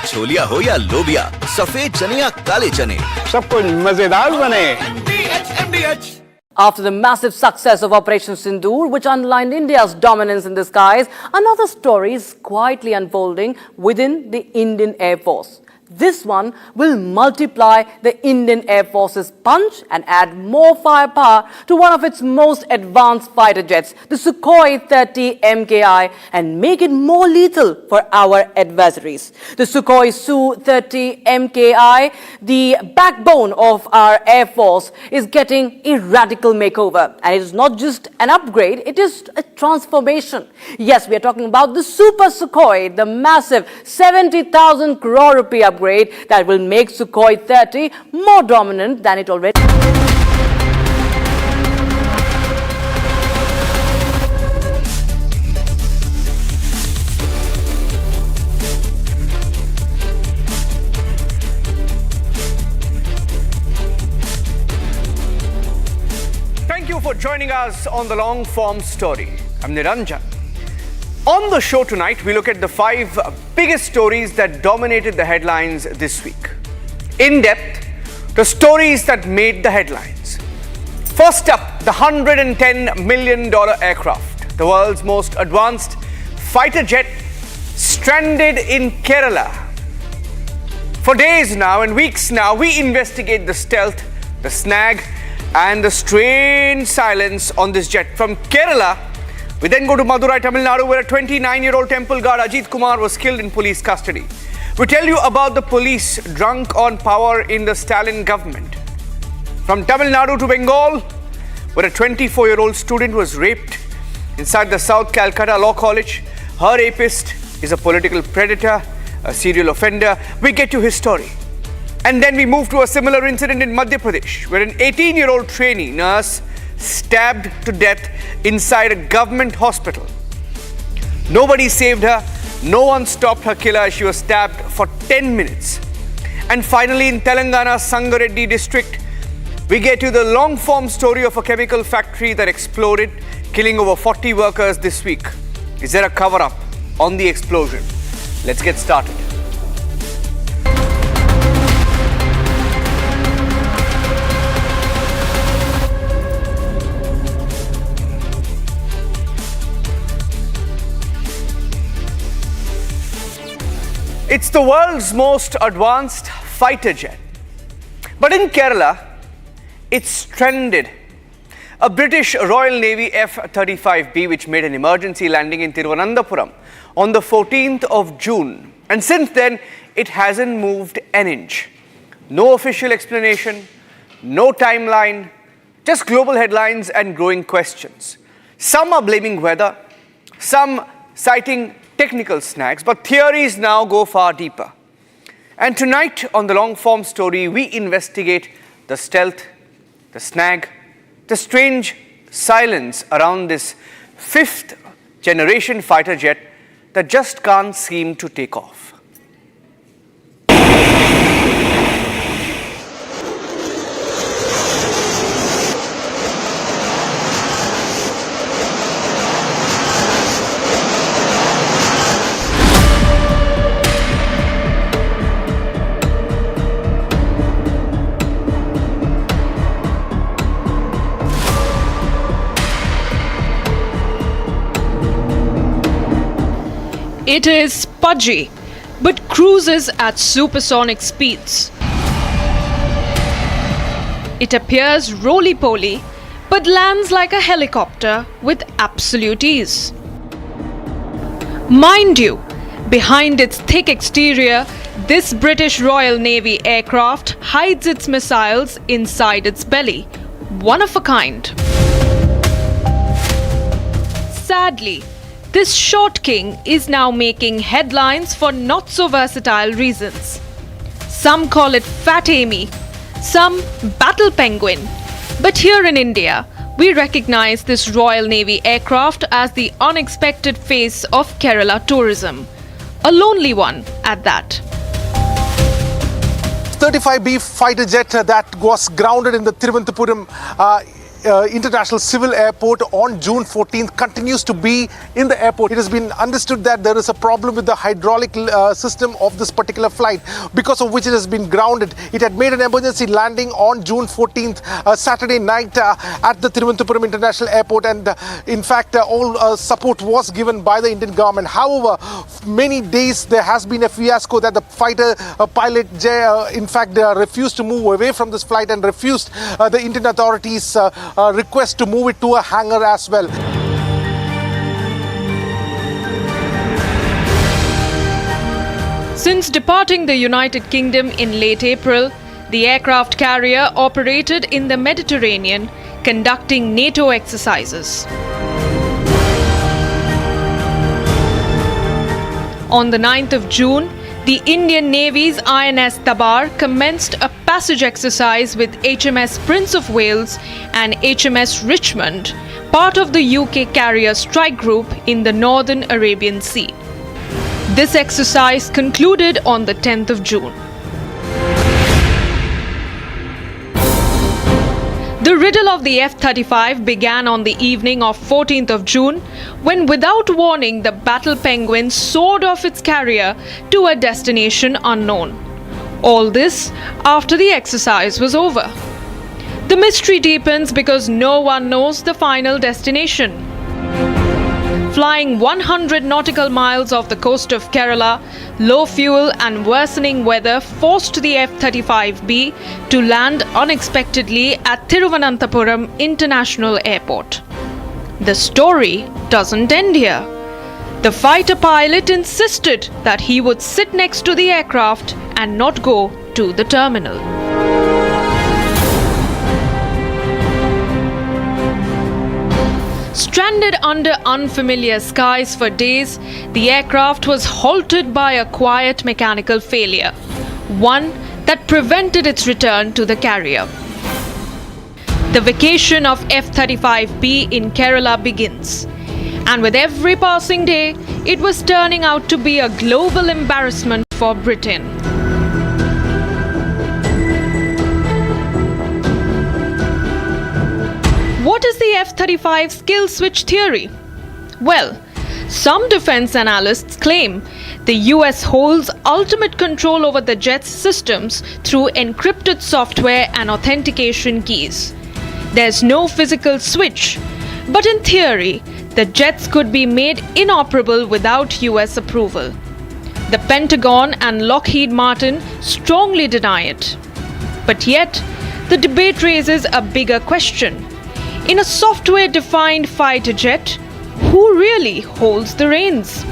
छोलिया हो या लोबिया, सफेद चने या काले चने, सब कुछ मजेदार बने। After the massive success of Operation Sindoor, which underlined India's dominance in the skies, another story is quietly unfolding within the Indian Air Force. This one will multiply the Indian Air Force's punch and add more firepower to one of its most advanced fighter jets, the Sukhoi 30 MKI, and make it more lethal for our adversaries. The Sukhoi Su-30 MKI, the backbone of our Air Force, is getting a radical makeover. And it is not just an upgrade, it is a transformation. Yes, we are talking about the Super Sukhoi, the massive 70,000 crore rupee upgrade that will make Sukhoi 30 more dominant than it already is. Thank you for joining us on the long form story. I'm Niranjan. On the show tonight, we look at the 5 biggest stories that dominated the headlines this week. In depth, the stories that made the headlines. First up, the $110 million aircraft, the world's most advanced fighter jet, stranded in Kerala. For days now and weeks now, we investigate the stealth, the snag, and the strange silence on this jet. From Kerala, we then go to Madurai, Tamil Nadu, where a 29-year-old temple guard, Ajit Kumar, was killed in police custody. We tell you about the police drunk on power in the Stalin government. From Tamil Nadu to Bengal, where a 24-year-old student was raped inside the South Calcutta Law College. Her rapist is a political predator, a serial offender. We get to his story. And then we move to a similar incident in Madhya Pradesh, where an 18-year-old trainee nurse stabbed to death inside a government hospital. Nobody saved her. No one stopped her killer as she was stabbed for 10 minutes. And finally, in Telangana's Sangareddy district, we get to the long-form story of a chemical factory that exploded, killing over 40 workers this week. Is there a cover-up on the explosion? Let's get started. It's the world's most advanced fighter jet. But in Kerala, it's stranded. A British Royal Navy F-35B, which made an emergency landing in Thiruvananthapuram on the 14th of June. And since then, it hasn't moved an inch. No official explanation, no timeline, just global headlines and growing questions. Some are blaming weather, some citing technical snags, but theories now go far deeper. And tonight on the long form story, we investigate the stealth, the snag, the strange silence around this 5th generation fighter jet that just can't seem to take off. It is pudgy, but cruises at supersonic speeds. It appears roly-poly, but lands like a helicopter with absolute ease. Mind you, behind its thick exterior, this British Royal Navy aircraft hides its missiles inside its belly, one of a kind. Sadly, this short king is now making headlines for not so versatile reasons. Some call it Fat Amy, some Battle Penguin. But here in India, we recognize this Royal Navy aircraft as the unexpected face of Kerala tourism. A lonely one at that. 35B fighter jet that was grounded in the Thiruvananthapuram International Civil Airport on June 14th continues to be in the airport. It has been understood that there is a problem with the hydraulic system of this particular flight, because of which it has been grounded. It had made an emergency landing on June 14th, Saturday night at the Thiruvananthapuram International Airport, and in fact all support was given by the Indian government. However, many days there has been a fiasco that the fighter pilot in fact refused to move away from this flight and refused the Indian authorities' request to move it to a hangar as well. Since departing the United Kingdom in late April, the aircraft carrier operated in the Mediterranean, conducting NATO exercises. On the 9th of June, the Indian Navy's INS Tabar commenced a passage exercise with HMS Prince of Wales and HMS Richmond, part of the UK carrier strike group in the Northern Arabian Sea. This exercise concluded on the 10th of June. The riddle of the F-35 began on the evening of 14th of June, when without warning the Battle Penguin soared off its carrier to a destination unknown. All this after the exercise was over. The mystery deepens because no one knows the final destination. Flying 100 nautical miles off the coast of Kerala, low fuel and worsening weather forced the F-35B to land unexpectedly at Thiruvananthapuram International Airport. The story doesn't end here. The fighter pilot insisted that he would sit next to the aircraft and not go to the terminal. Stranded under unfamiliar skies for days, the aircraft was halted by a quiet mechanical failure, one that prevented its return to the carrier. The vacation of F-35B in Kerala begins, and with every passing day, it was turning out to be a global embarrassment for Britain. What is the F-35's kill switch theory? Well, some defense analysts claim the US holds ultimate control over the jet's systems through encrypted software and authentication keys. There's no physical switch, but in theory, the jets could be made inoperable without US approval. The Pentagon and Lockheed Martin strongly deny it. But yet, the debate raises a bigger question. In a software-defined fighter jet, who really holds the reins?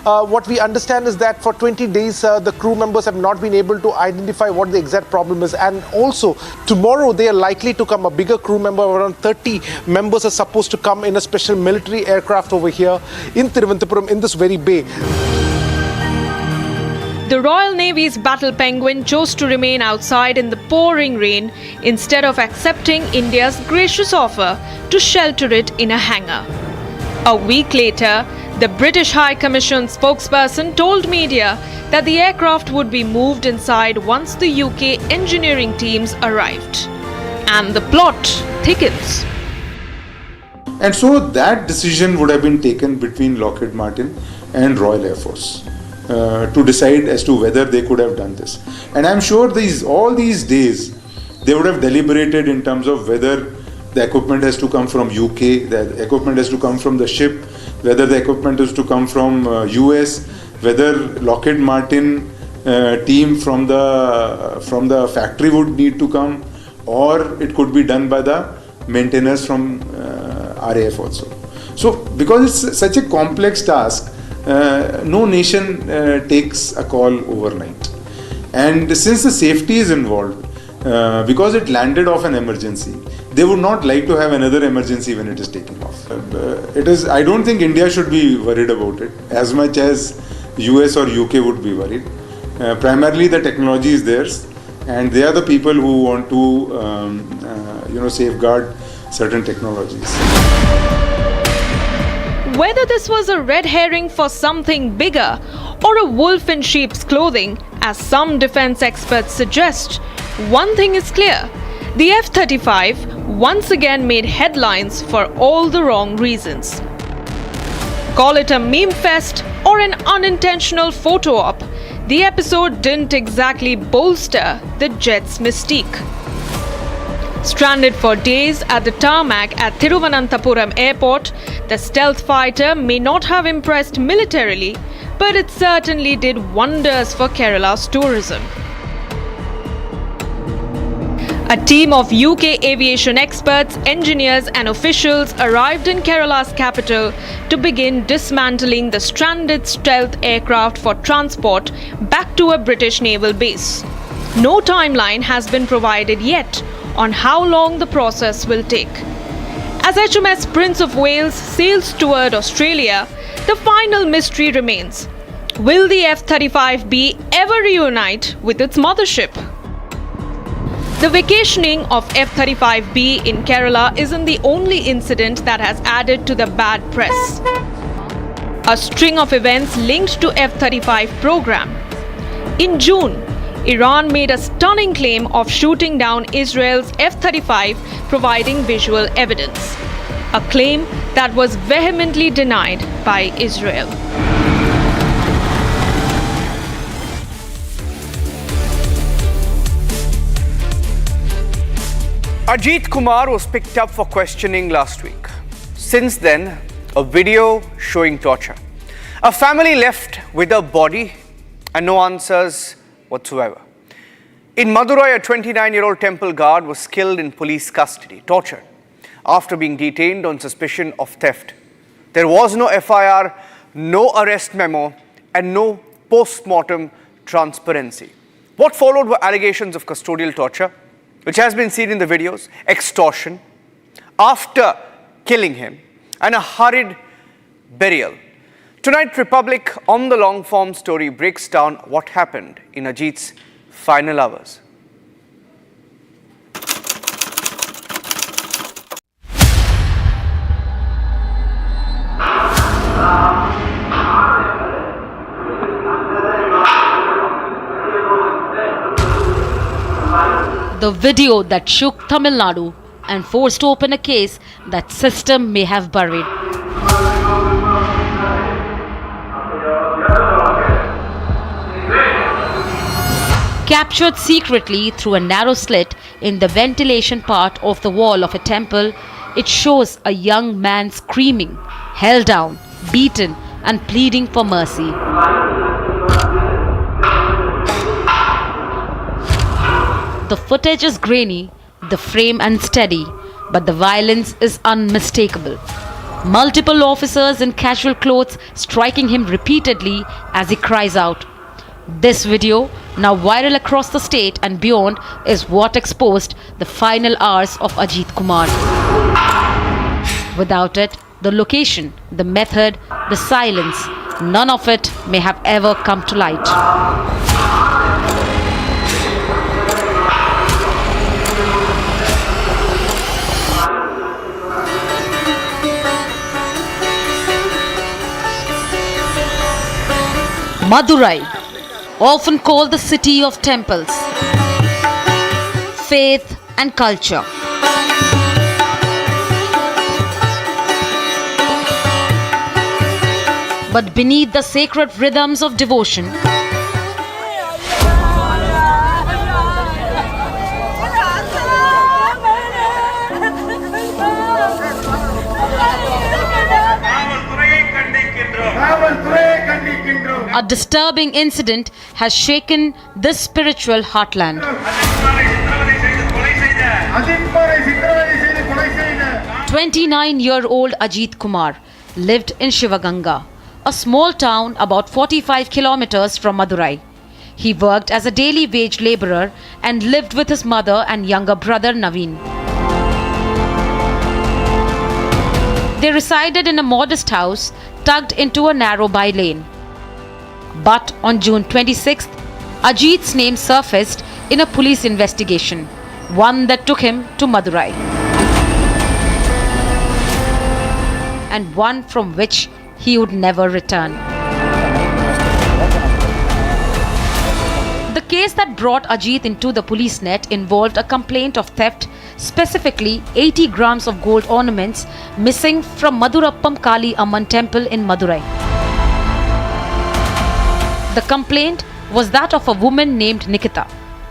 What we understand is that for 20 days, the crew members have not been able to identify what the exact problem is. And also, tomorrow they are likely to come, a bigger crew member, around 30 members are supposed to come in a special military aircraft over here in Thiruvananthapuram in this very bay. The Royal Navy's Battle Penguin chose to remain outside in the pouring rain instead of accepting India's gracious offer to shelter it in a hangar. A week later, the British High Commission spokesperson told media that the aircraft would be moved inside once the UK engineering teams arrived. And the plot thickens. And so that decision would have been taken between Lockheed Martin and Royal Air Force to decide as to whether they could have done this. And I'm sure all these days they would have deliberated in terms of whether the equipment has to come from UK, the equipment has to come from the ship, whether the equipment is to come from US, whether Lockheed Martin team from the factory would need to come, or it could be done by the maintainers from RAF also. So because it's such a complex task, no nation takes a call overnight. And since the safety is involved, because it landed off an emergency, they would not like to have another emergency when it is taking off. I don't think India should be worried about it as much as US or UK would be worried. Primarily the technology is theirs, and they are the people who want to safeguard certain technologies. Whether this was a red herring for something bigger or a wolf in sheep's clothing, as some defense experts suggest, one thing is clear. The F-35 once again made headlines for all the wrong reasons. Call it a meme fest or an unintentional photo op, the episode didn't exactly bolster the jet's mystique. Stranded for days at the tarmac at Thiruvananthapuram airport, the stealth fighter may not have impressed militarily, but it certainly did wonders for Kerala's tourism. A team of UK aviation experts, engineers and officials arrived in Kerala's capital to begin dismantling the stranded stealth aircraft for transport back to a British naval base. No timeline has been provided yet on how long the process will take. As HMS Prince of Wales sails toward Australia, the final mystery remains. Will the F-35B ever reunite with its mothership? The vacationing of F-35B in Kerala isn't the only incident that has added to the bad press. A string of events linked to F-35 program. In June, Iran made a stunning claim of shooting down Israel's F-35, providing visual evidence. A claim that was vehemently denied by Israel. Ajit Kumar was picked up for questioning last week. Since then, a video showing torture. A family left with a body and no answers whatsoever. In Madurai, a 29-year-old temple guard was killed in police custody, tortured, after being detained on suspicion of theft. There was no FIR, no arrest memo, and no post-mortem transparency. What followed were allegations of custodial torture, which has been seen in the videos, extortion, after killing him, and a hurried burial. Tonight, Republic on the long-form story breaks down what happened in Ajit's final hours. The video that shook Tamil Nadu and forced open a case that system may have buried. Captured secretly through a narrow slit in the ventilation part of the wall of a temple, it shows a young man screaming, held down, beaten and pleading for mercy. The footage is grainy, the frame unsteady, but the violence is unmistakable. Multiple officers in casual clothes striking him repeatedly as he cries out. This video, now viral across the state and beyond, is what exposed the final hours of Ajit Kumar. Without it, the location, the method, the silence, none of it may have ever come to light. Madurai, often called the city of temples, faith and culture. But beneath the sacred rhythms of devotion, a disturbing incident has shaken this spiritual heartland. 29-year-old Ajit Kumar lived in Shivaganga, a small town about 45 kilometers from Madurai. He worked as a daily wage laborer and lived with his mother and younger brother Naveen. They resided in a modest house tucked into a narrow by lane. But on June 26th, Ajit's name surfaced in a police investigation, one that took him to Madurai, and one from which he would never return. case that brought Ajit into the police net involved a complaint of theft, specifically 80 grams of gold ornaments missing from Madurappam Kali Amman temple in Madurai. The complaint was that of a woman named Nikita,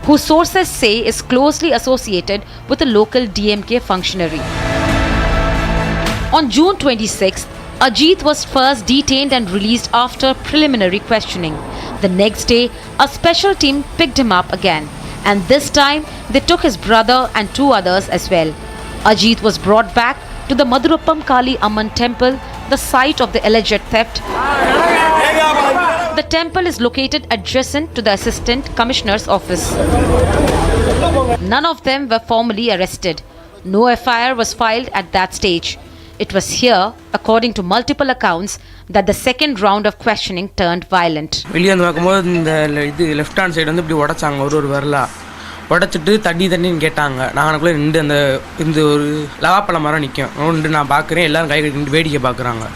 who sources say is closely associated with a local DMK functionary. On June 26th, Ajit was first detained and released after preliminary questioning. The next day, a special team picked him up again, and this time they took his brother and 2 others as well. Ajit was brought back to the Madurappam Kali Amman temple, the site of the alleged theft. The temple is located adjacent to the Assistant Commissioner's office. None of them were formally arrested. No FIR was filed at that stage. It was here, according to multiple accounts, that the second round of questioning turned violent. வெளியே வந்து பார்க்கும்போது இந்த left hand side வந்து இப்படி உடச்சாங்க ஒரு வரலாம் உடச்சிட்டு தண்ணின்னு கேட்டாங்க. நாங்களுக்குள்ளே நின்று இந்த ஒரு லவாப்பழம் மரம் நிற்கும் நின்று நான் பார்க்குறேன், எல்லோரும் கை கட்டி வேடிக்கை பார்க்குறாங்க.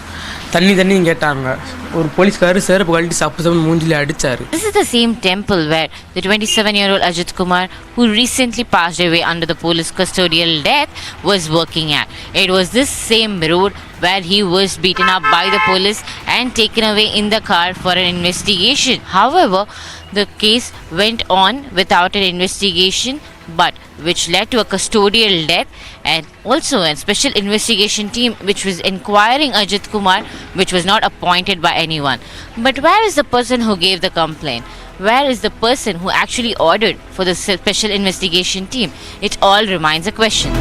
தண்ணின்னு கேட்டாங்க. ஒரு போலீஸ்காரர் செருப்பு கழட்டி சப்பு மூஞ்சிலே அடிச்சாரு. This is the same temple where the 27-year-old Ajit Kumar, who recently passed away under the police custodial death, was working at. It was this same road where he was beaten up by the police and taken away in the car for an investigation. However, the case went on without an investigation, but which led to a custodial death, and also a special investigation team which was inquiring Ajit Kumar, which was not appointed by anyone. But where is the person who gave the complaint? Where is the person who actually ordered for the special investigation team? It all remains a question.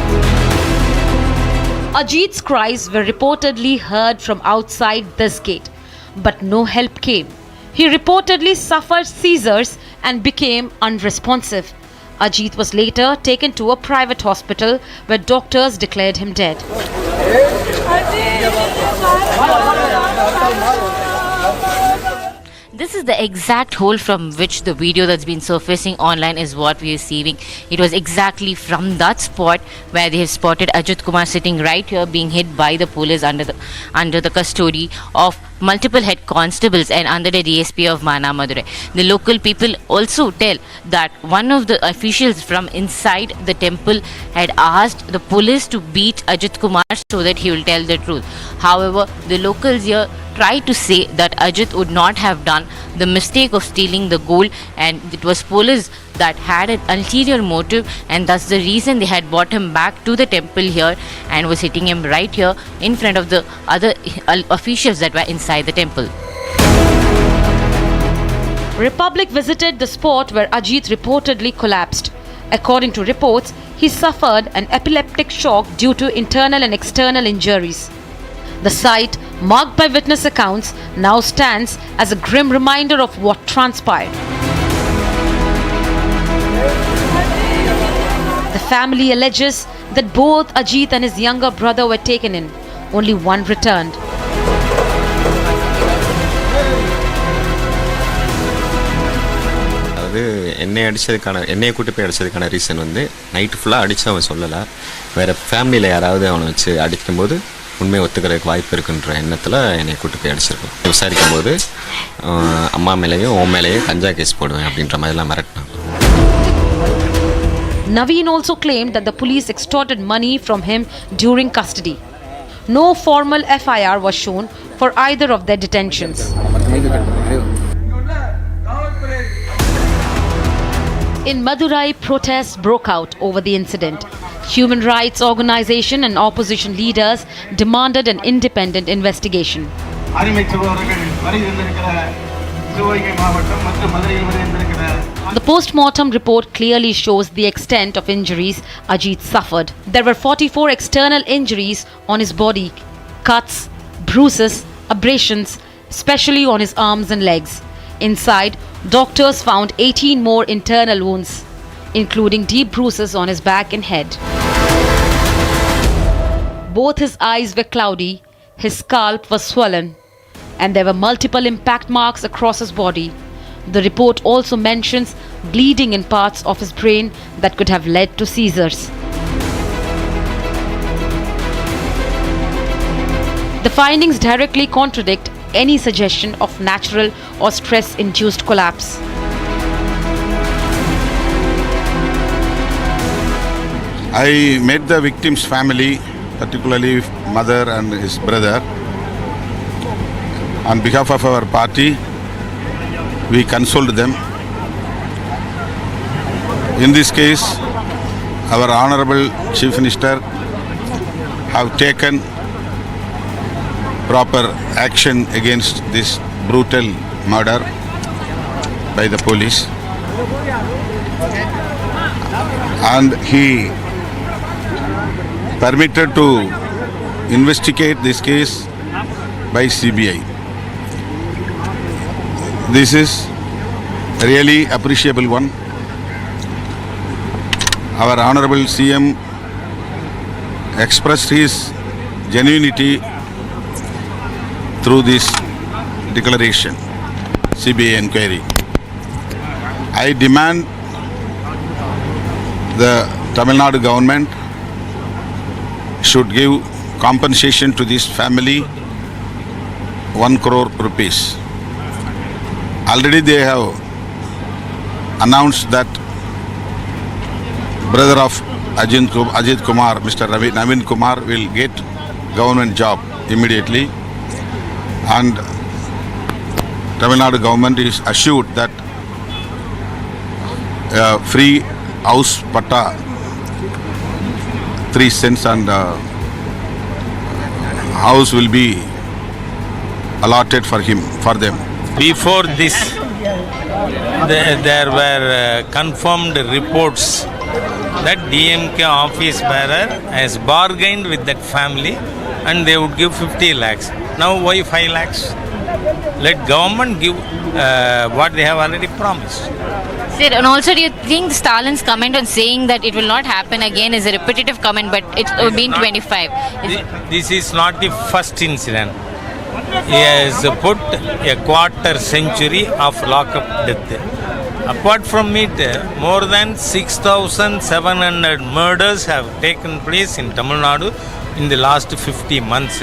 Ajit's cries were reportedly heard from outside this gate, but no help came. He reportedly suffered seizures and became unresponsive. Ajit was later taken to a private hospital where doctors declared him dead. This is the exact hole from which the video that's been surfacing online is what we are receiving. It was exactly from that spot where they have spotted Ajit Kumar sitting right here, being hit by the police under the custody of multiple head constables and under the DSP of Mana Madurai. The local people also tell that one of the officials from inside the temple had asked the police to beat Ajit Kumar so that he will tell the truth. However, the locals here try to say that Ajit would not have done the mistake of stealing the gold, and it was police that had an ulterior motive, and that's the reason they had brought him back to the temple here and was hitting him right here in front of the other officials that were inside the temple. Republic visited the spot where Ajit reportedly collapsed. According to reports, he suffered an epileptic shock due to internal and external injuries. The site, marked by witness accounts, now stands as a grim reminder of what transpired. The family alleges that both Ajit and his younger brother were taken in. Only one returned. என்னையை கூட்டி போய் அடிச்சதுக்கான reason வந்து night ஃபுல்லாக அடித்து அவன் சொல்லலை. வேறு ஃபேமிலியில் யாராவது அவனை வச்சு அடிக்கும்போது உண்மையை ஒத்துக்கிறதுக்கு வாய்ப்பு இருக்குன்ற எண்ணத்தில் என்னை கூட்டி போய் அடிச்சிருக்கோம். விசாரிக்கும் போது அம்மா மேலேயும் உன் மேலேயும் கஞ்சா கேஸ் போடுவேன் அப்படின்ற மாதிரிலாம் மிரட்டினாங்க. Naveen also claimed that the police extorted money from him during custody. No formal FIR was shown for either of their detentions. In Madurai, protests broke out over the incident. Human rights organization and opposition leaders demanded an independent investigation. The post-mortem report clearly shows the extent of injuries Ajit suffered. There were 44 external injuries on his body: cuts, bruises, abrasions, especially on his arms and legs. Inside, doctors found 18 more internal wounds, including deep bruises on his back and head. Both his eyes were cloudy, his scalp was swollen, and there were multiple impact marks across his body. The report also mentions bleeding in parts of his brain that could have led to seizures. The findings directly contradict any suggestion of natural or stress-induced collapse. I met the victim's family, particularly mother and his brother. On behalf of our party, we consoled them. In this case, our Honorable Chief Minister have taken proper action against this brutal murder by the police. And he permitted to investigate this case by CBI. This is really appreciable one. Our Honorable CM expressed his genuinity through this declaration, CBI inquiry. I demand the Tamil Nadu government should give compensation to this family 1 crore rupees. Already they have announced that brother of Ajit Kumar, Mr. Navin Kumar, will get government job immediately, and Tamil Nadu government is assured that free house patta 3 cents and house will be allotted for them. Before this, there were confirmed reports that DMK office bearer has bargained with that family and they would give 50 lakhs. Now why 5 lakhs? Let government give what they have already promised. Sir, and also do you think Stalin's comment on saying that it will not happen again is a repetitive comment, but it's been 25? This is not the first incident. He has put a quarter century of lockup death. Apart from it, more than 6,700 murders have taken place in Tamil Nadu in the last 50 months.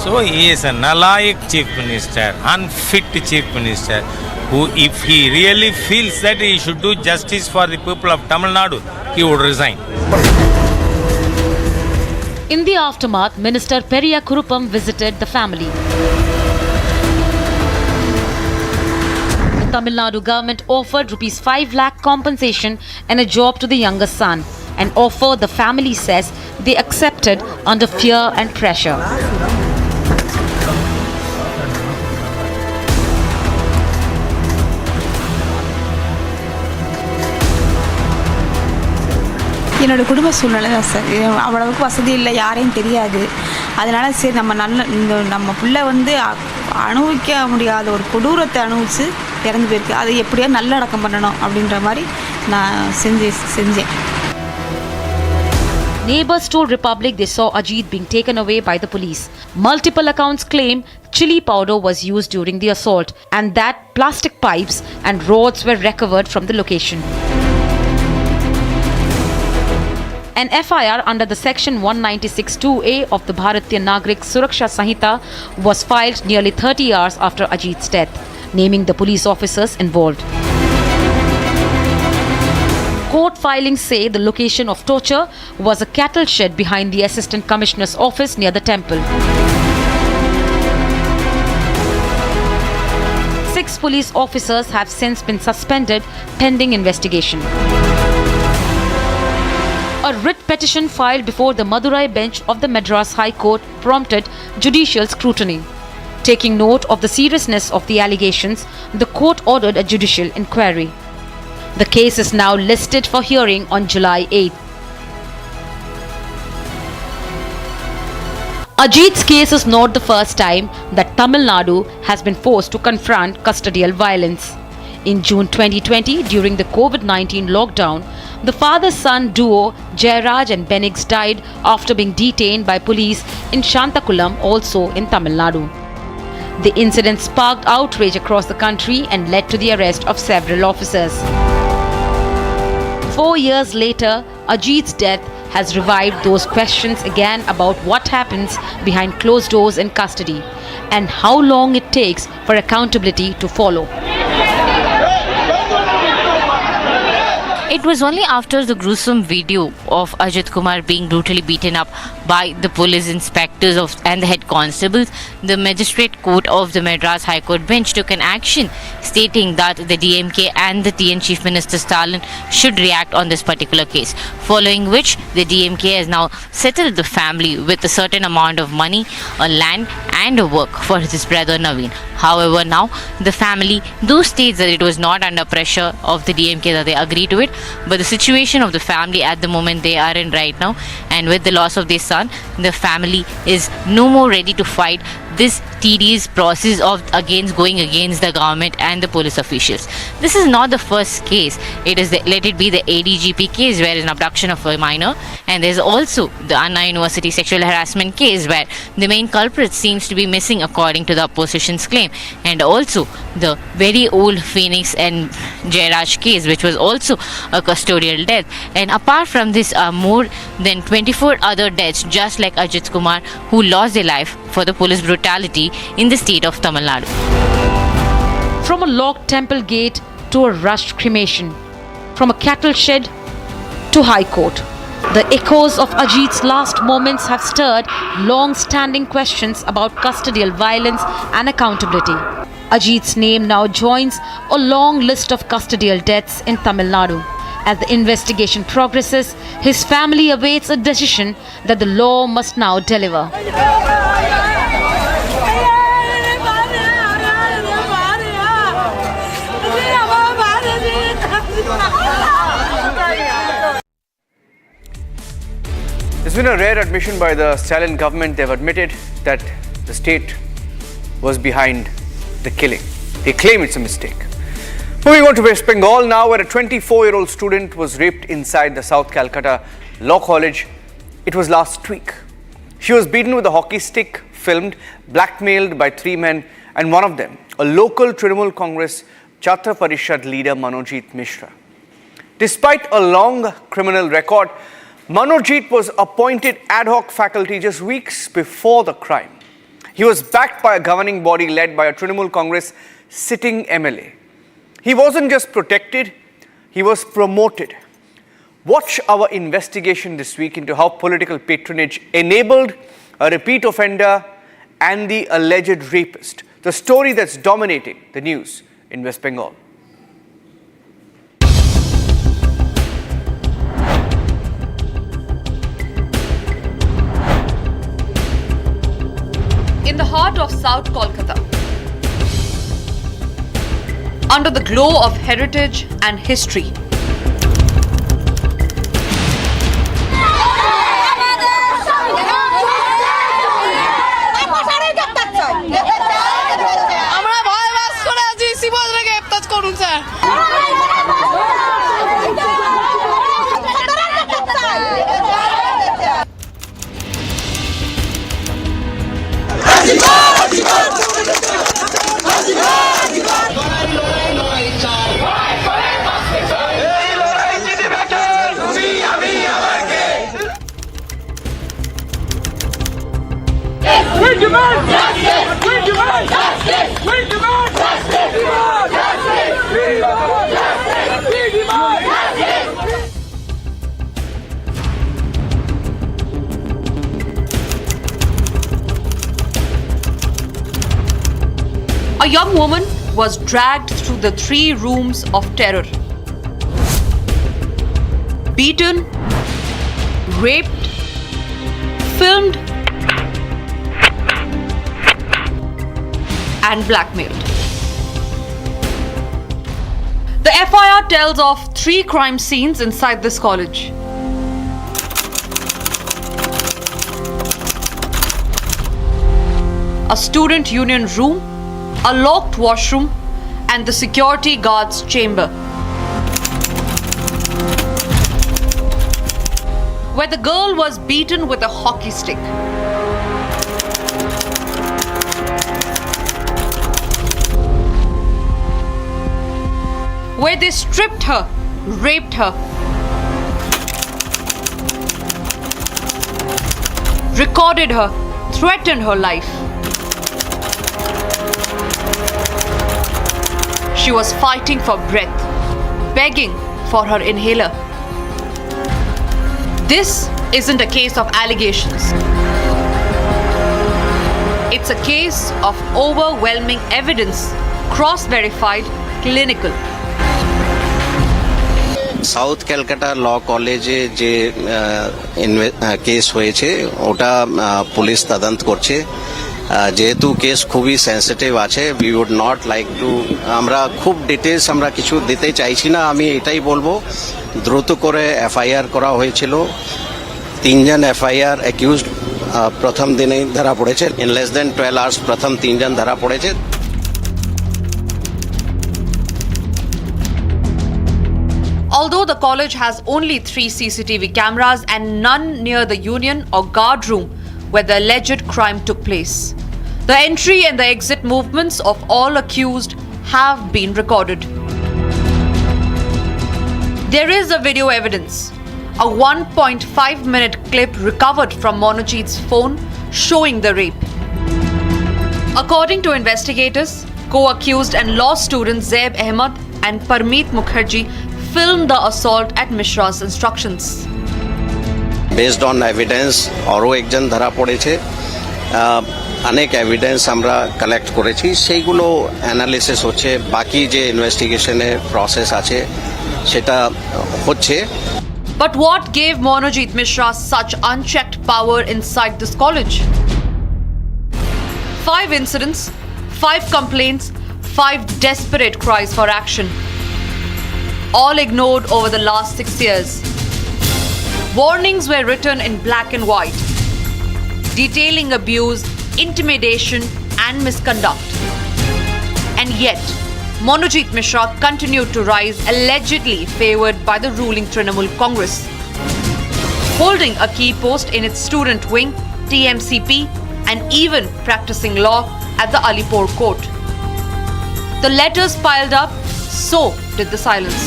So he is a nalayak chief minister, unfit chief minister, who if he really feels that he should do justice for the people of Tamil Nadu, he would resign. In the aftermath, Minister Periya Kurupam visited the family. The Tamil Nadu government offered Rs 5 lakh compensation and a job to the younger son, an offer the family says they accepted under fear and pressure. என்னோட குடும்ப சூழ்நிலை தான் sir, அவ்வளவுக்கு வசதி இல்லை, யாரையும் தெரியாது. அதனால சரி நம்ம பிள்ளை அனுபவிக்க முடியாத ஒரு கொடூரத்தை அனுபவிச்சு இறந்து போயிருக்கு, அதை எப்படியோ நல்லடக்கம் பண்ணணும் அப்படின்ற மாதிரி நான் செஞ்சேன். Neighbors told Republic they saw Ajit being taken away by the police. Multiple accounts claim chili powder was used during the assault and that plastic pipes and rods were recovered from the location. An FIR under the section 196(2)A of the Bharatiya Nagrik Suraksha Sanhita was filed nearly 30 hours after Ajit's death, naming the police officers involved. Court filings say the location of torture was a cattle shed behind the Assistant Commissioner's office near the temple. 6 police officers have since been suspended pending investigation. A writ petition filed before the Madurai bench of the Madras High Court prompted judicial scrutiny. Taking note of the seriousness of the allegations, the court ordered a judicial inquiry. The case is now listed for hearing on July 8. Ajit's case is not the first time that Tamil Nadu has been forced to confront custodial violence. In June 2020, during the COVID-19 lockdown, the father-son duo Jairaj and Benix died after being detained by police in Shantakulam, also in Tamil Nadu. The incident sparked outrage across the country and led to the arrest of several officers. 4 years later, Ajit's death has revived those questions again about what happens behind closed doors in custody and how long it takes for accountability to follow. It it was only after the gruesome video of Ajit Kumar being brutally beaten up by the police inspectors and the head constables, the magistrate court of the Madras High Court bench took an action stating that the DMK and the TN Chief Minister Stalin should react on this particular case, following which the DMK has now settled the family with a certain amount of money, a land and a work for his brother Naveen. However, now the family do states that it was not under pressure of the DMK that they agreed to it, but the situation of the family at the moment they are in right now, and with the loss of their son, the family is no more ready to fight this tedious process of going against the government and the police officials. This is not the first case. It is let it be the ADGP case where is an abduction of a minor, and there's also the Anna University sexual harassment case where the main culprit seems to be missing according to the opposition's claim, and also the very old Phoenix and Jairaj case which was also a custodial death. And apart from this are more than 24 other deaths just like Ajit Kumar who lost their life for the police brutality in the state of Tamil Nadu. From a locked temple gate to a rushed cremation, from a cattle shed to High Court, the echoes of Ajit's last moments have stirred long-standing questions about custodial violence and accountability. Ajit's name now joins a long list of custodial deaths in Tamil Nadu. As the investigation progresses, his family awaits a decision that the law must now deliver. There's been a rare admission by the Stalin government. They've admitted that the state was behind the killing. They claim it's a mistake. Moving on to West Bengal now, where a 24-year-old student was raped inside the South Calcutta Law College. It was last week. She was beaten with a hockey stick, filmed, blackmailed by 3 men, and one of them, a local Trinamool Congress Chhatra Parishad leader Manojit Mishra. Despite a long criminal record, Manojit was appointed ad hoc faculty just weeks before the crime. He was backed by a governing body led by a Trinamool Congress sitting MLA. He wasn't just protected, he was promoted. Watch our investigation this week into how political patronage enabled a repeat offender and the alleged rapist. The story that's dominating the news in West Bengal. In the heart of South Kolkata, under the glow of heritage and history, a young woman was dragged through the 3 rooms of terror. Beaten, raped, filmed, and blackmailed. The FIR tells of 3 crime scenes inside this college. A student union room, a locked washroom, and the security guard's chamber, where the girl was beaten with a hockey stick. Where they stripped her, raped her, recorded her, threatened her life. She was fighting for breath, begging for her inhaler. This isn't a case of allegations. It's a case of overwhelming evidence, cross-verified, clinical. South Calcutta law কলেজে যে case হয়েছে ওটা police তদন্ত করছে যেহেতু case খুবই sensitive আছে we would not like to আমরা খুব ডিটেলস আমরা কিছু দিতে চাইছি না আমি এটাই বলবো দ্রুত করে এফআইআর করা হয়েছিল 3 জন এফআইআর অ্যাকিউজড প্রথম দিনেই ধরা পড়েছে ইন লেস দেন 12 আওয়ার্স প্রথম 3 জন ধরা পড়েছে Although the college has only 3 CCTV cameras and none near the union or guard room where the alleged crime took place, the entry and the exit movements of all accused have been recorded. There is a video evidence, a 1.5-minute clip recovered from Monojit's phone showing the rape. According to investigators, co-accused and law students Zaib Ahmed and Parmeet Mukherjee filmed the assault at Mishra's instructions. Based on evidence, আরও একজন ধরা পড়েছে অনেক evidence আমরা collect করেছি সেইগুলো analysis হচ্ছে বাকি যে ইনভেস্টিগেশনে প্রসেস আছে সেটা হচ্ছে But what gave Monojit Mishra such unchecked power inside this college? 5 incidents, 5 complaints, 5 desperate cries for action. All ignored over the last 6 years. Warnings were written in black and white, detailing abuse, intimidation, and misconduct. And yet, Monojit Mishra continued to rise, allegedly favored by the ruling Trinamool Congress, holding a key post in its student wing, TMCP, and even practicing law at the Alipore court. The letters piled up, so did the silence.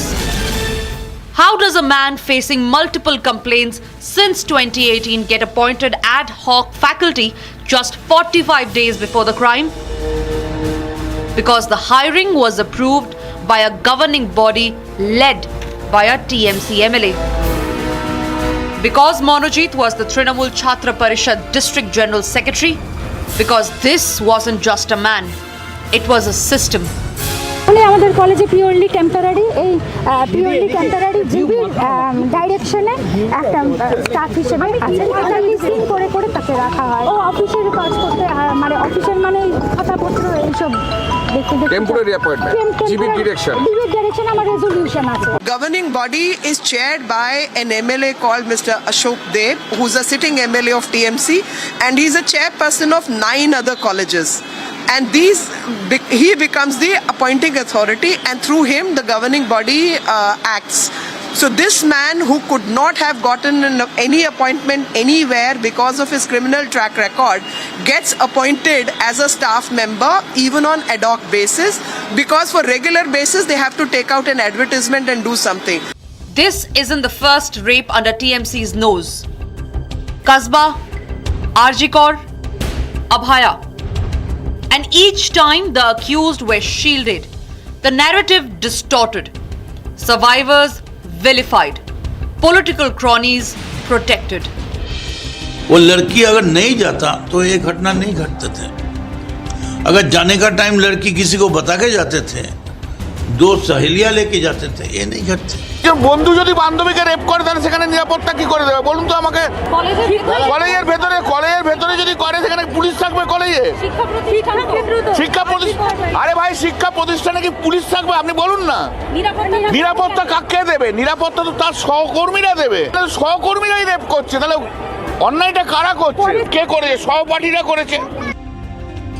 How does a man facing multiple complaints since 2018 get appointed ad hoc faculty just 45 days before the crime? Because the hiring was approved by a governing body led by a TMC MLA. Because Monojit was the Trinamool Chhatra Parishad District General Secretary. Because this wasn't just a man, it was a system. আমাদের কলেজে purely temporary GB ডাইরেকশনে একটা staff হিসেবে আছে এটা listing করে করে তাকে রাখা হয় ও অফিসের কাজ করতে মানে অফিসের মানে খাতাপত্র এইসব দেখতে টেম্পোরারি অ্যাপয়েন্টমেন্ট জিবি ডাইরেকশন আমার রেজলিউশন আছে Governing body is chaired by an MLA called Mr. Ashok Dev, who's a sitting MLA of TMC, and he's a chairperson of 9 other colleges. And he becomes the appointing authority, and through him the governing body acts. So this man who could not have gotten any appointment anywhere because of his criminal track record gets appointed as a staff member even on ad hoc basis, because for regular basis they have to take out an advertisement and do something. This isn't the first rape under TMC's nose. Kasba, Arjikor, Abhaya. And each time the accused were shielded, the narrative distorted, survivors vilified, political cronies protected. वो लड़की अगर नहीं जाता तो ये घटना नहीं घटते थे। अगर जाने का टाइम लड़की किसी को बता के जाते थे, 2 सहेलियां लेके जाते थे, ये नहीं घटते। বন্ধু যদি বান্ধবীকে রেপ করে তাহলে সেখানে নিরাপত্তা কি করে দেবে বলুন তো আমাকে কলেজের ভেতরে যদি করে সেখানে পুলিশ থাকবে কলেজে শিক্ষা প্রতিষ্ঠান আরে ভাই শিক্ষা প্রতিষ্ঠানে কি পুলিশ থাকবে আপনি বলুন না নিরাপত্তা কাকে দেবে নিরাপত্তা তো তার সহকর্মীরা দেবে সহকর্মীরাই রেপ করছে তাহলে অন্যায়টা কারা করছে কে করেছে সহপাঠীরা করেছে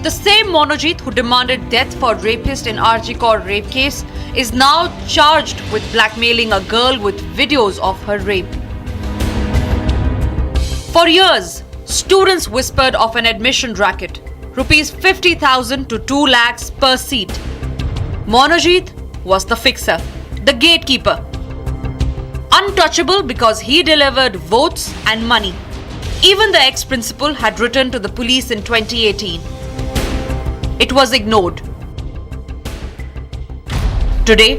The same Monojit who demanded death for rapist in Arjikor rape case is now charged with blackmailing a girl with videos of her rape. For years, students whispered of an admission racket, rupees 50,000 to 2 lakhs per seat. Monojit was the fixer, the gatekeeper. Untouchable because he delivered votes and money. Even the ex-principal had written to the police in 2018. It was ignored. Today,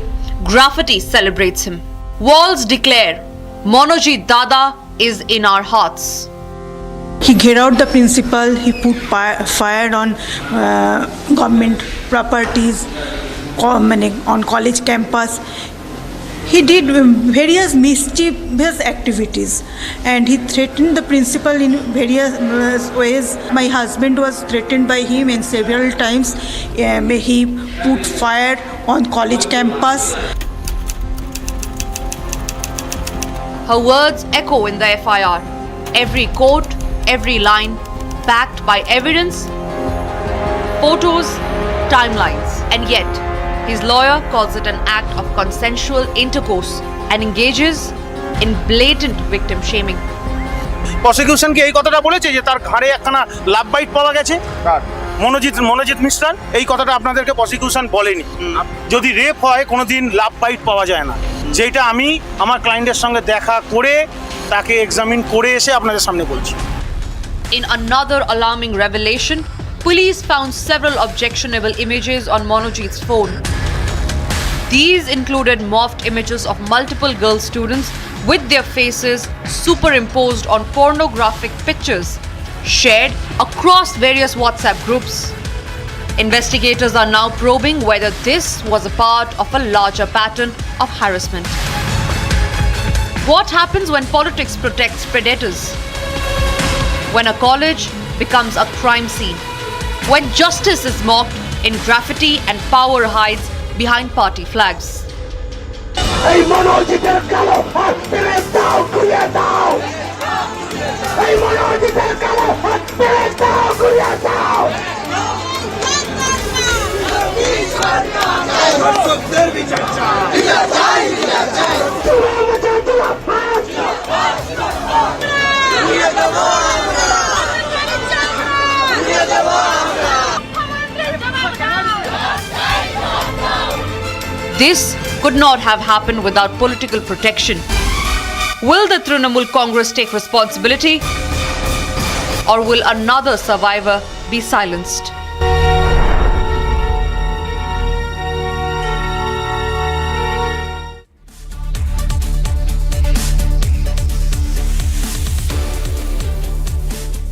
graffiti celebrates him. Walls declare, Monojit Dada is in our hearts. He घेराव out the principal, he put fire on government properties on college campus. He did various mischievous activities and he threatened the principal in various ways. My husband was threatened by him and several times he put fire on college campus. Her words echo in the FIR. Every quote, every line backed by evidence, photos, timelines. And yet, his lawyer calls it an act of consensual intercourse and engages in blatant victim shaming. Prosecution কি এই কথাটা বলেছে যে তার ঘাড়ে একখানা love bite পাওয়া গেছে? মনোজিৎ মিশ্রান এই কথাটা আপনাদেরকে প্রসিকিউশন বলেনি। যদি রেপ হয় কোনোদিন লাভ বাইট পাওয়া যায় না, যেটা আমি আমার ক্লায়েন্টের সঙ্গে দেখা করে তাকে এক্সামিন করে এসে আপনাদের সামনে বলছি। In another alarming revelation, police found several objectionable images on Monojit's phone. These included morphed images of multiple girl students with their faces superimposed on pornographic pictures shared across various WhatsApp groups. Investigators are now probing whether this was a part of a larger pattern of harassment. What happens when politics protects predators? When a college becomes a crime scene? When justice is mocked in graffiti and power hides behind party flags? এই মনোজিতের কালো হাত ফেলে দাও, ঘুরিয়ে দাও। এই মনোজিতের কালো হাত ফেলে দাও, ঘুরিয়ে দাও। This could not have happened without political protection. Will the Trinamool Congress take responsibility? Or will another survivor be silenced?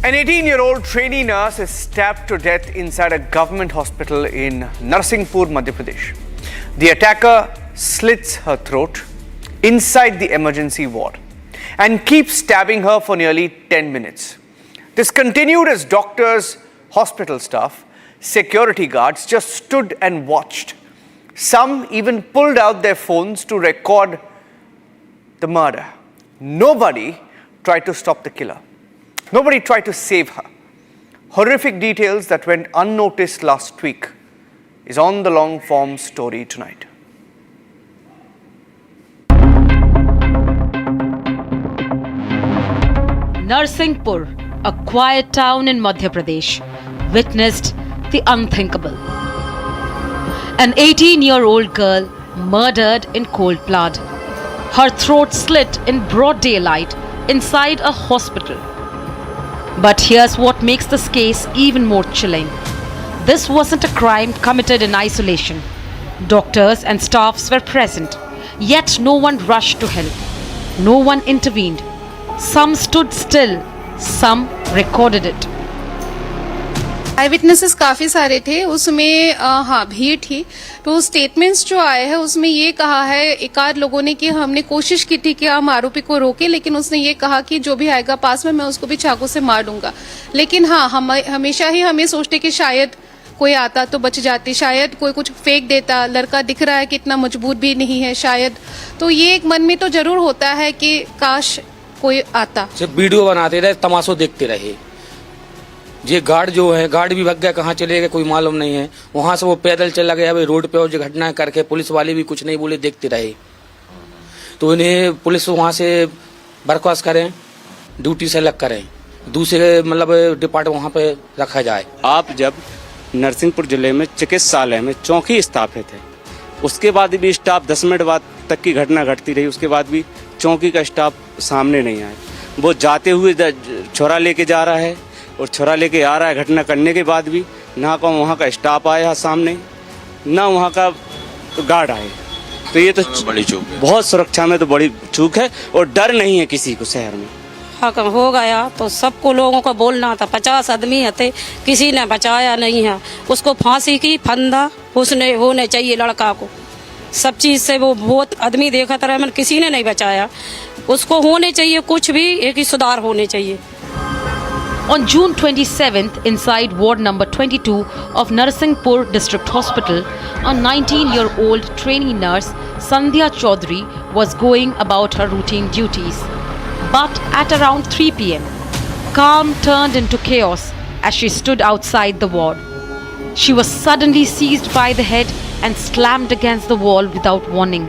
An 18-year-old trainee nurse is stabbed to death inside a government hospital in Narsinghpur, Madhya Pradesh. The attacker slits her throat inside the emergency ward and keeps stabbing her for nearly 10 minutes. This continued as doctors, hospital staff, security guards just stood and watched. Some even pulled out their phones to record the murder. Nobody tried to stop the killer. Nobody tried to save her. Horrific details that went unnoticed last week is on the long form story tonight. Narsinghpur, a quiet town in Madhya Pradesh, witnessed the unthinkable. An 18-year-old girl murdered in cold blood. Her throat slit in broad daylight inside a hospital. But here's what makes this case even more chilling. This wasn't a crime committed in isolation. Doctors and staffs were present, yet no one rushed to help. No one intervened. Some stood still, some recorded it. I witnesses काफ़ी सारे थे उसमें हाँ भीड़ थी। तो statements जो आए हैं उसमें ये कहा है एक आध लोगों ने कि हमने कोशिश की थी कि हम आरोपी को रोके, लेकिन उसने ये कहा कि जो भी आएगा पास में मैं उसको भी चाकू से मार दूंगा। लेकिन हाँ हम हमेशा ही हमें सोचते कि शायद कोई आता तो बच जाती, शायद कोई कुछ फेंक देता, लड़का दिख रहा है कि इतना मजबूत भी नहीं है शायद, तो ये एक मन में तो जरूर होता है कि काश कोई आता। सिर्फ वीडियो बनाते रहे, तमाशा देखते रहे। ये गार्ड जो है, गार्ड भी भग गया, कहाँ चले गए कोई मालूम नहीं है। वहां से वो पैदल चला गया भाई रोड पे, और जो घटना करके पुलिस वाले भी कुछ नहीं बोले, देखते रहे। तो इन्हें पुलिस वहां से बर्खास्त करें, ड्यूटी से अलग करें, दूसरे मतलब डिपार्टमेंट वहां पे रखा जाए। आप जब नरसिंहपुर जिले में चिकित्सालय में चौकी स्थापित है, उसके बाद भी स्टाफ 10 मिनट बाद तक की घटना घटती रही, उसके बाद भी चौकी का स्टाफ सामने नहीं आया। वो जाते हुए छोरा लेके जा रहा है और छोरा लेके आ रहा है, घटना करने के बाद भी ना को वहाँ का स्टाफ आया सामने, ना वहाँ का गार्ड आए। तो ये तो बड़ी चूक है। बहुत सुरक्षा में तो बड़ी चूक है और डर नहीं है किसी को शहर में। हक हो गया तो सबको लोगों को बोलना था। 50 आदमी थे, किसी ने बचाया नहीं है। उसको फांसी की फंदा उसने होने चाहिए लड़का को। सब चीज़ से वो बहुत आदमी देखा था, मैंने किसी ने नहीं बचाया। उसको होने चाहिए कुछ भी, एक ही सुधार होने चाहिए। On June 27th, inside ward number 22 of Narsinghpur District Hospital, a 19-year-old trainee nurse, Sandhya Chaudhary, was going about her routine duties. But at around 3 p.m., calm turned into chaos as she stood outside the ward. She was suddenly seized by the head and slammed against the wall without warning.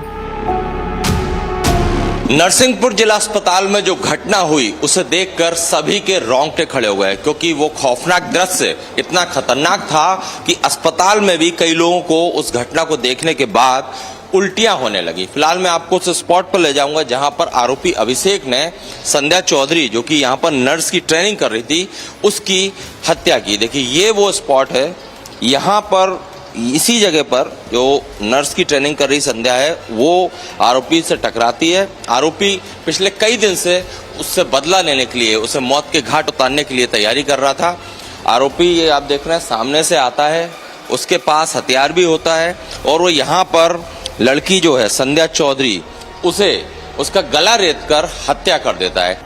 Narsinghpur जिला अस्पताल में जो घटना हुई उसे देखकर सभी के रोंगटे खड़े हो गए, क्योंकि वो खौफनाक दृश्य इतना खतरनाक था कि अस्पताल में भी कई लोगों को उस घटना को देखने के बाद उल्टियां होने लगी। फिलहाल मैं आपको उस स्पॉट पर ले जाऊंगा जहां पर आरोपी अभिषेक ने संध्या चौधरी, जो कि यहां पर नर्स की ट्रेनिंग कर रही थी, उसकी हत्या की। देखिए ये वो स्पॉट है, यहां पर इसी जगह पर जो नर्स की ट्रेनिंग कर रही संध्या है वो आरोपी से टकराती है। आरोपी पिछले कई दिन से उससे बदला लेने के लिए, उसे मौत के घाट उतारने के लिए तैयारी कर रहा था। आरोपी, ये आप देख रहे हैं, सामने से आता है, उसके पास हथियार भी होता है और वो यहाँ पर लड़की जो है संध्या चौधरी, उसे उसका गला रेत कर हत्या कर देता है।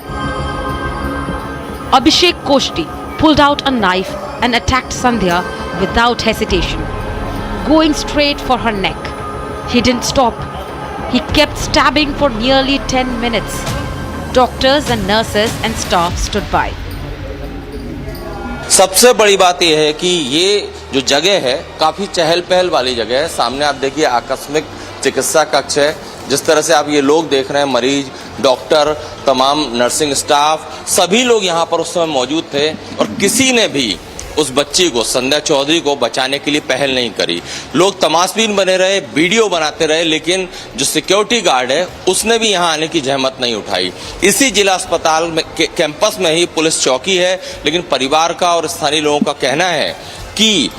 Abhishek Koshti pulled out a knife and attacked Sandhya without hesitation, going straight for her neck. He didn't stop. He kept stabbing for nearly 10 minutes. Doctors and nurses and staff stood by. सबसे बड़ी बात यह है कि ये जो जगह है काफी चहल पहल वाली जगह है। सामने आप देखिए आकस्मिक चिकित्सा कक्ष है। जिस तरह से आप ये लोग देख रहे हैं, मरीज, डॉक्टर, तमाम नर्सिंग स्टाफ, सभी लोग यहाँ पर उस समय मौजूद थे और किसी ने भी उस बच्ची को, संध्या चौधरी को बचाने के लिए पहल नहीं करी। लोग तमाशबीन बने रहे, वीडियो बनाते रहे, लेकिन जो सिक्योरिटी गार्ड है उसने भी यहाँ आने की जहमत नहीं उठाई। इसी जिला अस्पताल में कैंपस में ही पुलिस चौकी है, लेकिन परिवार का और स्थानीय लोगों का कहना है कि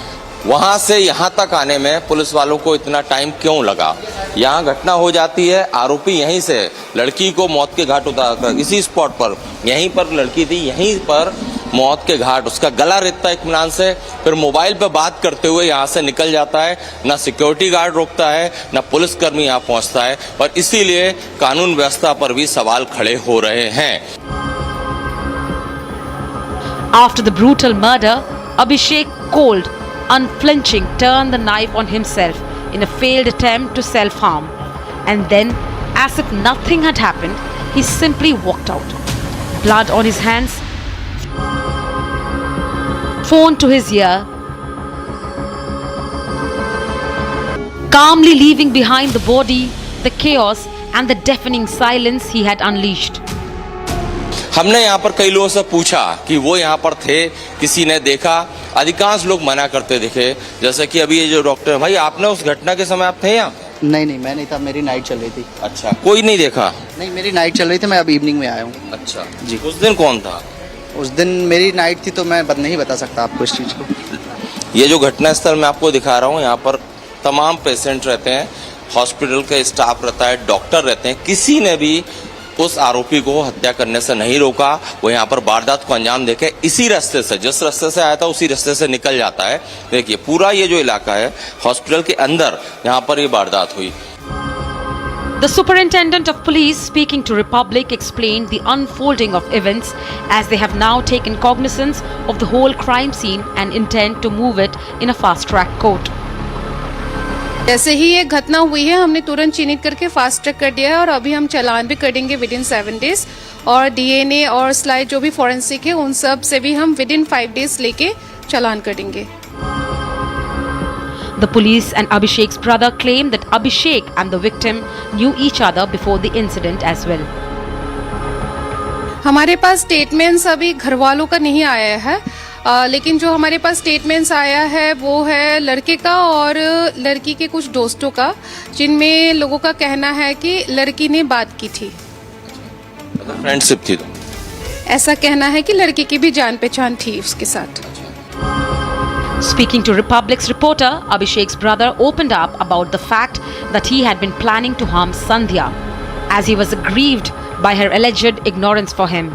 वहां से यहाँ तक आने में पुलिस वालों को इतना टाइम क्यों लगा। यहाँ घटना हो जाती है, आरोपी यहीं से लड़की को मौत के घाट उतारकर, इसी स्पॉट पर, यहीं पर लड़की थी, यहीं पर मौत के घाट, उसका गला रेतता है इत्मीनान से, फिर मोबाइल पर बात करते हुए यहाँ से निकल जाता है। ना सिक्योरिटी गार्ड रोकता है, ना पुलिसकर्मी यहाँ पहुँचता है और इसीलिए कानून व्यवस्था पर भी सवाल खड़े हो रहे हैं। After the brutal murder, Abhishek, cold, unflinching, turned the knife on himself in a failed attempt to self-harm. And then, as if nothing had happened, he simply walked out. Blood on his hands, phone to his ear, calmly leaving behind the body, the chaos and the deafening silence he had unleashed. हमने यहाँ पर कई लोगों से पूछा कि वो यहाँ पर थे, किसी ने देखा। अधिकांश लोग मना करते दिखे, जैसे कि अभी ये जो डॉक्टर भाई, आपने उस घटना के समय आप थे यहाँ? नहीं, मैं नहीं था, मेरी नाइट चल रही थी। अच्छा, कोई नहीं देखा? नहीं, मेरी नाइट चल रही थी, मैं अब इवनिंग में आया हूँ। अच्छा जी। उस दिन कौन था? उस दिन मेरी नाइट थी, तो मैं नहीं बता सकता आपको इस चीज़ को। ये जो घटना स्थल मैं आपको दिखा रहा हूँ, यहाँ पर तमाम पेशेंट रहते हैं, हॉस्पिटल का स्टाफ रहता है, डॉक्टर रहते हैं। किसी ने भी उस आरोपी को हत्या करने से नहीं रोका। वो यहाँ पर वारदात को अंजाम देके इसी रास्ते से, जिस रास्ते से आया था उसी रास्ते से निकल जाता है। देखिए पूरा ये जो इलाका है हॉस्पिटल के अंदर, यहाँ पर ये वारदात हुई। The superintendent of police, speaking to Republic, explained the unfolding of events as they have now taken cognizance of the whole crime scene and intend to move it in a fast-track court. जैसे ही ये घटना हुई है, हमने तुरंत चिन्हित करके fast track कर दिया है और अभी हम चालान भी करेंगे विदिन 7 days और डीएनए और स्लाइड जो भी फॉरेंसिक है उन सब से भी हम विदिन 5 days लेके चालान करेंगे। The police and Abhishek's brother claim that Abhishek and the victim knew each other before the incident as well. हमारे पास स्टेटमेंट्स अभी घर वालों का नहीं आया है, लेकिन जो हमारे पास स्टेटमेंट्स आया है वो है लड़के का और लड़की के कुछ दोस्तों का, जिनमें लोगों का कहना है कि लड़की ने बात की थी, फ्रेंडशिप थी। तो ऐसा कहना है कि लड़की की भी जान पहचान थी उसके साथ। Speaking to Republic's reporter, Abhishek's brother opened up about the fact that he had been planning to harm Sandhya, as he was aggrieved by her alleged ignorance for him.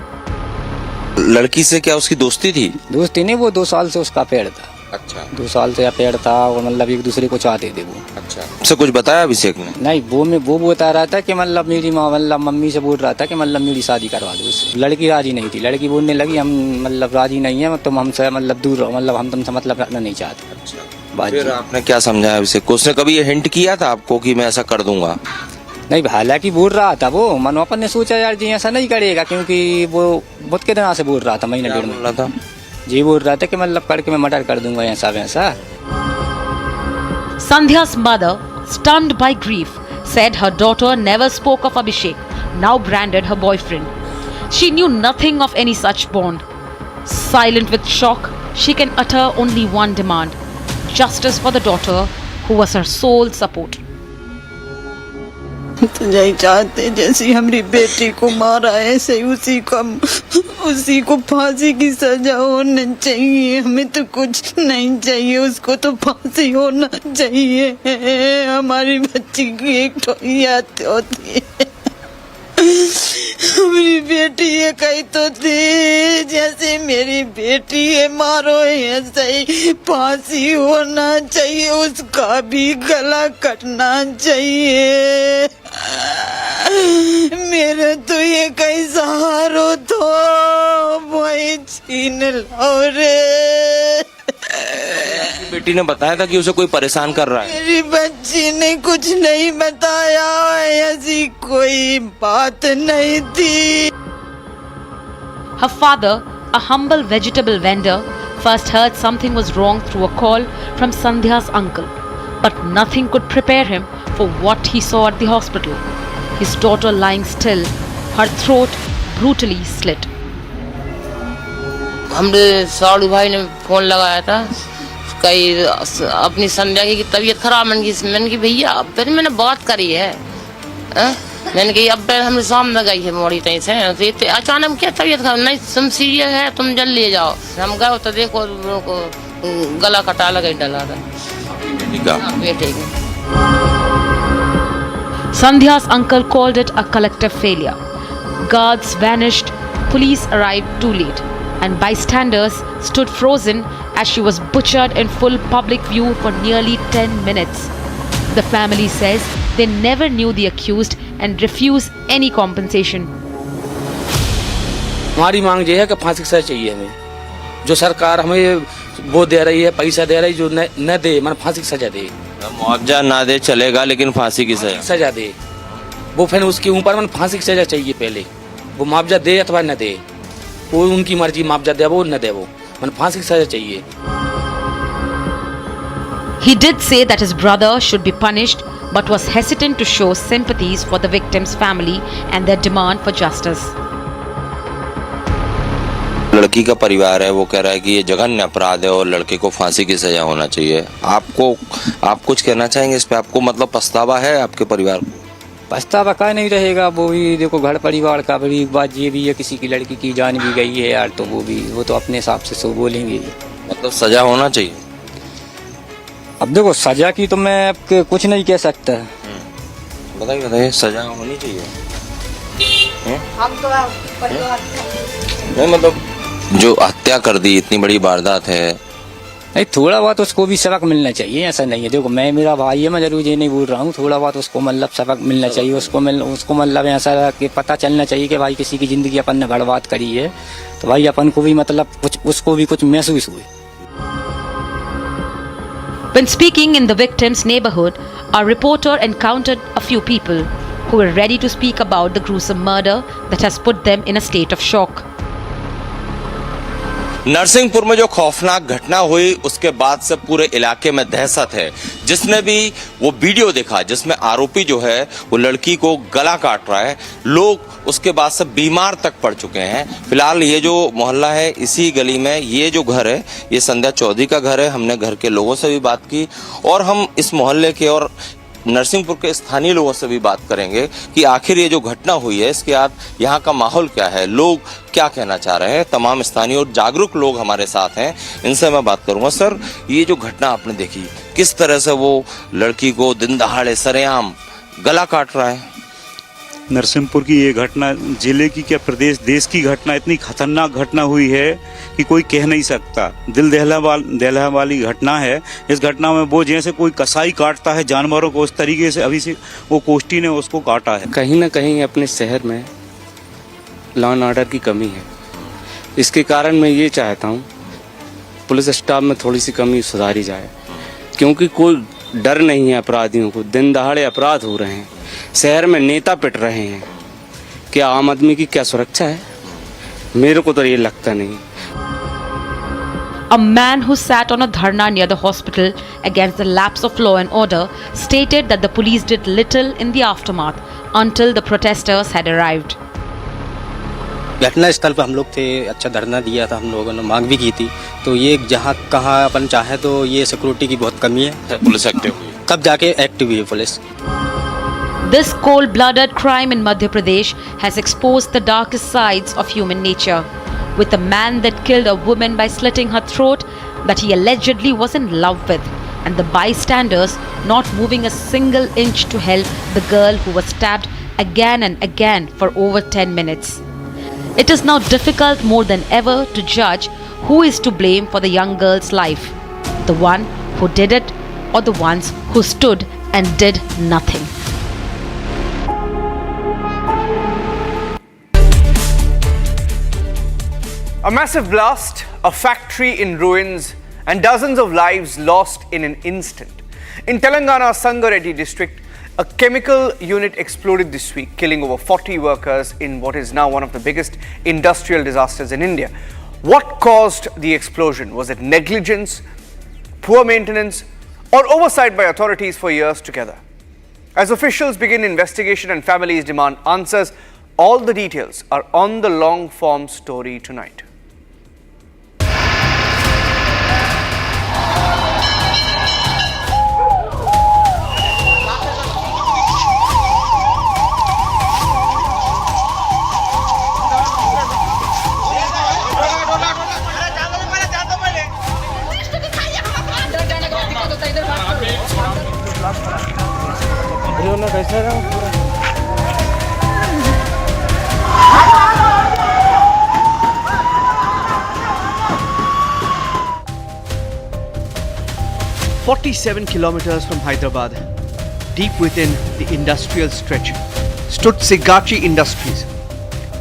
लड़की से क्या उसकी दोस्ती थी? दोस्ती नहीं, वो 2 साल से उसका पेड़ था। अच्छा। 2 साल से पेड़ था और मतलब एक दूसरे को चाहते थे वो। अच्छा। से कुछ बताया अभिषेक ने? नहीं, वो बता रहा था कि मतलब मेरी माँ मतलब मम्मी से बोल रहा था कि मतलब मेरी शादी करवा दो उससे। लड़की राजी नहीं थी। लड़की बोलने लगी हम मतलब राजी नहीं है, तुम हमसे मतलब दूर रहो, मतलब हम तुमसे मतलब रखना नहीं चाहते। अच्छा। फिर आपने क्या समझाया अभिषेक को? उसने कभी ये हिंट किया था आपको कि मैं ऐसा कर दूंगा? नहीं, हालांकि बोल रहा था वो, मनोपन ने सोचा यार जी ऐसा नहीं करेगा, क्योंकि वो बहुत के दिनों से बोल रहा था, महीने 1.5 महीने था जी बोल रहा था कि मतलब करके मैं मर्डर कर दूंगा ऐसा वैसा। Sandhya's mother, stunned by grief, said her daughter never spoke of Abhishek, now branded her boyfriend. She knew nothing of any such bond. Silent with shock, she can utter only one demand: justice for the daughter who was her sole support. तो यही चाहते जैसी हमारी बेटी को मारा है ऐसे उसी को फांसी की सजा होना चाहिए। हमें तो कुछ नहीं चाहिए, उसको तो फांसी होना चाहिए। हमारी बच्ची की एक तो याद होती है, मेरी बेटी ये कही तो थी जैसे मेरी बेटी है मारो ऐसा ही फांसी होना चाहिए, उसका भी गला कटना चाहिए। मेरे तो ये कई सहारो तो वही छीन लो रे। बेटी ने बताया था कि उसे कोई परेशान कर रहा है? मेरी बच्ची ने कुछ नहीं बताया, ऐसी कोई बात नहीं थी। Her father, a humble vegetable vendor, first heard something was wrong through a call from Sandhya's uncle, but nothing could prepare him for what he saw at the hospital. His daughter lying still, her throat brutally slit. हमने साड़ू भाई ने phone लगाया था, कई अपनी संध्या की तबीयत खराब। मैंने की भैया फिर मैंने बात करी है, मैंने कही अब हमने सामने गई है मोड़ी तई से, तो अचानक क्या तबीयत खराब? नहीं तुम सीरियस है, तुम जल्द ले जाओ। हम गए तो देखो गला कटा लगा डला था बेटे का। Sandhya's uncle called it a collective failure. Guards vanished, police arrived too late, and bystanders stood frozen as she was butchered in full public view for nearly 10 minutes. The family says they never knew the accused and refuse any compensation. हमारी मांग ये है कि फांसी की सजा चाहिए हमें। जो सरकार हमें वो दे रही है, पैसा दे रही, जो न दे मतलब फांसी की सजा दे। मुआवजा ना दे चलेगा, लेकिन फांसी की सजा दे। वो फिर उसके ऊपर मतलब फांसी की सजा चाहिए पहले। वो मुआवजा दे अथवा न दे, वो उनकी मर्जी, मुआवजा दे वो न दे, वो मतलब फांसी की सजा चाहिए। He did say that his brother should be punished, but was hesitant to show sympathies for the victim's family and their demand for justice. लड़की का परिवार है, वो कह रहा है कि ये जघन्य अपराध है और लड़के को फांसी की सजा होना चाहिए। आप कुछ कहना चाहेंगे इस पे? आपको मतलब पछतावा है आपके परिवार को? पछतावा का नहीं रहेगा, वो भी देखो घर परिवार का बड़ी बात ये भी है, किसी की लड़की की जान भी गई है यार, तो वो तो अपने हिसाब से सो बोलेंगे। मतलब सजा होना चाहिए। अब देखो सजा की तो मैं कुछ नहीं कह सकता। बताइए सजा होनी चाहिए। हम तो नहीं मतलब जो हत्या कर दी, इतनी बड़ी वारदात है, नहीं थोड़ा बहुत उसको भी सबक मिलना चाहिए। ऐसा नहीं है, देखो मैं मेरा भाई है, मैं जरूर ये नहीं बोल रहा हूँ, थोड़ा बहुत उसको मतलब सबक मिलना चाहिए। उसको मतलब ऐसा कि पता चलना चाहिए कि भाई किसी की जिंदगी अपन ने बर्बाद करी है, तो भाई अपन को भी मतलब कुछ उसको भी कुछ महसूस हुए। When speaking in the victim's neighborhood, our reporter encountered a few people who were ready to speak about the gruesome murder that has put them in a state of shock. Narsinghpur में जो खौफनाक घटना हुई उसके बाद से पूरे इलाके में दहशत है। जिसने भी वो वीडियो देखा जिसमें आरोपी जो है वो लड़की को गला काट रहा है, लोग उसके बाद से बीमार तक पड़ चुके हैं। फिलहाल ये जो मोहल्ला है, इसी गली में ये जो घर है, ये संध्या चौधरी का घर है। हमने घर के लोगों से भी बात की और हम इस मोहल्ले के और नरसिंहपुर के स्थानीय लोगों से भी बात करेंगे कि आखिर ये जो घटना हुई है इसके बाद यहाँ का माहौल क्या है, लोग क्या कहना चाह रहे हैं। तमाम स्थानीय और जागरूक लोग हमारे साथ हैं, इनसे मैं बात करूंगा। सर, ये जो घटना आपने देखी, किस तरह से वो लड़की को दिन दहाड़े सरेआम गला काट रहा है? नरसिंहपुर की ये घटना जिले की क्या प्रदेश देश की घटना, इतनी खतरनाक घटना हुई है कि कोई कह नहीं सकता। दिल दहला वाली घटना है। इस घटना में वो जैसे कोई कसाई काटता है जानवरों को, उस तरीके से अभी से वो कोष्टी ने उसको काटा है। कहीं ना कहीं अपने शहर में लॉ एंड ऑर्डर की कमी है। इसके कारण मैं ये चाहता हूँ पुलिस स्टाफ में थोड़ी सी कमी सुधारी जाए, क्योंकि कोई डर नहीं है अपराधियों को। दिन दहाड़े अपराध हो रहे हैं, शहर में नेता पिट रहे हैं, क्या आम आदमी की क्या सुरक्षा है? मेरे को तो ये लगता नहीं। A man who sat on a dharna near the hospital against the lapse of law and order stated that the police did little in the aftermath until the protesters had arrived. घटना स्थल पर हम लोग थे, अच्छा धरना दिया था, हम लोगों ने मांग भी की थी। तो ये जहाँ कहाँ अपन चाहे तो ये सिक्योरिटी की बहुत कमी है। पुलिस एक्टिव हुई, तब जाके एक्टिव हुई है police. This cold-blooded crime in Madhya Pradesh has exposed the darkest sides of human nature, with a man that killed a woman by slitting her throat that he allegedly was in love with, and the bystanders not moving a single inch to help the girl who was stabbed again and again for over 10 minutes. It is now difficult more than ever to judge who is to blame for the young girl's life, the one who did it or the ones who stood and did nothing. A massive blast, a factory in ruins, and dozens of lives lost in an instant. In Telangana's Sangareddy district, a chemical unit exploded this week, killing over 40 workers in what is now one of the biggest industrial disasters in India. What caused the explosion? Was it negligence, poor maintenance, or oversight by authorities for years together? As officials begin investigation and families demand answers, all the details are on the long-form story tonight. कैसा रहा पूरा 47 kilometers from Hyderabad, deep within the industrial stretch, stood Sigachi Industries,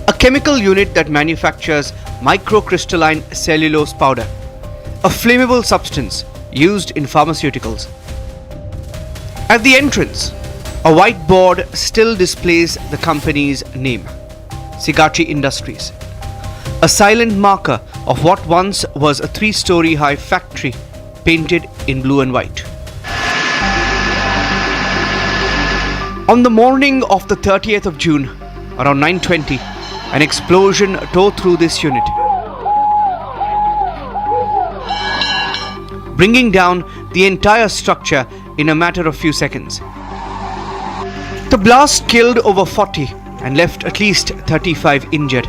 a chemical unit that manufactures microcrystalline cellulose powder, a flammable substance used in pharmaceuticals. At the entrance, a whiteboard still displays the company's name, Sigachi Industries, a silent marker of what once was a 3-story high factory painted in blue and white. On the morning of the 30th of June, around 9:20, an explosion tore through this unit, bringing down the entire structure in a matter of few seconds. The blast killed over 40 and left at least 35 injured.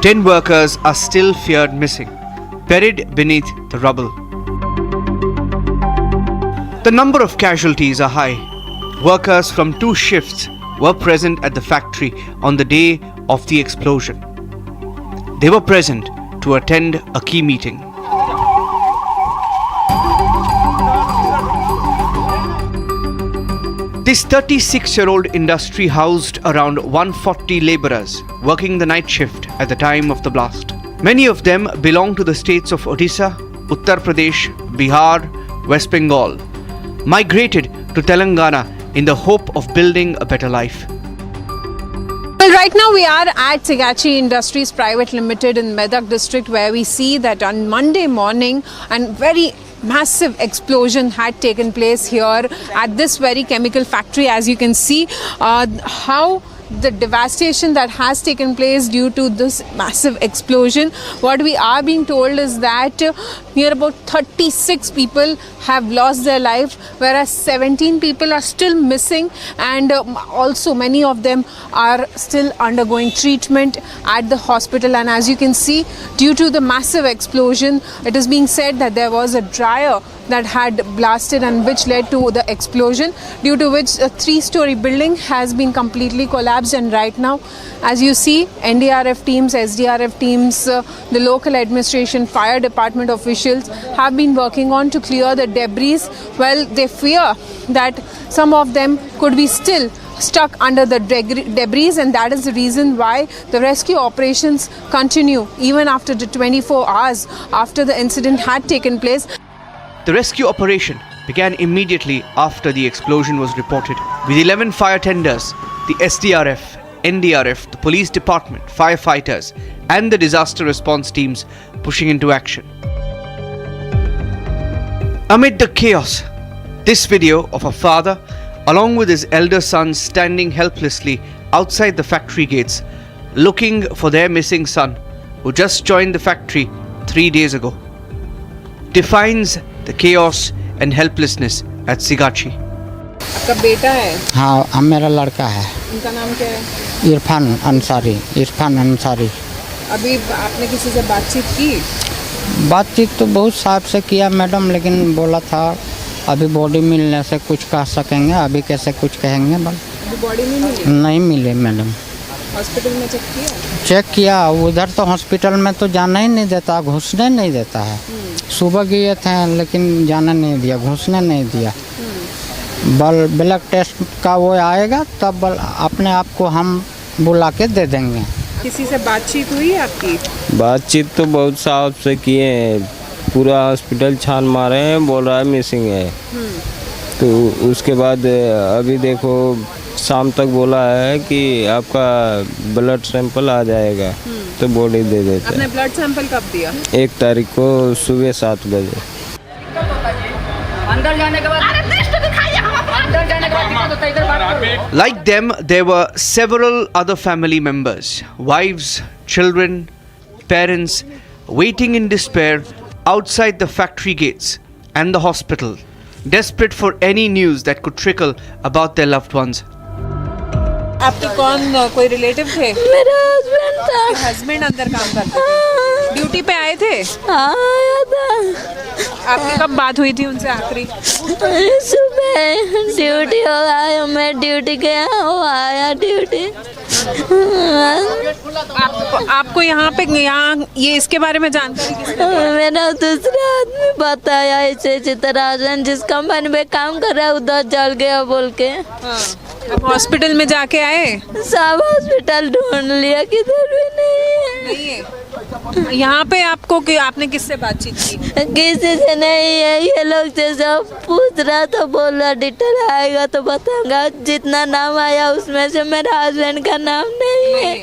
10 workers are still feared missing, buried beneath the rubble. The number of casualties are high. Workers from 2 shifts were present at the factory on the day of the explosion. They were present to attend a key meeting. This 36-year-old industry housed around 140 laborers working the night shift at the time of the blast. Many of them belong to the states of Odisha, Uttar Pradesh, Bihar, West Bengal, migrated to Telangana in the hope of building a better life. Well, right now we are at Sigachi Industries Private Limited in Medak district, where we see that on Monday morning a very massive explosion had taken place here at this very chemical factory. As you can see how the devastation that has taken place due to this massive explosion. What we are being told is that near about 36 people have lost their life, whereas 17 people are still missing, and also many of them are still undergoing treatment at the hospital. And as you can see, due to the massive explosion, it is being said that there was a dryer that had blasted and which led to the explosion, due to which a 3-story building has been completely collapsed. And right now, as you see, NDRF teams, SDRF teams, the local administration, fire department officials have been working on to clear the debris. Well, they fear that some of them could be still stuck under the debris, and that is the reason why the rescue operations continue even after the 24 hours after the incident had taken place. The rescue operation began immediately after the explosion was reported, with 11 fire tenders, the SDRF, NDRF, the police department, firefighters, and the disaster response teams pushing into action. Amid the chaos, this video of a father, along with his elder son, standing helplessly outside the factory gates, looking for their missing son, who just joined the factory 3 days ago, defines the chaos and helplessness at Sigachi. आपका बेटा है? हाँ, अब मेरा लड़का है। उनका नाम क्या है? इरफान अंसारी। अभी आपने किसी से बातचीत की? बातचीत तो बहुत साहब से किया मैडम, लेकिन बोला था अभी बॉडी मिलने से कुछ कह सकेंगे, अभी कैसे कुछ कहेंगे। अभी बॉडी नहीं मिली? नहीं मिली मैडम। हॉस्पिटल में चेक किया? चेक किया, उधर तो हॉस्पिटल में तो जाना ही नहीं देता, घुसने नहीं देता है। सुबह गए थे लेकिन जाना नहीं दिया, घुसने नहीं दिया। ब्लड टेस्ट का वो आएगा तब अपने आप को हम बुला के दे देंगे। किसी से बातचीत हुई आपकी? बातचीत तो बहुत साहब से किए हैं, पूरा हॉस्पिटल छान मारे हैं, बोल रहा है मिसिंग है। तो उसके बाद अभी देखो शाम तक बोला है कि आपका ब्लड सैंपल आ जाएगा तो बॉडी दे देते हैं। आपने ब्लड सैंपल कब दिया? 1 तारीख को सुबह 7 बजे। अंदर जाने के बाद Like them, there were several other family members, wives, children, parents, waiting in despair outside the factory gates and the hospital, desperate for any news that could trickle about their loved ones. आपके कौन कोई relative थे? मेरा husband था। Husband अंदर काम करते थे? ड्यूटी पे आए थे? हाँ, आया था। आपकी कब बात हुई थी उनसे आखिरी? सुबह ड्यूटी हो गया, मैं ड्यूटी गया, वो आया ड्यूटी। आपको यहाँ ये इसके बारे में जानकारी किसने दी? मेरा दूसरा आदमी बताया, ऐसे तरह जिस कंपनी में काम कर रहा है उधर जल गया बोल के। अब हॉस्पिटल में जाके आए? सब हॉस्पिटल ढूंढ लिया, किधर भी नहीं है। यहाँ पे आपने किससे बातचीत की? किसी से नहीं है, ये लोग से सब पूछ रहा था, बोल रहा डिटेल आएगा तो बताऊंगा। जितना नाम आया उसमें से मेरा हस्बैंड का नाम नहीं है।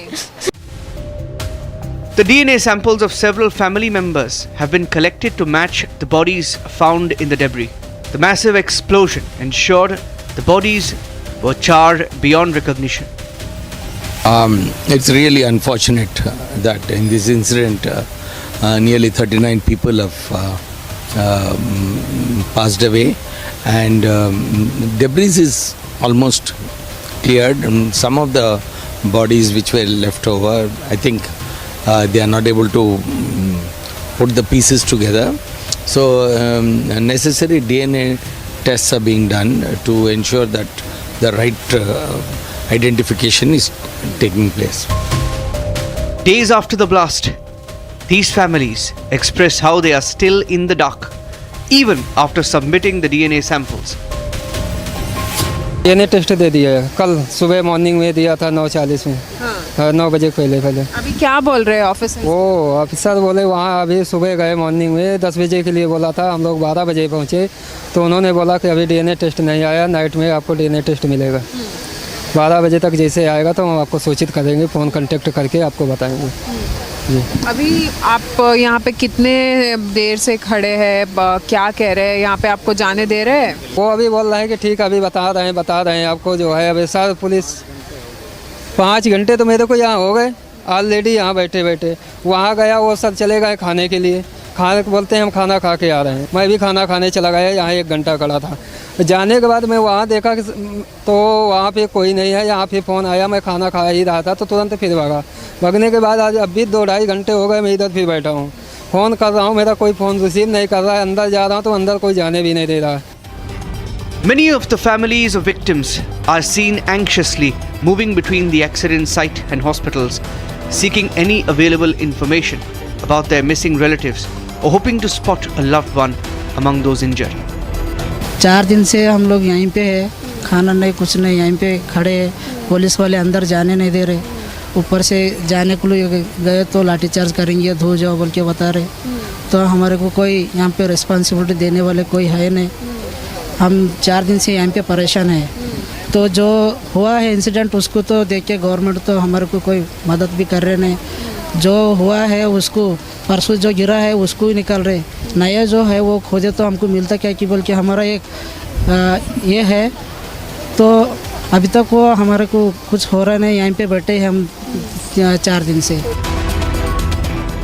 The DNA samples of several family members have been collected to match the bodies found in the debris. The massive explosion ensured the bodies were charred beyond recognition. It's really unfortunate that in this incident nearly 39 people have passed away, and debris is almost cleared. Some of the bodies which were left over, I think they are not able to put the pieces together. So necessary DNA tests are being done to ensure that the right identification is taking place. Days after the blast, these families express how they are still in the dark, even after submitting the DNA samples. DNA test दे दिया है, कल सुबह morning में दिया था 9:40 में। 9 बजे पहले। अभी क्या बोल रहे हैं ऑफिसर? वो ऑफिसर बोले वहाँ अभी सुबह गए मॉर्निंग में 10 बजे के लिए बोला था, हम लोग 12 बजे पहुँचे तो उन्होंने बोला कि अभी DNA टेस्ट नहीं आया, नाइट में आपको DNA टेस्ट मिलेगा। 12 बजे तक जैसे आएगा तो हम आपको सूचित करेंगे, फ़ोन कांटेक्ट करके आपको बताएंगे। जी। अभी आप यहाँ पे कितने देर से खड़े हैं, क्या कह रहे हैं, यहाँ पे आपको जाने दे रहे हैं? वो अभी बोल रहे हैं कि ठीक अभी बता रहे हैं आपको जो है। अभी सर पुलिस 5 घंटे तो मेरे को यहाँ हो गए ऑलरेडी यहाँ बैठे बैठे। वहाँ गया, वो सब चले गए खाने के लिए, खाने को बोलते हैं हम खाना खा के आ रहे हैं। मैं भी खाना खाने चला गया, यहाँ 1 घंटा खड़ा था। जाने के बाद मैं वहाँ देखा कि तो वहाँ पे कोई नहीं है। यहाँ पे फ़ोन आया, मैं खाना खा ही रहा था तो तुरंत फिर भागा। भागने के बाद आज अब भी 2-2.5 घंटे हो गए, मैं इधर फिर बैठा हूँ। फ़ोन कर रहा हूँ, मेरा कोई फ़ोन रिसीव नहीं कर रहा है। अंदर जा रहा हूँ तो अंदर कोई जाने भी नहीं दे रहा है। Many of the families of victims are seen anxiously moving between the accident site and hospitals, seeking any available information about their missing relatives or hoping to spot a loved one among those injured. 4 दिन से हम लोग यहीं पे है, खाना नहीं कुछ नहीं, यहीं पे खड़े हैं। पुलिस वाले अंदर जाने नहीं दे रहे, ऊपर से जाने को गए तो लाठीचार्ज करेंगे, धो जाओ बोल के बता रहे। तो हमारे को कोई यहाँ पे रिस्पॉन्सिबिलिटी देने वाले कोई है नहीं। हम 4 दिन से यहाँ पे परेशान हैं। तो जो हुआ है इंसिडेंट उसको तो देख के गवर्नमेंट तो हमारे को कोई मदद भी कर रहे नहीं। जो हुआ है उसको परसों जो गिरा है उसको ही निकाल रहे, नया जो है वो खोजे तो हमको मिलता क्या कि बोल के हमारा एक ये है। तो अभी तक वो हमारे को कुछ हो रहा नहीं, यहाँ पे बैठे हैं हम 4 दिन से।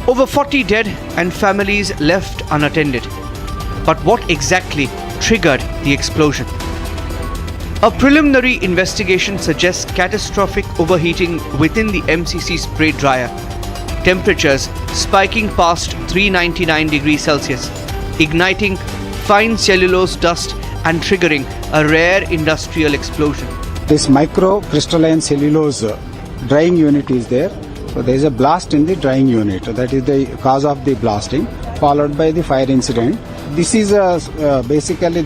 Over 40 dead and families left unattended. But what exactly triggered the explosion? A preliminary investigation suggests catastrophic overheating within the MCC spray dryer. Temperatures spiking past 399 degrees Celsius, igniting fine cellulose dust and triggering a rare industrial explosion. This microcrystalline cellulose drying unit is there. So there is a blast in the drying unit. That is the cause of the blasting, followed by the fire incident. This is basically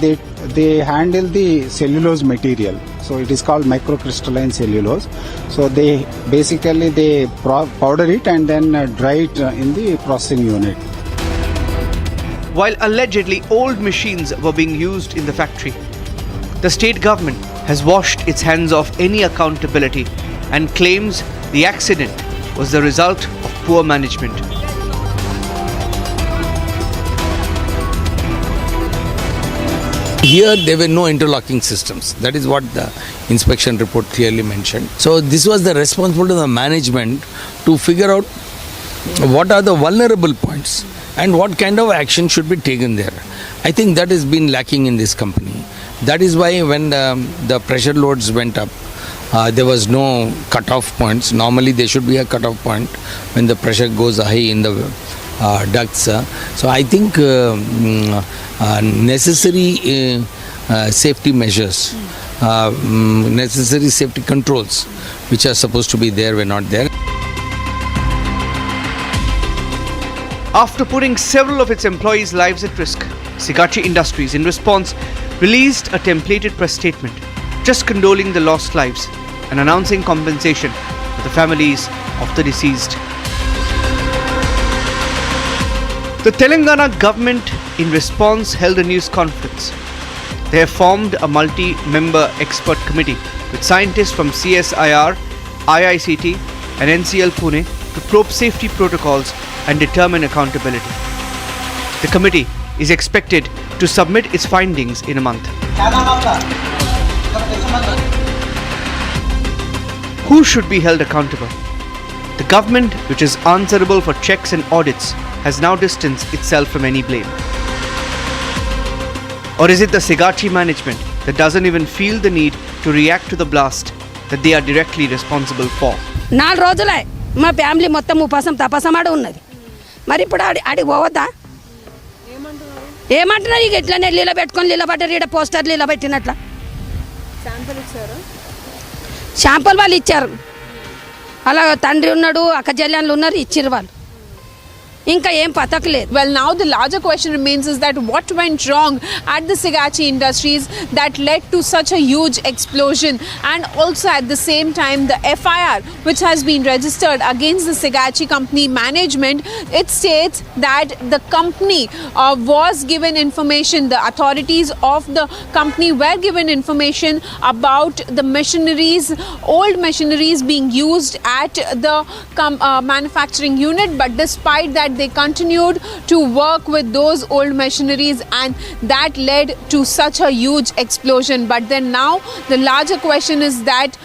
they handle the cellulose material. So it is called microcrystalline cellulose. So they powder it and then dry it in the processing unit. While allegedly old machines were being used in the factory, the state government has washed its hands of any accountability and claims the accident was the result of poor management. Here there were no interlocking systems. That is what the inspection report clearly mentioned. So this was the responsibility of the management to figure out what are the vulnerable points and what kind of action should be taken there. I think that has been lacking in this company. That is why when the pressure loads went up, there was no cut-off points. Normally there should be a cut-off point when the pressure goes high in the ducts. So I think necessary safety measures, necessary safety controls which are supposed to be there were not there. After putting several of its employees' lives at risk, Sigachi Industries in response released a templated press statement just condoling the lost lives and announcing compensation for the families of the deceased. The Telangana government in response held a news conference. They have formed a multi-member expert committee with scientists from CSIR, IICT and NCL Pune to probe safety protocols and determine accountability. The committee is expected to submit its findings in a month. Who should be held accountable? The government, which is answerable for checks and audits, has now distanced itself from any blame. Or is it the Sigachi management that doesn't even feel the need to react to the blast that they are directly responsible for? 4 రోజులే మా family మొత్తం ఉపాసం తపసమాడ ఉన్నది. మరి ఇప్పుడు ఆడికి పోవద్దా? ఏమంటున్నారు? ఇక ఇట్లనే లీల పెట్టుకొని లీల పట్టారు, ఇక్కడ పోస్టర్లు ఇలా పెట్టినట్ల శాంపుల్ వాళ్ళు ఇచ్చారు. అలా తండ్రి ఉన్నాడు, అక్క చెల్లెళ్ళు ఉన్నారు, ఇచ్చిర్రు వాళ్ళు. ఇంకా ఏం పతకలేదు. Well, now the larger question remains is that what went wrong at the Sigachi Industries that led to such a huge explosion, and also at the same time the FIR which has been registered against the Sigachi company management, it states that the company was given information, the authorities of the company were given information about the machineries, old machineries being used at the manufacturing unit, but despite that they continued to work with those old machineries, and that led to such a huge explosion. But then now the larger question is that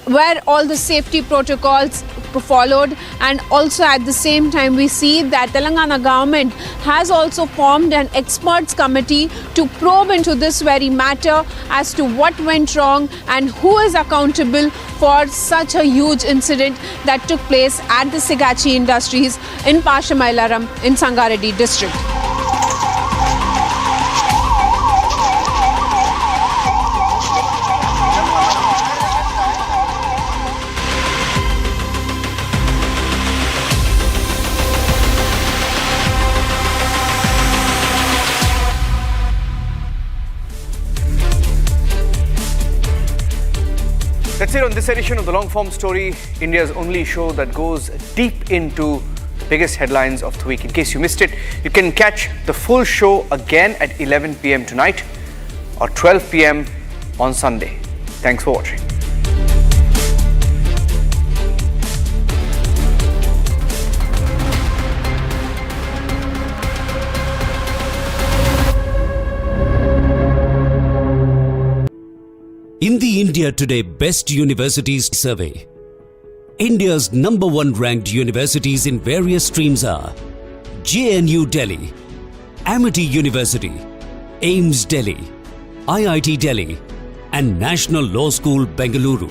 where all the safety protocols followed, and also at the same time we see that Telangana government has also formed an experts committee to probe into this very matter as to what went wrong and who is accountable for such a huge incident that took place at the Sigachi Industries in Pashamailaram in Sangareddy district. That's it on this edition of the Long Form Story, India's only show that goes deep into the biggest headlines of the week. In case you missed it, you can catch the full show again at 11 p.m. tonight or 12 p.m. on Sunday. Thanks for watching. In the India Today Best Universities Survey, India's #1 ranked universities in various streams are JNU Delhi, Amity University, AIMS Delhi, IIT Delhi and National Law School Bengaluru.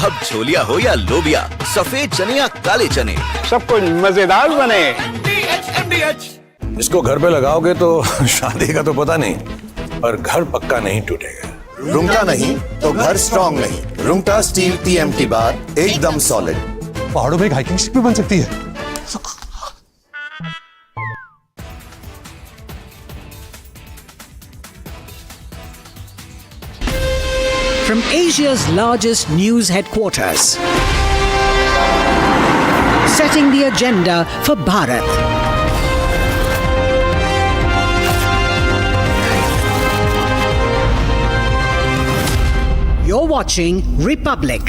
अब छोलिया हो या लोबिया, सफेद चने या काले चने, सब कुछ मजेदार बने। इसको घर पे लगाओगे तो शादी का तो पता नहीं, पर घर पक्का नहीं टूटेगा। रुंगटा नहीं तो घर स्ट्रॉन्ग नहीं। रुंगटा स्टील TMT बार एकदम सॉलिड। पहाड़ों में एक हाइकिंग स्टिक भी बन सकती है। From Asia's largest news headquarters, setting the agenda for Bharat. You're watching Republic.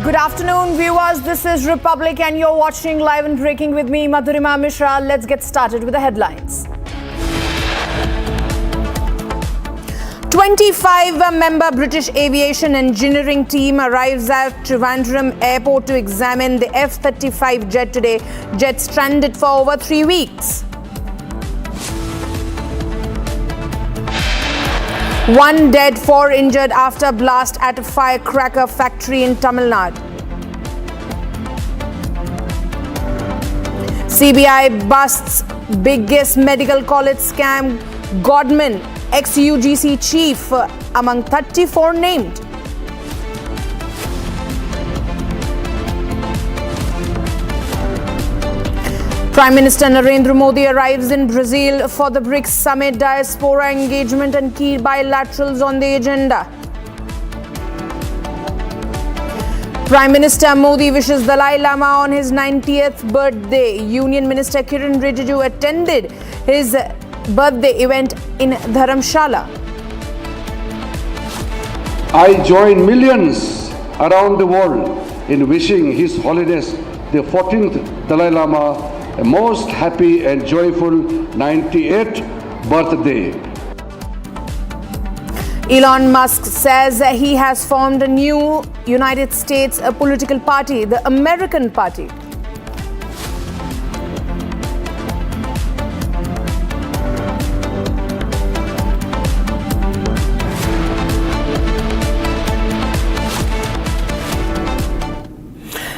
Good afternoon, viewers. This is Republic and you're watching Live and Breaking with me, Madhurima Mishra. Let's get started with the headlines. 25-member British aviation engineering team arrives at Trivandrum Airport to examine the F-35 jet today. Jet stranded for over 3 weeks. One dead, 4 injured after blast at a firecracker factory in Tamil Nadu. CBI busts biggest medical college scam. Godman, ex-UGC chief, among 34 named. Prime Minister Narendra Modi arrives in Brazil for the BRICS summit. Diaspora engagement and key bilaterals on the agenda. Prime Minister Modi wishes Dalai Lama on his 90th birthday. Union Minister Kiran Rijiju attended his birthday event in Dharamshala. I join millions around the world in wishing His Holiness the 14th Dalai Lama a most happy and joyful 98th birthday. Elon Musk says he has formed a new United States political party, the American Party.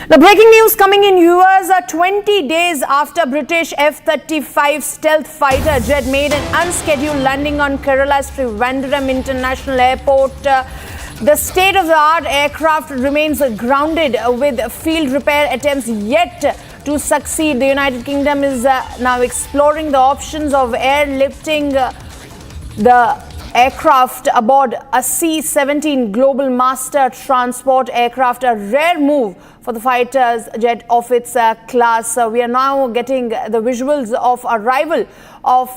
The breaking news coming in, viewers, 20 days after British F-35 stealth fighter jet made an unscheduled landing on Kerala's Trivandrum International Airport. The state-of-the-art aircraft remains grounded with field repair attempts yet to succeed. The United Kingdom is now exploring the options of airlifting the aircraft aboard a C-17 Global Master Transport aircraft, a rare move for the fighter's jet of its class. We are now getting the visuals of arrival of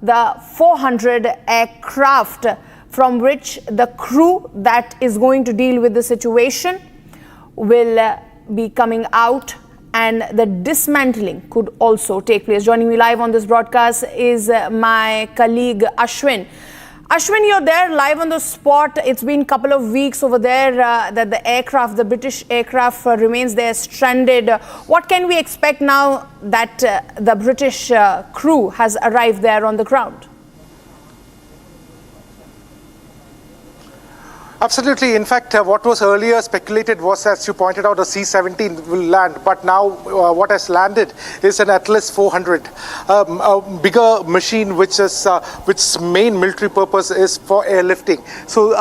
the 400 aircraft, from which the crew that is going to deal with the situation will be coming out, and the dismantling could also take place. Joining me live on this broadcast is my colleague Ashwin. Ashwin, you're there live on the spot. It's been a couple of weeks over there that the aircraft, the British aircraft remains there stranded. What can we expect now that the British crew has arrived there on the ground? Absolutely. In fact, what was earlier speculated was, as you pointed out, a C-17 will land. But now what has landed is an Atlas 400, a bigger machine which main military purpose is for airlifting. So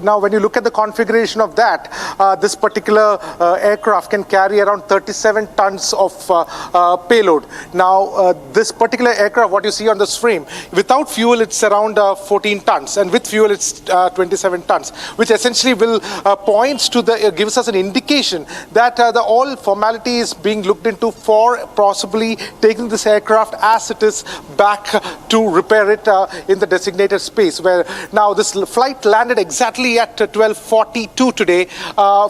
now when you look at the configuration of that, this particular aircraft can carry around 37 tons of payload. Now this particular aircraft, what you see on this frame, without fuel it's around 14 tons, and with fuel it's 27 tons. Which essentially will points to gives us an indication that all formality is being looked into for possibly taking this aircraft as it is back to repair it in the designated space. Where now this flight landed exactly at 12:42 today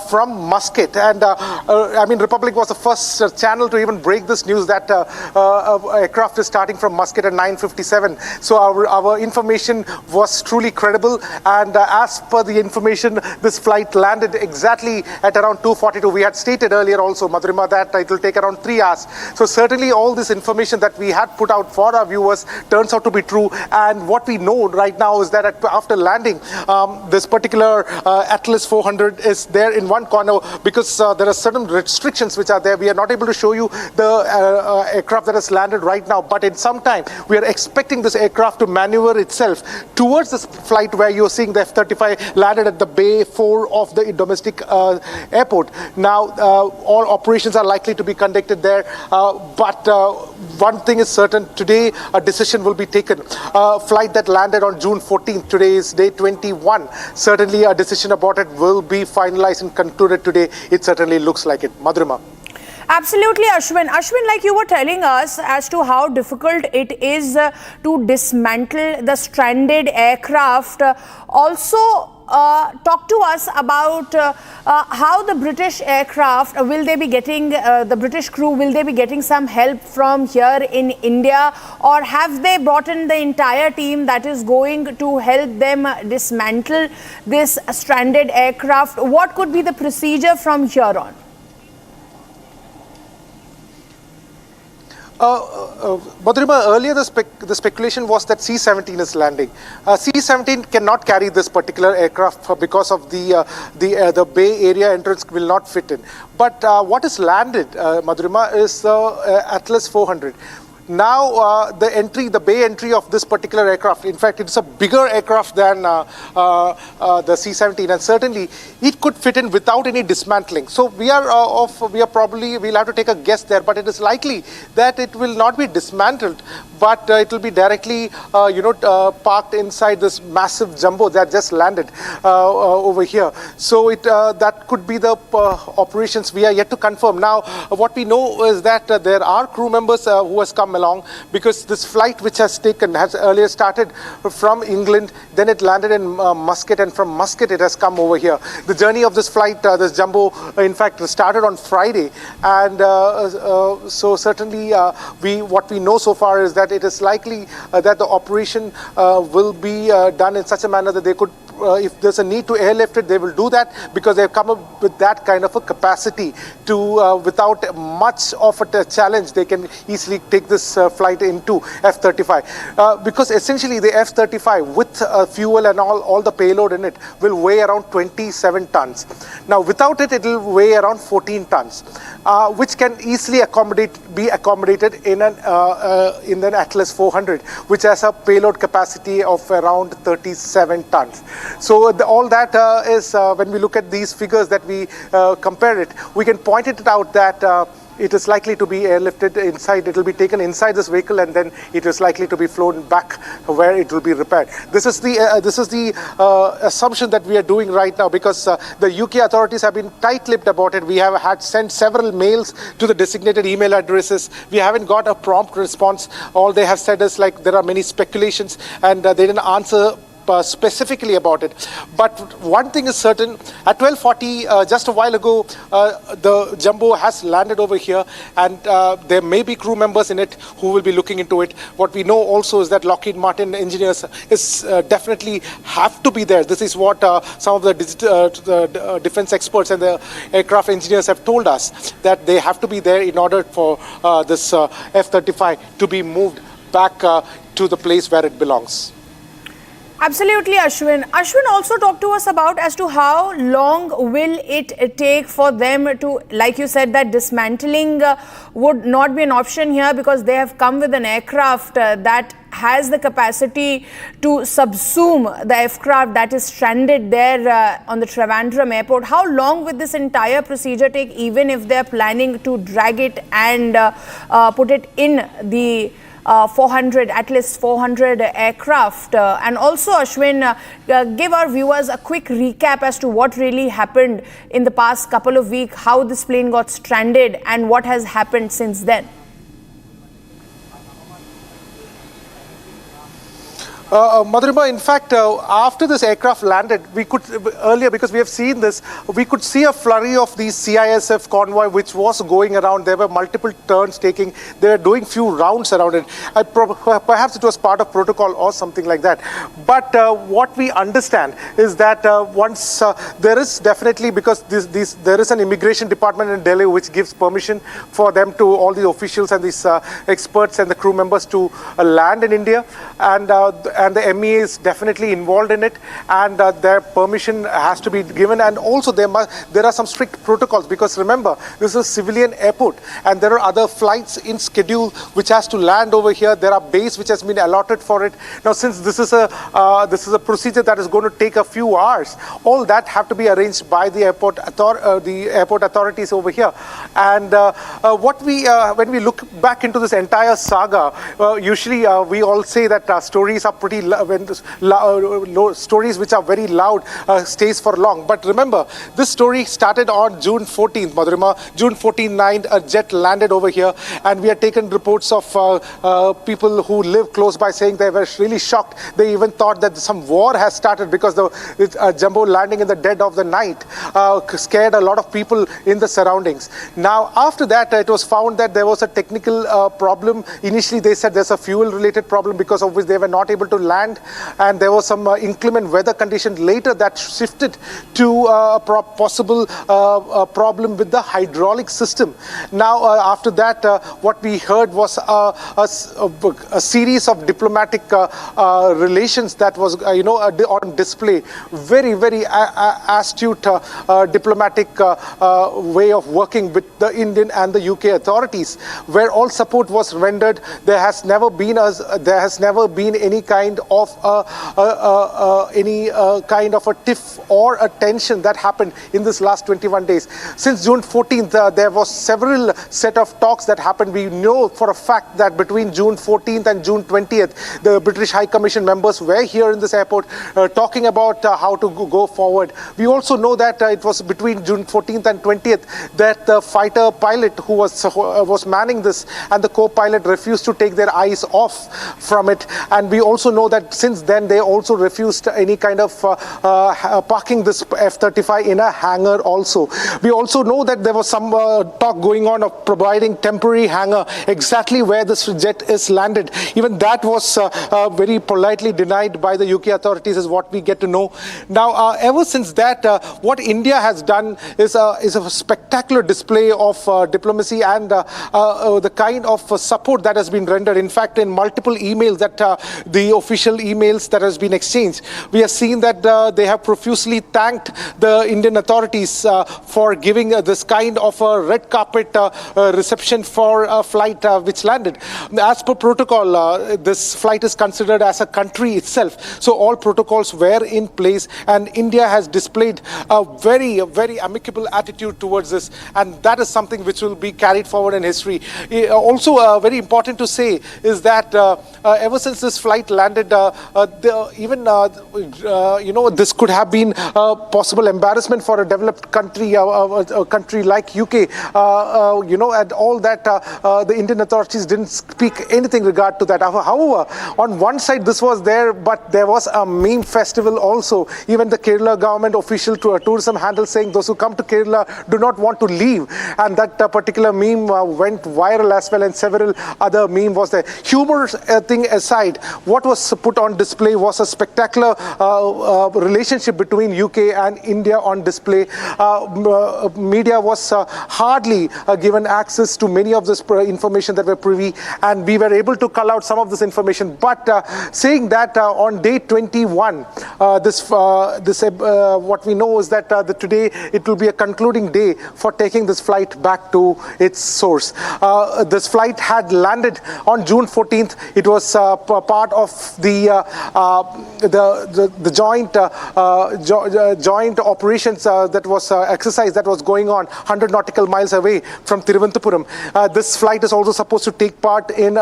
from Muscat, and I mean Republic was the first channel to even break this news that aircraft is starting from Muscat at 9:57. So our information was truly credible, and as per the information, this flight landed exactly at around 2:42. We had stated earlier also, Madhurima, that it will take around 3 hours. So certainly all this information that we had put out for our viewers turns out to be true. And what we know right now is that after landing, this particular Atlas 400 is there in one corner because there are certain restrictions which are there. We are not able to show you the aircraft that has landed right now, but in some time we are expecting this aircraft to maneuver itself towards this flight where you're seeing the F-35 landed at the Bay 4 of the domestic airport. Now, all operations are likely to be conducted there, but one thing is certain, today a decision will be taken. Flight that landed on June 14th, today is day 21. Certainly a decision about it will be finalized and concluded today. It certainly looks like it. Madhurima. Absolutely, Ashwin. Ashwin, like you were telling us as to how difficult it is to dismantle the stranded aircraft. Also, talk to us about how the British aircraft, will they be getting, the British crew, will they be getting some help from here in India, or have they brought in the entire team that is going to help them dismantle this stranded aircraft? What could be the procedure from here on? Madhurima, earlier the speculation was that C-17 is landing. C-17 cannot carry this particular aircraft because of the Bay Area entrance will not fit in. But what is landed, Madhurima, is Atlas 400. Now the bay entry of this particular aircraft, in fact it's a bigger aircraft than the C-17, and certainly it could fit in without any dismantling. So we'll have to take a guess there, but it is likely that it will not be dismantled, but it will be directly parked inside this massive jumbo that just landed over here. So that could be the operations. We are yet to confirm. Now what we know is that there are crew members who has come along, because this flight which has earlier started from England, then it landed in Muscat, and from Muscat it has come over here. The journey of this flight, this jumbo, in fact started on Friday, and so certainly what we know so far is that it is likely that the operation will be done in such a manner that they could, if there's a need to airlift it, they will do that, because they've come up with that kind of a capacity to, without much of a challenge, they can easily take this flight into F-35. Because essentially the F-35 with fuel and all the payload in it will weigh around 27 tons. Now without it, it will weigh around 14 tons, which can easily be accommodated in an Atlas 400, which has a payload capacity of around 37 tons. So all that is, when we look at these figures that we compare it, we can point it out that it is likely to be airlifted inside. It will be taken inside this vehicle, and then it is likely to be flown back where it will be repaired. This is the assumption that we are doing right now, because the UK authorities have been tight-lipped about it. We have had sent several mails to the designated email addresses. We haven't got a prompt response. All they have said is like there are many speculations, and they didn't answer specifically about it. But one thing is certain, at 12:40, just a while ago, the jumbo has landed over here, and there may be crew members in it who will be looking into it. What we know also is that Lockheed Martin engineers is definitely have to be there. This is what some of the defense experts and the aircraft engineers have told us, that they have to be there in order for this F-35 to be moved back to the place where it belongs. Absolutely, Ashwin. Ashwin also talked to us about as to how long will it take for them to, like you said, that dismantling would not be an option here, because they have come with an aircraft that has the capacity to subsume the aircraft that is stranded there on the Trivandrum airport. How long will this entire procedure take, even if they're planning to drag it and put it in the Atlas 400 aircraft? And also, Ashwin, give our viewers a quick recap as to what really happened in the past couple of weeks, how this plane got stranded and what has happened since then. Madhurima, in fact, after this aircraft landed, we could, earlier, because we have seen this, we could see a flurry of the CISF convoy which was going around. There were multiple turns taking, they were doing few rounds around it. Perhaps it was part of protocol or something like that. But what we understand is that once there is definitely, because there is an immigration department in Delhi which gives permission for them to, all the officials and these experts and the crew members to land in India, and the MEA is definitely involved in it, and their permission has to be given. And also there are some strict protocols, because remember, this is a civilian airport and there are other flights in schedule which has to land over here. There are bays which has been allotted for it. Now, since this is a procedure that is going to take a few hours, all that have to be arranged by the airport authorities over here. And when we look back into this entire saga, usually we all say that stories are pretty stories which are very loud stays for long. But remember, this story started on June 14th, Madhurima. June 14th night, a jet landed over here, and we had taken reports of people who live close by saying they were really shocked. They even thought that some war has started, because the jumbo landing in the dead of the night scared a lot of people in the surroundings. Now, after that, it was found that there was a technical problem. Initially, they said there's a fuel-related problem, because of which they were not able to land, and there was some inclement weather condition later that shifted to a possible problem with the hydraulic system. Now, after that, what we heard was a series of diplomatic relations that was on display. Very, very astute diplomatic way of working with the Indian and the UK authorities, where all support was rendered. There has never been any kind of a tiff or a tension that happened in this last 21 days. Since June 14th, there was several set of talks that happened. We know for a fact that between June 14th and June 20th, the British High Commission members were here in this airport talking about how to go forward. We also know that it was between June 14th and 20th that the fighter pilot who was manning this and the co-pilot refused to take their eyes off from it. And we also know that since then they also refused any kind of parking this F-35 in a hangar also. We also know that there was some talk going on of providing temporary hangar exactly where this jet is landed. Even that was very politely denied by the UK authorities, is what we get to know. Now, ever since that, what India has done is a spectacular display of diplomacy and the kind of support that has been rendered. In fact, in multiple emails that the official emails that has been exchanged, we have seen that they have profusely thanked the Indian authorities for giving this kind of a red carpet reception for a flight which landed. As per protocol, this flight is considered as a country itself. So all protocols were in place, and India has displayed a very amicable attitude towards this, and that is something which will be carried forward in history. Also, very important to say is that ever since this flight landed, this could have been a possible embarrassment for a developed country, a country like UK. And all that, the Indian authorities didn't speak anything regard to that. However, on one side this was there, but there was a meme festival also. Even the Kerala government official to a tourism handle saying those who come to Kerala do not want to leave, and that particular meme went viral as well, and several other meme was there. Humor thing aside, what was put on display was a spectacular relationship between UK and India on display. Media was hardly given access to many of this information that were privy, and we were able to cull out some of this information. But saying that on day 21, what we know is that today it will be a concluding day for taking this flight back to its source. This flight had landed on June 14th. It was part of the joint operations that was exercise that was going on 100 nautical miles away from Thiruvananthapuram. This flight is also supposed to take part in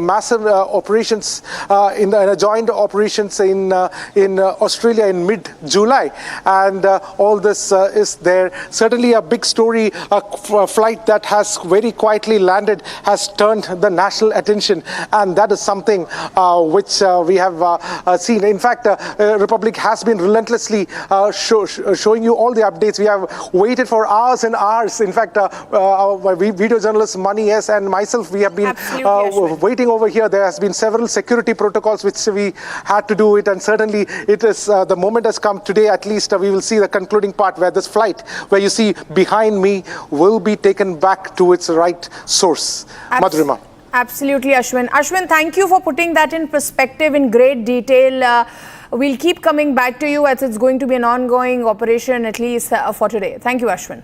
massive operations, in a joint operations in Australia in mid-July, and all this is there. Certainly a big story. A flight that has very quietly landed has turned the national attention, and that is something which we have seen. In fact, Republic has been relentlessly showing you all the updates. We have waited for hours and hours. In fact, our video journalist Mani S and myself, we have been waiting over here. There has been several security protocols which we had to do it, and certainly it is the moment has come today. At least we will see the concluding part where this flight, where you see behind me, will be taken back to its right source. Madhurima. Absolutely, Ashwin. Ashwin, thank you for putting that in perspective in great detail. We'll keep coming back to you as it's going to be an ongoing operation, at least for today. Thank you, Ashwin.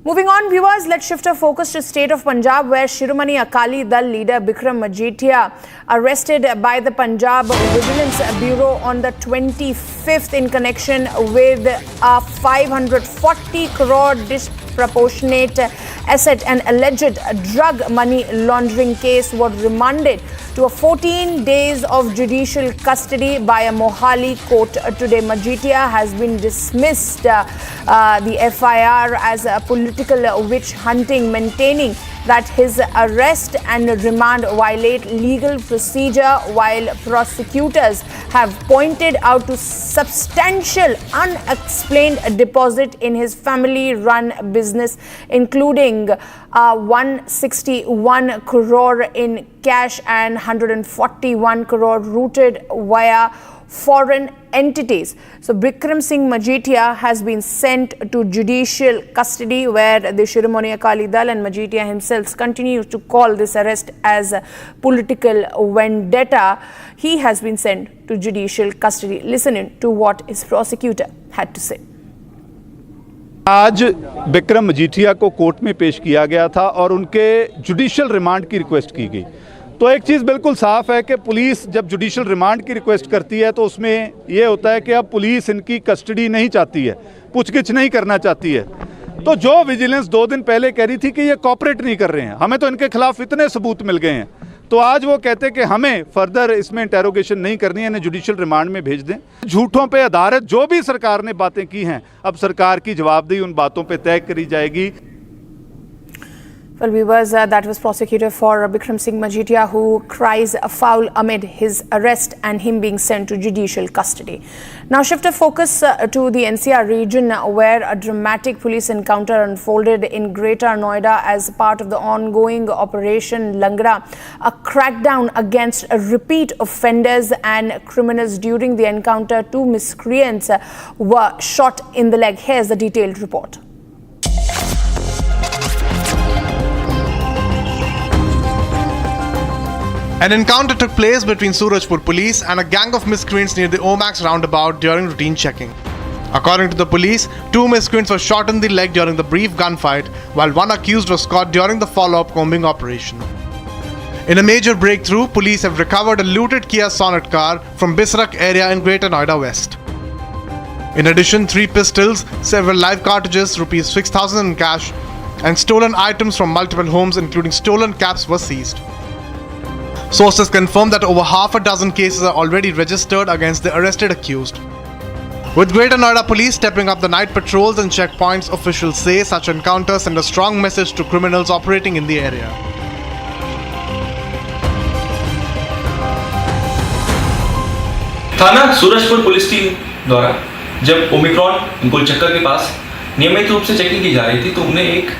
Moving on, viewers, let's shift our focus to state of Punjab, where Shiromani Akali Dal leader Bikram Majitia arrested by the Punjab Vigilance Bureau on the 25th in connection with a 540 crore disproportionate asset and alleged drug money laundering case was remanded to a 14 days of judicial custody by a Mohali court today. Majitia has been dismissed the FIR as a political witch hunting, maintaining that his arrest and remand violate legal procedure, while prosecutors have pointed out to substantial unexplained deposit in his family-run business, including 161 crore in cash and 141 crore routed via foreign entities. So Bikram Singh Majitia has been sent to judicial custody, where the Shiromani Akali Dal and Majitia himself continues to call this arrest as a political vendetta. He has been sent to judicial custody. Listen in to what his prosecutor had to say. आज बिक्रम मजीठिया को court में पेश किया गया था और उनके judicial remand की रिक्वेस्ट की गई। तो एक चीज़ बिल्कुल साफ है कि पुलिस जब जुडिशियल रिमांड की रिक्वेस्ट करती है तो उसमें ये होता है कि अब पुलिस इनकी कस्टडी नहीं चाहती है, पूछगिछ नहीं करना चाहती है। तो जो विजिलेंस 2 दिन पहले कह रही थी कि ये कॉपरेट नहीं कर रहे हैं, हमें तो इनके खिलाफ इतने सबूत मिल गए हैं, तो आज वो कहते हैं कि हमें फर्दर इसमें इंटेरोगेशन नहीं करनी है, इन्हें जुडिशियल रिमांड में भेज दें। झूठों पे आधारित जो भी सरकार ने बातें की हैं, अब सरकार की जवाबदेही उन बातों पे तय करी जाएगी। Well, viewers, that was prosecutor for Bikram Singh Majitia, who cries foul amid his arrest and him being sent to judicial custody. Now shift our focus to the NCR region, where a dramatic police encounter unfolded in Greater Noida as part of the ongoing Operation Langra, a crackdown against repeat offenders and criminals. During the encounter, 2 miscreants were shot in the leg. Here's the detailed report. An encounter took place between Surajpur police and a gang of miscreants near the Omax roundabout during routine checking. According to the police, 2 miscreants were shot in the leg during the brief gunfight, while one accused was caught during the follow-up combing operation. In a major breakthrough, police have recovered a looted Kia Sonet car from Bisrak area in Greater Noida West. In addition, 3 pistols, several live cartridges, rupees 6,000 in cash, and stolen items from multiple homes including stolen caps were seized. Sources confirm that over half a dozen cases are already registered against the arrested accused. With Greater Noida police stepping up the night patrols and checkpoints, officials say such encounters send a strong message to criminals operating in the area. थाना Surajpur police team द्वारा जब Omicron गोलचक्कर के पास नियमित रूप से checking की जा रही थी तो उन्हें एक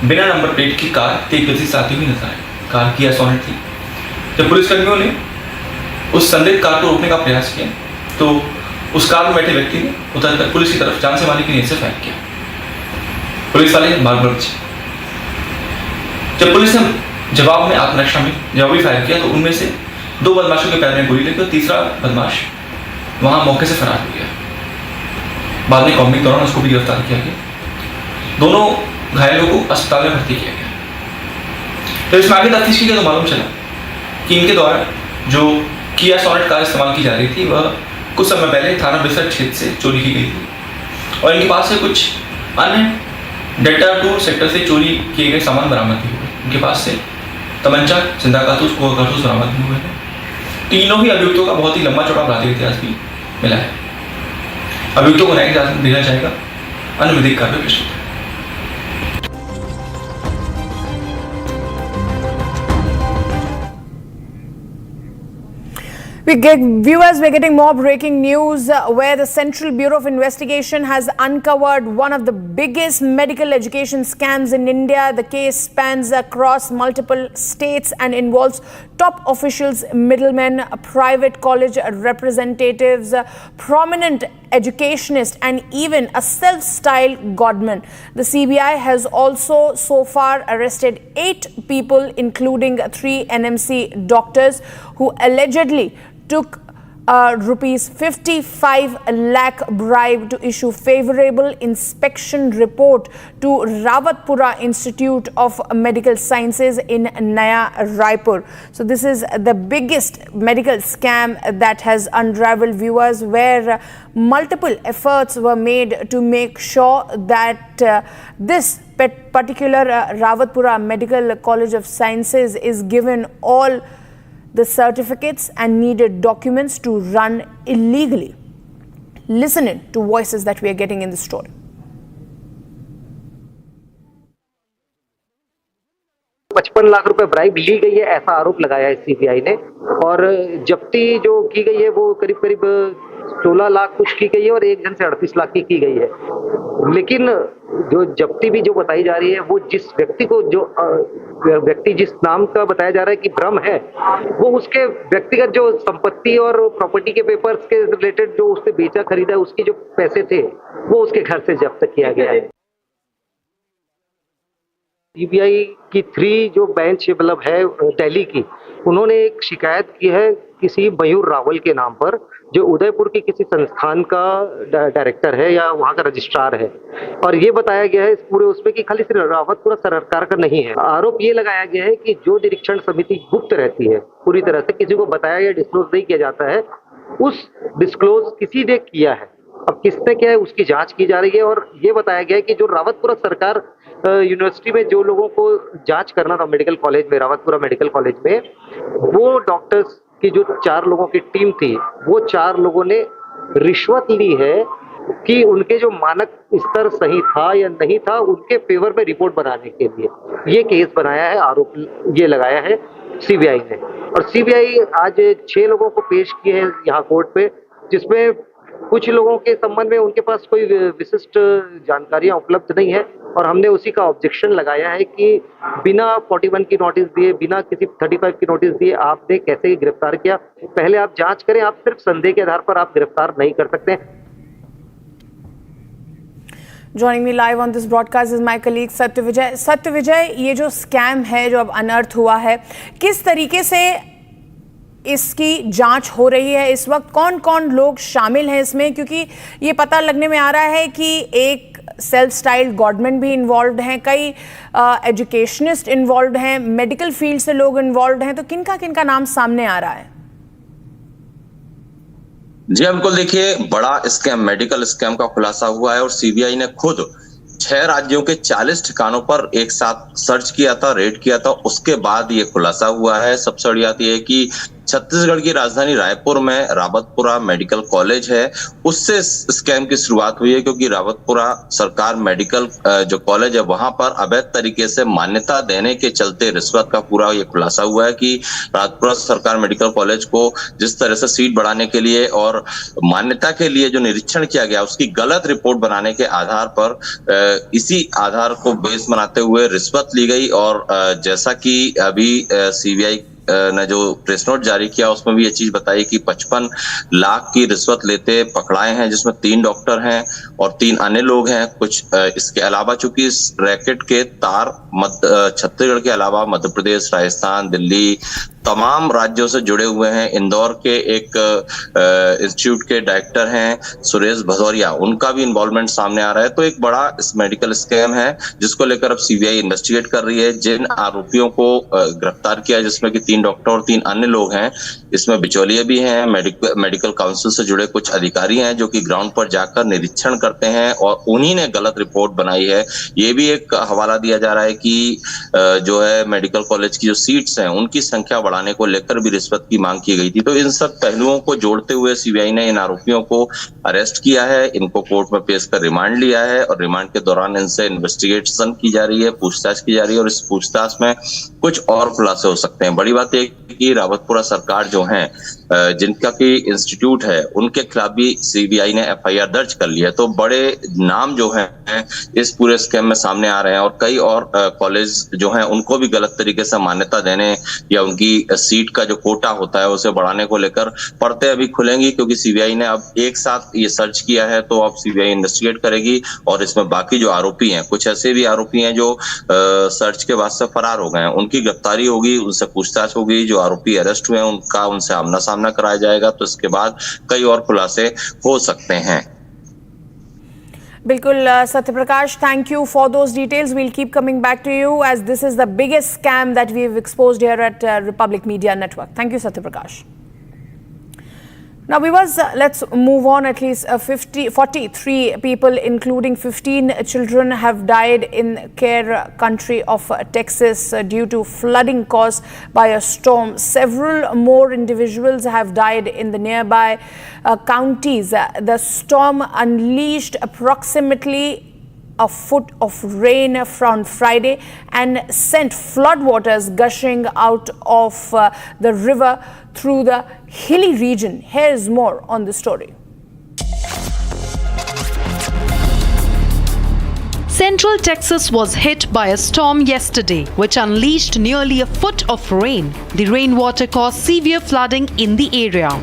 बिना नंबर प्लेट की कार तेज गति से आती हुई नजर आई। कार किया सोनेट थी। जब पुलिसकर्मियों ने उस संदिग्ध कार को रोकने का प्रयास किया तो उस कार में बैठे व्यक्ति ने उतरकर पुलिस की तरफ जान से मारने की नीयत से फायर किया। पुलिस वाले भाग बचे। जब पुलिस ने जवाब में आत्मरक्षा में जवाबी फायर किया तो उनमें से 2 बदमाशों के पैर में गोली लगी और तीसरा बदमाश वहां मौके से फरार हो गया। बाद में कॉम्बिंग के दौरान उसको भी गिरफ्तार किया गया। दोनों घायलों को अस्पताल में भर्ती किया गया। तो इसमें आगे तफ्तीश की गई तो मालूम चला कि इनके द्वारा जो किया सोनेट कार इस्तेमाल की जा रही थी वह कुछ समय पहले थाना बिसर क्षेत्र से चोरी की गई थी और इनके पास से कुछ अन्य डेल्टा 2 सेक्टर से चोरी किए गए सामान बरामद भी हुए। इनके पास से तमंचा, जिंदा कारतूस, कारतूस बरामद भी हुए हैं। तीनों ही अभियुक्तों का बहुत ही लंबा चौड़ा आपराधिक इतिहास भी मिला है। अभियुक्तों को न्यायिक हिरासत में भेजा जाएगा। अन्य विधिक कार्रवाई प्रस्तुत है। Viewers, we're getting more breaking news where the Central Bureau of Investigation has uncovered one of the biggest medical education scams in India. The case spans across multiple states and involves top officials, middlemen, private college representatives, prominent educationists, and even a self-styled godman. The CBI has also so far arrested 8 people, including 3 NMC doctors who allegedly took rupees 55 lakh bribe to issue favorable inspection report to Rawatpura Institute of Medical Sciences in Naya Raipur. So this is the biggest medical scam that has unraveled, viewers, where multiple efforts were made to make sure that this particular Rawatpura Medical College of Sciences is given all the certificates and needed documents to run illegally. Listen in to voices that we are getting in the story. ₹55 lakh bribe ली गई है, ऐसा आरोप लगाया है CBI ने। और जब्ती जो की गई है वो करीब करीब 16 लाख कुछ की गई है और एक जन से 38 लाख की गई है। लेकिन जो जब्ती भी जो बताई जा रही है वो जिस व्यक्ति को जो व्यक्ति जिस नाम का बताया जा रहा है कि भ्रम है, वो उसके व्यक्तिगत जो संपत्ति और प्रॉपर्टी के पेपर्स के रिलेटेड जो उसने बेचा खरीदा है, उसकी जो पैसे थे वो उसके घर से जब्त किया गया है। सीबीआई की 3 जो बेंच मतलब है दिल्ली की, उन्होंने एक शिकायत की है किसी मयूर रावल के नाम पर, जो उदयपुर के किसी संस्थान का डायरेक्टर है या वहाँ का रजिस्ट्रार है। और ये बताया गया है इस पूरे उसमें कि खाली सिर्फ रावतपुरा सरकार का नहीं है। आरोप ये लगाया गया है कि जो निरीक्षण समिति गुप्त रहती है, पूरी तरह से किसी को बताया या डिस्क्लोज नहीं किया जाता है, उस डिस्क्लोज किसी ने किया है। अब किसने किया है उसकी जांच की जा रही है। और ये बताया गया है कि जो रावतपुरा सरकार यूनिवर्सिटी में जो लोगों को जांच करना था मेडिकल कॉलेज में, रावतपुरा मेडिकल कॉलेज में, वो डॉक्टर्स की जो 4 लोगों की टीम थी, वो 4 लोगों ने रिश्वत ली है कि उनके जो मानक स्तर सही था या नहीं था, उनके फेवर में रिपोर्ट बनाने के लिए ये केस बनाया है, आरोप ये लगाया है सीबीआई ने। और सीबीआई आज 6 लोगों को पेश किए हैं यहाँ कोर्ट पे, जिसमें कुछ लोगों के संबंध में उनके पास कोई विशिष्ट जानकारियां उपलब्ध नहीं है। और हमने उसी का ऑब्जेक्शन लगाया है कि बिना 41 की नोटिस दिए, बिना किसी 35 की नोटिस दिए आपने कैसे गिरफ्तार किया। पहले आप जांच करें, आप सिर्फ संदेह के आधार पर आप गिरफ्तार नहीं कर सकते। Joining me live on this broadcast is my colleague Satyavijay. Satyavijay, ये जो स्कैम है जो अब अनर्थ हुआ है, किस तरीके से इसकी जांच हो रही है इस वक्त? कौन कौन लोग शामिल हैं इसमें? क्योंकि ये पता लगने में आ रहा है कि एक सेल्फ स्टाइल्ड गवर्नमेंट भी इन्वॉल्व हैं, कई एजुकेशनिस्ट इन्वॉल्व हैं, मेडिकल फील्ड से लोग इन्वॉल्व हैं, तो किनका किनका नाम सामने आ रहा है? जी बिल्कुल, देखिए बड़ा स्कैम, मेडिकल स्कैम का खुलासा हुआ है और सीबीआई ने खुद 6 राज्यों के 40 ठिकानों पर एक साथ सर्च किया था, रेड किया था, उसके बाद ये खुलासा हुआ है। सबसे बड़ी बात यह है कि छत्तीसगढ़ की राजधानी रायपुर में रावतपुरा मेडिकल कॉलेज है, उससे स्कैम की शुरुआत हुई है, क्योंकि रावतपुरा सरकार मेडिकल जो कॉलेज है वहां पर अवैध तरीके से मान्यता देने के चलते रिश्वत का पूरा ये खुलासा हुआ है कि रावतपुरा सरकार मेडिकल कॉलेज को जिस तरह से सीट बढ़ाने के लिए और मान्यता के लिए जो निरीक्षण किया गया उसकी गलत रिपोर्ट बनाने के आधार पर इसी आधार को बेस बनाते हुए रिश्वत ली गई। और जैसा कि अभी सीबीआई ने जो प्रेस नोट जारी किया उसमें भी ये चीज बताई कि 55 लाख की रिश्वत लेते पकड़ाए हैं, जिसमें 3 डॉक्टर हैं और 3 अन्य लोग हैं। कुछ इसके अलावा चूंकि इस रैकेट के तार छत्तीसगढ़ के अलावा मध्य प्रदेश, राजस्थान, दिल्ली, तमाम राज्यों से जुड़े हुए हैं। इंदौर के एक इंस्टीट्यूट के डायरेक्टर हैं सुरेश भदौरिया, उनका भी इन्वॉल्वमेंट सामने आ रहा है। तो एक बड़ा इस मेडिकल स्कैम है जिसको लेकर अब सीबीआई इन्वेस्टिगेट कर रही है। जिन आरोपियों को गिरफ्तार किया जिसमें कि 3 डॉक्टर और 3 अन्य लोग हैं, इसमें बिचौलिए भी हैं, मेडिकल काउंसिल से जुड़े कुछ अधिकारी हैं जो कि ग्राउंड पर जाकर निरीक्षण करते हैं और उन्हीं ने गलत रिपोर्ट बनाई है। ये भी एक हवाला दिया जा रहा है कि जो है मेडिकल कॉलेज की जो सीट्स हैं उनकी संख्या बढ़ाने को लेकर भी रिश्वत की मांग की गई थी। तो इन सब पहलुओं को जोड़ते हुए सीबीआई ने इन आरोपियों को अरेस्ट किया है, इनको कोर्ट में पेश कर रिमांड लिया है और रिमांड के दौरान इनसे इन्वेस्टिगेशन की जा रही है, पूछताछ की जा रही है और इस पूछताछ में कुछ और खुलासे हो सकते हैं। बड़ी बात यह कि रावतपुरा सरकार जो है जिनका की इंस्टीट्यूट है उनके खिलाफ भी सीबीआई ने एफआईआर दर्ज कर लिया है। तो बड़े नाम जो हैं इस पूरे स्कैम में सामने आ रहे हैं और कई और कॉलेज जो हैं उनको भी गलत तरीके से मान्यता देने या उनकी सीट का जो कोटा होता है उसे बढ़ाने को लेकर परतें अभी खुलेंगी, क्योंकि सीबीआई ने अब एक साथ ये सर्च किया है। तो अब सीबीआई इन्वेस्टिगेट करेगी और इसमें बाकी जो आरोपी हैं, कुछ ऐसे भी आरोपी हैं जो सर्च के बाद से फरार हो गए हैं, उनकी गिरफ्तारी होगी, उनसे पूछताछ होगी। जो आरोपी अरेस्ट हुए हैं उनसे आमना सामना कराया जाएगा। तो इसके बाद कई और खुलासे हो सकते हैं। बिल्कुल Satyaprakash, thank you for those details. We'll keep coming back to you as this is the biggest scam that we have exposed here at Republic Media Network. Thank you Satyaprakash. Now viewers, let's move on. At least 43 people including 15 children have died in Kerr country of Texas due to flooding caused by a storm. Several more individuals have died in the nearby counties. The storm unleashed approximately a foot of rain from Friday and sent floodwaters gushing out of the river through the hilly region. Here's more on the story. Central Texas was hit by a storm yesterday, which unleashed nearly a foot of rain. The rainwater caused severe flooding in the area.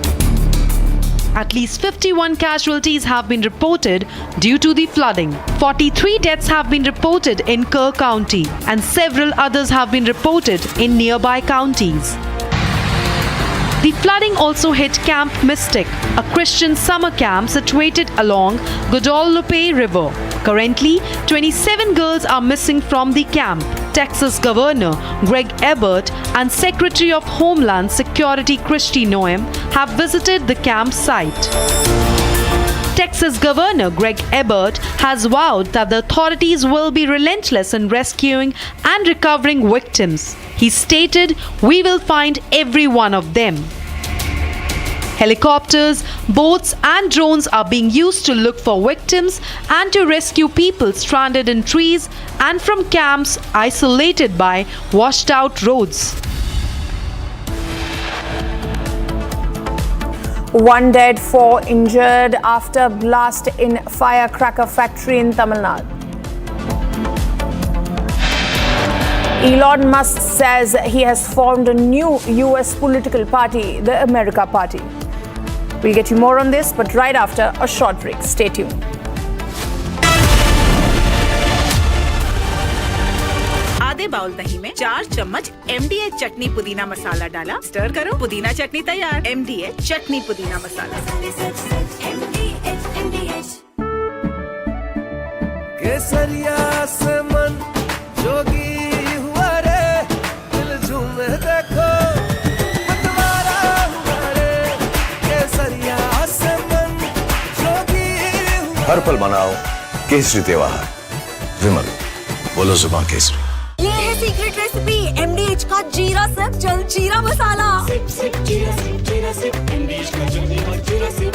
At least 51 casualties have been reported due to the flooding. 43 deaths have been reported in Kerr County and several others have been reported in nearby counties. The flooding also hit Camp Mystic, a Christian summer camp situated along Guadalupe River. Currently, 27 girls are missing from the camp. Texas Governor Greg Abbott and Secretary of Homeland Security Kristi Noem have visited the campsite. Texas Governor Greg Abbott has vowed that the authorities will be relentless in rescuing and recovering victims. He stated, "We will find every one of them." Helicopters, boats and drones are being used to look for victims and to rescue people stranded in trees and from camps isolated by washed out roads. One dead, 4 injured after blast in Firecracker factory in Tamil Nadu. Elon Musk says he has formed a new US political party, the America Party. We'll get you more on this, but right after a short break. Stay tuned. आधे bowl दही में 4 चम्मच MDH चटनी पुदीना मसाला डाला, stir करो, पुदीना चटनी तैयार। MDH चटनी पुदीना मसाला। केसरिया से मन जोगी हुआ रे, दिल झूमे देखो मतवारा हुआ रे, केसरिया से मन जोगी हुआ। हर पल मनाओ केसरी त्योहार। विमल, बोलो जुबान केसरी। ये है सीक्रेट रेसिपी MDH का जीरा सिप जल जीरा मसाला। सिप सिप जीरा सिप MDH का जल जीरा सिप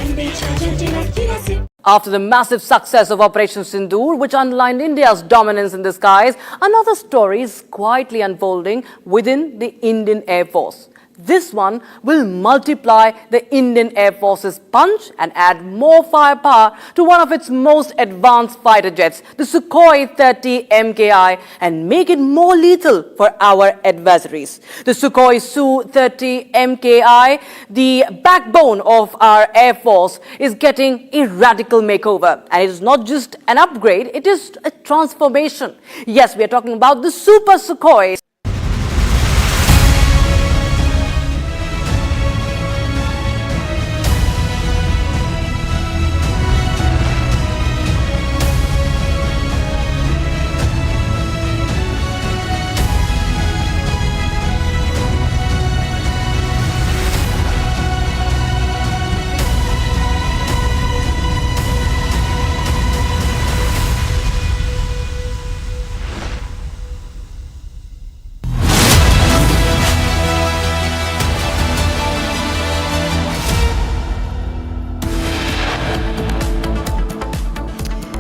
MDH का जल जीरा SIP. After the massive success of Operation Sindoor, which underlined India's dominance in the skies, another story is quietly unfolding within the Indian Air Force. This one will multiply the Indian Air Force's punch and add more firepower to one of its most advanced fighter jets, the Sukhoi 30 MKI, and make it more lethal for our adversaries. The Sukhoi Su-30 MKI, the backbone of our Air Force, is getting a radical makeover. And it is not just an upgrade, it is a transformation. Yes, we are talking about the Super Sukhoi.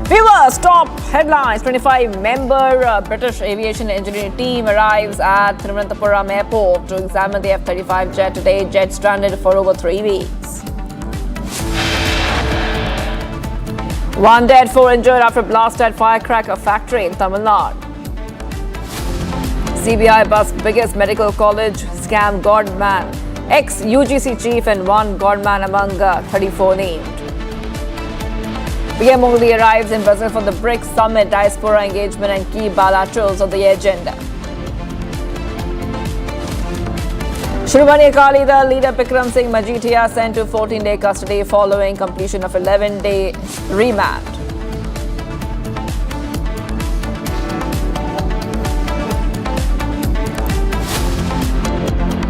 Viewers, top headlines. 25-member British aviation engineering team arrives at Thiruvananthapuram airport to examine the F-35 jet today. Jet stranded for over 3 weeks. 1 dead, 4 injured after blast at Firecracker factory in Tamil Nadu. CBI busts biggest medical college scam godman. Ex-UGC chief and one godman among 34 named. PM Modi arrives in Brazil for the BRICS summit, diaspora engagement and key bilaterals on the agenda. Shiromani Akali Dal leader Bikram Singh Majithia sent to 14-day custody following completion of 11-day remand.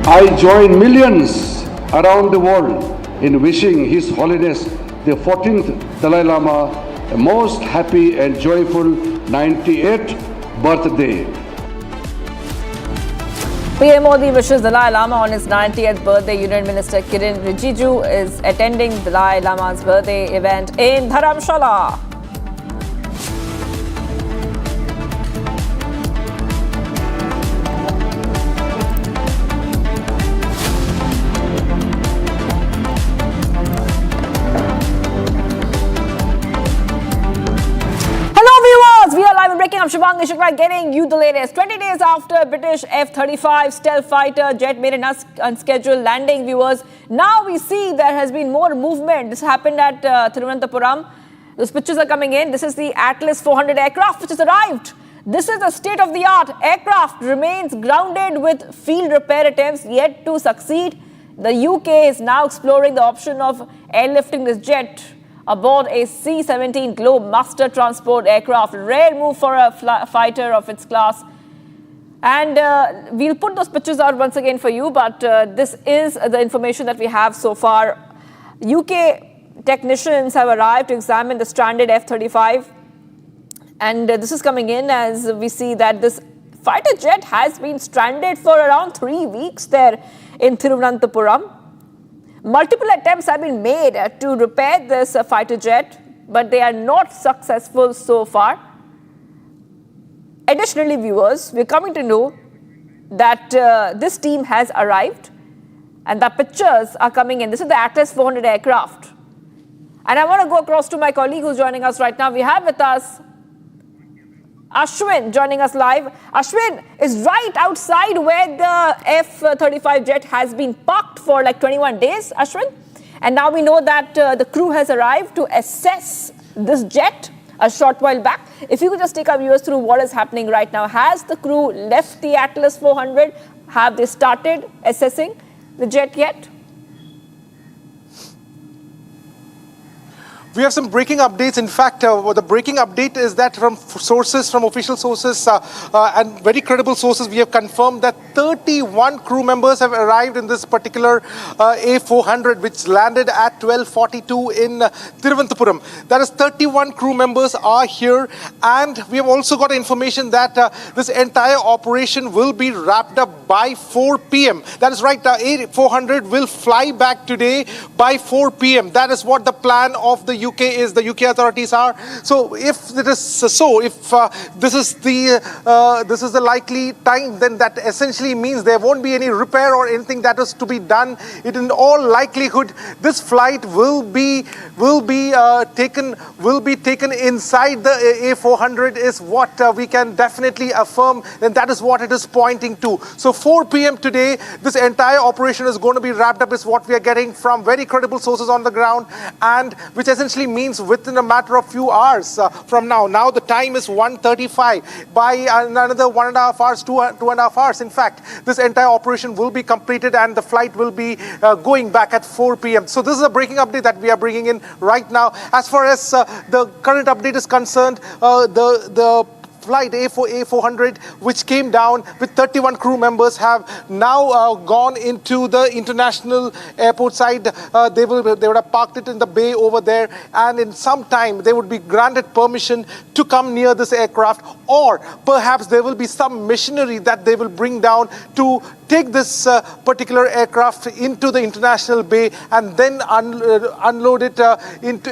I join millions around the world in wishing His Holiness the 14th Dalai Lama a most happy and joyful 98th birthday. PM Modi wishes Dalai Lama on his 90th birthday. Union Minister Kiren Rijiju is attending Dalai Lama's birthday event in Dharamshala. I'm Shubhangi Shukla getting you the latest. 20 days after British F-35 stealth fighter jet made an unscheduled landing, viewers, now we see there has been more movement. This happened at Thiruvananthapuram. Those pictures are coming in. This is the Atlas 400 aircraft which has arrived. This is a state-of-the-art aircraft, remains grounded with field repair attempts yet to succeed. The UK is now exploring the option of airlifting this jet aboard a C-17 Globemaster transport aircraft. Rare move for a fighter of its class. And we'll put those pictures out once again for you, but this is the information that we have so far. UK technicians have arrived to examine the stranded F-35. And this is coming in as we see that this fighter jet has been stranded for around 3 weeks there in Thiruvananthapuram. Multiple attempts have been made to repair this fighter jet, but they are not successful so far. Additionally, viewers, we're coming to know that this team has arrived and the pictures are coming in. This is the Atlas 400 aircraft. And I want to go across to my colleague who's joining us right now. We have with us Ashwin joining us live. Ashwin is right outside where the F-35 jet has been parked for like 21 days, Ashwin. And now we know that the crew has arrived to assess this jet. a short while back. If you could just take our viewers through what is happening right now. Has the crew left the Atlas 400? Have they started assessing the jet yet? We have some breaking updates. In fact, the breaking update is that from official sources and very credible sources, we have confirmed that 31 crew members have arrived in this particular A400, which landed at 12:42 in Thiruvananthapuram. That is 31 crew members are here. And we have also got information that this entire operation will be wrapped up by 4 p.m. That is right, A400 will fly back today by 4 p.m. That is what the plan of the UK is, the UK authorities are. So if it is so, if this is the likely time, then that essentially means there won't be any repair or anything that is to be done. It in all likelihood, this flight will be taken inside the A400 is what we can definitely affirm, and that is what it is pointing to. So 4 p.m. today, this entire operation is going to be wrapped up, is what we are getting from very credible sources on the ground, and which essentially means within a matter of few hours from now. Now the time is 1:35. By another 1.5 hours, 2.5 hours, in fact, this entire operation will be completed and the flight will be going back at 4 p.m. So this is a breaking update that we are bringing in right now. As far as the current update is concerned, the flight A400, which came down with 31 crew members, have now gone into the international airport side. They would have parked it in the bay over there, and in some time they would be granted permission to come near this aircraft, or perhaps there will be some machinery that they will bring down to take this particular aircraft into the international bay and then load it into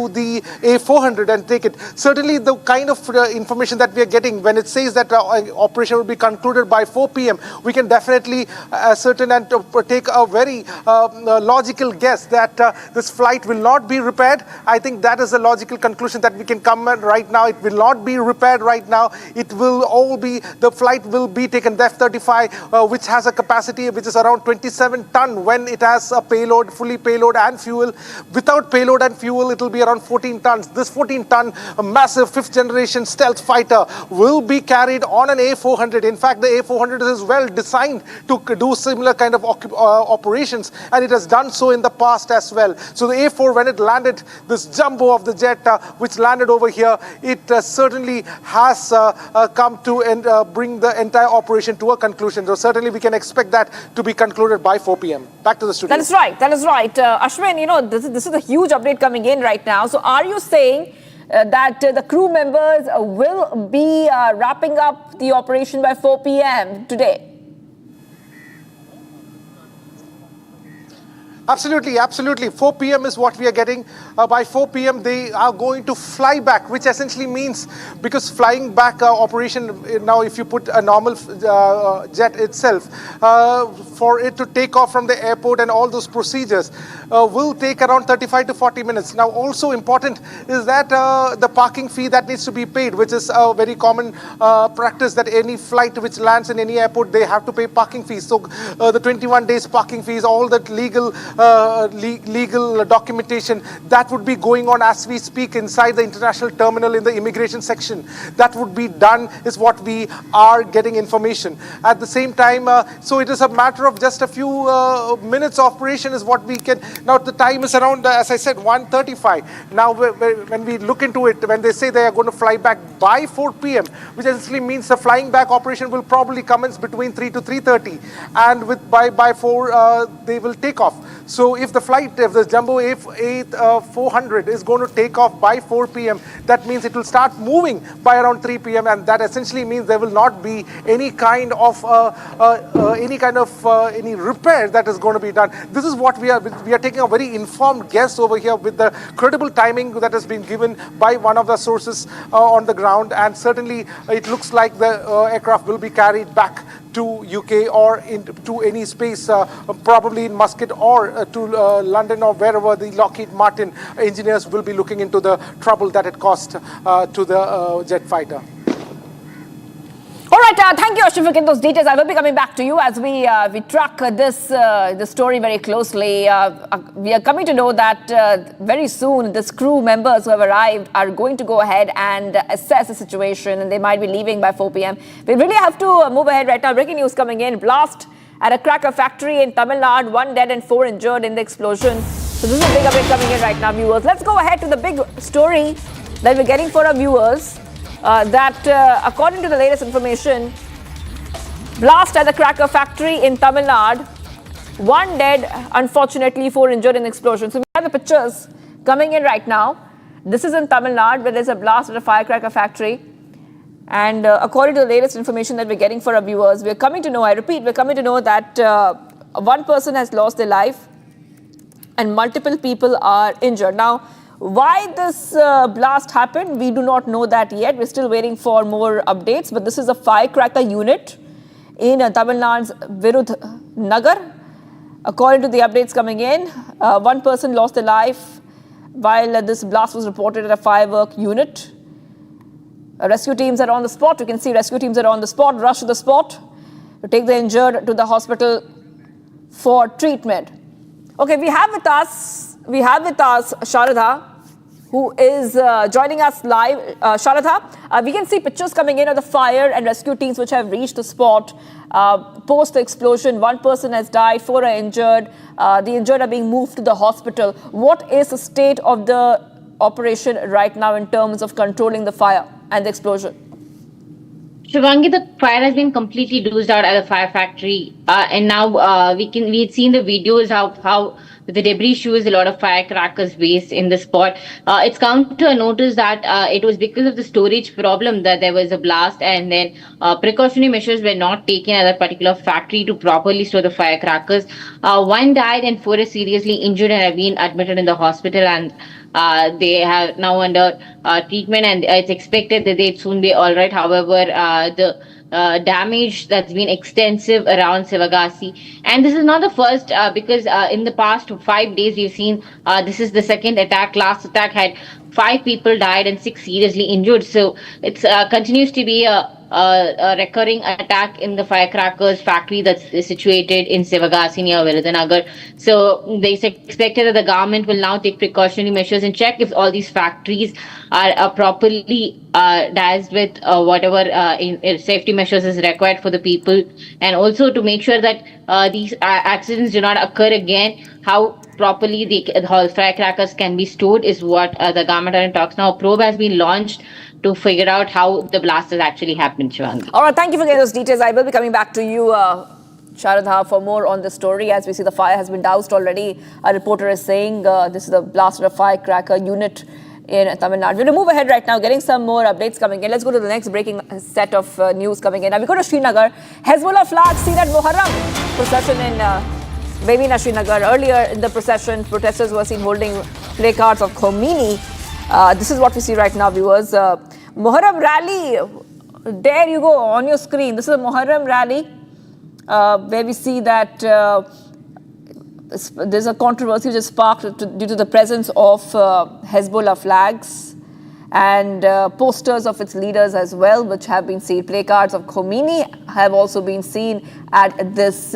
the A400 and take it. Certainly the kind of information that we are getting when it says that operation will be concluded by 4 p.m., we can definitely ascertain and take a very logical guess that this flight will not be repaired. I think that is a logical conclusion that we can come at right now. It will not be repaired right now. It will all be, the flight will be taken, the F-35, which has a capacity which is around 27 ton when it has a payload, fully payload and fuel. Without payload and fuel, it will be around 14 tons. This 14-ton massive 5th generation stealth fighter will be carried on an A400. In fact, the A400 is well designed to do similar kind of operations, and it has done so in the past as well. So the A4, when it landed, this jumbo of the jet which landed over here, it certainly has come to bring the entire operation to a conclusion. So certainly we can expect that to be concluded by 4 p.m. Back to the studio. That is right. That is right. Ashwin, this is a huge update coming in right now. So are you saying that the crew members will be wrapping up the operation by 4 p.m. today? Absolutely, absolutely. 4 p.m. is what we are getting. By 4 p.m. they are going to fly back, which essentially means, because flying back operation, now if you put a normal jet itself, for it to take off from the airport and all those procedures will take around 35 to 40 minutes. Now also important is that the parking fee that needs to be paid, which is a very common practice, that any flight which lands in any airport, they have to pay parking fees. So the 21 days parking fees, all that legal documentation, that would be going on as we speak inside the international terminal in the immigration section. That would be done, is what we are getting information. At the same time, so it is a matter of just a few minutes operation is what we can. Now the time is around, as I said, 1:35. Now when we look into it, when they say they are going to fly back by 4 p.m., which essentially means the flying back operation will probably commence between 3 to 3:30, and with by 4 they will take off. So if the Jumbo A400 is going to take off by 4 p.m., that means it will start moving by around 3 p.m., and that essentially means there will not be any kind of any repair that is going to be done. This is what we are taking a very informed guess over here with the credible timing that has been given by one of the sources on the ground, and certainly it looks like the aircraft will be carried back to UK or to any space, probably in Muscat or to London or wherever the Lockheed Martin engineers will be looking into the trouble that it caused to the jet fighter. All right, thank you, Ashwin, for getting those details. I will be coming back to you as we track this story very closely. We are coming to know that very soon this crew members who have arrived are going to go ahead and assess the situation, and they might be leaving by 4 p.m. We really have to move ahead right now. Breaking news coming in. Blast at a cracker factory in Tamil Nadu. 1 dead and 4 injured in the explosion. So this is a big update coming in right now, viewers. Let's go ahead to the big story that we're getting for our viewers. According to the latest information, blast at the cracker factory in Tamil Nadu. 1 dead, unfortunately 4 injured in the explosion. So we have the pictures coming in right now. This is in Tamil Nadu, where there's a blast at a firecracker factory. And according to the latest information that we're getting for our viewers, we're coming to know, I repeat, we're coming to know that one person has lost their life and multiple people are injured. Now, why this blast happened, we do not know that yet. We're still waiting for more updates. But this is a firecracker unit in Tamil Nadu's Virudhunagar. According to the updates coming in, one person lost their life while this blast was reported at a firework unit. Rescue teams are on the spot. You can see rescue teams are on the spot, rush to the spot to take the injured to the hospital for treatment. Okay, we have with us Sharada, who is joining us live. Sharada, we can see pictures coming in of the fire and rescue teams which have reached the spot post the explosion. 1 person has died, 4 are injured. The injured are being moved to the hospital. What is the state of the operation right now in terms of controlling the fire and the explosion? Shivangi, the fire has been completely doused out at the fire factory, and now we had seen the videos how the debris shows a lot of firecrackers waste in the spot. It's come to a notice that it was because of the storage problem that there was a blast, and then precautionary measures were not taken at that particular factory to properly store the firecrackers. 1 died and 4 are seriously injured and have been admitted in the hospital, and they are now under treatment, and it's expected that they'd soon be all right. However, the damage that's been extensive around Sivagasi, and this is not the first because in the past 5 days we've seen this is the second attack. Last attack had 5 people died and 6 seriously injured. So it continues to be a recurring attack in the firecrackers factory that's situated in Sivagasi near Virudhunagar. So they expected that the government will now take precautionary measures and check if all these factories are properly diced with whatever safety measures is required for the people, and also to make sure that these accidents do not occur again. How properly the firecrackers can be stored is what the government are in talks now. A probe has been launched to figure out how the blast has actually happened, Shivangi. All right, thank you for getting those details. I will be coming back to you, Sharadha, for more on this story. As we see, the fire has been doused already. A reporter is saying this is the blast of a firecracker unit in Tamil Nadu. We're going to move ahead right now, getting some more updates coming in. Let's go to the next breaking set of news coming in. Now we go to Srinagar. Hezbollah flags seen at Muharram procession in Bevina, Srinagar. Earlier in the procession, protesters were seen holding placards of Khomeini. This is what we see right now, viewers. Muharram rally, there you go on your screen. This is a Muharram rally where we see that there's a controversy which is sparked due to the presence of Hezbollah flags and posters of its leaders as well, which have been seen. Placards of Khomeini have also been seen at this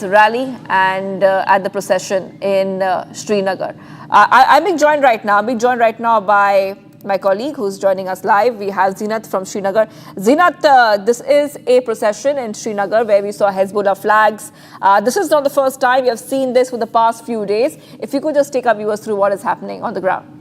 rally and at the procession in Srinagar. I'm being joined right now by my colleague who's joining us live. We have Zinat from Srinagar. Zinat, this is a procession in Srinagar where we saw Hezbollah flags. This is not the first time. We have seen this for the past few days. If you could just take our viewers through what is happening on the ground.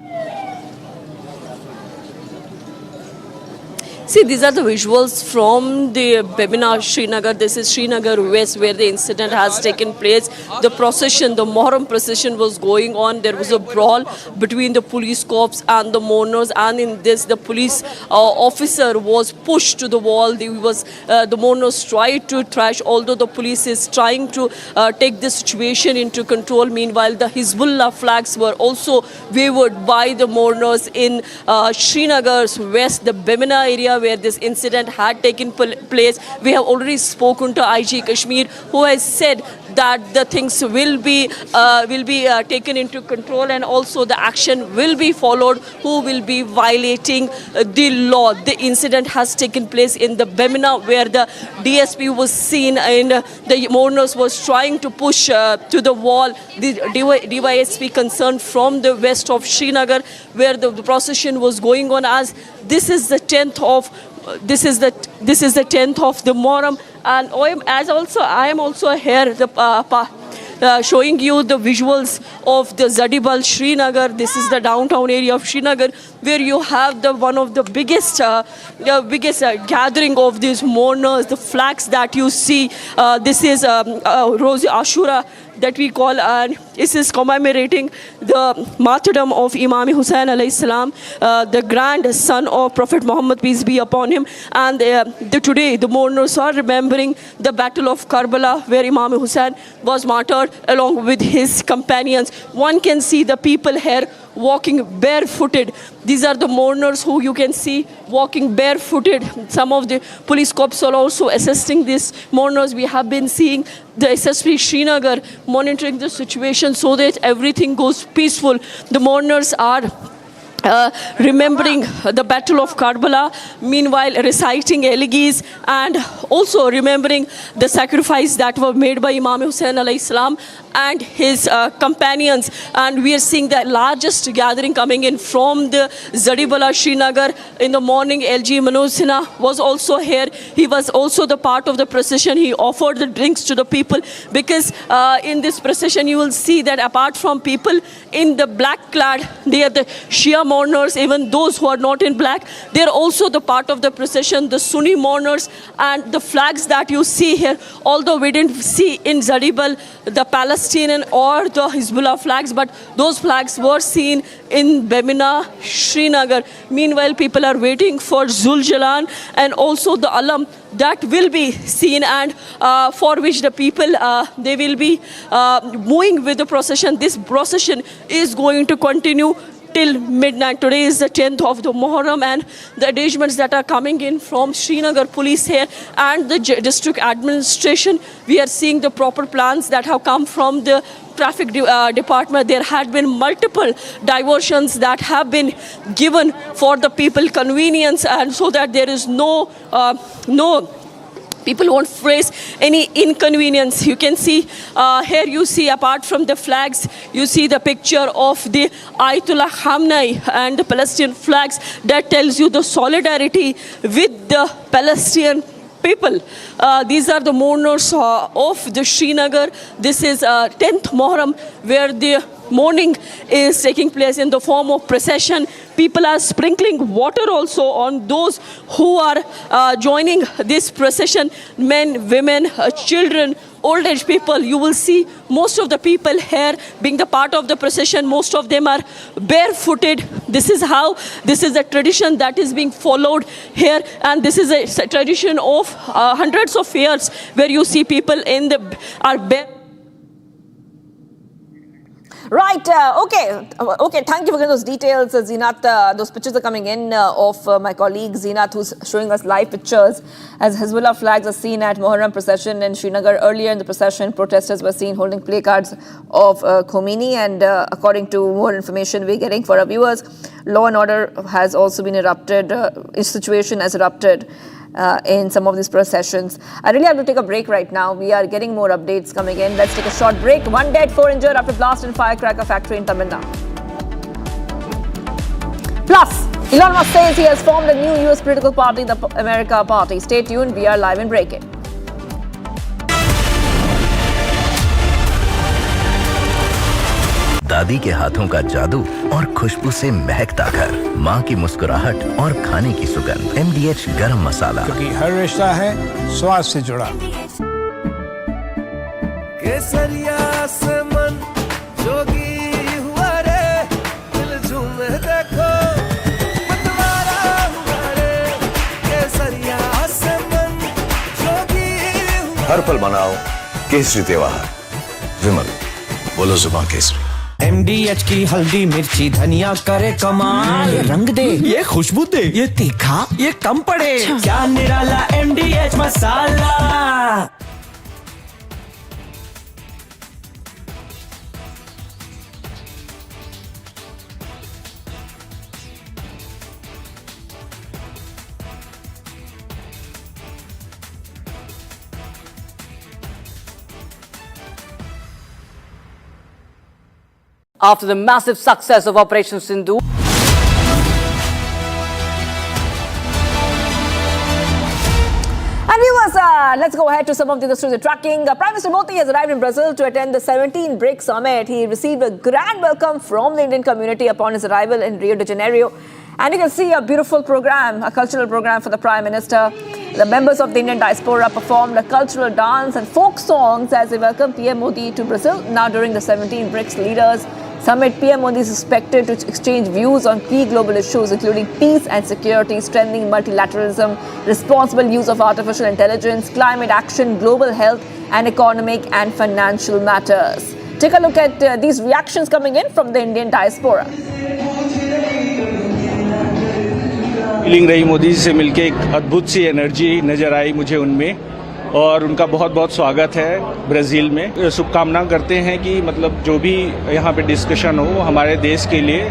See, these are the visuals from the Bebina, Srinagar. This is Srinagar West, where the incident has taken place. The procession, the Muharram procession was going on. There was a brawl between the police corps and the mourners, and in this, the police officer was pushed to the wall. The mourners tried to trash, although the police is trying to take the situation into control. Meanwhile, the Hezbollah flags were also wavered by the mourners in Srinagar's west, the Bebina area, area where this incident had taken place. We have already spoken to IG Kashmir, who has said that the things will be taken into control, and also the action will be followed who will be violating the law. The incident has taken place in the Bemina, where the DSP was seen and the mourners was trying to push to the wall the DYSP concerned from the west of Srinagar, where the procession was going on, as this is the 10th of the Muharram. And I am also here showing you the visuals of the Zadibal Srinagar. This is the downtown area of Srinagar, where you have one of the biggest gathering of these mourners. The flags that you see, this is Rozi Ashura that we call, and this is commemorating the martyrdom of Imam Hussain alayhi salam, the grandson of Prophet Muhammad, peace be upon him. And today the mourners are remembering the battle of Karbala, where Imam Hussain was martyred along with his companions. One can see the people here walking barefooted. These are the mourners who you can see walking barefooted. Some of the police cops are also assisting these mourners. We have been seeing the SSP Srinagar monitoring the situation so that everything goes peaceful. The mourners are remembering the battle of Karbala, meanwhile reciting elegies and also remembering the sacrifice that were made by Imam Hussain alayhi salam and his companions. And we are seeing the largest gathering coming in from the Zadibala Srinagar. In the morning, LG Manoj Sinha was also here. He was also the part of the procession. He offered the drinks to the people, because in this procession you will see that apart from people in the black clad, they are the Shia mourners. Even those who are not in black, they are also the part of the procession, the Sunni mourners. And the flags that you see here, although we didn't see in Zadibal the Palestinian or the Hezbollah flags, but those flags were seen in Bemina, Srinagar. Meanwhile, people are waiting for Zul Jalan and also the Alam that will be seen, and for which the people, they will be moving with the procession. This procession is going to continue till midnight. Today is the 10th of the Muharram, and the engagements that are coming in from Srinagar police here and the district administration, we are seeing the proper plans that have come from the traffic department. There had been multiple diversions that have been given for the people convenience, and so that there is no people won't face any inconvenience. You can see here, you see apart from the flags, you see the picture of the Ayatollah Khamenei and the Palestinian flags that tells you the solidarity with the Palestinian people. These are the mourners of the Srinagar. This is 10th Muharram, where the mourning is taking place in the form of procession. People are sprinkling water also on those who are joining this procession. Men, women, children, old age people. You will see most of the people here being the part of the procession. Most of them are barefooted. This is a tradition that is being followed here, and this is a tradition of hundreds of years, where you see people are bare. Right, okay, thank you for getting those details, Zeenat. Those pictures are coming in of my colleague Zeenat, who's showing us live pictures as Hezbollah flags are seen at Muharram procession in Srinagar. Earlier in the procession, protesters were seen holding placards of Khomeini, and according to more information we're getting for our viewers, law and order has also been erupted, situation has erupted in some of these processions. I really have to take a break right now. We are getting more updates coming in. Let's take a short break. 1 dead, 4 injured after blast in Firecracker factory in Tamil Nadu. Plus, Elon Musk says he has formed a new US political party, the America Party. Stay tuned. We are live in Breaking. दादी के हाथों का जादू और खुशबू से महकता घर, माँ की मुस्कुराहट और खाने की सुगंध। MDH गरम मसाला, क्योंकि हर रिश्ता है स्वाद से जुड़ा। केसरिया से मन जोगी हुआ रे, दिल झूमे देखो मतवारा हुआ रे। केसरिया से मन जोगी हुआ। हर पल मनाओ केसरी त्योहार। विमल, बोलो जुबान केसरी। MDH की हल्दी मिर्ची धनिया करे कमाल, ये रंग दे, ये खुशबू दे, ये तीखा, ये कम पड़े, क्या निराला MDH masala. After the massive success of Operation Sindoor, and viewers, let's go ahead to some of the other stories. Tracking. Prime Minister Modi has arrived in Brazil to attend the 17 BRICS summit. He received a grand welcome from the Indian community upon his arrival in Rio de Janeiro. And you can see a beautiful program, a cultural program for the Prime Minister. The members of the Indian diaspora performed a cultural dance and folk songs as they welcomed PM Modi to Brazil. Now during the 17 BRICS leaders summit, PM Modi is expected to exchange views on key global issues including peace and security, strengthening multilateralism, responsible use of artificial intelligence, climate action, global health and economic and financial matters. Take a look at these reactions coming in from the Indian diaspora. Feeling रही मोदी जी से मिलके, एक अद्भुत सी energy नज़र आई मुझे उनमें और उनका बहुत बहुत स्वागत है ब्राज़ील में। शुभकामना करते हैं कि मतलब जो भी यहाँ पे डिस्कशन हो हमारे देश के लिए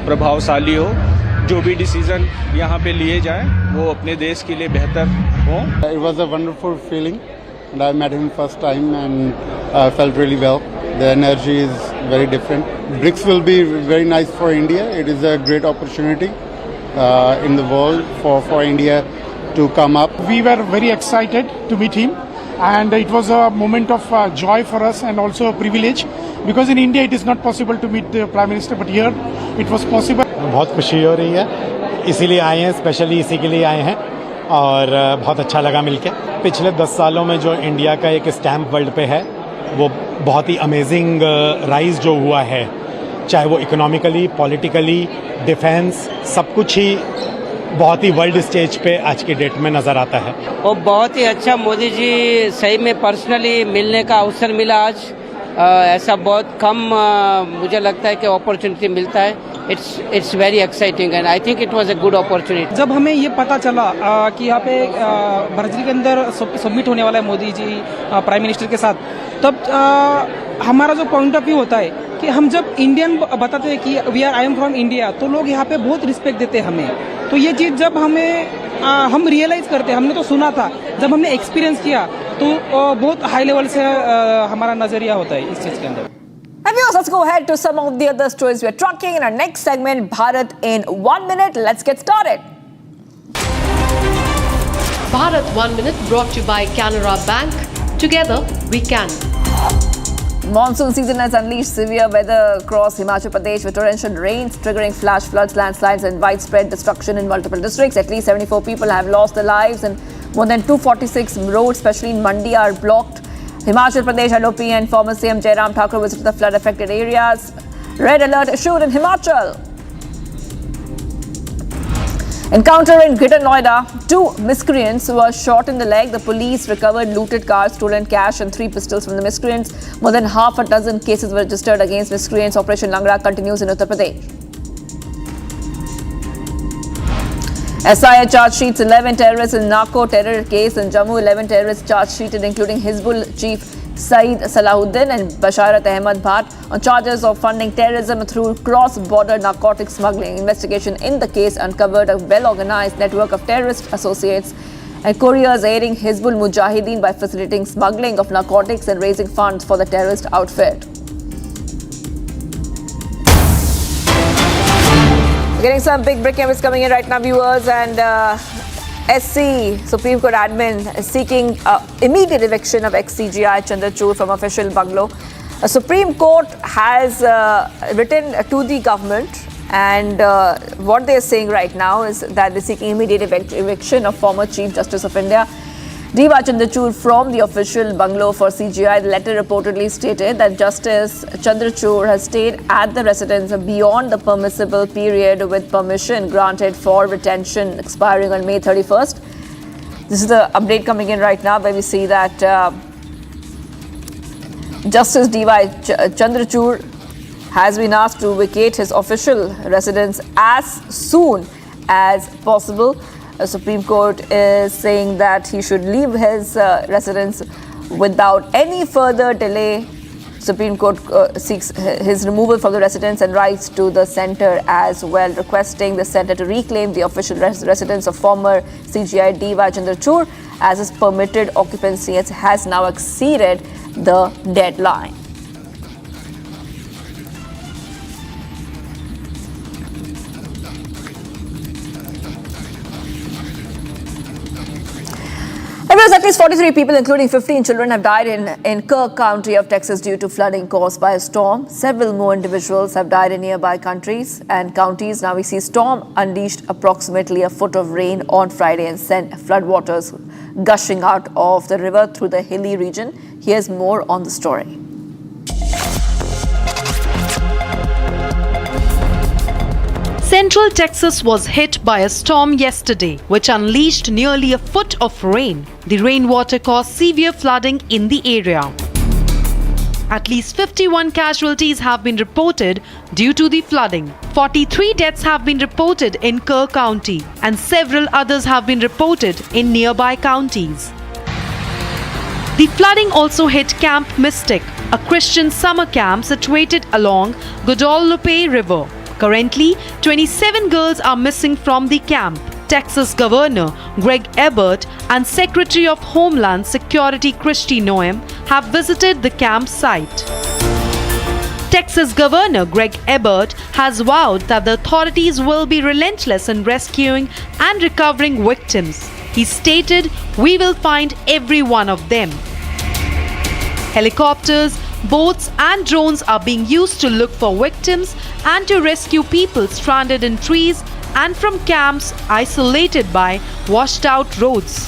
प्रभावशाली हो, जो भी डिसीजन यहाँ पे लिए जाएं वो अपने देश के लिए बेहतर हो। It was a wonderful feeling and I met him first time and felt really well. The energy is very different. BRICS will be very nice for India. It is a great opportunity in the world for India to come up. We were very excited to meet him and it was a moment of joy for us and also a privilege because in India it is not possible to meet the Prime Minister but here it was possible. बहुत खुशी हो रही है, इसीलिए आए हैं, specially इसी के लिए आए हैं और बहुत अच्छा लगा मिलके। पिछले 10 सालों में जो इंडिया का एक स्टैम्प वर्ल्ड पे है वो बहुत ही अमेजिंग राइज जो हुआ है, चाहे वो इकोनॉमिकली, पॉलिटिकली, डिफेंस, सब कुछ ही बहुत ही वर्ल्ड स्टेज पे आज की डेट में नज़र आता है। और बहुत ही अच्छा मोदी जी सही में पर्सनली मिलने का अवसर मिला आज। ऐसा बहुत कम मुझे लगता है कि अपॉर्चुनिटी मिलता है। It's very exciting and I think it was a good opportunity. जब हमें ये पता चला कि यहाँ पे ब्राज़ील के अंदर सबमिट होने वाला है मोदी जी प्राइम मिनिस्टर के साथ, तब हमारा जो पॉइंट ऑफ व्यू होता है कि हम जब इंडियन बताते हैं कि आई एम फ्रॉम इंडिया, तो लोग यहाँ पे बहुत रिस्पेक्ट देते हैं हमें। तो ये चीज़ जब हम रियलाइज करते हैं, हमने तो सुना था, जब हमने एक्सपीरियंस किया तो बहुत हाई लेवल से हमारा नजरिया होता है इस चीज़ के अंदर। And viewers, let's go ahead to some of the other stories we're tracking in our next segment, Bharat in 1 minute. Let's get started. Bharat 1 minute brought to you by Canara Bank. Together we can. Monsoon season has unleashed severe weather across Himachal Pradesh with torrential rains triggering flash floods, landslides and widespread destruction in multiple districts. At least 74 people have lost their lives and more than 246 roads, especially in Mandi, are blocked. Himachal Pradesh LOP and former CM Jairam Thakur visited the flood affected areas. Red alert issued in Himachal. Encounter in Greater Noida. 2 miscreants were shot in the leg. The police recovered looted cars, stolen cash and 3 pistols from the miscreants. More than half a dozen cases were registered against miscreants. Operation Langra continues in Uttar Pradesh. SIA charge sheets 11 terrorists in narco terror case in Jammu. 11 terrorists charge sheeted including Hizbul chief Saeed Salahuddin and Basharat Ahmad Bhat on charges of funding terrorism through cross-border narcotic smuggling. Investigation in the case uncovered a well-organized network of terrorist associates and couriers aiding Hizbul Mujahideen by facilitating smuggling of narcotics and raising funds for the terrorist outfit. We're getting some big breaking news coming in right now, viewers, and SC, Supreme Court admin, is seeking immediate eviction of ex-CGI Chandrachud from official bungalow. A Supreme Court has written to the government, and what they are saying right now is that they're seeking immediate eviction of former Chief Justice of India, D.Y. Chandrachud, from the official bungalow for CGI. The letter reportedly stated that Justice Chandrachud has stayed at the residence beyond the permissible period with permission granted for retention expiring on May 31st. This is the update coming in right now, where we see that Justice D.Y. Chandrachud has been asked to vacate his official residence as soon as possible. The Supreme Court is saying that he should leave his residence without any further delay. Supreme Court seeks his removal from the residence and writes to the centre as well, requesting the centre to reclaim the official residence of former CGI Diva Chandrachud, as his permitted occupancy has now exceeded the deadline. At least 43 people, including 15 children, have died in Kirk County of Texas due to flooding caused by a storm. Several more individuals have died in nearby countries and counties. Now we see storm unleashed approximately a foot of rain on Friday and sent floodwaters gushing out of the river through the hilly region. Here's more on the story. Central Texas was hit by a storm yesterday, which unleashed nearly a foot of rain. The rainwater caused severe flooding in the area. At least 51 casualties have been reported due to the flooding. 43 deaths have been reported in Kirk County, and several others have been reported in nearby counties. The flooding also hit Camp Mystic, a Christian summer camp situated along Guadalupe River. Currently, 27 girls are missing from the camp. Texas Governor Greg Abbott and Secretary of Homeland Security Kristi Noem have visited the campsite. Texas Governor Greg Abbott has vowed that the authorities will be relentless in rescuing and recovering victims. He stated, "We will find every one of them." Helicopters, boats and drones are being used to look for victims and to rescue people stranded in trees and from camps isolated by washed out roads.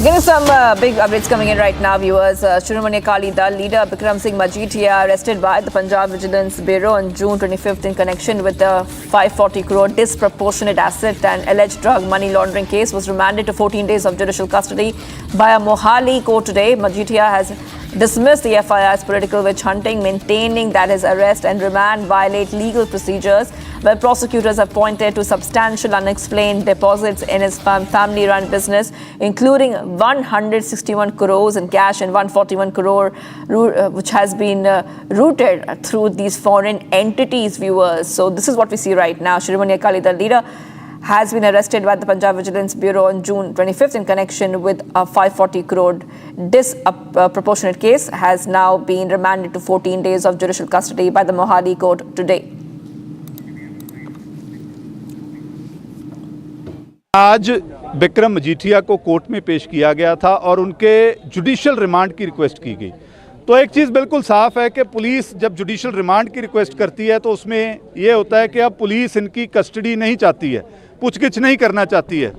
Getting some big updates coming in right now, viewers. Shiromani Akali Dal leader Bikram Singh Majithia arrested by the Punjab Vigilance Bureau on June 25th in connection with the 540 crore disproportionate asset and alleged drug money laundering case, was remanded to 14 days of judicial custody by a Mohali court today. Majithia has dismissed the FIR as political witch hunting, maintaining that his arrest and remand violate legal procedures, while prosecutors have pointed to substantial unexplained deposits in his family-run business, including 161 crores in cash and 141 crore which has been routed through these foreign entities, viewers. So this is what we see right now. Shiromani Akali Dal leader has been arrested by the Punjab Vigilance Bureau on June 25th in connection with a 540 crore disproportionate case, has now been remanded to 14 days of judicial custody by the Mohali court today. आज बिक्रम मजीठिया को court में पेश किया गया था और उनके judicial remand की रिक्वेस्ट की गई। तो एक चीज़ बिल्कुल साफ है कि पुलिस जब जुडिशियल रिमांड की रिक्वेस्ट करती है तो उसमें ये होता है कि अब पुलिस इनकी कस्टडी नहीं चाहती है, पूछगिछ नहीं करना चाहती है।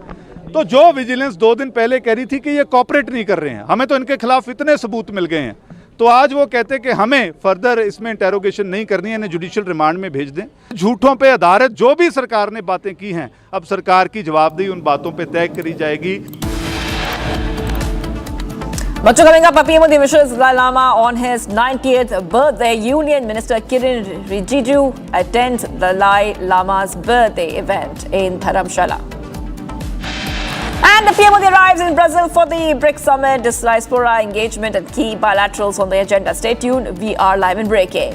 तो जो विजिलेंस 2 दिन पहले कह रही थी कि ये कॉपरेट नहीं कर रहे हैं, हमें तो इनके खिलाफ इतने सबूत मिल गए हैं, तो आज वो कहते हैं कि हमें फर्दर इसमें इंटेरोगेशन नहीं करनी है, इन्हें जुडिशियल रिमांड में भेज दें। झूठों पे आधारित जो भी सरकार ने बातें की हैं, अब सरकार की जवाबदेही उन बातों पे तय करी जाएगी। Much coming up, PM Modi wishes Dalai Lama on his 90th birthday. Union Minister Kiren Rijiju attends Dalai Lama's birthday event in Dharamshala. And the PM Modi arrives in Brazil for the BRICS summit, diaspora engagement and key bilaterals on the agenda. Stay tuned. We are live in breaking.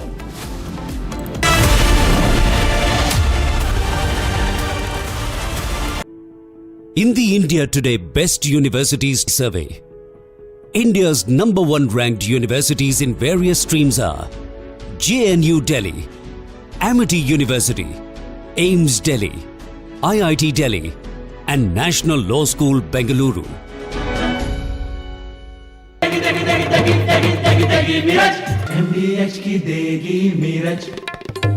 In the India Today Best Universities Survey, India's #1 ranked universities in various streams are JNU Delhi, Amity University, AIMS Delhi, IIT Delhi, and National Law School Bengaluru. MDH की देगी मीरज,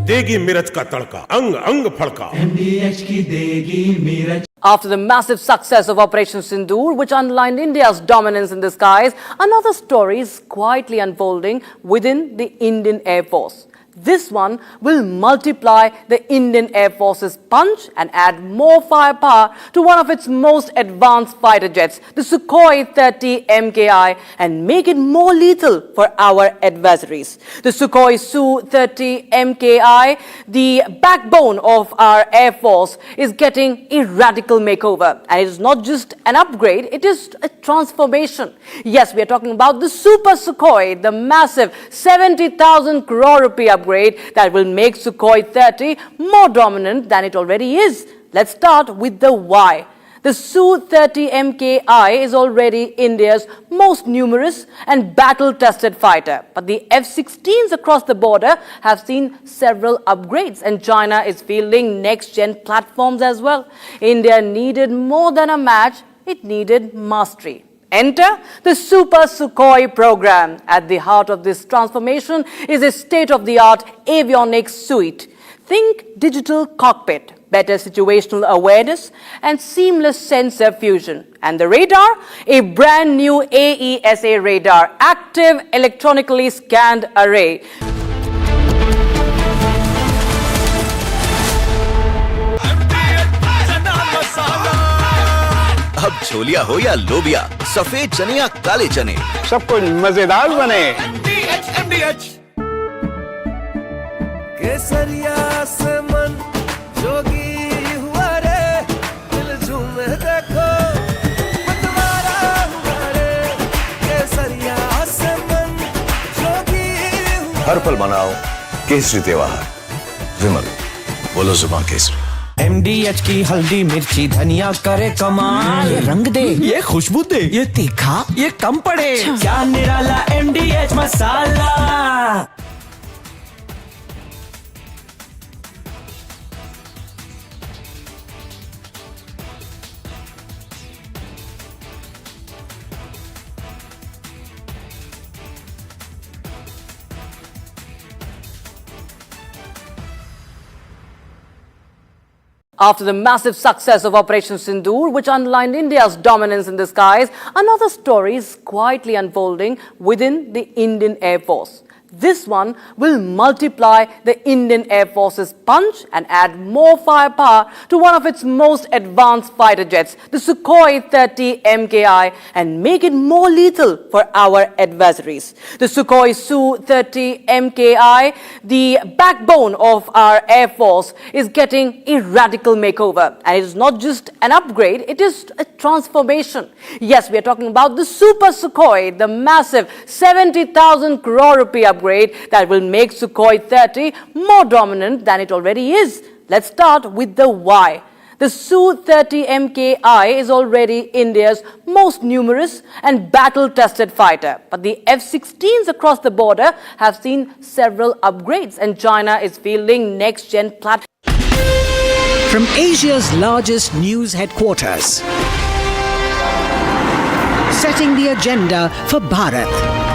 देगी मिर्च का तड़का, अंग अंग फड़का। MDH की देगी Miraj. After the massive success of Operation Sindoor, which underlined India's dominance in the skies, another story is quietly unfolding within the Indian Air Force. This one will multiply the Indian Air Force's punch and add more firepower to one of its most advanced fighter jets, the Sukhoi 30 MKI, and make it more lethal for our adversaries. The Sukhoi Su-30 MKI, the backbone of our Air Force, is getting a radical makeover. And it is not just an upgrade, it is a transformation. Yes, we are talking about the Super Sukhoi, the massive 70,000 crore rupee upgrade that will make Sukhoi 30 more dominant than it already is. Let's start with the why. The Su-30 MKI is already India's most numerous and battle-tested fighter. But the F-16s across the border have seen several upgrades, and China is fielding next-gen platforms as well. India needed more than a match, it needed mastery. Enter the Super Sukhoi program. At the heart of this transformation is a state-of-the-art avionics suite. Think digital cockpit, better situational awareness, and seamless sensor fusion. And the radar? A brand new AESA radar, active electronically scanned array. अब छोलिया हो या लोबिया, सफेद चने या काले चने, सब कुछ मजेदार बने। केसरिया से मन जोगी हुआ रे, दिल झूमे देखो मतवारा हुआ रे। केसरिया से मन जोगी हुआ। हर पल मनाओ केसरी त्योहार। विमल, बोलो जुबान केसरी। MDH की हल्दी मिर्ची धनिया करे कमाल, ये रंग दे, ये खुशबू दे, ये तीखा, ये कम पड़े, क्या निराला MDH masala. After the massive success of Operation Sindoor, which underlined India's dominance in the skies, another story is quietly unfolding within the Indian Air Force. This one will multiply the Indian Air Force's punch and add more firepower to one of its most advanced fighter jets, the Sukhoi 30 MKI, and make it more lethal for our adversaries. The Sukhoi Su-30 MKI, the backbone of our Air Force, is getting a radical makeover. And it is not just an upgrade, it is a transformation. Yes, we are talking about the Super Sukhoi, the massive 70,000 crore rupee upgrade that will make Sukhoi 30 more dominant than it already is. Let's start with the why. The Su-30 MKI is already India's most numerous and battle-tested fighter. But the F-16s across the border have seen several upgrades, and China is fielding next-gen platforms. From Asia's largest news headquarters, setting the agenda for Bharat.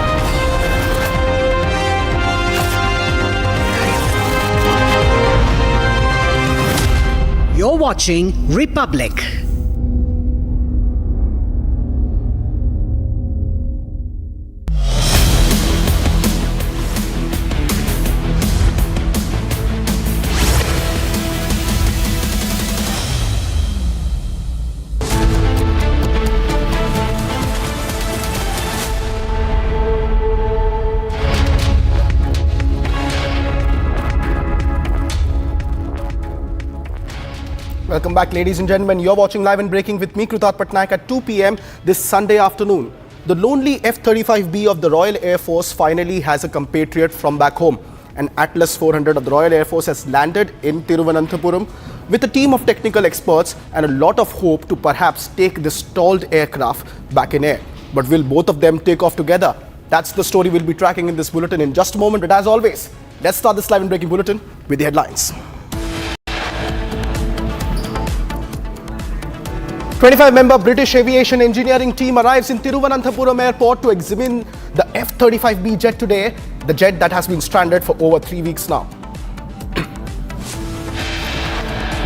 You're watching Republic. Welcome back, ladies and gentlemen. You're watching Live and Breaking with me, Krutat Patnaik, at 2 p.m. this Sunday afternoon. The lonely F-35B of the Royal Air Force finally has a compatriot from back home. An Atlas 400 of the Royal Air Force has landed in Thiruvananthapuram with a team of technical experts and a lot of hope to perhaps take this stalled aircraft back in air. But will both of them take off together? That's the story we'll be tracking in this bulletin in just a moment. But as always, let's start this Live and Breaking bulletin with the headlines. 25-member British aviation engineering team arrives in Thiruvananthapuram airport to examine the F-35B jet today, the jet that has been stranded for over 3 weeks now.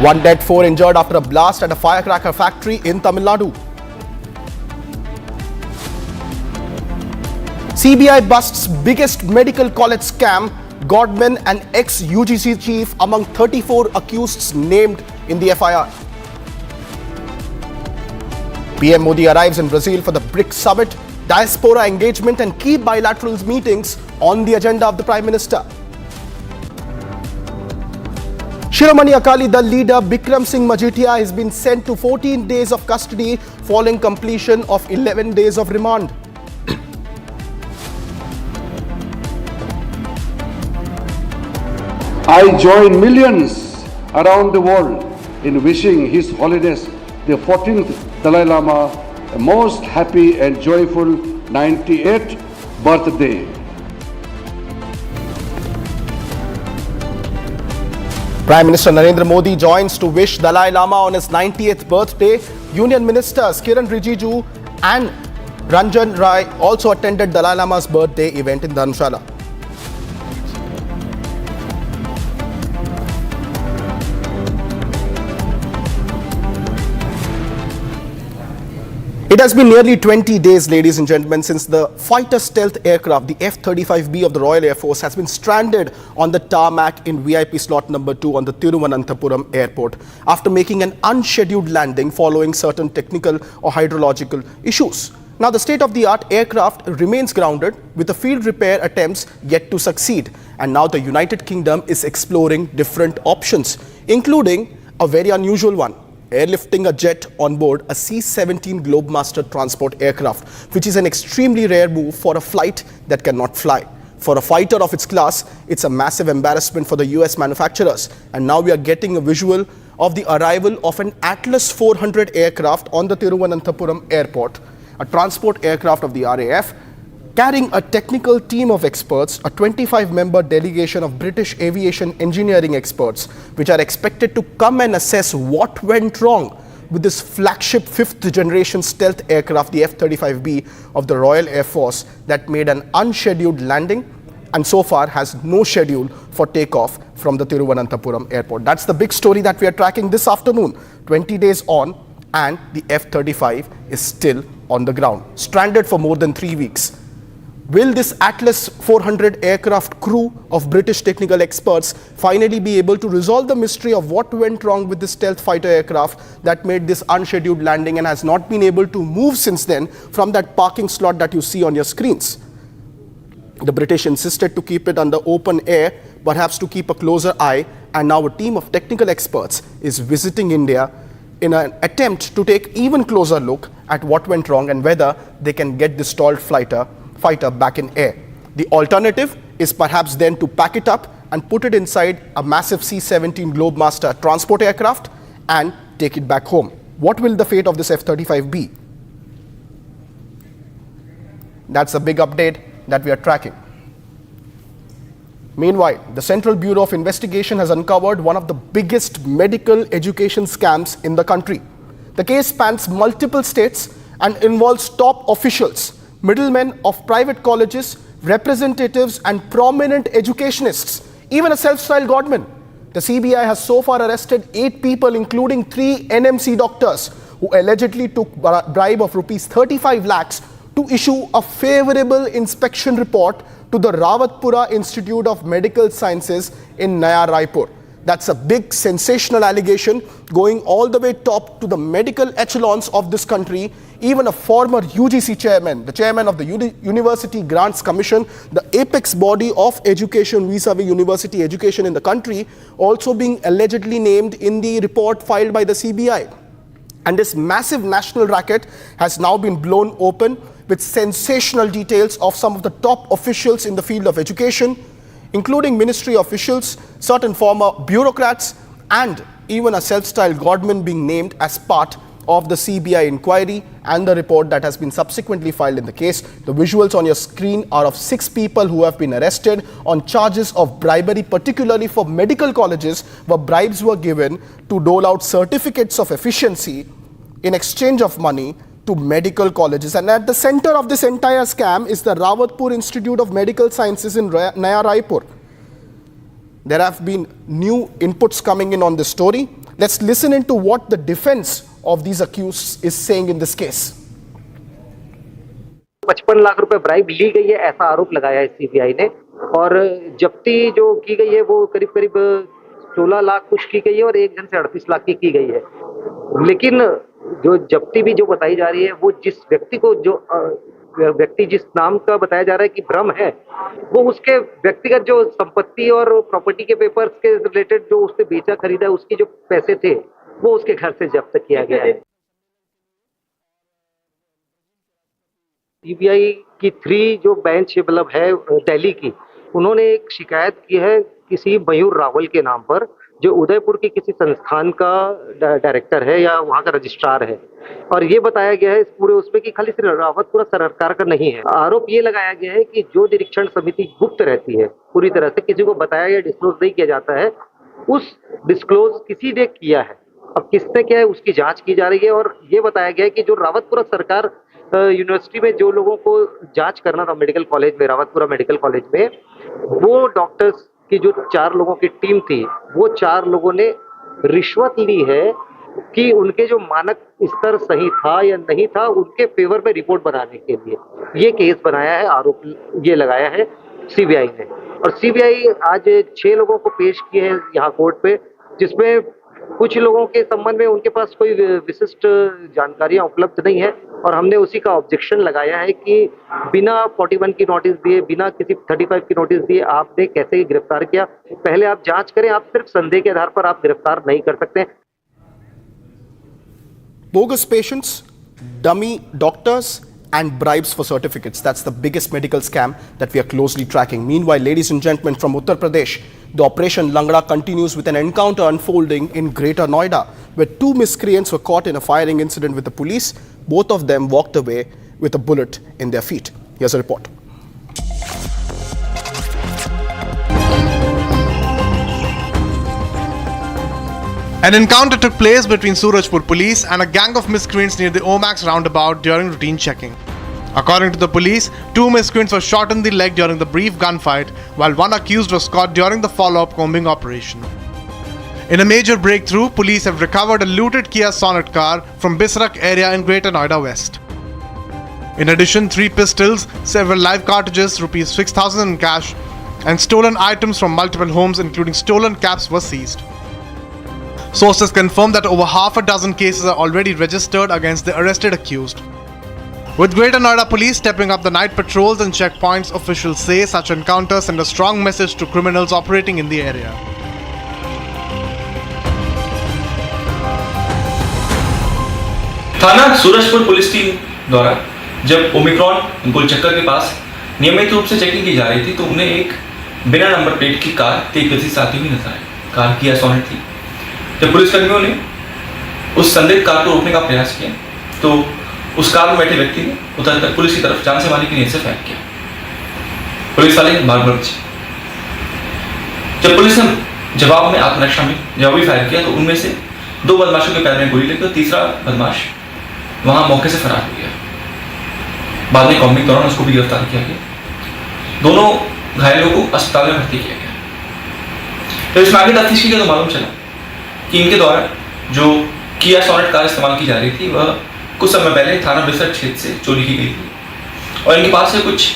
1 dead, 4 injured after a blast at a firecracker factory in Tamil Nadu. CBI busts biggest medical college scam. Godman, an ex-UGC chief, among 34 accused named in the FIR. PM Modi arrives in Brazil for the BRICS summit, diaspora engagement and key bilateral meetings on the agenda of the Prime Minister. Shiromani Akali Dal leader Bikram Singh Majithia has been sent to 14 days of custody following completion of 11 days of remand. I join millions around the world in wishing His Holiness the 14th Dalai Lama a most happy and joyful 98th birthday. Prime Minister Narendra Modi joins to wish Dalai Lama on his 90th birthday. Union Ministers Kiran Rijiju and Ranjan Rai also attended Dalai Lama's birthday event in Dharamshala. It has been nearly 20 days, ladies and gentlemen, since the fighter stealth aircraft, the F-35B of the Royal Air Force, has been stranded on the tarmac in VIP slot number 2 on the Thiruvananthapuram airport after making an unscheduled landing following certain technical or hydrological issues. Now, the state-of-the-art aircraft remains grounded with the field repair attempts yet to succeed. And now the United Kingdom is exploring different options, including a very unusual one: airlifting a jet on board a C-17 Globemaster transport aircraft, which is an extremely rare move for a flight that cannot fly. For a fighter of its class, it's a massive embarrassment for the US manufacturers. And now we are getting a visual of the arrival of an Atlas 400 aircraft on the Thiruvananthapuram airport, a transport aircraft of the RAF, carrying a technical team of experts, a 25-member delegation of British aviation engineering experts, which are expected to come and assess what went wrong with this flagship 5th generation stealth aircraft, the F-35B of the Royal Air Force, that made an unscheduled landing and so far has no schedule for takeoff from the Thiruvananthapuram airport. That's the big story that we are tracking this afternoon. 20 days on, and the F-35 is still on the ground, stranded for more than 3 weeks. Will this Atlas 400 aircraft crew of British technical experts finally be able to resolve the mystery of what went wrong with this stealth fighter aircraft that made this unscheduled landing and has not been able to move since then from that parking slot that you see on your screens? The British insisted to keep it under open air, perhaps to keep a closer eye, and now a team of technical experts is visiting India in an attempt to take even closer look at what went wrong and whether they can get this stalled fighter back in air. The alternative is perhaps then to pack it up and put it inside a massive C-17 Globemaster transport aircraft and take it back home. What will the fate of this F-35 be? That's a big update that we are tracking. Meanwhile, the Central Bureau of Investigation has uncovered one of the biggest medical education scams in the country. The case spans multiple states and involves top officials, middlemen of private colleges, representatives and prominent educationists, even a self-styled godman. The CBI has so far arrested 8 people, including 3 NMC doctors, who allegedly took bribe of rupees 35 lakhs to issue a favorable inspection report to the Rawatpura Institute of Medical Sciences in Naya Raipur. That's a big sensational allegation going all the way top to the medical echelons of this country. Even a former UGC chairman, the chairman of the University Grants Commission, the apex body of education vis-a-vis university education in the country, also being allegedly named in the report filed by the CBI. And this massive national racket has now been blown open with sensational details of some of the top officials in the field of education, including ministry officials, certain former bureaucrats, and even a self-styled godman being named as part of the CBI inquiry and the report that has been subsequently filed in the case. The visuals on your screen are of 6 people who have been arrested on charges of bribery, particularly for medical colleges, where bribes were given to dole out certificates of efficiency in exchange of money to medical colleges. And at the center of this entire scam is the Rawatpur Institute of Medical Sciences in Naya Raipur. There have been new inputs coming in on this story. Let's listen into what the defense of these accused is saying in this case. 55 lakh रुपए bribe ली गई है ऐसा आरोप लगाया है CBI ने और जब्ती जो की गई है वो करीब करीब 16 लाख कुछ की गई है और एक जन से 38 लाख की गई है। लेकिन जो जब्ती भी जो बताई जा रही है वो जिस व्यक्ति को जो व्यक्ति जिस नाम का बताया जा रहा है कि भ्रम है, वो उसके व्यक्तिगत जो संपत्ति और प्रॉपर्टी के पेपर्स के रिलेटेड जो उसने बेचा खरीदा उसके जो पैसे थे वो उसके घर से जब्त किया गया है। सीबीआई की 3 जो बेंच मतलब है दिल्ली की, उन्होंने एक शिकायत की है किसी मयूर रावल के नाम पर, जो उदयपुर की किसी संस्थान का डायरेक्टर है या वहाँ का रजिस्ट्रार है। और ये बताया गया है इस पूरे उसमें कि खाली सिर्फ रावतपुरा सरकार का नहीं है। आरोप ये लगाया गया है कि जो निरीक्षण समिति गुप्त रहती है, पूरी तरह से किसी को बताया या डिस्क्लोज नहीं किया जाता है, उस डिस्क्लोज किसी ने किया है। अब किसने किया है उसकी जांच की जा रही है। और ये बताया गया है कि जो रावतपुरा सरकार यूनिवर्सिटी में जो लोगों को जांच करना था मेडिकल कॉलेज में, रावतपुरा मेडिकल कॉलेज में, वो डॉक्टर्स की जो 4 लोगों की टीम थी, वो 4 लोगों ने रिश्वत ली है कि उनके जो मानक स्तर सही था या नहीं था, उनके फेवर में रिपोर्ट बनाने के लिए ये केस बनाया है, आरोप ये लगाया है सीबीआई ने। और सीबीआई आज 6 लोगों को पेश किए हैं यहाँ कोर्ट पे, जिसमें कुछ लोगों के संबंध में उनके पास कोई विशिष्ट जानकारियां उपलब्ध नहीं है और हमने उसी का ऑब्जेक्शन लगाया है कि बिना 41 की नोटिस दिए, बिना किसी 35 की नोटिस दिए आपने कैसे गिरफ्तार किया। पहले आप जांच करें, आप सिर्फ संदेह के आधार पर आप गिरफ्तार नहीं कर सकते। Bogus patients, dummy doctors and bribes for certificates. That's the biggest medical scam that we are closely tracking. Meanwhile, ladies and gentlemen, from Uttar Pradesh, the Operation Langda continues with an encounter unfolding in Greater Noida, where 2 miscreants were caught in a firing incident with the police. Both of them walked away with a bullet in their feet. Here's a report. An encounter took place between Surajpur police and a gang of miscreants near the Omax roundabout during routine checking. According to the police, 2 miscreants were shot in the leg during the brief gunfight, while one accused was caught during the follow-up combing operation. In a major breakthrough, police have recovered a looted Kia Sonet car from Bisrak area in Greater Noida West. In addition, 3 pistols, several live cartridges, Rs 6,000 in cash, and stolen items from multiple homes, including stolen caps, were seized. Sources confirm that over half a dozen cases are already registered against the arrested accused. With Greater Noida police stepping up the night patrols and checkpoints, officials say such encounters send a strong message to criminals operating in the area. थाना Surajpur police team द्वारा जब Omicron गोलचक्कर के पास नियमित रूप से checking की जा रही थी, तो उन्हें एक बिना नंबर प्लेट की कार तेज गति से आती हुई नजर आई। कार किया सोनेट थी। जब पुलिसकर्मियों ने उस संदिग्ध कार को रोकने का प्रयास किया, तो उस कार में बैठे व्यक्ति ने उतरकर पुलिस की तरफ जान से मारने की नीयत से फायर किया। पुलिस वाले भाग बचे। जब पुलिस ने जवाब में आत्मरक्षा में जवाबी फायर किया, तो उनमें से 2 बदमाशों के पैर में गोली लगी और तीसरा बदमाश वहां मौके से फरार हो गया। बाद में कॉम्बिंग के दौरान उसको भी गिरफ्तार किया गया। दोनों घायलों को अस्पताल में भर्ती किया गया। तो इसमें आगे तफ्तीश की गई तो मालूम चला कि इनके द्वारा जो किया सोनेट कार इस्तेमाल की जा रही थी, वह कुछ समय पहले थाना बिसर क्षेत्र से चोरी की गई थी और इनके पास से कुछ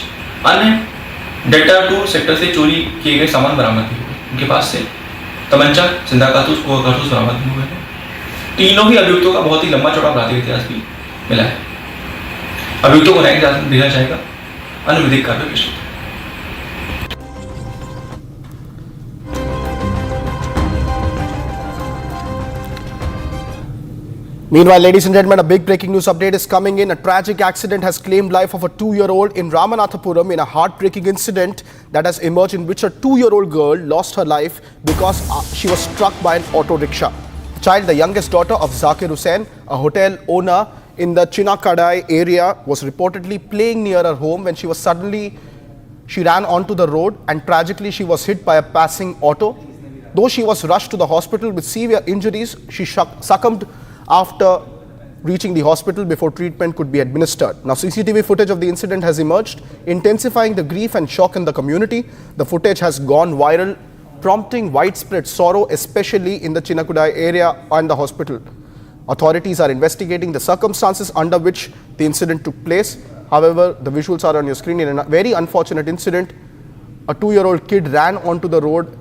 अन्य डेल्टा 2 सेक्टर से चोरी किए गए सामान बरामद भी हुए। इनके पास से तमंचा, जिंदा कारतूस बरामद भी हुए हैं। तीनों ही अभियुक्तों का बहुत ही लंबा चौड़ा आपराधिक इतिहास भी मिला है। अभियुक्तों को न्यायिक हिरासत में भेजा जाएगा, अन्य विधिक कार्रवाई पेश होगी। Meanwhile, ladies and gentlemen, a big breaking news update is coming in. A tragic accident has claimed life of a 2-year-old in Ramanathapuram in a heartbreaking incident that has emerged in which a 2-year-old girl lost her life because she was struck by an auto rickshaw. The child, the youngest daughter of Zakir Hussain, a hotel owner in the Chinakadai area, was reportedly playing near her home when she ran onto the road and tragically she was hit by a passing auto. Though she was rushed to the hospital with severe injuries, she succumbed after reaching the hospital before treatment could be administered. Now, CCTV footage of the incident has emerged, intensifying the grief and shock in the community. The footage has gone viral, prompting widespread sorrow, especially in the Chinakudai area and the hospital. Authorities are investigating the circumstances under which the incident took place. However, the visuals are on your screen. In a very unfortunate incident, A 2-year-old kid ran onto the road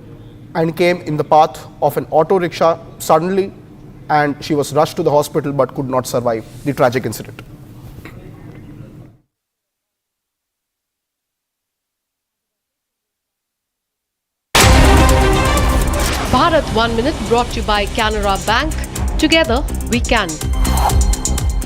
and came in the path of an auto rickshaw suddenly, and she was rushed to the hospital but could not survive the tragic incident. Bharat 1 Minute brought to you by Canara Bank. Together we can.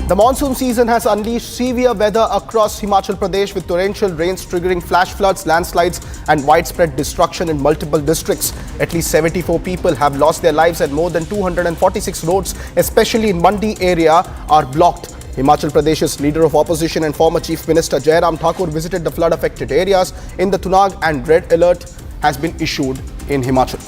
The monsoon season has unleashed severe weather across Himachal Pradesh with torrential rains triggering flash floods, landslides and widespread destruction in multiple districts. At least 74 people have lost their lives and more than 246 roads, especially in Mandi area, are blocked. Himachal Pradesh's leader of opposition and former Chief Minister Jairam Thakur visited the flood-affected areas in the Tunag, and red alert has been issued in Himachal.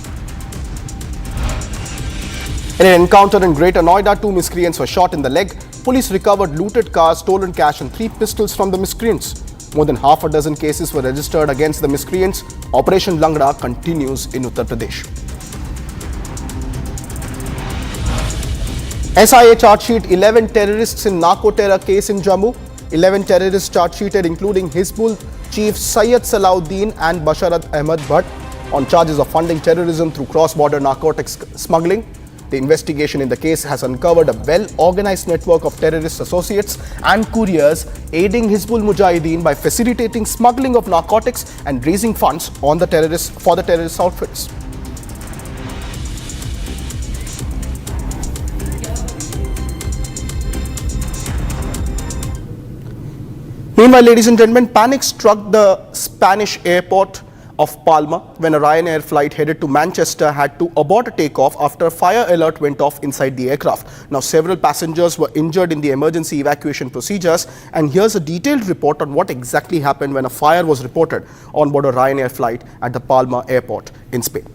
In an encounter in Greater Noida, 2 miscreants were shot in the leg. Police recovered looted cars, stolen cash and 3 pistols from the miscreants. More than half a dozen cases were registered against the miscreants. Operation Langda continues in Uttar Pradesh. SIA charge-sheet 11 terrorists in narco terror case in Jammu. 11 terrorists charge-sheeted including Hizbul chief Syed Salahuddin and Basharat Ahmad Bhatt on charges of funding terrorism through cross-border narcotics smuggling. The investigation in the case has uncovered a well-organized network of terrorist associates and couriers aiding Hizbul Mujahideen by facilitating smuggling of narcotics and raising funds on the for the terrorist outfits. Meanwhile, ladies and gentlemen, panic struck the Spanish airport of Palma when a Ryanair flight headed to Manchester had to abort a takeoff after a fire alert went off inside the aircraft. Now, several passengers were injured in the emergency evacuation procedures, and here's a detailed report on what exactly happened when a fire was reported on board a Ryanair flight at the Palma airport in Spain.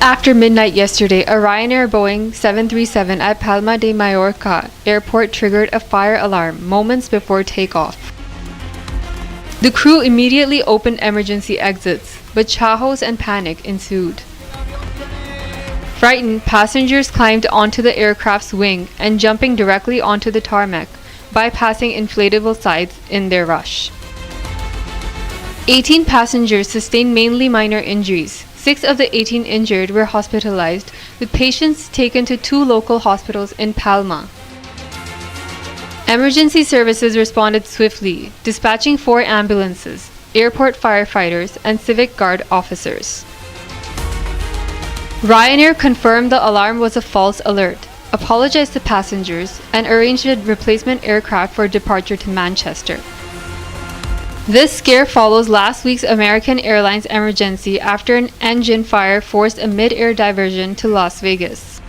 After midnight yesterday, a Ryanair Boeing 737 at Palma de Mallorca airport triggered a fire alarm moments before takeoff. The crew immediately opened emergency exits, but chahos and panic ensued. Frightened, passengers climbed onto the aircraft's wing and jumping directly onto the tarmac, bypassing inflatable sides in their rush. 18 passengers sustained mainly minor injuries. 6 of the 18 injured were hospitalized, with patients taken to 2 local hospitals in Palma. Emergency services responded swiftly, dispatching 4 ambulances, airport firefighters, and Civic Guard officers. Ryanair confirmed the alarm was a false alert, apologized to passengers, and arranged a replacement aircraft for departure to Manchester. This scare follows last week's American Airlines emergency after an engine fire forced a mid-air diversion to Las Vegas.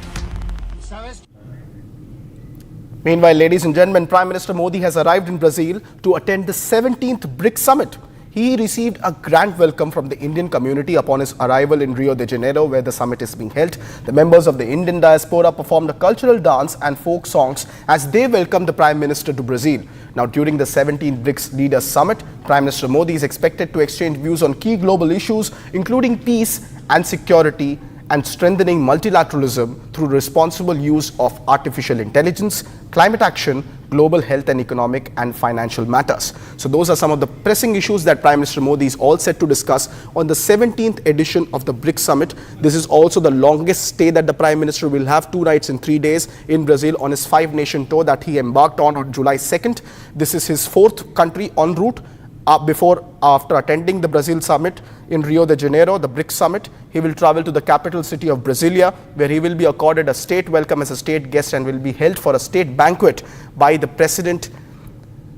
Meanwhile, ladies and gentlemen, Prime Minister Modi has arrived in Brazil to attend the 17th BRICS Summit. He received a grand welcome from the Indian community upon his arrival in Rio de Janeiro, where the summit is being held. The members of the Indian diaspora performed a cultural dance and folk songs as they welcomed the Prime Minister to Brazil. Now, during the 17th BRICS Leaders Summit, Prime Minister Modi is expected to exchange views on key global issues, including peace and security, and strengthening multilateralism through responsible use of artificial intelligence, climate action, global health and economic and financial matters. So those are some of the pressing issues that Prime Minister Modi is all set to discuss on the 17th edition of the BRICS Summit. This is also the longest stay that the Prime Minister will have, 2 nights and 3 days in Brazil on his 5-nation tour that he embarked on July 2nd. This is his 4th country en route. After attending the Brazil summit in Rio de Janeiro, the BRICS summit, he will travel to the capital city of Brasilia, where he will be accorded a state welcome as a state guest and will be held for a state banquet by the President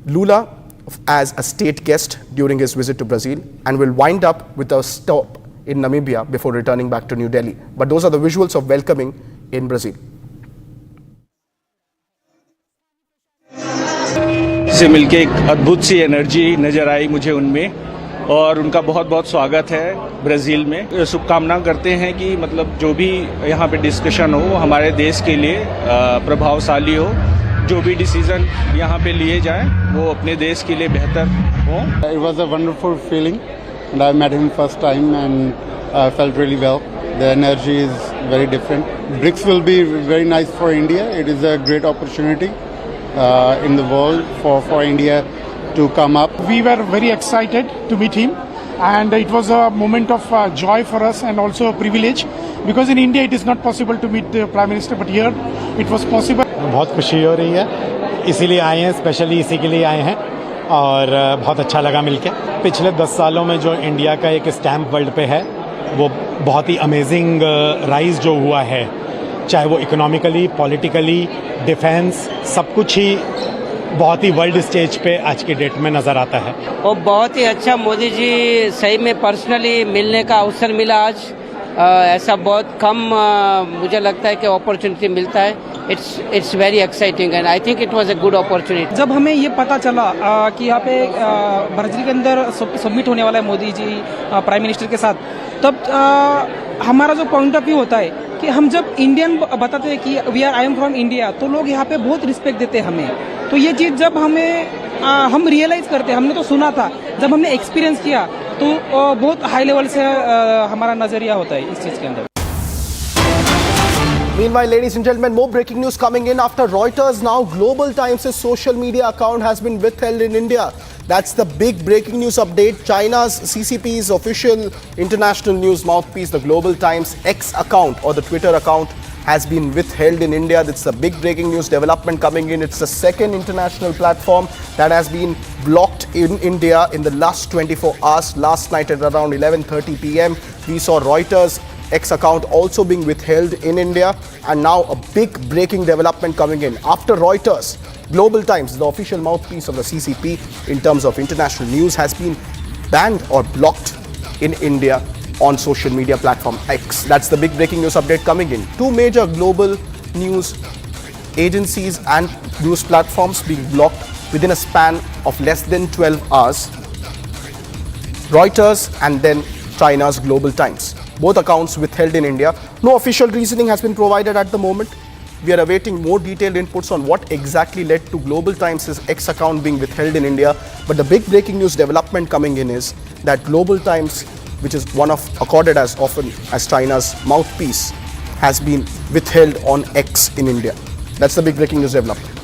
Lula as a state guest during his visit to Brazil, and will wind up with a stop in Namibia before returning back to New Delhi. But those are the visuals of welcoming in Brazil. से मिलके एक अद्भुत सी energy नज़र आई मुझे उनमें, और उनका बहुत बहुत स्वागत है ब्राज़ील में। शुभकामना करते हैं कि मतलब जो भी यहाँ पे डिस्कशन हो वो हमारे देश के लिए प्रभावशाली हो, जो भी डिसीजन यहाँ पे लिए जाएं वो अपने देश के लिए बेहतर हो। It was a wonderful feeling and I met him first time and felt really well. The energy is very different. BRICS will be very nice for India. It is a great opportunity. in the world for India to come up. We were very excited to meet him, and it was a moment of joy for us and also a privilege, because in India it is not possible to meet the Prime Minister, but here it was possible. बहुत खुशी हो रही है, इसीलिए आए हैं, specially इसी के लिए आए हैं और बहुत अच्छा लगा मिलके। पिछले 10 सालों में जो इंडिया का एक स्टैम्प वर्ल्ड पे है, वो बहुत ही अमेजिंग राइज जो हुआ है, चाहे वो इकोनॉमिकली, पॉलिटिकली, डिफेंस, सब कुछ ही बहुत ही वर्ल्ड स्टेज पे आज की डेट में नज़र आता है। और बहुत ही अच्छा, मोदी जी सही में पर्सनली मिलने का अवसर मिला आज। ऐसा बहुत कम मुझे लगता है कि अपॉर्चुनिटी मिलता है। It's very exciting and I think it was a good opportunity. जब हमें ये पता चला कि यहाँ पे ब्राजील के अंदर सबमिट होने वाला है मोदी जी प्राइम मिनिस्टर के साथ, तब हमारा जो पॉइंट ऑफ व्यू होता है कि हम जब इंडियन बताते हैं कि आई एम फ्रॉम इंडिया, तो लोग यहाँ पे बहुत रिस्पेक्ट देते हैं हमें। तो ये चीज़ जब हम रियलाइज करते हैं, हमने तो सुना था, जब हमने एक्सपीरियंस किया तो बहुत हाई लेवल से हमारा नजरिया होता है इस चीज़ के अंदर। Meanwhile, ladies and gentlemen, more breaking news coming in after Reuters. Now, Global Times' social media account has been withheld in India. That's the big breaking news update. China's CCP's official international news mouthpiece, the Global Times X account or the Twitter account, has been withheld in India. That's the big breaking news development coming in. It's the second international platform that has been blocked in India in the last 24 hours. Last night at around 11:30 p.m., we saw Reuters X account also being withheld in India, and now a big breaking development coming in. After Reuters, Global Times, the official mouthpiece of the CCP in terms of international news, has been banned or blocked in India on social media platform X. That's the big breaking news update coming in. Two major global news agencies and news platforms being blocked within a span of less than 12 hours. Reuters and then China's Global Times. Both accounts withheld in India. No official reasoning has been provided at the moment. We are awaiting more detailed inputs on what exactly led to Global Times' X account being withheld in India. But the big breaking news development coming in is that Global Times, which is accorded as often as China's mouthpiece, has been withheld on X in India. That's the big breaking news development.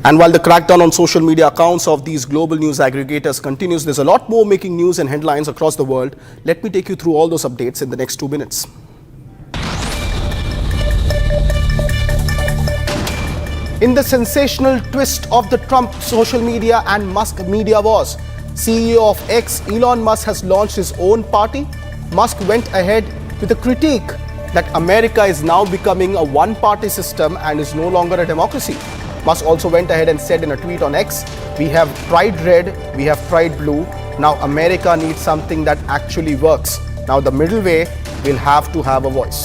And while the crackdown on social media accounts of these global news aggregators continues, there's a lot more making news and headlines across the world. Let me take you through all those updates in the next 2 minutes. In the sensational twist of the Trump social media and Musk media wars, CEO of X, Elon Musk, has launched his own party. Musk went ahead with a critique that America is now becoming a one-party system and is no longer a democracy. Musk also went ahead and said in a tweet on X, "We have tried red, we have tried blue. Now America needs something that actually works. Now the middle way will have to have a voice."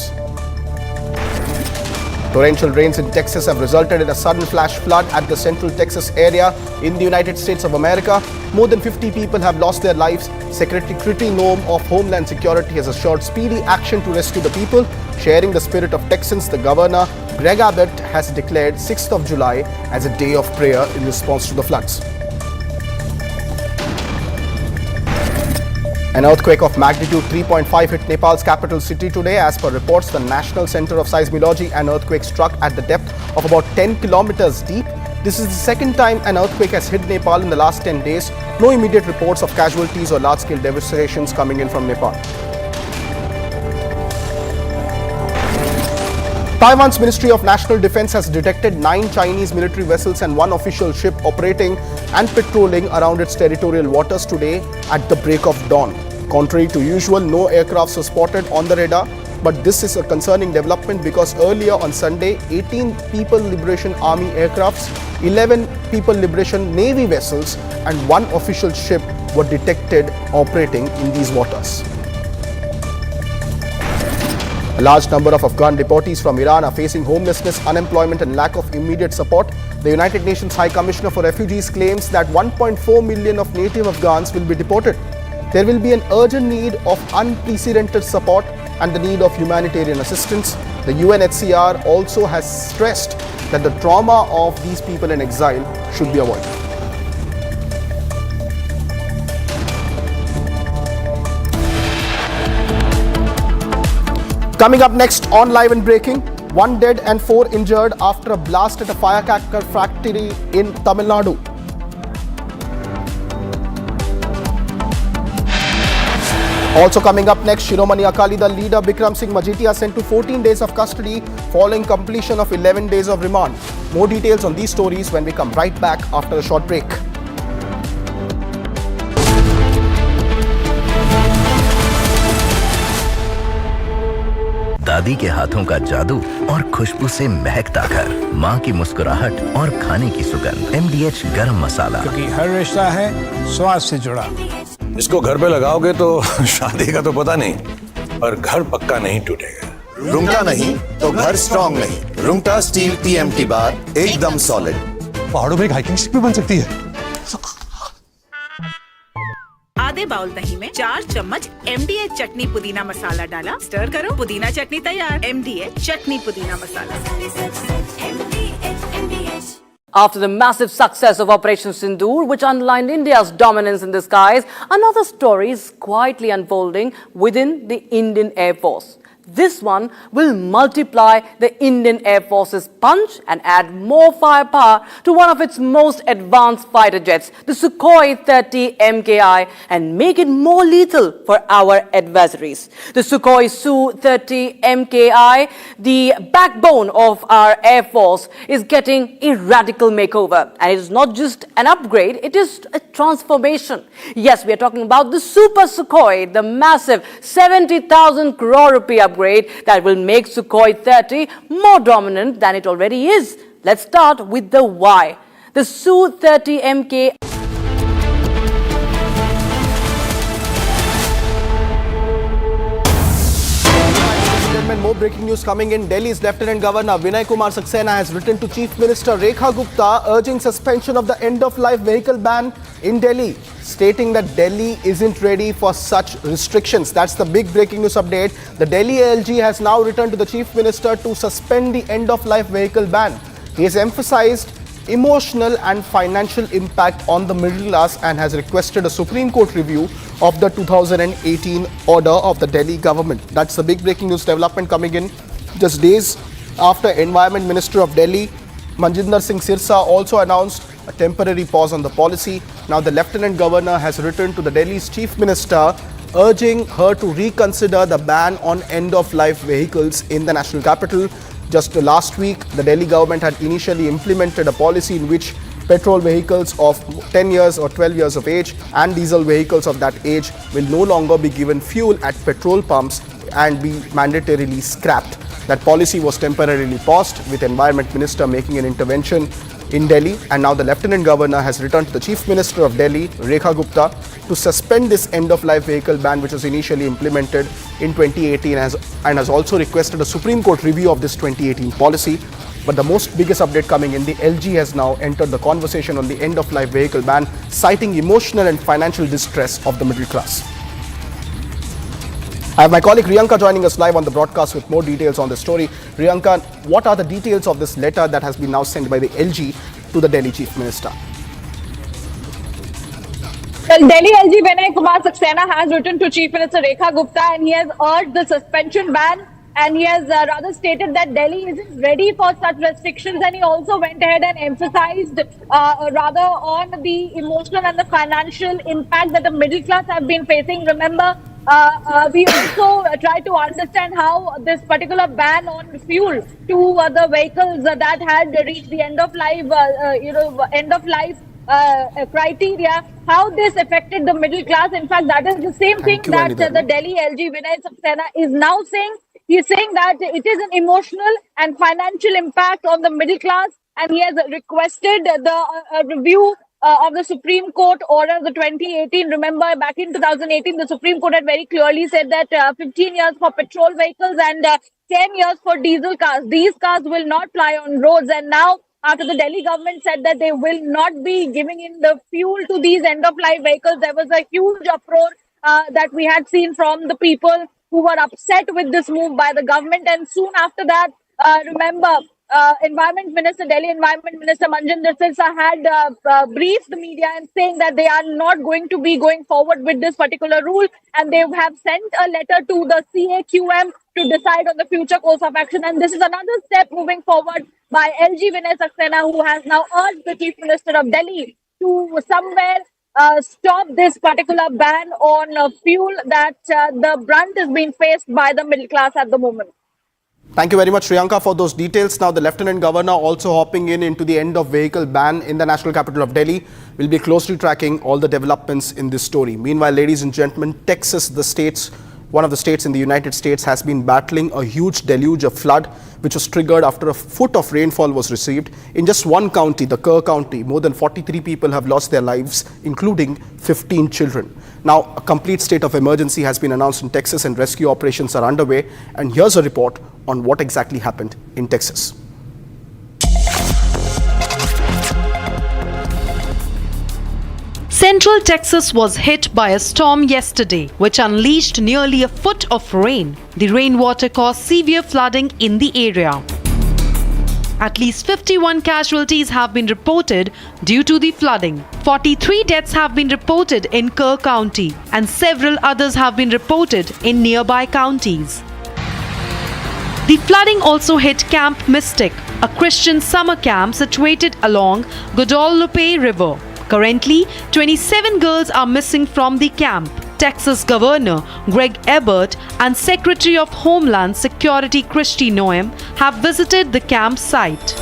Torrential rains in Texas have resulted in a sudden flash flood at the central Texas area in the United States of America. More than 50 people have lost their lives. Secretary Kristi Noem of Homeland Security has assured speedy action to rescue the people. Sharing the spirit of Texans, the governor, Greg Abbott, has declared 6th of July as a day of prayer in response to the floods. An earthquake of magnitude 3.5 hit Nepal's capital city today. As per reports, the National Center of Seismology, an earthquake struck at the depth of about 10 kilometers deep. This is the second time an earthquake has hit Nepal in the last 10 days. No immediate reports of casualties or large-scale devastations coming in from Nepal. Taiwan's Ministry of National Defense has detected 9 Chinese military vessels and 1 official ship operating and patrolling around its territorial waters today at the break of dawn. Contrary to usual, no aircrafts were spotted on the radar, but this is a concerning development because earlier on Sunday, 18 People Liberation Army aircrafts, 11 People Liberation Navy vessels and 1 official ship were detected operating in these waters. A large number of Afghan deportees from Iran are facing homelessness, unemployment and lack of immediate support. The United Nations High Commissioner for Refugees claims that 1.4 million of native Afghans will be deported. There will be an urgent need of unprecedented support and the need of humanitarian assistance. The UNHCR also has stressed that the trauma of these people in exile should be avoided. Coming up next on Live and Breaking, 1 dead and 4 injured after a blast at a firecracker factory in Tamil Nadu. Also coming up next, Shiromani Akali Dal leader Bikram Singh Majitia sent to 14 days of custody following completion of 11 days of remand. More details on these stories when we come right back after a short break. दादी के हाथों का जादू और खुशबू से महकता घर, माँ की मुस्कुराहट और खाने की सुगंध, MDH गरम मसाला, क्योंकि हर रिश्ता है स्वाद से जुड़ा। इसको घर पे लगाओगे तो शादी का तो पता नहीं, पर घर पक्का नहीं टूटेगा। रुंगटा नहीं तो घर स्ट्रॉन्ग नहीं। रुंगटा स्टील TMT बार एकदम सॉलिड। पहाड़ों में एक हाइकिंग स्टिक भी बन सकती है। आधे बाउल दही में 4 चम्मच MDH चटनी पुदीना मसाला डाला, स्टर करो, पुदीना चटनी तैयार। MDH चटनी पुदीना मसाला। After the massive success of Operation Sindoor, which underlined India's dominance in the skies, another story is quietly unfolding within the Indian Air Force. This one will multiply the Indian Air Force's punch and add more firepower to one of its most advanced fighter jets, the Sukhoi 30 MKI, and make it more lethal for our adversaries. The Sukhoi Su-30 MKI, the backbone of our Air Force, is getting a radical makeover. And it is not just an upgrade, it is a transformation. Yes, we are talking about the Super Sukhoi, the massive 70,000 crore rupee upgrade that will make Sukhoi 30 more dominant than it already is. Let's start with the why. The Su-30 MK. More breaking news coming in. Delhi's Lieutenant Governor Vinay Kumar Saxena has written to Chief Minister Rekha Gupta urging suspension of the end-of-life vehicle ban in Delhi, stating that Delhi isn't ready for such restrictions. That's the big breaking news update. The Delhi ALG has now written to the Chief Minister to suspend the end-of-life vehicle ban. He has emphasized emotional and financial impact on the middle class and has requested a Supreme Court review of the 2018 order of the Delhi government. That's the big breaking news development coming in just days after Environment Minister of Delhi, Manjinder Singh Sirsa, also announced a temporary pause on the policy. Now the Lieutenant Governor has written to the Delhi's Chief Minister urging her to reconsider the ban on end-of-life vehicles in the national capital. Just last week, the Delhi government had initially implemented a policy in which petrol vehicles of 10 years or 12 years of age and diesel vehicles of that age will no longer be given fuel at petrol pumps and be mandatorily scrapped. That policy was temporarily paused, with Environment Minister making an intervention in Delhi, and now the Lieutenant Governor has returned to the Chief Minister of Delhi, Rekha Gupta, to suspend this end-of-life vehicle ban which was initially implemented in 2018 and has also requested a Supreme Court review of this 2018 policy. But the most biggest update coming in, the LG has now entered the conversation on the end-of-life vehicle ban, citing emotional and financial distress of the middle class. I have my colleague Riyanka joining us live on the broadcast with more details on the story. Riyanka, what are the details of this letter that has been now sent by the LG to the Delhi Chief Minister? Well, Delhi LG Vinay Kumar Saxena has written to Chief Minister Rekha Gupta and he has urged the suspension ban, and he has rather stated that Delhi isn't ready for such restrictions, and he also went ahead and emphasized rather on the emotional and the financial impact that the middle class have been facing. Remember, we also try to understand how this particular ban on fuel to the vehicles that had reached the end of life, criteria, how this affected the middle class. In fact, that is the same thing that the Delhi LG Vinay Saxena is now saying. He is saying that it is an emotional and financial impact on the middle class, and he has requested the review of the Supreme Court order of the 2018. Remember, back in 2018, the Supreme Court had very clearly said that 15 years for petrol vehicles and 10 years for diesel cars. These cars will not ply on roads, and now after the Delhi government said that they will not be giving in the fuel to these end-of-life vehicles, there was a huge uproar that we had seen from the people who were upset with this move by the government. And soon after that, remember, Delhi Environment Minister Manjinder Singh had briefed the media and saying that they are not going to be going forward with this particular rule, and they have sent a letter to the CAQM to decide on the future course of action. And this is another step moving forward by LG Vinay Saxena, who has now urged the Chief Minister of Delhi to somewhere stop this particular ban on fuel that the brunt is being faced by the middle class at the moment. Thank you very much, Priyanka, for those details. Now, the Lieutenant Governor also hopping into the end of vehicle ban in the national capital of Delhi. Will be closely tracking all the developments in this story. Meanwhile, ladies and gentlemen, Texas, one of the states in the United States, has been battling a huge deluge of flood, which was triggered after a foot of rainfall was received. In just one county, the Kerr County, more than 43 people have lost their lives, including 15 children. Now, a complete state of emergency has been announced in Texas and rescue operations are underway. And here's a report on what exactly happened in Texas. Central Texas was hit by a storm yesterday, which unleashed nearly a foot of rain. The rainwater caused severe flooding in the area. At least 51 casualties have been reported due to the flooding. 43 deaths have been reported in Kerr County, and several others have been reported in nearby counties. The flooding also hit Camp Mystic, a Christian summer camp situated along Guadalupe River. Currently, 27 girls are missing from the camp. Texas Governor Greg Abbott and Secretary of Homeland Security Kristi Noem have visited the campsite.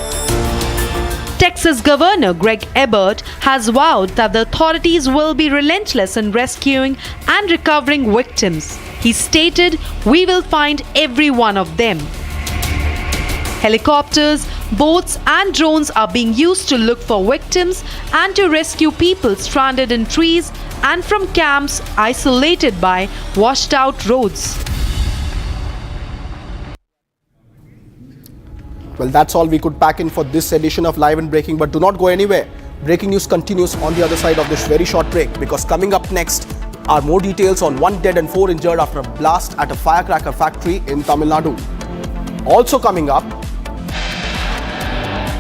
Texas Governor Greg Abbott has vowed that the authorities will be relentless in rescuing and recovering victims. He stated, "We will find every one of them." Helicopters, boats and drones are being used to look for victims and to rescue people stranded in trees and from camps isolated by washed out roads. Well, that's all we could pack in for this edition of Live and Breaking, but do not go anywhere. Breaking news continues on the other side of this very short break, because coming up next are more details on 1 dead and 4 injured after a blast at a firecracker factory in Tamil Nadu. Also coming up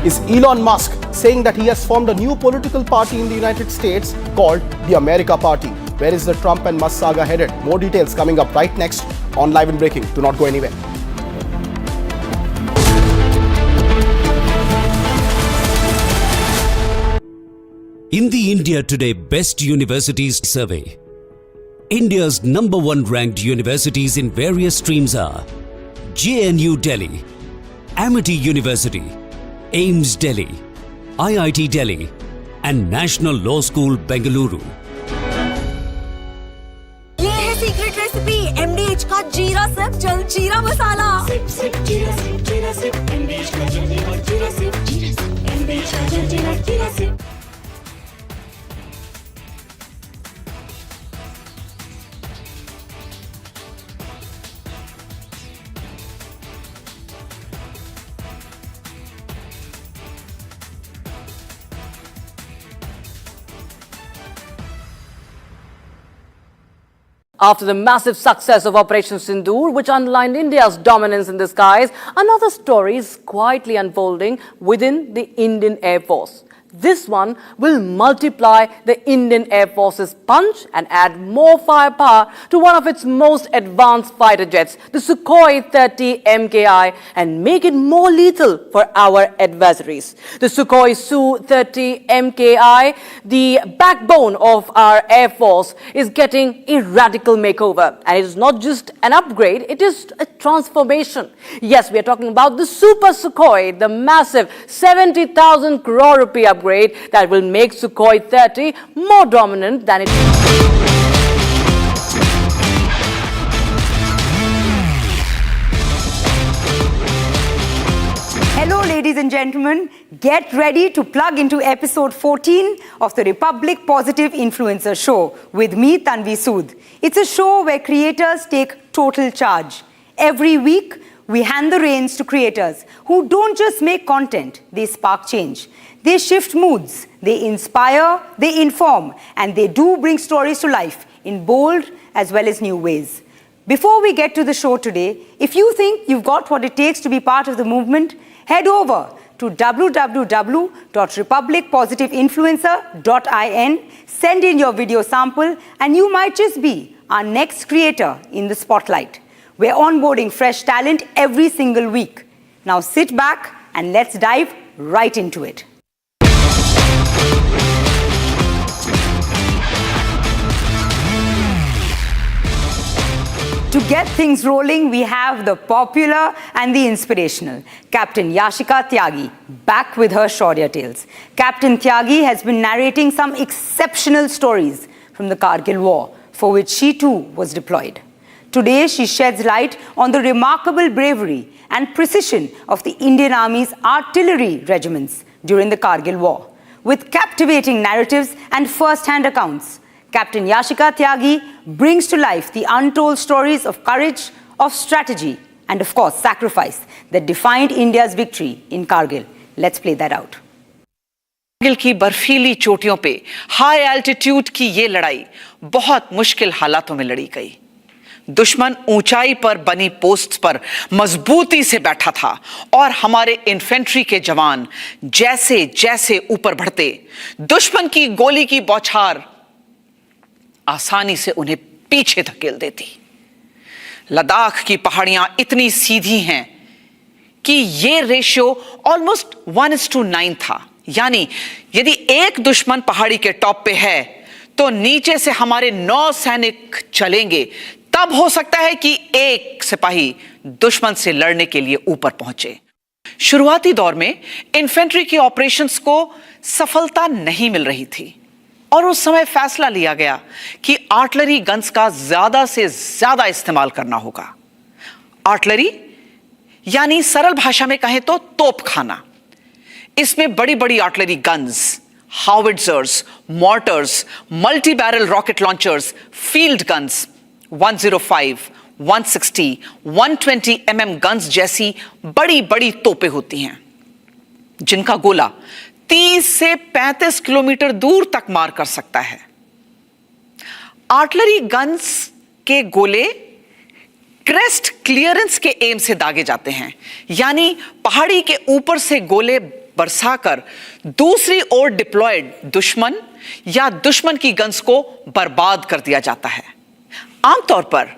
is Elon Musk saying that he has formed a new political party in the United States called the America Party. Where is the Trump and Musk saga headed? More details coming up right next on Live and Breaking. Do not go anywhere. In the India Today Best Universities Survey, India's #1 ranked universities in various streams are JNU Delhi, Amity University, AIMS Delhi, IIT Delhi and National Law School Bengaluru. ये है secret recipe MDH का जीरा SIP जल जीरा मसाला। SIP SIP जीरा SIP MDH का जल जीरा सिप MDH का जल जीरा SIP. After the massive success of Operation Sindoor, which underlined India's dominance in the skies, another story is quietly unfolding within the Indian Air Force. This one will multiply the Indian Air Force's punch and add more firepower to one of its most advanced fighter jets, the Sukhoi 30 MKI, and make it more lethal for our adversaries. The Sukhoi Su-30 MKI, the backbone of our Air Force, is getting a radical makeover. And it is not just an upgrade, it is a transformation. Yes, we are talking about the Super Sukhoi, the massive 70,000 crore rupee upgrade that will make Sukhoi 30 more dominant than it is. Hello, ladies and gentlemen. Get ready to plug into episode 14 of the Republic Positive Influencer Show with me, Tanvi Sood. It's a show where creators take total charge. Every week, we hand the reins to creators who don't just make content, they spark change. They shift moods, they inspire, they inform, and they do bring stories to life in bold as well as new ways. Before we get to the show today, if you think you've got what it takes to be part of the movement, head over to www.republicpositiveinfluencer.in, send in your video sample, and you might just be our next creator in the spotlight. We're onboarding fresh talent every single week. Now sit back and let's dive right into it. To get things rolling, we have the popular and the inspirational Captain Yashika Tyagi back with her Shaurya Tales. Captain Tyagi has been narrating some exceptional stories from the Kargil War, for which she too was deployed. Today, she sheds light on the remarkable bravery and precision of the Indian Army's artillery regiments during the Kargil War. With captivating narratives and first-hand accounts, Captain Yashika Tyagi brings to life the untold stories of courage, of strategy, and of course, sacrifice that defined India's victory in Kargil. Let's play that out. Kargil की बर्फीली चोटियों पे high altitude की ये लड़ाई बहुत मुश्किल हालातों में लड़ी गई। दुश्मन ऊंचाई पर बनी पोस्ट पर मजबूती से बैठा था और हमारे इन्फेंट्री के जवान जैसे जैसे ऊपर बढ़ते, दुश्मन की गोली की बौछार आसानी से उन्हें पीछे धकेल देती। लद्दाख की पहाड़ियां इतनी सीधी हैं कि ये रेशियो ऑलमोस्ट 1:9 था, यानी यदि एक दुश्मन पहाड़ी के टॉप पे है तो नीचे से हमारे 9 सैनिक चलेंगे, तब हो सकता है कि एक सिपाही दुश्मन से लड़ने के लिए ऊपर पहुंचे। शुरुआती दौर में इन्फेंट्री के ऑपरेशंस को सफलता नहीं मिल रही थी और उस समय फैसला लिया गया कि आर्टिलरी गन्स का ज्यादा से ज्यादा इस्तेमाल करना होगा। आर्टिलरी यानी सरल भाषा में कहें तो तोपखाना। इसमें बड़ी बड़ी artillery guns, howitzers, mortars, multi barrel rocket launchers, field guns, 105, 160, 120 mm guns जैसी बड़ी बड़ी तोपें होती हैं जिनका गोला 30 से 35 किलोमीटर दूर तक मार कर सकता है। आर्टिलरी गन्स के गोले क्रेस्ट क्लियरेंस के एम से दागे जाते हैं, यानी पहाड़ी के ऊपर से गोले बरसाकर दूसरी ओर डिप्लॉयड दुश्मन या दुश्मन की गन्स को बर्बाद कर दिया जाता है। आमतौर पर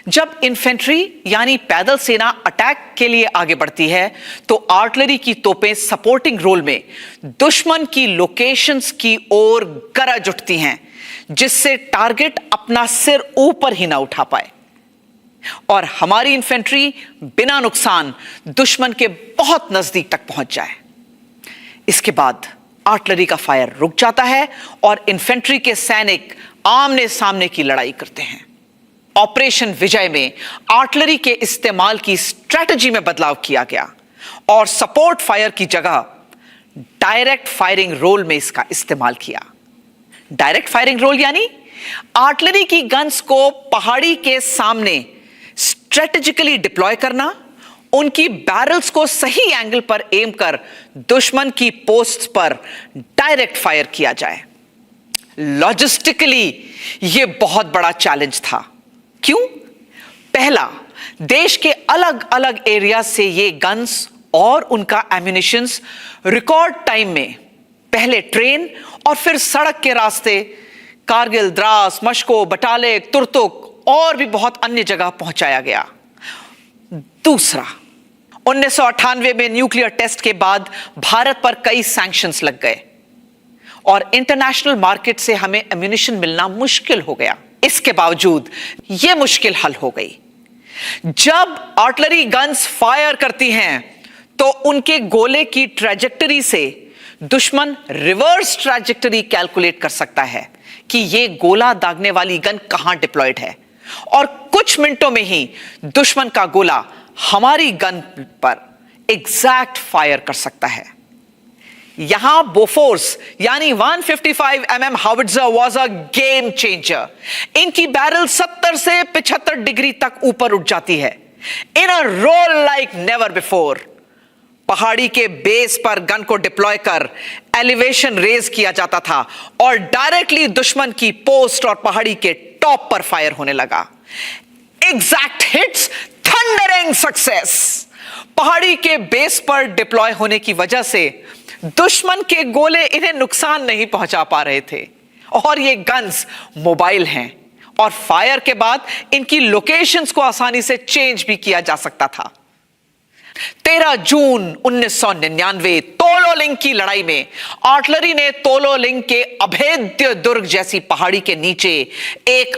जब इन्फेंट्री यानी पैदल सेना अटैक के लिए आगे बढ़ती है तो आर्टिलरी की तोपें सपोर्टिंग रोल में दुश्मन की लोकेशंस की ओर गरज उठती हैं, जिससे टारगेट अपना सिर ऊपर ही ना उठा पाए और हमारी इन्फेंट्री बिना नुकसान दुश्मन के बहुत नजदीक तक पहुंच जाए। इसके बाद आर्टिलरी का फायर रुक जाता है और इन्फेंट्री के सैनिक आमने सामने की लड़ाई करते हैं। ऑपरेशन विजय में आर्टिलरी के इस्तेमाल की स्ट्रेटजी में बदलाव किया गया और सपोर्ट फायर की जगह डायरेक्ट फायरिंग रोल में इसका इस्तेमाल किया। डायरेक्ट फायरिंग रोल यानी आर्टिलरी की गन्स को पहाड़ी के सामने स्ट्रेटेजिकली डिप्लॉय करना, उनकी बैरल्स को सही एंगल पर एम कर दुश्मन की पोस्ट पर डायरेक्ट फायर किया जाए। लॉजिस्टिकली यह बहुत बड़ा चैलेंज था। क्यों? पहला, देश के अलग अलग एरिया से ये गन्स और उनका एम्यूनिशंस रिकॉर्ड टाइम में पहले ट्रेन और फिर सड़क के रास्ते कारगिल, द्रास, मशको, बटाले, तुर्तुक और भी बहुत अन्य जगह पहुंचाया गया। दूसरा, 1998 में न्यूक्लियर टेस्ट के बाद भारत पर कई सैंक्शंस लग गए और इंटरनेशनल मार्केट से हमें एम्यूनिशन मिलना मुश्किल हो गया। इसके बावजूद यह मुश्किल हल हो गई। जब आर्टिलरी गन्स फायर करती हैं तो उनके गोले की ट्रैजेक्टरी से दुश्मन रिवर्स ट्रैजेक्टरी कैलकुलेट कर सकता है कि यह गोला दागने वाली गन कहां डिप्लॉयड है और कुछ मिनटों में ही दुश्मन का गोला हमारी गन पर एग्जैक्ट फायर कर सकता है। यहां बोफोर्स यानी 155 mm howitzer was a game changer. इनकी बैरल 70 से 75 डिग्री तक ऊपर उठ जाती है in a role like never before. पहाड़ी के बेस पर गन को डिप्लॉय कर एलिवेशन रेज किया जाता था और डायरेक्टली दुश्मन की पोस्ट और पहाड़ी के टॉप पर फायर होने लगा। Exact hits, thundering success. पहाड़ी के बेस पर डिप्लॉय होने की वजह से दुश्मन के गोले इन्हें नुकसान नहीं पहुंचा पा रहे थे और ये गन्स मोबाइल हैं और फायर के बाद इनकी लोकेशंस को आसानी से चेंज भी किया जा सकता था। 13 जून 1999 तोलोलिंग की लड़ाई में आर्टिलरी ने तोलोलिंग के अभेद्य दुर्ग जैसी पहाड़ी के नीचे एक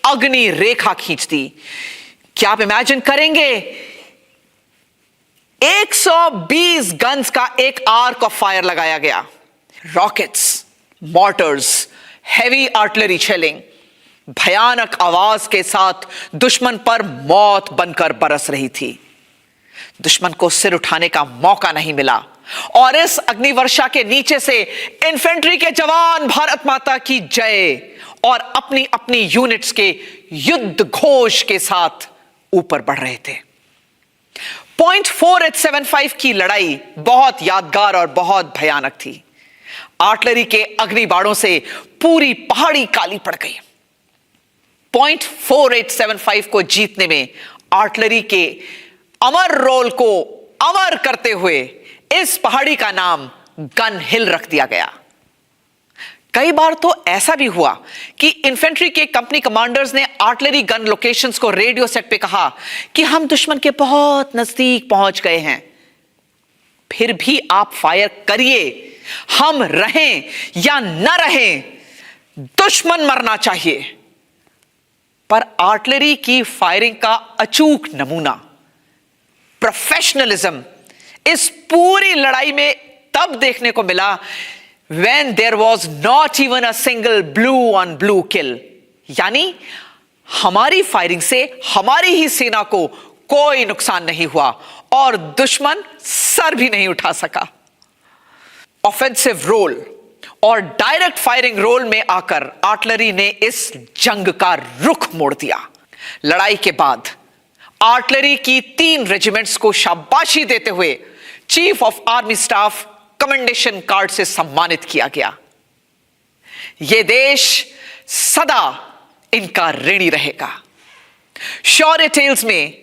अग्नि रेखा खींच दी। क्या आप इमेजिन करेंगे? 120 गन्स का एक आर्क ऑफ फायर लगाया गया। रॉकेट्स, मॉर्टर्स, हेवी आर्टिलरी शेलिंग भयानक आवाज के साथ दुश्मन पर मौत बनकर बरस रही थी। दुश्मन को सिर उठाने का मौका नहीं मिला और इस अग्निवर्षा के नीचे से इन्फेंट्री के जवान भारत माता की जय और अपनी अपनी यूनिट्स के युद्ध घोष के साथ ऊपर बढ़ रहे थे। .4875 की लड़ाई बहुत यादगार और बहुत भयानक थी। आर्टिलरी के अग्निबाणों से पूरी पहाड़ी काली पड़ गई। .4875 को जीतने में आर्टिलरी के अमर रोल को अमर करते हुए इस पहाड़ी का नाम गन हिल रख दिया गया। कई बार तो ऐसा भी हुआ कि इन्फेंट्री के कंपनी कमांडर्स ने आर्टिलरी गन लोकेशंस को रेडियो सेट पे कहा कि हम दुश्मन के बहुत नजदीक पहुंच गए हैं। फिर भी आप फायर करिए, हम रहें या न रहें, दुश्मन मरना चाहिए। पर आर्टिलरी की फायरिंग का अचूक नमूना प्रोफेशनलिज्म इस पूरी लड़ाई में तब देखने को मिला when there was not even a single blue on blue kill, यानी हमारी फायरिंग से हमारी ही सेना को कोई नुकसान नहीं हुआ और दुश्मन सर भी नहीं उठा सका। ऑफेंसिव रोल और डायरेक्ट फायरिंग रोल में आकर आर्टिलरी ने इस जंग का रुख मोड़ दिया। लड़ाई के बाद आर्टिलरी की 3 रेजिमेंट्स को शाबाशी देते हुए chief of army staff commendation card से सम्मानित किया गया। यह देश सदा इनका ऋणी रहेगा। शौर्य टेल्स में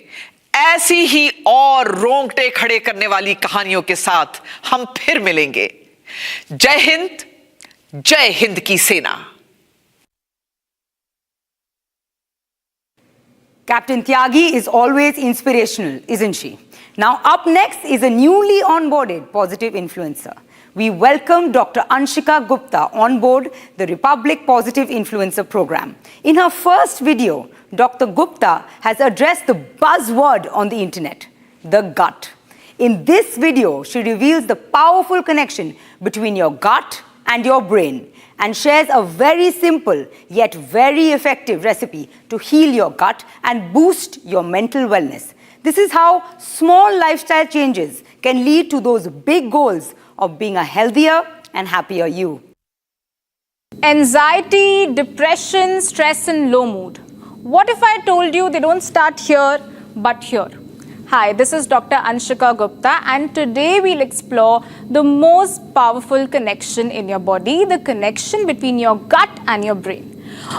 ऐसी ही और रोंगटे खड़े करने वाली कहानियों के साथ हम फिर मिलेंगे। जय हिंद की सेना। Captain Tyagi is always inspirational, isn't she? Now up next is a newly onboarded positive influencer. We welcome Dr. Anshika Gupta on board the Republic Positive Influencer Program. In her first video, Dr. Gupta has addressed the buzzword on the internet, the gut. In this video, she reveals the powerful connection between your gut and your brain and shares a very simple yet very effective recipe to heal your gut and boost your mental wellness. This is how small lifestyle changes can lead to those big goals of being a healthier and happier you. Anxiety, depression, stress and low mood. What if I told you they don't start here but here? Hi, this is Dr. Anshika Gupta and today we'll explore the most powerful connection in your body, the connection between your gut and your brain.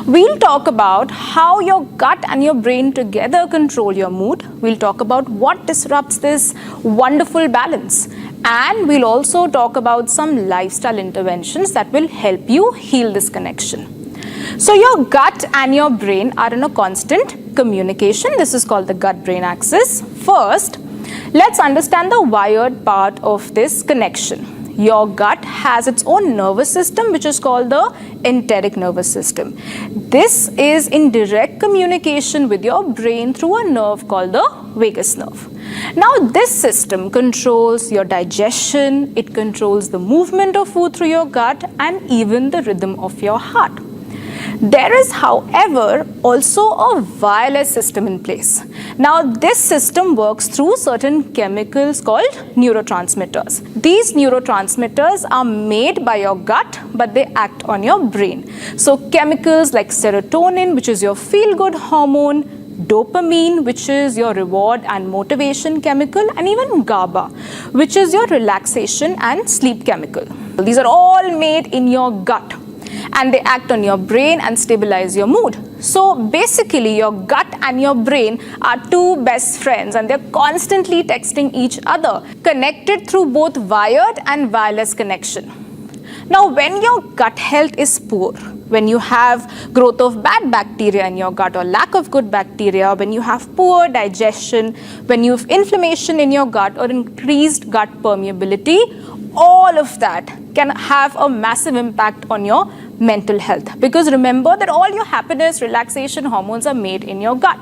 We'll talk about how your gut and your brain together control your mood. We'll talk about what disrupts this wonderful balance. And we'll also talk about some lifestyle interventions that will help you heal this connection. So your gut and your brain are in a constant communication. This is called the gut-brain axis. First, let's understand the wired part of this connection. Your gut has its own nervous system, which is called the enteric nervous system. This is in direct communication with your brain through a nerve called the vagus nerve. Now, this system controls your digestion, it controls the movement of food through your gut, and even the rhythm of your heart. There is, however, also a wireless system in place. Now, this system works through certain chemicals called neurotransmitters. These neurotransmitters are made by your gut, but they act on your brain. So, chemicals like serotonin, which is your feel-good hormone, dopamine, which is your reward and motivation chemical, and even GABA, which is your relaxation and sleep chemical. These are all made in your gut, and they act on your brain and stabilize your mood. So basically, your gut and your brain are two best friends, and they're constantly texting each other, connected through both wired and wireless connection. Now, when your gut health is poor, when you have growth of bad bacteria in your gut or lack of good bacteria, when you have poor digestion, when you have inflammation in your gut or increased gut permeability, all of that can have a massive impact on your mental health. Because remember that all your happiness, relaxation hormones are made in your gut.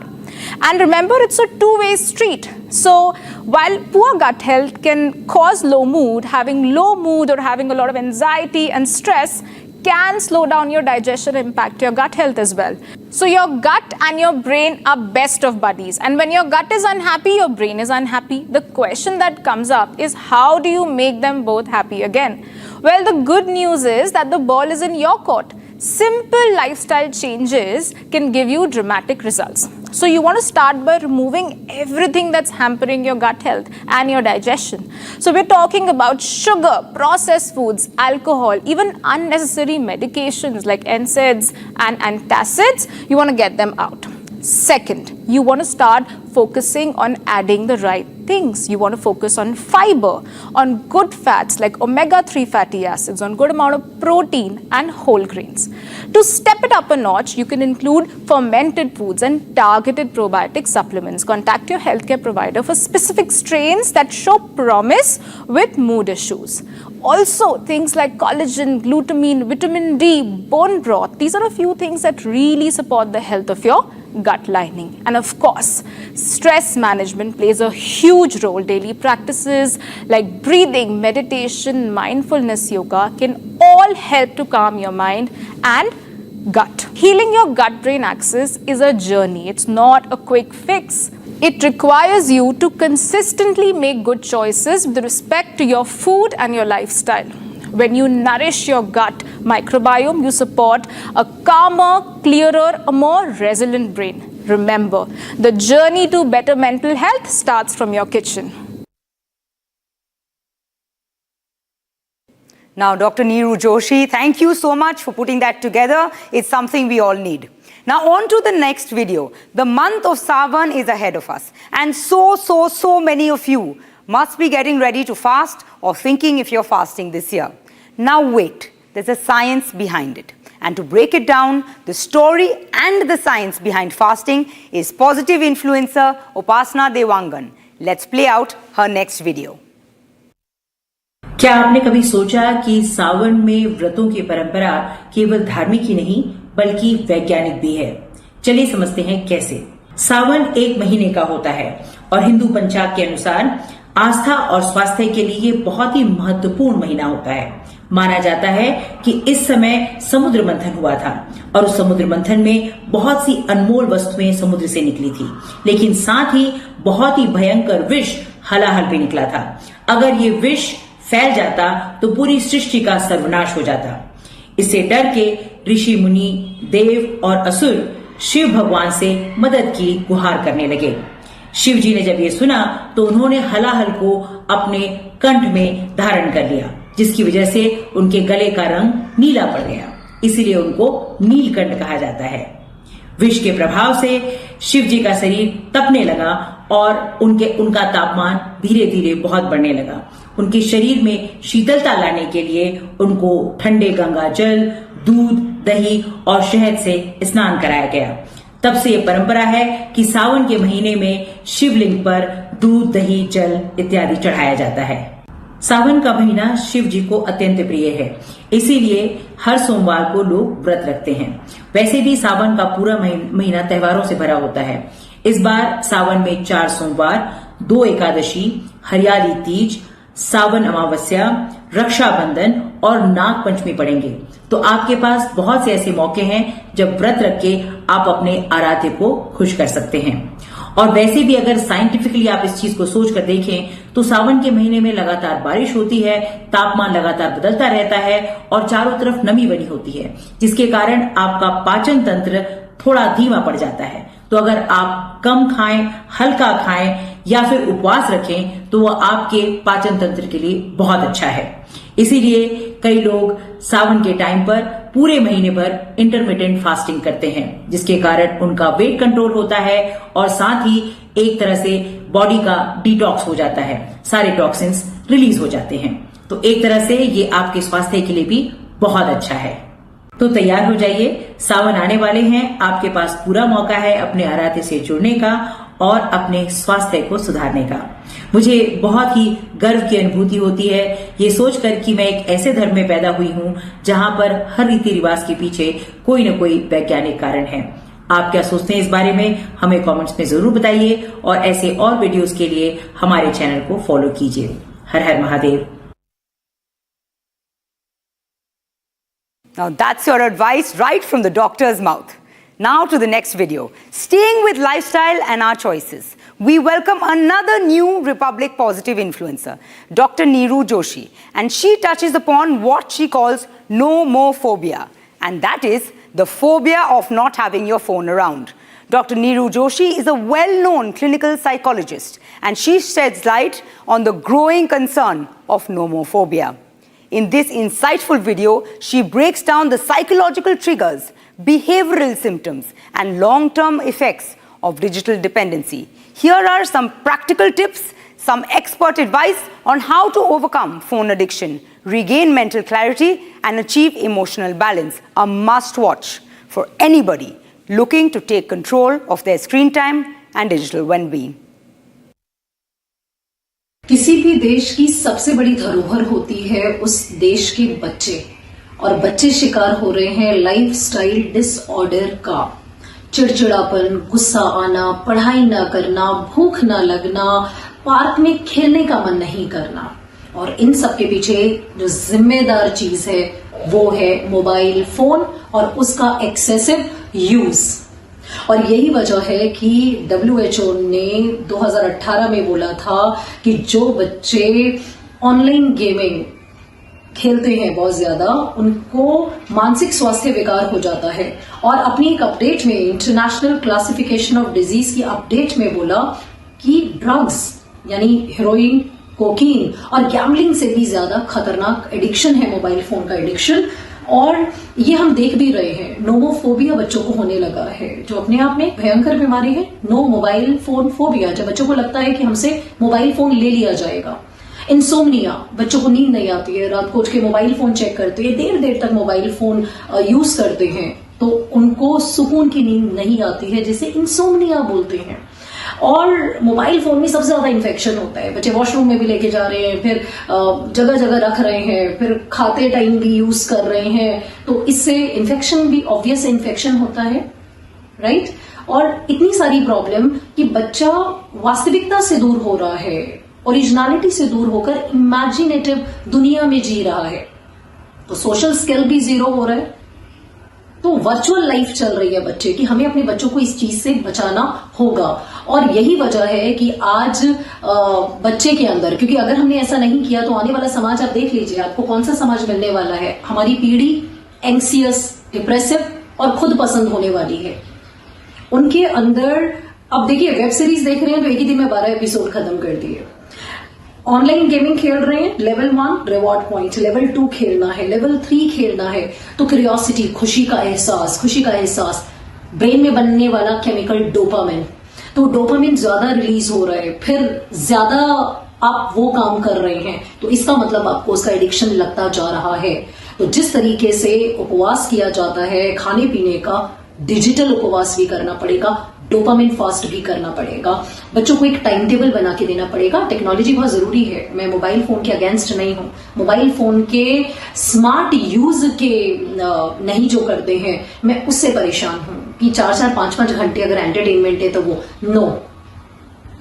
And remember, it's a two-way street. So while poor gut health can cause low mood, having low mood or having a lot of anxiety and stress can slow down your digestion, impact your gut health as well. So your gut and your brain are best of buddies. And when your gut is unhappy, your brain is unhappy. The question that comes up is, how do you make them both happy again? Well, the good news is that the ball is in your court. Simple lifestyle changes can give you dramatic results. So you want to start by removing everything that's hampering your gut health and your digestion. So we're talking about sugar, processed foods, alcohol, even unnecessary medications like NSAIDs and antacids. You want to get them out. Second, you want to start focusing on adding the right things. You want to focus on fiber, on good fats like omega-3 fatty acids, on good amount of protein and whole grains. To step it up a notch, you can include fermented foods and targeted probiotic supplements. Contact your healthcare provider for specific strains that show promise with mood issues. Also, things like collagen, glutamine, vitamin D, bone broth, these are a few things that really support the health of your gut lining. And of course, stress management plays a huge role. Daily practices like breathing, meditation, mindfulness yoga can all help to calm your mind and gut. Healing your gut-brain axis is a journey. It's not a quick fix. It requires you to consistently make good choices with respect to your food and your lifestyle. When you nourish your gut microbiome, you support a calmer, clearer, a more resilient brain. Remember, the journey to better mental health starts from your kitchen. Now, Dr. Neeru Joshi, thank you so much for putting that together. It's something we all need. Now, on to the next video. The month of Sawan is ahead of us. And so many of you must be getting ready to fast or thinking if you're fasting this year. Now wait, there's a science behind it. And to break it down, the story and the science behind fasting is positive influencer Upasana Dewangan. Let's play out her next video. क्या आपने कभी सोचा कि सावन में व्रतों की परंपरा केवल धार्मिक ही नहीं बल्कि वैज्ञानिक भी है? चलिए समझते हैं कैसे। सावन 1 महीने का होता है और हिंदू पंचांग के अनुसार आस्था और स्वास्थ्य के लिए बहुत ही महत्वपूर्ण महीना होता है। माना जाता है कि इस समय समुद्र मंथन हुआ था और उस समुद्र मंथन में बहुत सी अनमोल वस्तुएं समुद्र से निकली थी, लेकिन साथ ही बहुत ही भयंकर विष हलाहल भी निकला था। अगर ये विष फैल जाता तो पूरी सृष्टि का सर्वनाश हो जाता। इससे डर के ऋषि मुनि, देव और असुर शिव भगवान से मदद की गुहार करने लगे। शिव जी ने जब ये सुना तो उन्होंने हलाहल को अपने कंठ में धारण कर लिया, जिसकी वजह से उनके गले का रंग नीला पड़ गया, इसीलिए उनको नीलकंठ कहा जाता है। विष के प्रभाव से शिव जी का शरीर तपने लगा और उनका तापमान धीरे धीरे बहुत बढ़ने लगा। उनके शरीर में शीतलता लाने के लिए उनको ठंडे गंगा जल, दूध, दही और शहद से स्नान कराया गया। तब से ये परंपरा है कि सावन के महीने में शिवलिंग पर दूध, दही, जल इत्यादि चढ़ाया जाता है। सावन का महीना शिव जी को अत्यंत प्रिय है, इसीलिए हर सोमवार को लोग व्रत रखते हैं। वैसे भी सावन का पूरा महीना त्योहारों से भरा होता है। इस बार सावन में 4 सोमवार, 2 एकादशी, हरियाली तीज, सावन अमावस्या, रक्षाबंधन और नाग पंचमी पड़ेंगे। तो आपके पास बहुत से ऐसे मौके हैं जब व्रत रख के आप अपने आराध्य को खुश कर सकते हैं। और वैसे भी अगर साइंटिफिकली आप इस चीज को सोच कर देखें तो सावन के महीने में लगातार बारिश होती है, तापमान लगातार बदलता रहता है और चारों तरफ नमी बनी होती है, जिसके कारण आपका पाचन तंत्र थोड़ा धीमा पड़ जाता है। तो अगर आप कम खाएं, हल्का खाएं या फिर उपवास रखें तो वह आपके पाचन तंत्र के लिए बहुत अच्छा है। इसीलिए कई लोग सावन के टाइम पर पूरे महीने भर इंटरमिटेंट फास्टिंग करते हैं, जिसके कारण उनका वेट कंट्रोल होता है और साथ ही एक तरह से बॉडी का डिटॉक्स हो जाता है, सारे टॉक्सिन्स रिलीज हो जाते हैं। तो एक तरह से ये आपके स्वास्थ्य के लिए भी बहुत अच्छा है। तो तैयार हो जाइए, सावन आने वाले हैं, आपके पास पूरा मौका है अपने आराध्य से जुड़ने का और अपने स्वास्थ्य को सुधारने का। मुझे बहुत ही गर्व की अनुभूति होती है ये सोचकर कि मैं एक ऐसे धर्म में पैदा हुई हूँ जहाँ पर हर रीति रिवाज के पीछे कोई न कोई वैज्ञानिक कारण है। आप क्या सोचते हैं इस बारे में, हमें कमेंट्स में जरूर बताइए और ऐसे और वीडियोस के लिए हमारे चैनल को फॉलो कीजिए। हर हर Mahadev. Now that's your advice right from the doctor's mouth. Now to the next video. Staying with lifestyle and our choices, we welcome another new Republic positive influencer, Dr. Neeru Joshi, and she touches upon what she calls Nomophobia, and that is the phobia of not having your phone around. Dr. Neeru Joshi is a well-known clinical psychologist, and she sheds light on the growing concern of nomophobia. In this insightful video, she breaks down the psychological triggers, behavioral symptoms, and long-term effects of digital dependency. Here are some practical tips, some expert advice on how to overcome phone addiction, regain mental clarity, and achieve emotional balance. A must-watch for anybody looking to take control of their screen time and digital well-being. किसी भी देश की सबसे बड़ी धरोहर होती है उस देश के बच्चे, और बच्चे शिकार हो रहे हैं लाइफस्टाइल डिसऑर्डर का। चिड़चिड़ापन, गुस्सा आना, पढ़ाई ना करना, भूख ना लगना, पार्क में खेलने का मन नहीं करना, और इन सब के पीछे जो जिम्मेदार चीज है वो है मोबाइल फोन और उसका एक्सेसिव यूज। और यही वजह है कि WHO ने 2018 में बोला था कि जो बच्चे ऑनलाइन गेमिंग खेलते हैं बहुत ज्यादा, उनको मानसिक स्वास्थ्य विकार हो जाता है। और अपनी एक अपडेट में इंटरनेशनल क्लासिफिकेशन ऑफ डिजीज की अपडेट में बोला कि ड्रग्स यानी हेरोइन, कोकीन और गैम्बलिंग से भी ज्यादा खतरनाक एडिक्शन है मोबाइल फोन का एडिक्शन। और ये हम देख भी रहे हैं, नोमोफोबिया बच्चों को होने लगा है, जो अपने आप में भयंकर बीमारी है। नो मोबाइल फोन फोबिया, जब बच्चों को लगता है कि हमसे मोबाइल फोन ले लिया जाएगा। इंसोम्निया, बच्चों को नींद नहीं आती है, रात को उठ के मोबाइल फोन चेक करते हैं, देर देर तक मोबाइल फोन यूज करते हैं, तो उनको सुकून की नींद नहीं आती है, जिसे इंसोम्निया बोलते हैं। और मोबाइल फोन में सबसे ज्यादा इन्फेक्शन होता है, बच्चे वॉशरूम में भी लेके जा रहे हैं, फिर जगह जगह रख रहे हैं, फिर खाते टाइम भी यूज कर रहे हैं, तो इससे इन्फेक्शन भी ऑब्वियस इन्फेक्शन होता है, राइट। और इतनी सारी प्रॉब्लम कि बच्चा वास्तविकता से दूर हो रहा है, ओरिजिनलिटी से दूर होकर इमेजिनेटिव दुनिया में जी रहा है, तो सोशल स्किल भी जीरो हो रहा है, तो वर्चुअल लाइफ चल रही है बच्चे की। हमें अपने बच्चों को इस चीज से बचाना होगा, और यही वजह है कि आज बच्चे के अंदर, क्योंकि अगर हमने ऐसा नहीं किया तो आने वाला समाज आप देख लीजिए, आपको कौन सा समाज मिलने वाला है। हमारी पीढ़ी एंग्सियस, डिप्रेसिव और खुद पसंद होने वाली है। उनके अंदर अब देखिए, वेब सीरीज देख रहे हैं तो एक ही दिन में 12 एपिसोड खत्म कर दिए। ऑनलाइन गेमिंग खेल रहे हैं, लेवल 1 रिवॉर्ड पॉइंट, लेवल 2 खेलना है, लेवल 3 खेलना है, तो क्यूरियोसिटी, खुशी का एहसास, ब्रेन में बनने वाला केमिकल डोपामिन, तो डोपामिन ज्यादा रिलीज हो रहा है, फिर ज्यादा आप वो काम कर रहे हैं, तो इसका मतलब आपको उसका एडिक्शन लगता जा रहा है। तो जिस तरीके से उपवास किया जाता है खाने पीने का, डिजिटल उपवास भी करना पड़ेगा, डोपामिन फास्ट भी करना पड़ेगा, बच्चों को एक टाइम टेबल बना के देना पड़ेगा। टेक्नोलॉजी बहुत जरूरी है, मैं मोबाइल फोन के अगेंस्ट नहीं हूं, मोबाइल फोन के स्मार्ट यूज के नहीं जो करते हैं, मैं उससे परेशान हूं कि 4-4, 5-5 घंटे अगर एंटरटेनमेंट है तो वो नो।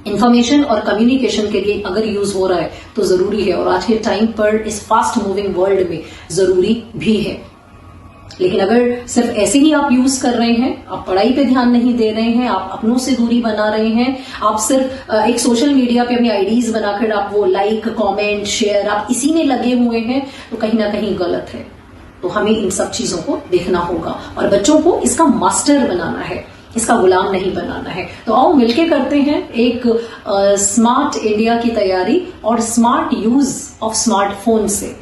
इंफॉर्मेशन और कम्युनिकेशन के लिए अगर यूज हो रहा है तो जरूरी है, और आज के टाइम पर इस फास्ट मूविंग वर्ल्ड में जरूरी भी है। लेकिन अगर सिर्फ ऐसे ही आप यूज कर रहे हैं, आप पढ़ाई पे ध्यान नहीं दे रहे हैं, आप अपनों से दूरी बना रहे हैं, आप सिर्फ एक सोशल मीडिया पे अपनी आईडीज बनाकर आप वो लाइक, कमेंट, शेयर, आप इसी में लगे हुए हैं, तो कहीं ना कहीं गलत है। तो हमें इन सब चीजों को देखना होगा और बच्चों को इसका मास्टर बनाना है, इसका गुलाम नहीं बनाना है। तो आओ मिलके करते हैं एक स्मार्ट इंडिया की तैयारी और स्मार्ट यूज ऑफ स्मार्टफोन से।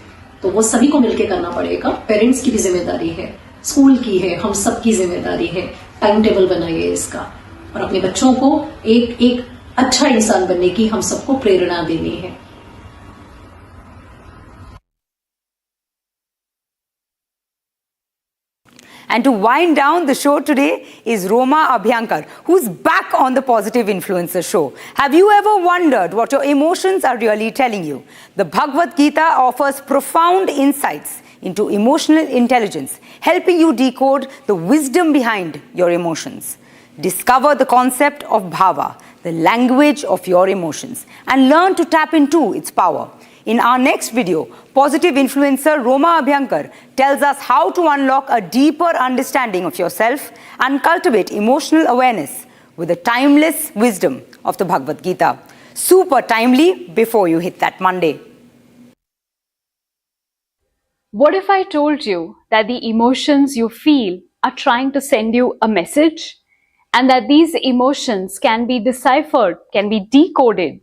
तो वो सभी को मिलकर करना पड़ेगा, पेरेंट्स की भी जिम्मेदारी है, स्कूल की है, हम सबकी जिम्मेदारी है। टाइम टेबल बनाइए इसका, और अपने बच्चों को एक अच्छा इंसान बनने की हम सबको प्रेरणा देनी है। And to wind down the show today is Roma Abhyankar, who's back on the Positive Influencer show. Have you ever wondered what your emotions are really telling you? The Bhagwat Gita offers profound insights into emotional intelligence, helping you decode the wisdom behind your emotions. Discover the concept of bhava, the language of your emotions, and learn to tap into its power. In our next video, positive influencer Roma Abhyankar tells us how to unlock a deeper understanding of yourself and cultivate emotional awareness with the timeless wisdom of the Bhagavad Gita. Super timely before you hit that Monday. What if I told you that the emotions you feel are trying to send you a message, and that these emotions can be deciphered, can be decoded?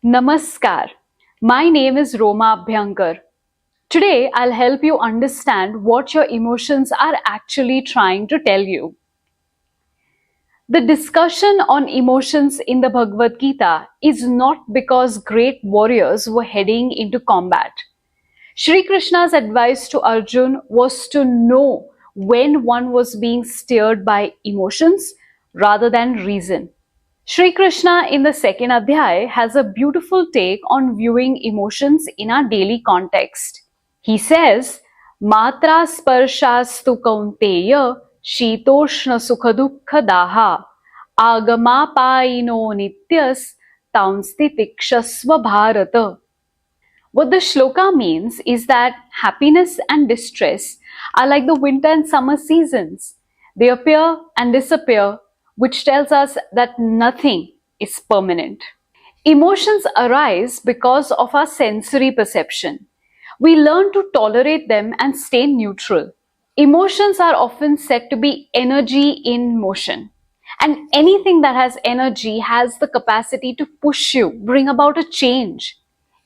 Namaskar. My name is Roma Abhyankar. Today, I'll help you understand what your emotions are actually trying to tell you. The discussion on emotions in the Bhagavad Gita is not because great warriors were heading into combat. Shri Krishna's advice to Arjun was to know when one was being steered by emotions rather than reason. Shri Krishna in the second Adhyay has a beautiful take on viewing emotions in our daily context. He says, Matra sparshastu kaunteya shitoshna sukhadukha daha agama paino nityas taunstitikshasva bharata. What the shloka means is that happiness and distress are like the winter and summer seasons. They appear and disappear, which tells us that nothing is permanent. Emotions arise because of our sensory perception. We learn to tolerate them and stay neutral. Emotions are often said to be energy in motion. And anything that has energy has the capacity to push you, bring about a change.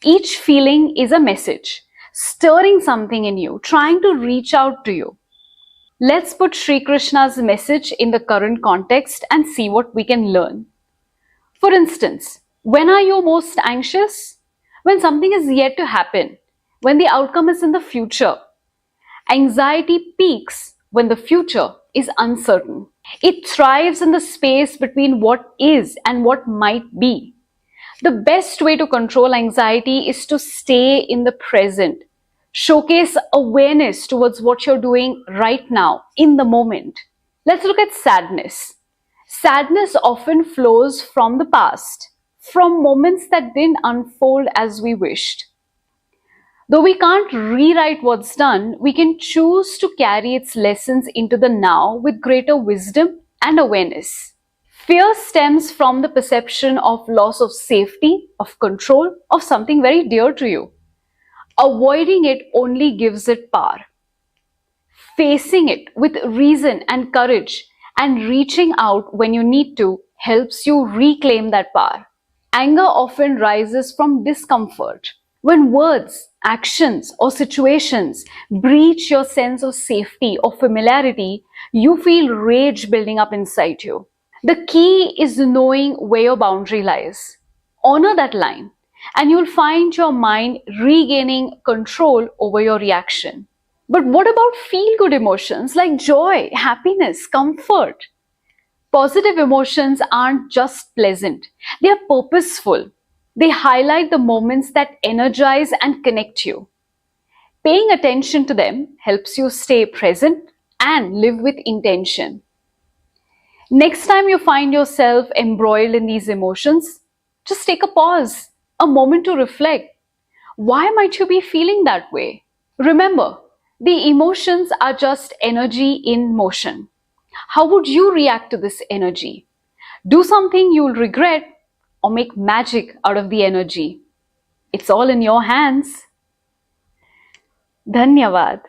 Each feeling is a message, stirring something in you, trying to reach out to you. Let's put Shri Krishna's message in the current context and see what we can learn. For instance, when are you most anxious? When something is yet to happen, when the outcome is in the future. Anxiety peaks when the future is uncertain. It thrives in the space between what is and what might be. The best way to control anxiety is to stay in the present. Showcase awareness towards what you're doing right now, in the moment. Let's look at sadness. Sadness often flows from the past, from moments that didn't unfold as we wished. Though we can't rewrite what's done, we can choose to carry its lessons into the now with greater wisdom and awareness. Fear stems from the perception of loss of safety, of control, of something very dear to you. Avoiding it only gives it power. Facing it with reason and courage and reaching out when you need to helps you reclaim that power. Anger often rises from discomfort. When words, actions, or situations breach your sense of safety or familiarity, you feel rage building up inside you. The key is knowing where your boundary lies. Honor that line, and you'll find your mind regaining control over your reaction. But what about feel-good emotions like joy, happiness, comfort? Positive emotions aren't just pleasant. They are purposeful. They highlight the moments that energize and connect you. Paying attention to them helps you stay present and live with intention. Next time you find yourself embroiled in these emotions, just take a pause, a moment to reflect. Why might you be feeling that way? Remember, the emotions are just energy in motion. How would you react to this energy? Do something you'll regret or make magic out of the energy? It's all in your hands. Dhanyavad.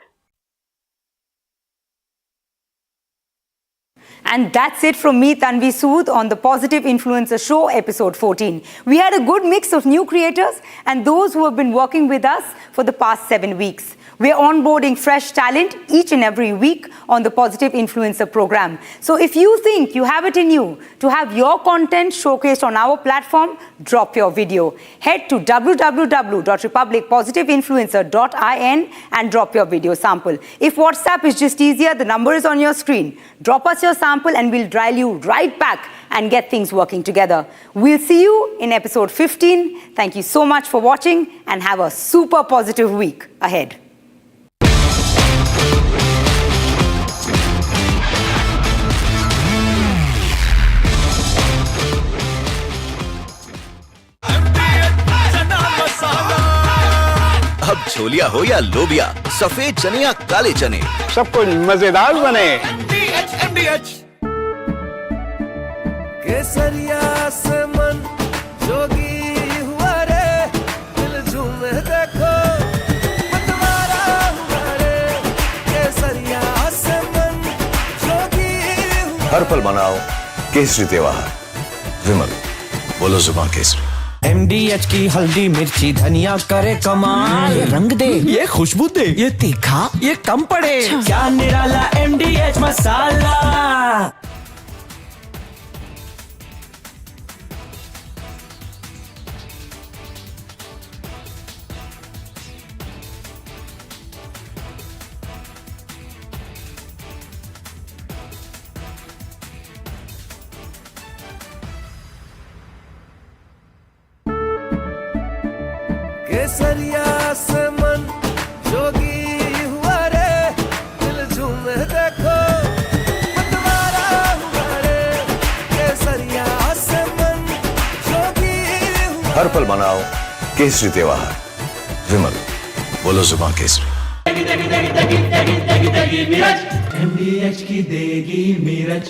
And that's it from me, Tanvi Sood, on the Positive Influencer Show, episode 14. We had a good mix of new creators and those who have been working with us for the past 7 weeks. We're onboarding fresh talent each and every week on the Positive Influencer program. So if you think you have it in you to have your content showcased on our platform, drop your video. Head to www.republicpositiveinfluencer.in and drop your video sample. If WhatsApp is just easier, the number is on your screen. Drop us your sample and we'll dial you right back and get things working together. We'll see you in episode 15. Thank you so much for watching and have a super positive week ahead. अब छोलिया हो या लोबिया, सफेद चने या काले चने, सब कुछ मजेदार बने। केसरिया से मन जोगी हुआ रे, दिल झूमे देखो मतवारा हुआ रे। केसरिया से मन जोगी हुआ। हर पल मनाओ केसरी त्योहार। विमल, बोलो जुबान केसरी। MDH की हल्दी मिर्ची धनिया करे कमाल, ये रंग दे, ये खुशबू दे, ये तीखा, ये कम पड़े, क्या निराला MDH मसाला। केसरिया से मन जोगी हुआ रे, दिल झूमे देखो मतवारा हुआ रे। केसरिया से मन जोगी हुआ। हर पल मनाओ केसरी त्योहार। विमल, बोलो जुबान केसरी। MDH की देगी मिर्च,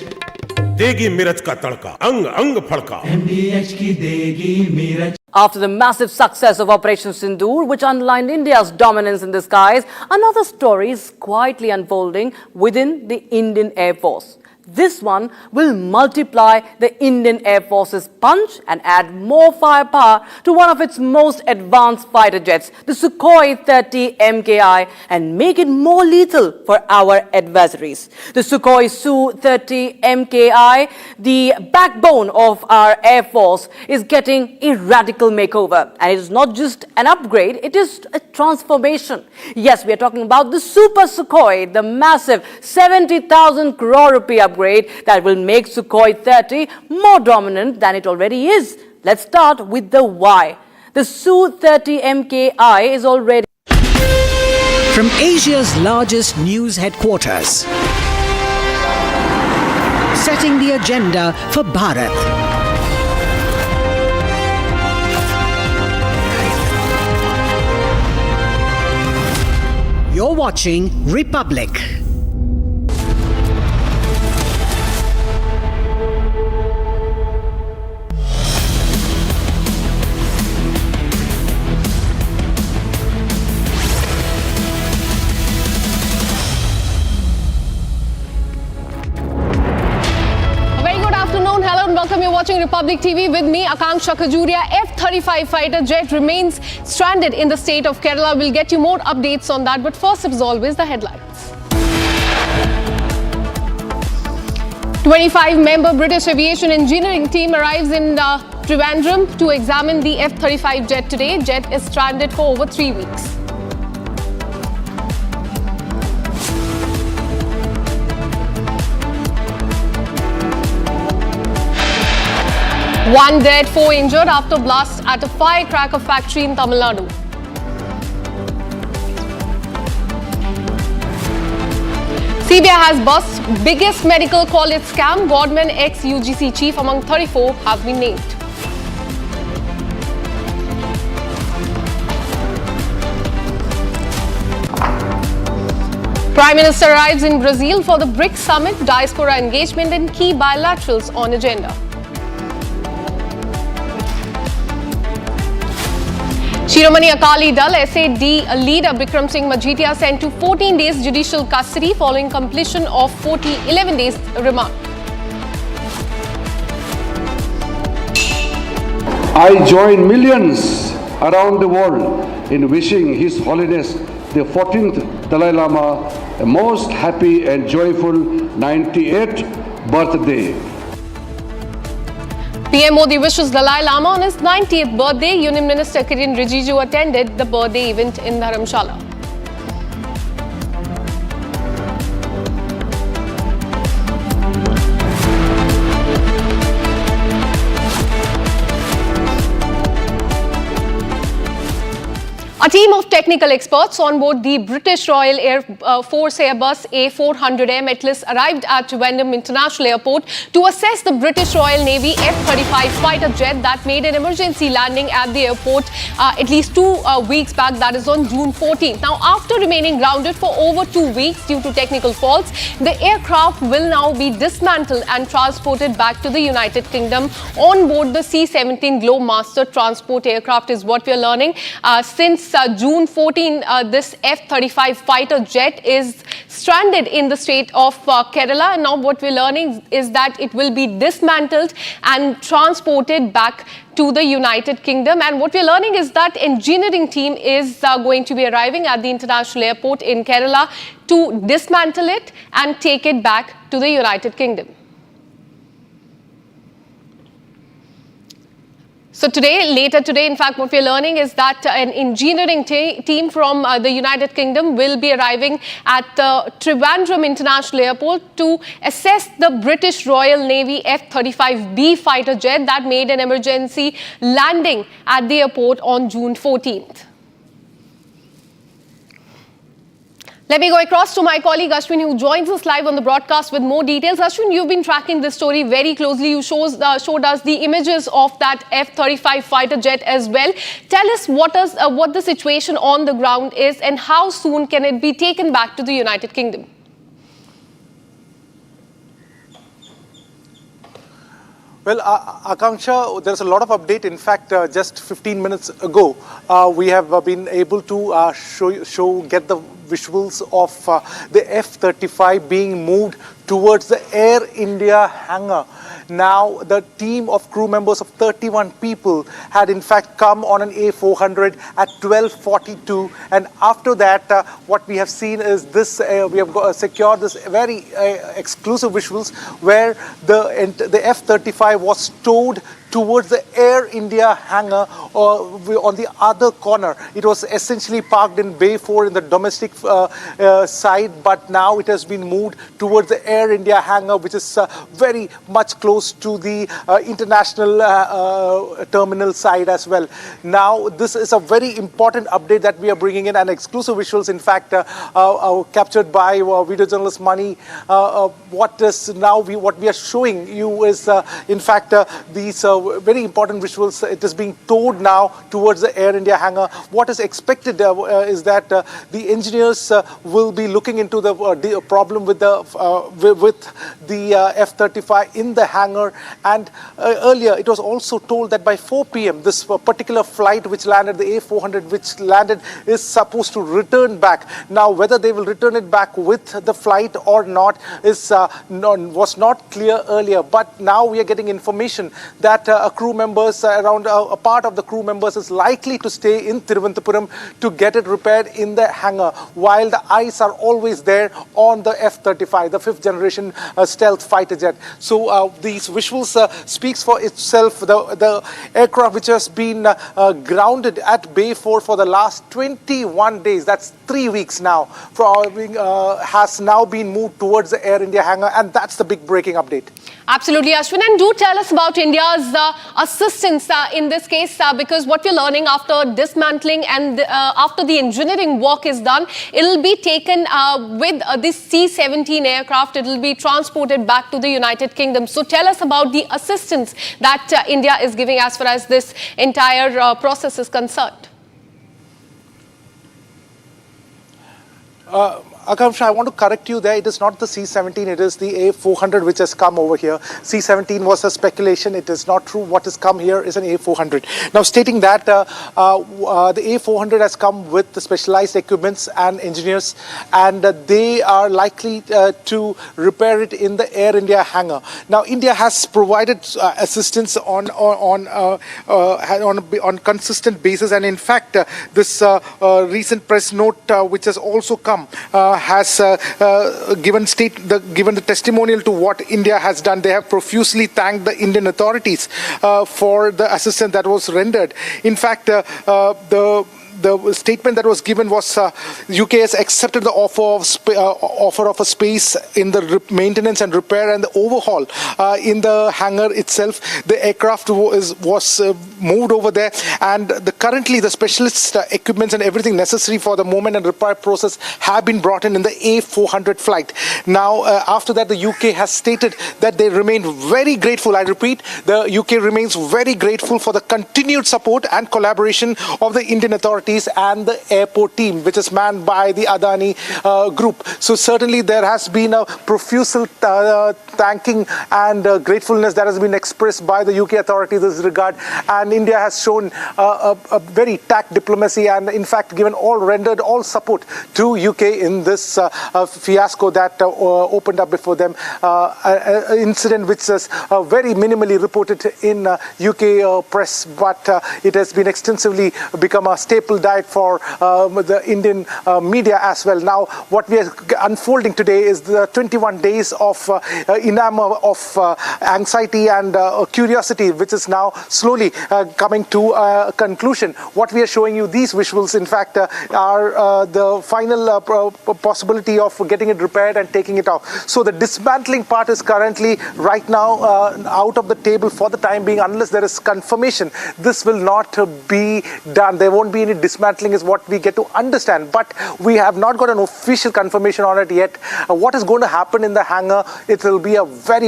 देगी मिर्च का तड़का, अंग अंग फड़का। MDH की देगी मिर्च। After the massive success of Operation Sindoor, which underlined India's dominance in the skies, another story is quietly unfolding within the Indian Air Force. This one will multiply the Indian Air Force's punch and add more firepower to one of its most advanced fighter jets, the Sukhoi 30 MKI, and make it more lethal for our adversaries. The Sukhoi Su-30 MKI, the backbone of our Air Force, is getting a radical makeover. And it is not just an upgrade, it is a transformation. Yes, we are talking about the Super Sukhoi, the massive 70,000 crore rupee upgrade that will make Sukhoi 30 more dominant than it already is. Let's start with the why. The Su-30 MKI is already... From Asia's largest news headquarters, setting the agenda for Bharat. You're watching Republic. Welcome, you're watching Republic TV with me, Akanksha Khajuria. F-35 fighter jet remains stranded in the state of Kerala. We'll get you more updates on that. But first, as always, the headlines. 25-member British aviation engineering team arrives in Trivandrum to examine the F-35 jet today. Jet is stranded for over 3 weeks. One dead, 4 injured after blast at a firecracker factory in Tamil Nadu. CBI has bust biggest medical college scam. Godman ex-UGC chief among 34 have been named. Prime Minister arrives in Brazil for the BRICS summit. Diaspora engagement and key bilaterals on agenda. Shiromani Akali Dal SAD leader Bikram Singh Majithia sent to 14 days judicial custody following completion of 11 days remand. I join millions around the world in wishing His Holiness the 14th Dalai Lama a most happy and joyful 98th birthday. PM Modi wishes Dalai Lama on his 90th birthday. Union Minister Kiren Rijiju attended the birthday event in Dharamshala. A team of technical experts on board the British Royal Air Force Airbus A400M Atlas arrived at Wyndham International Airport to assess the British Royal Navy F-35 fighter jet that made an emergency landing at the airport at least 2 weeks back, that is on June 14th. Now, after remaining grounded for over 2 weeks due to technical faults, the aircraft will now be dismantled and transported back to the United Kingdom on board the C-17 Globemaster transport aircraft is what we are learning. Since June 14, this F-35 fighter jet is stranded in the state of Kerala. And now what we're learning is that it will be dismantled and transported back to the United Kingdom. And what we're learning is that engineering team is going to be arriving at the international airport in Kerala to dismantle it and take it back to the United Kingdom. So later today, in fact, what we're learning is that an engineering team from the United Kingdom will be arriving at the Trivandrum International Airport to assess the British Royal Navy F-35B fighter jet that made an emergency landing at the airport on June 14th. Let me go across to my colleague Ashwin, who joins us live on the broadcast with more details. Ashwin, you've been tracking this story very closely. You showed us the images of that F-35 fighter jet as well. Tell us what the situation on the ground is and how soon can it be taken back to the United Kingdom? Well, Akanksha, there's a lot of update. In fact, just 15 minutes ago, we have been able to get the visuals of the F-35 being moved towards the Air India hangar. Now, the team of crew members of 31 people had in fact come on an A400 at 12:42, and after that, what we have seen is this. We have secured this very exclusive visuals where the F-35 was towed towards the Air India hangar on the other corner. It was essentially parked in Bay 4 in the domestic side, but now it has been moved towards the Air India hangar, which is very much close to the international terminal side as well. Now, this is a very important update that we are bringing in, and exclusive visuals, in fact, captured by video journalist Mani. What we are showing you is, in fact, these very important visuals. It is being towed now towards the Air India hangar. What is expected is that the engineers will be looking into the problem with the F-35 in the hangar. And earlier, it was also told that by 4 p.m., this particular flight which landed, the A400 which landed, is supposed to return back. Now, whether they will return it back with the flight or not was not clear earlier. But now we are getting information that a part of the crew members is likely to stay in Thiruvananthapuram to get it repaired in the hangar, while the eyes are always there on the F-35, the 5th generation stealth fighter jet. So these visuals speaks for itself. The aircraft which has been grounded at Bay 4 for the last 21 days, that's 3 weeks now, has now been moved towards the Air India hangar, and that's the big breaking update. Absolutely, Ashwin. And do tell us about India's assistance in this case, because what we're learning after dismantling and after the engineering work is done, it'll be taken with this C-17 aircraft. It'll be transported back to the United Kingdom. So tell us about the assistance that India is giving as far as this entire process is concerned. Akanksha, I want to correct you there. It is not the C-17, it is the A400 which has come over here. C-17 was a speculation. It is not true. What has come here is an A400. Now, stating that the A400 has come with the specialized equipments and engineers, and they are likely to repair it in the Air India hangar. Now, India has provided assistance on consistent basis, and in fact, this recent press note which has also come has given the testimonial to what India has done. They have profusely thanked the Indian authorities for the assistance that was rendered. In fact, the statement that was given was UK has accepted the offer of a space in the maintenance and repair and the overhaul in the hangar itself. The aircraft was moved over there, and currently the specialist equipments and everything necessary for the movement and repair process have been brought in the A400 flight. Now, after that, the UK has stated that they remain very grateful. I repeat, the UK remains very grateful for the continued support and collaboration of the Indian authorities and the airport team, which is manned by the Adani group. So certainly there has been a profuse thanking and gratefulness that has been expressed by the UK authorities in this regard, and India has shown a very tact diplomacy and in fact rendered all support to UK in this fiasco that opened up before them, an incident which is very minimally reported in UK press, but it has been extensively become a staple diet for the Indian media as well. Now, what we are unfolding today is the 21 days of enamor of anxiety and curiosity, which is now slowly coming to a conclusion. What we are showing you, these visuals, in fact, are the final possibility of getting it repaired and taking it off. So the dismantling part is currently right now out of the table for the time being. Unless there is confirmation, this will not be done. There won't be any dismantling is what we get to understand, but we have not got an official confirmation on it yet. What is going to happen in the hangar, it will be a very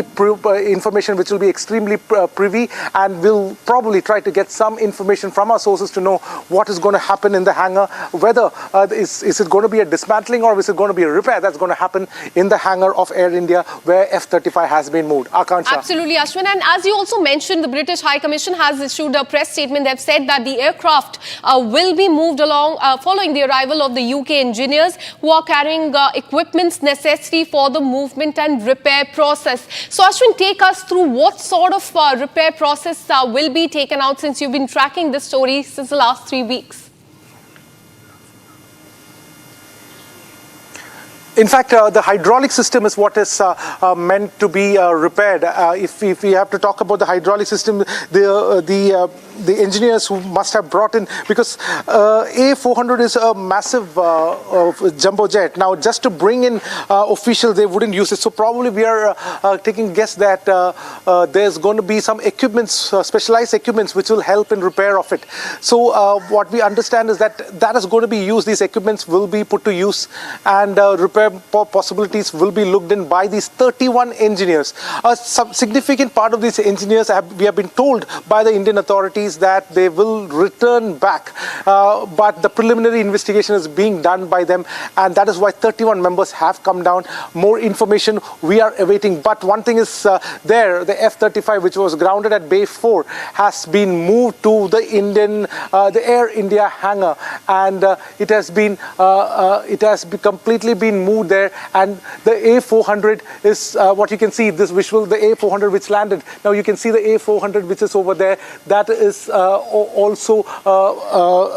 information which will be extremely privy, and we'll probably try to get some information from our sources to know what is going to happen in the hangar, whether is it going to be a dismantling or is it going to be a repair that's going to happen in the hangar of Air India where F-35 has been moved. Akanksha. Absolutely, Ashwin. And as you also mentioned, the British High Commission has issued a press statement. They've said that the aircraft will be moved along following the arrival of the UK engineers who are carrying equipments necessary for the movement and repair process. So Ashwin, take us through what sort of repair process will be taken out, since you've been tracking this story since the last 3 weeks. In fact, the hydraulic system is what is meant to be repaired. If we have to talk about the hydraulic system, the engineers who must have brought in, because A400 is a massive jumbo jet. Now, just to bring in officials, they wouldn't use it. So probably we are taking guess that there's going to be some equipments, specialized equipments, which will help in repair of it. So what we understand is that is going to be used. These equipments will be put to use, and repair possibilities will be looked in by these 31 engineers. A significant part of these engineers we have been told by the Indian authorities that they will return back, but the preliminary investigation is being done by them, and that is why 31 members have come down. More information we are awaiting, but one thing is the F-35, which was grounded at Bay 4, has been moved to the Air India hangar, and it has completely been moved there. And the A400 is what you can see, this visual, the A400 which landed. Now you can see the A400 which is over there. That is also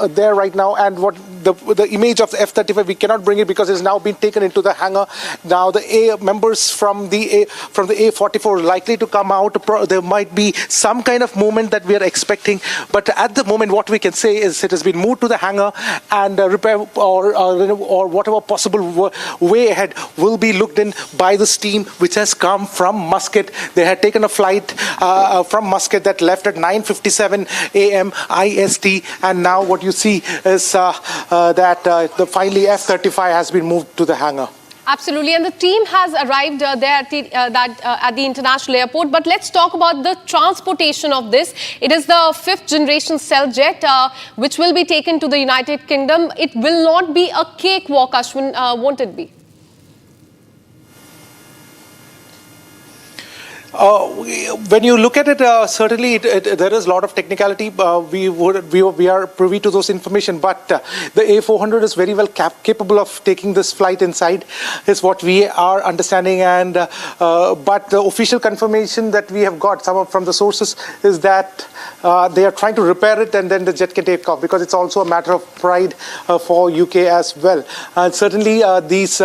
there right now. And what the image of the F-35, we cannot bring it because it has now been taken into the hangar. Now the members from the A44 are likely to come out. There might be some kind of movement that we are expecting, but at the moment what we can say is it has been moved to the hangar, and repair or whatever possible way ahead will be looked in by this team which has come from Muscat. They had taken a flight from Muscat that left at 9:57 a.m. IST, and now what you see is that the finally F-35 has been moved to the hangar. Absolutely, and the team has arrived there at the international airport. But let's talk about the transportation of this. It is the 5th generation stealth jet, which will be taken to the United Kingdom. It will not be a cakewalk, Ashwin, won't it be? When you look at it, certainly there is a lot of technicality. We are privy to those information, but the A400 is very well capable of taking this flight inside, is what we are understanding. And but the official confirmation that we have got from the sources is that they are trying to repair it, and then the jet can take off, because it's also a matter of pride for UK as well. And certainly these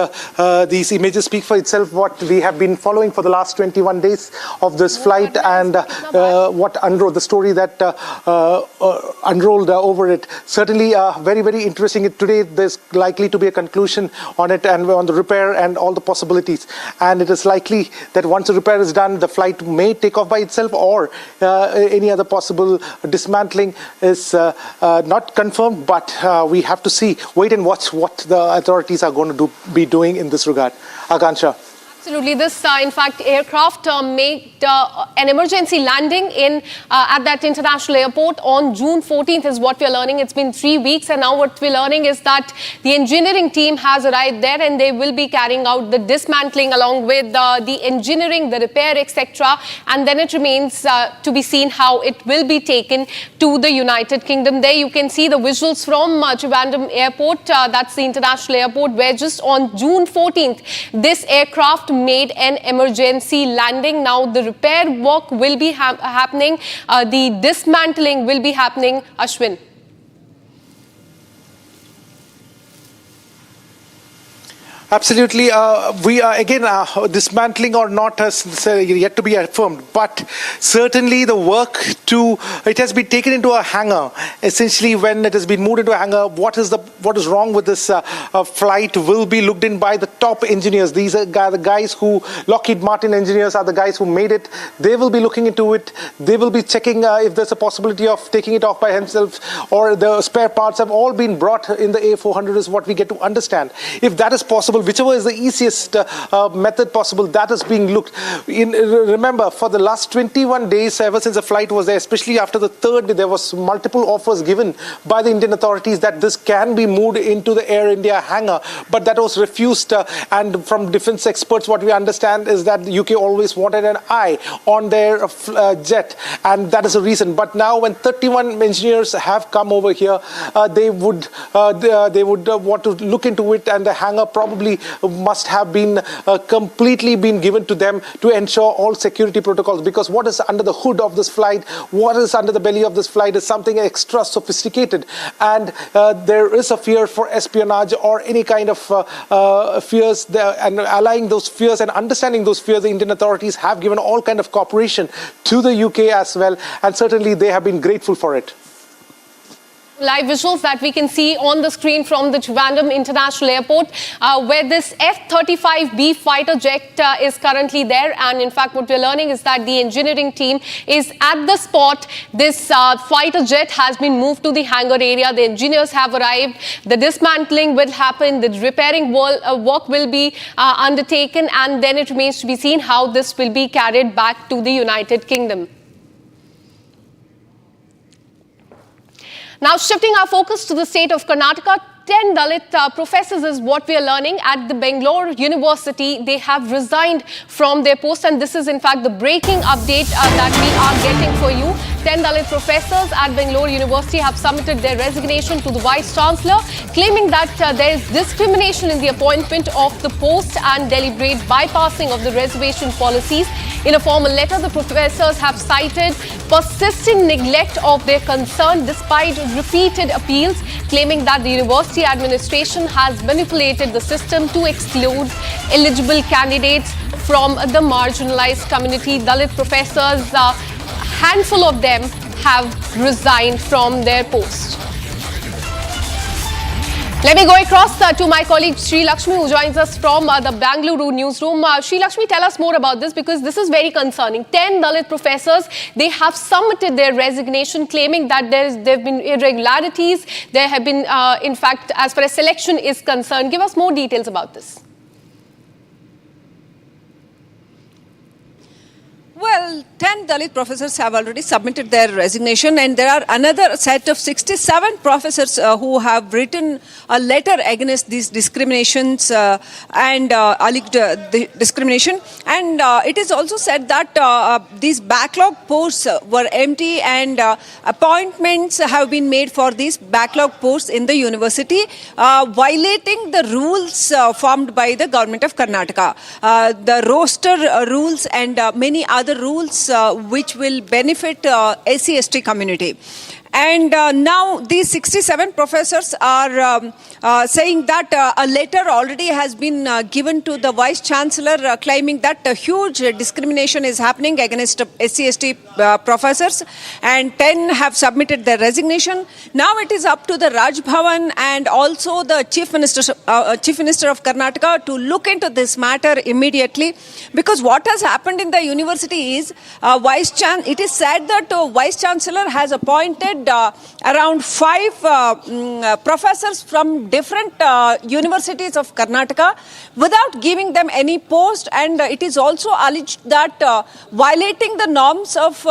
images speak for itself. What we have been following for the last 21 days of this flight, and what unrolled, the story that unrolled over it. Certainly very, very interesting. Today there's likely to be a conclusion on it and on the repair and all the possibilities. And it is likely that once the repair is done, the flight may take off by itself, or any other possible dismantling is not confirmed. But we have to wait and watch what the authorities are going to be doing in this regard. Akansha. Absolutely. This, in fact, aircraft made an emergency landing at that international airport on June 14th is what we're learning. It's been 3 weeks, and now what we're learning is that the engineering team has arrived there, and they will be carrying out the dismantling along with the engineering, the repair, etc. And then it remains to be seen how it will be taken to the United Kingdom. There you can see the visuals from Trivandrum Airport. That's the international airport, where just on June 14th, this aircraft made an emergency landing. Now the repair work will be happening. The dismantling will be happening. Ashwin. Absolutely. We are again dismantling or not has yet to be affirmed, but certainly the work it has been taken into a hangar. Essentially, when it has been moved into a hangar, what is wrong with this flight will be looked in by the top engineers. These are the guys who, Lockheed Martin engineers, are the guys who made it. They will be looking into it. They will be checking if there's a possibility of taking it off by themselves, or the spare parts have all been brought in the A400 is what we get to understand. If that is possible, whichever is the easiest method possible, that is being looked in. Remember, for the last 21 days, ever since the flight was there, especially after the third day, there was multiple offers given by the Indian authorities that this can be moved into the Air India hangar, but that was refused. And from defense experts, what we understand is that the UK always wanted an eye on their jet, and that is the reason. But now, when 31 engineers have come over here, they would want to look into it, and the hangar probably must have been completely been given to them to ensure all security protocols, because what is under the hood of this flight, what is under the belly of this flight is something extra sophisticated, and there is a fear for espionage or any kind of fears there, and allying those fears and understanding those fears, the Indian authorities have given all kind of cooperation to the UK as well, and certainly they have been grateful for it. Live visuals that we can see on the screen from the Trivandrum International Airport, where this F-35B fighter jet is currently there. And in fact, what we're learning is that the engineering team is at the spot. This fighter jet has been moved to the hangar area. The engineers have arrived. The dismantling will happen. The repairing work will be undertaken. And then it remains to be seen how this will be carried back to the United Kingdom. Now, shifting our focus to the state of Karnataka, 10 Dalit professors is what we are learning at the Bangalore University. They have resigned from their post, and this is in fact the breaking update that we are getting for you. 10 Dalit professors at Bangalore University have submitted their resignation to the Vice Chancellor, claiming that there is discrimination in the appointment of the post and deliberate bypassing of the reservation policies. In a formal letter, the professors have cited persistent neglect of their concern despite repeated appeals, claiming that the university administration has manipulated the system to exclude eligible candidates from the marginalized community. Dalit professors, a handful of them have resigned from their post. Let me go across to my colleague Sri Lakshmi, who joins us from the Bangalore newsroom. Sri Lakshmi, tell us more about this, because this is very concerning. 10 Dalit professors, they have submitted their resignation, claiming that there have been irregularities. There have been, in fact, as far as selection is concerned. Give us more details about this. Well, 10 Dalit professors have already submitted their resignation, and there are another set of 67 professors who have written a letter against these discriminations and alleged discrimination. And it is also said that these backlog posts were empty, and appointments have been made for these backlog posts in the university, violating the rules formed by the government of Karnataka. The roster rules and many other rules which will benefit SC/ST community. And now these 67 professors are saying that a letter already has been given to the Vice Chancellor claiming that a huge discrimination is happening against SC/ST professors, and 10 have submitted their resignation. Now it is up to the Raj Bhavan and also the Chief Minister of Karnataka to look into this matter immediately, because what has happened in the university is it is said that Vice Chancellor has appointed around 5 professors from different universities of Karnataka without giving them any post, and it is also alleged that violating the norms of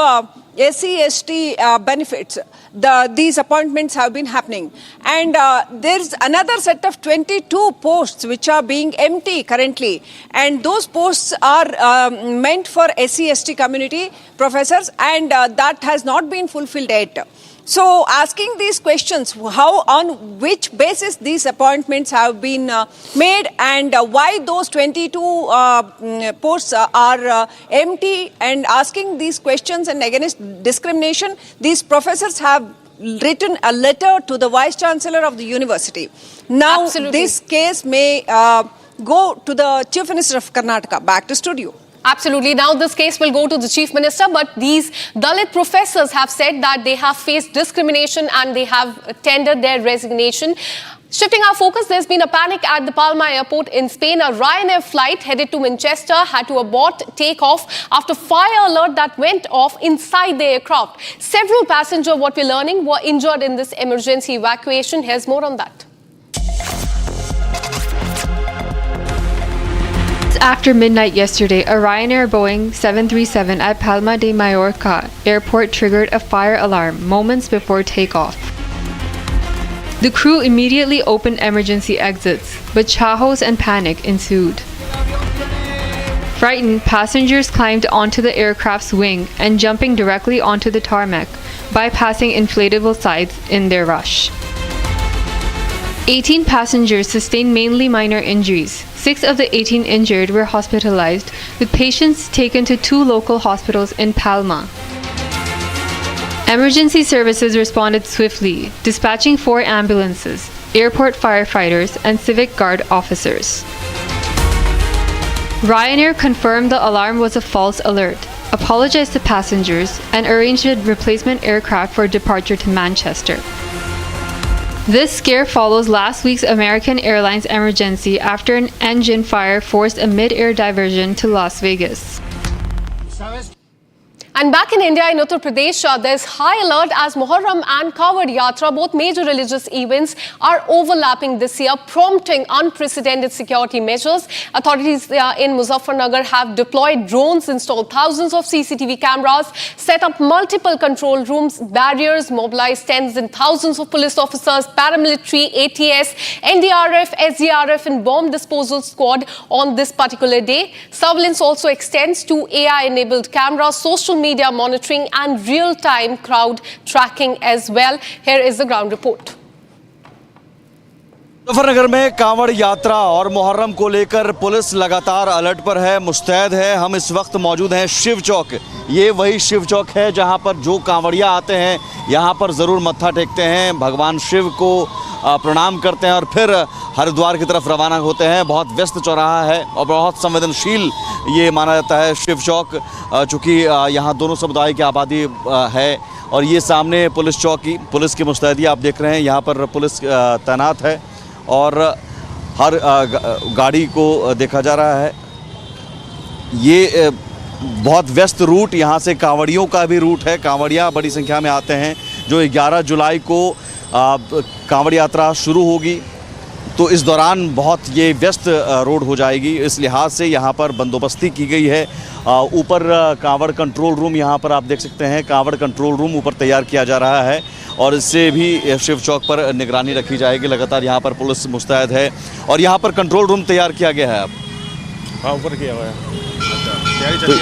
SC/ST benefits, these appointments have been happening. And there is another set of 22 posts which are being empty currently, and those posts are meant for SC/ST community professors, and that has not been fulfilled yet. So asking these questions, on which basis these appointments have been made, and why those 22 posts are empty, and asking these questions and against discrimination, these professors have written a letter to the Vice Chancellor of the university. Now this case may go to the Chief Minister of Karnataka. Back to studio. Absolutely. Now this case will go to the Chief Minister, but these Dalit professors have said that they have faced discrimination and they have tendered their resignation. Shifting our focus, there's been a panic at the Palma airport in Spain. A Ryanair flight headed to Manchester had to abort takeoff after fire alert that went off inside the aircraft. Several passengers, what we're learning, were injured in this emergency evacuation. Here's more on that. After midnight yesterday, a Ryanair Boeing 737 at Palma de Mallorca airport triggered a fire alarm moments before takeoff. The crew immediately opened emergency exits, but chahos and panic ensued. Frightened, passengers climbed onto the aircraft's wing and jumping directly onto the tarmac, bypassing inflatable sides in their rush. 18 passengers sustained mainly minor injuries. 6 of the 18 injured were hospitalized, with patients taken to 2 local hospitals in Palma. Emergency services responded swiftly, dispatching 4 ambulances, airport firefighters, and civic guard officers. Ryanair confirmed the alarm was a false alert, apologized to passengers, and arranged a replacement aircraft for departure to Manchester. This scare follows last week's American Airlines emergency after an engine fire forced a mid-air diversion to Las Vegas. And back in India, in Uttar Pradesh, there's high alert as Muharram and Kawad Yatra, both major religious events, are overlapping this year, prompting unprecedented security measures. Authorities in Muzaffarnagar have deployed drones, installed thousands of CCTV cameras, set up multiple control rooms, barriers, mobilized tens and thousands of police officers, paramilitary, ATS, NDRF, SDRF, and bomb disposal squad on this particular day. Surveillance also extends to AI-enabled cameras, social media monitoring, and real-time crowd tracking as well. Here is the ground report. Muzaffarnagar में कांवड़ यात्रा और मुहर्रम को लेकर police लगातार alert पर है, मुस्तैद है। हम इस वक्त मौजूद हैं शिव चौक। ये वही शिव चौक है जहां पर जो कांवड़िया आते हैं यहां पर ज़रूर मत्था टेकते हैं, भगवान शिव को प्रणाम करते हैं और फिर हरिद्वार की तरफ रवाना होते हैं। बहुत व्यस्त चौराहा है और बहुत संवेदनशील ये माना जाता है शिव चौक, चूँकि यहाँ दोनों समुदाय की आबादी है। और ये सामने पुलिस चौकी, पुलिस की मुस्तैदी आप देख रहे हैं। यहाँ पर पुलिस तैनात है और हर गाड़ी को देखा जा रहा है। ये बहुत व्यस्त रूट, यहाँ से कांवड़ियों का भी रूट है। कांवड़िया बड़ी संख्या में आते हैं। जो 11 जुलाई को कांवड़ यात्रा शुरू होगी तो इस दौरान बहुत ये व्यस्त रोड हो जाएगी। इस लिहाज से यहाँ पर बंदोबस्ती की गई है ऊपर कांवड़ कंट्रोल रूम, यहाँ पर आप देख सकते हैं कांवड़ कंट्रोल रूम ऊपर तैयार किया जा रहा है और इससे भी शिव चौक पर निगरानी रखी जाएगी। लगातार यहाँ पर पुलिस मुस्तैद है और यहाँ पर कंट्रोल रूम तैयार किया गया है। अब हाँ, ऊपर किया हुआ है। तो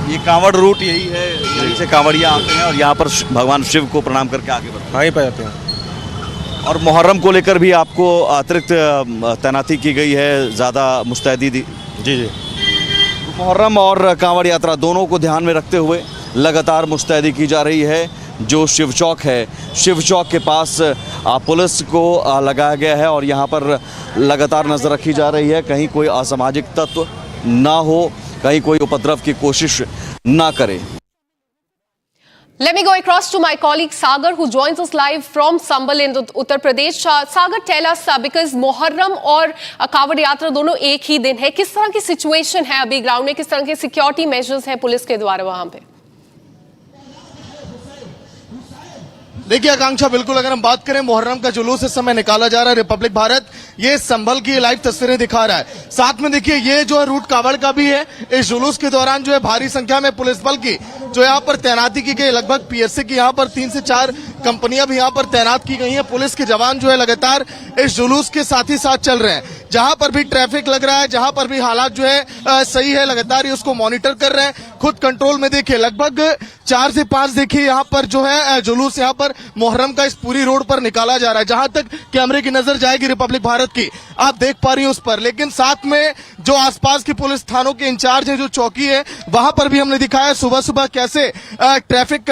ये कांवड़ रूट यही है, यहीं से कांवड़िया आते हैं और यहाँ पर भगवान शिव को प्रणाम करके आगे बढ़ते हैं। हाँ, ही पे जाते हैं। और मुहर्रम को लेकर भी आपको अतिरिक्त तैनाती की गई है, ज़्यादा मुस्तैदी दी। जी। मुहर्रम और कांवड़ यात्रा दोनों को ध्यान में रखते हुए लगातार मुस्तैदी की जा रही है। जो शिव चौक है, शिव चौक के पास पुलिस को लगाया गया है और यहाँ पर लगातार नज़र रखी जा रही है कहीं कोई असामाजिक तत्व ना हो, कहीं कोई उपद्रव की कोशिश ना करे। Let me go across to my colleague Sagar, who joins us live from Sambal in Uttar Pradesh. Sagar, tell us, because Muharram और कांवड़ यात्रा दोनों एक ही दिन है, किस तरह की सिचुएशन है अभी ग्राउंड में, किस तरह के सिक्योरिटी मेजर्स हैं पुलिस के द्वारा वहां पे? देखिए आकांक्षा, बिल्कुल अगर हम बात करें मुहर्रम का जुलूस इस समय निकाला जा रहा है रिपब्लिक भारत, ये संभल की लाइव तस्वीरें दिखा रहा है। साथ में देखिए ये जो है रूट कावड़ का भी है। इस जुलूस के दौरान जो है भारी संख्या में पुलिस बल की जो यहाँ पर तैनाती की गई, लगभग पीएससी की यहाँ पर 3 से 4 कंपनियां भी यहाँ पर तैनात की गई हैं। पुलिस के जवान जो है लगातार इस जुलूस के साथ ही साथ चल रहे हैं। जहां पर भी ट्रैफिक लग रहा है, जहां पर भी हालात जो है सही है, लगातार उसको मॉनिटर कर रहे हैं। खुद कंट्रोल में देखिए लगभग 4 से 5 देखिए यहाँ पर जो है जुलूस यहाँ पर मुहर्रम का इस पूरी रोड पर निकाला जा रहा है। जहां तक कैमरे की नजर जाएगी रिपब्लिक भारत की, आप देख पा रही हैं उस पर। लेकिन साथ में जो आसपास के पुलिस थानों के इंचार्ज है, जो चौकी है, वहां पर भी हमने दिखाया सुबह सुबह कैसे ट्रैफिक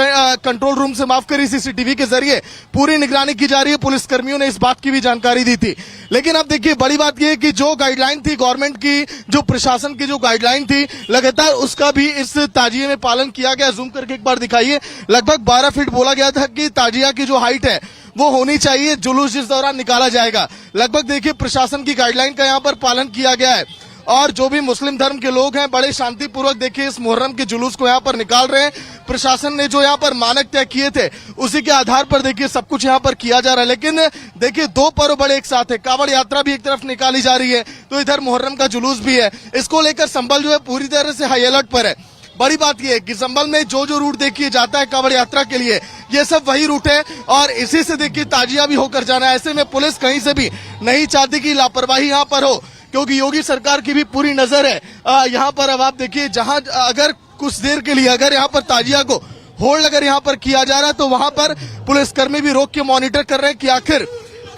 कंट्रोल रूम से माफ करी सीसीटीवी के जरिए पूरी निगरानी की जा रही है। पुलिस कर्मियों ने इस बात की भी जानकारी दी थी। लेकिन अब देखिए बड़ी बात यह है कि जो गाइडलाइन थी गवर्नमेंट की, जो प्रशासन की जो गाइडलाइन थी, लगातार उसका भी इस ताजिए में पालन किया गया। जूम करके एक बार दिखाइए, लगभग 12 फीट बोला गया था कि ताजिया की जो हाइट है वो होनी चाहिए जुलूस जिस दौरान निकाला जाएगा। लगभग देखिए प्रशासन की गाइडलाइन का यहाँ पर पालन किया गया है और जो भी मुस्लिम धर्म के लोग हैं बड़े शांतिपूर्वक देखिए इस मुहर्रम के जुलूस को यहाँ पर निकाल रहे हैं। प्रशासन ने जो यहाँ पर मानक तय किए थे उसी के आधार पर देखिए सब कुछ यहाँ पर किया जा रहा है। लेकिन देखिए 2 पर्व बड़े एक साथ है, कांवड़ यात्रा भी एक तरफ निकाली जा रही है तो इधर मुहर्रम का जुलूस भी है। इसको लेकर संभल जो है पूरी तरह से हाई अलर्ट पर है। बड़ी बात यह है कि संभल में जो जो रूट देखिए जाता है कांवड़ यात्रा के लिए, ये सब वही रूट है और इसी से देखिए ताजिया भी होकर जाना है। ऐसे में पुलिस कहीं से भी नहीं चाहती कि लापरवाही यहाँ पर हो, क्योंकि योगी सरकार की भी पूरी नजर है यहाँ पर। अब आप देखिए जहां अगर कुछ देर के लिए अगर यहाँ पर ताजिया को होल्ड अगर यहाँ पर किया जा रहा है तो वहां पर पुलिसकर्मी भी रोक के मॉनिटर कर रहे हैं कि आखिर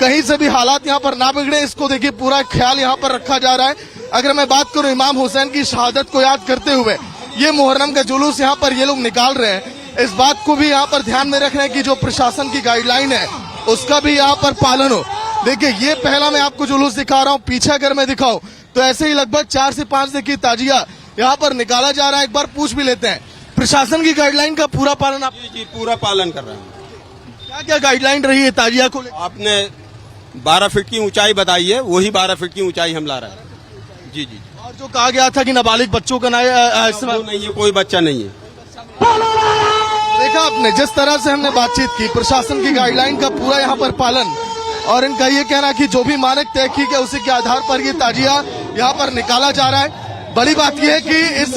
कहीं से भी हालात यहाँ पर ना बिगड़े। इसको देखिए पूरा ख्याल यहाँ पर रखा जा रहा है। अगर मैं बात करूं इमाम हुसैन की शहादत को याद करते हुए ये मुहर्रम का जुलूस यहाँ पर ये लोग निकाल रहे हैं, इस बात को भी यहाँ पर ध्यान में रख रहे हैं कि जो प्रशासन की गाइडलाइन है उसका भी यहाँ पर पालन हो। देखिए ये पहला मैं आपको जुलूस दिखा रहा हूँ, पीछे अगर मैं दिखाऊं तो ऐसे ही लगभग 4 से 5 देखिए ताजिया यहाँ पर निकाला जा रहा है। एक बार पूछ भी लेते हैं, प्रशासन की गाइडलाइन का पूरा पालन आप? जी पूरा पालन कर रहे हैं। क्या क्या गाइडलाइन रही है ताजिया को? आपने 12 फीट की ऊंचाई बताई है, वही 12 फीट की ऊंचाई हम ला रहे हैं। जी जी। और जो कहा गया था कि नाबालिग बच्चों का नहीं है, कोई बच्चा नहीं है। देखा आपने जिस तरह से हमने बातचीत की, प्रशासन की गाइडलाइन का पूरा यहाँ पर पालन और इनका ये कहना कि जो भी मानक तय की गए उसी के आधार पर ये ताजिया यहाँ पर निकाला जा रहा है। बड़ी बात यह है कि इस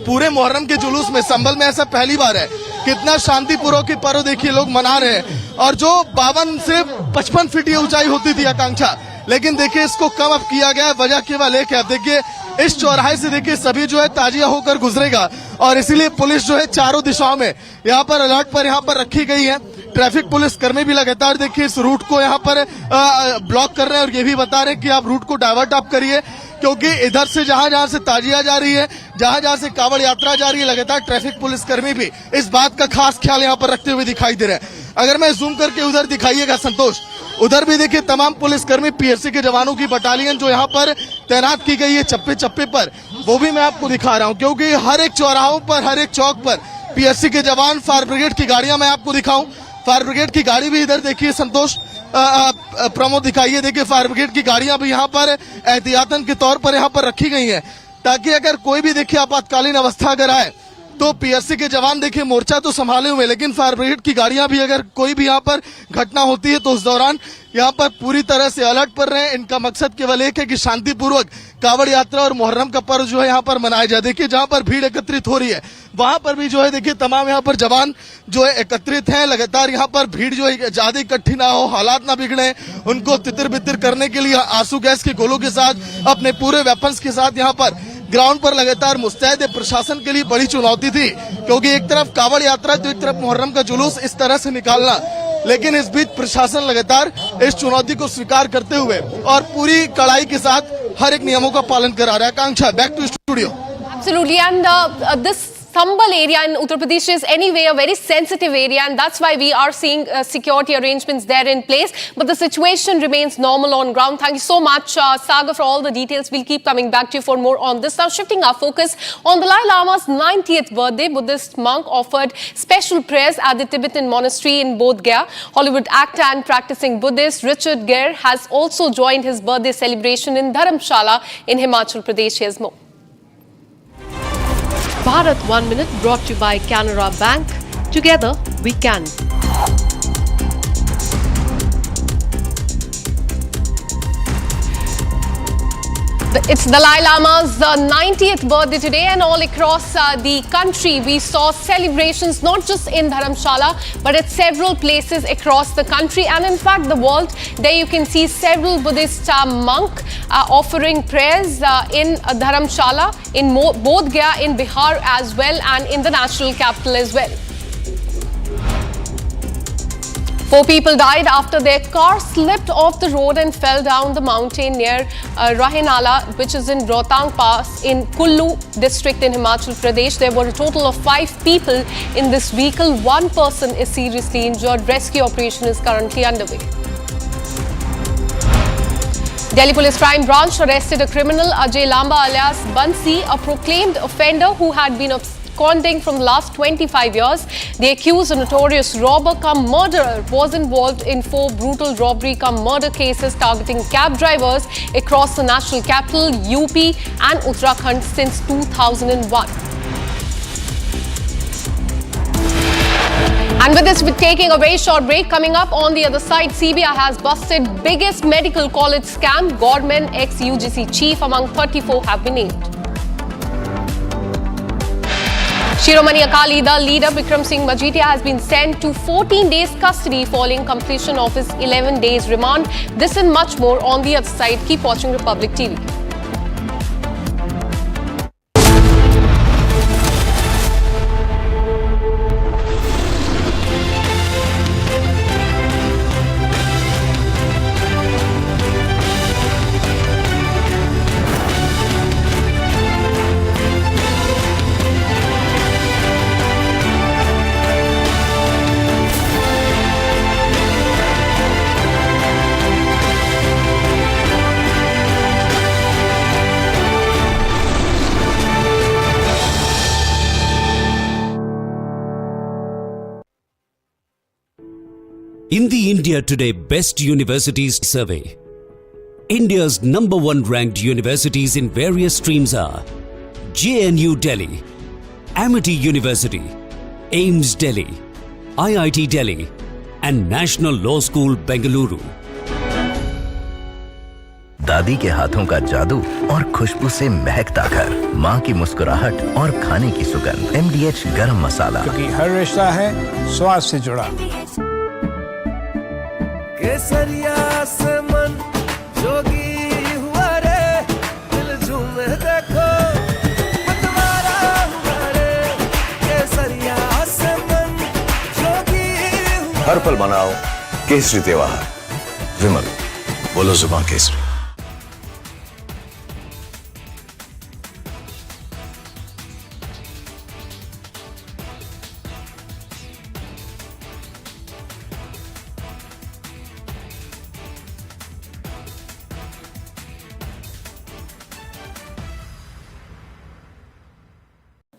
पूरे मुहर्रम के जुलूस में संभल में ऐसा पहली बार है, कितना शांतिपूर्वक की पर्व देखिए लोग मना रहे हैं। और जो 52 से 55 फीट की ऊंचाई होती थी आकांक्षा, लेकिन देखिए इसको कम अब किया गया है। वजह केवल एक है, अब देखिए इस चौराहे से देखिए सभी जो है ताजिया होकर गुजरेगा और इसीलिए पुलिस जो है चारों दिशाओं में यहाँ पर अलर्ट पर यहाँ पर रखी गई है। ट्रैफिक पुलिस कर्मी भी लगातार देखिए इस रूट को यहाँ पर ब्लॉक कर रहे हैं और ये भी बता रहे हैं कि आप रूट को डाइवर्ट आप करिए, क्योंकि इधर से जहां जहां से ताजिया जा रही है, जहां जहां से कांवड़ यात्रा जा रही है, लगातार ट्रैफिक पुलिस कर्मी भी इस बात का खास ख्याल यहाँ पर रखते हुए दिखाई दे रहे हैं। अगर मैं जूम करके उधर दिखाइएगा संतोष, उधर भी देखिए तमाम पुलिसकर्मी पीएससी के जवानों की बटालियन जो यहाँ पर तैनात की गई है चप्पे चप्पे पर, वो भी मैं आपको दिखा रहा हूँ। क्योंकि हर एक चौराहों पर, हर एक चौक पर पीएससी के जवान, फायर ब्रिगेड की गाड़ियां मैं आपको दिखाऊं। फायर ब्रिगेड की गाड़ी भी इधर देखिए संतोष, प्रमोद दिखाइए, देखिए फायर ब्रिगेड की गाड़ियां भी यहाँ पर एहतियातन के तौर पर यहाँ पर रखी गई हैं, ताकि अगर कोई भी देखिए आपातकालीन अवस्था अगर आए तो पीएससी के जवान देखिए मोर्चा तो संभाले हुए, लेकिन फायर ब्रिगेड की गाड़ियां भी अगर कोई भी यहाँ पर घटना होती है तो उस दौरान यहाँ पर पूरी तरह से अलर्ट पर रहे। इनका मकसद केवल एक है कि शांतिपूर्वक कावड़ यात्रा और मुहर्रम का पर्व जो है यहाँ पर मनाया जाए। देखिए जहाँ पर भीड़ एकत्रित हो रही है वहां पर भी जो है देखिए तमाम यहाँ पर जवान जो है एकत्रित हैं। लगातार यहाँ पर भीड़ जो है ज्यादा इकट्ठी ना हो, हालात ना बिगड़े, उनको तितर बितर करने के लिए आंसू गैस के गोलों के साथ अपने पूरे वेपन्स के साथ यहाँ पर ग्राउंड पर लगातार मुस्तैद है। प्रशासन के लिए बड़ी चुनौती थी क्योंकि एक तरफ कावड़ यात्रा तो एक तरफ मुहर्रम का जुलूस इस तरह से निकालना, लेकिन इस बीच प्रशासन लगातार इस चुनौती को स्वीकार करते हुए और पूरी कड़ाई के साथ हर एक नियमों का पालन करा रहा है। Akanksha, back to studio. Absolutely, and this Sambal area in Uttar Pradesh is anyway a very sensitive area, and that's why we are seeing security arrangements there in place. But the situation remains normal on ground. Thank you so much, Sagar, for all the details. We'll keep coming back to you for more on this. Now, shifting our focus on Dalai Lama's 90th birthday, Buddhist monk offered special prayers at the Tibetan monastery in Bodh Gaya. Hollywood actor and practicing Buddhist Richard Gere has also joined his birthday celebration in Dharamshala in Himachal Pradesh. Here's more. Bharat 1 Minute brought to you by Canara Bank. Together we can. It's Dalai Lama's 90th birthday today, and all across the country we saw celebrations not just in Dharamshala but at several places across the country and in fact the world. There you can see several Buddhist monks offering prayers in Dharamshala, in Bodh Gaya in Bihar as well, and in the national capital as well. 4 people died after their car slipped off the road and fell down the mountain near Ryanair, which is in Rohtang Pass in Kullu district in Himachal Pradesh. There were a total of 5 people in this vehicle. 1 person is seriously injured. Rescue operation is currently underway. Delhi Police Crime Branch arrested a criminal, Ajay Lamba alias Bansi, a proclaimed offender who had been absconding from the last 25 years. The accused, a notorious robber cum murderer, was involved in 4 brutal robbery cum murder cases targeting cab drivers across the national capital, UP and Uttarakhand since 2001. And with this, we're taking a very short break. Coming up on the other side, CBI has busted biggest medical college scam. Government ex-UGC chief among 34 have been named. Shiromani Akali Dal leader Bikram Singh Majitia has been sent to 14 days custody following completion of his 11 days remand. This and much more on the other side. Keep watching Republic TV. In the India Today Best Universities Survey, India's #1 ranked universities in various streams are JNU Delhi, Amity University, AIIMS Delhi, IIT Delhi and National Law School Bengaluru. दादी के हाथों का जादू और खुशबू से महकता घर, माँ की मुस्कुराहट और खाने की सुगंध, MDH गरम मसाला, क्योंकि हर रिश्ता है स्वाद से जुड़ा। केसरिया से मन जोगी हुआ रे, दिल झूमे देखो मतवारा हुआ रे, केसरिया से मन जोगी हुआ। हर पल मनाओ केसरी त्योहार, विमल बोलो जुबान Kesari.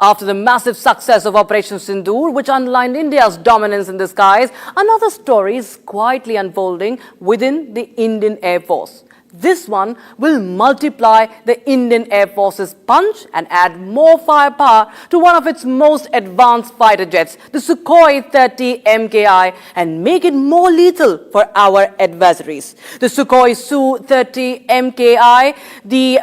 After the massive success of Operation Sindoor, which underlined India's dominance in the skies, another story is quietly unfolding within the Indian Air Force. This one will multiply the Indian Air Force's punch and add more firepower to one of its most advanced fighter jets, the Sukhoi 30 MKI, and make it more lethal for our adversaries. The Sukhoi Su-30 MKI, the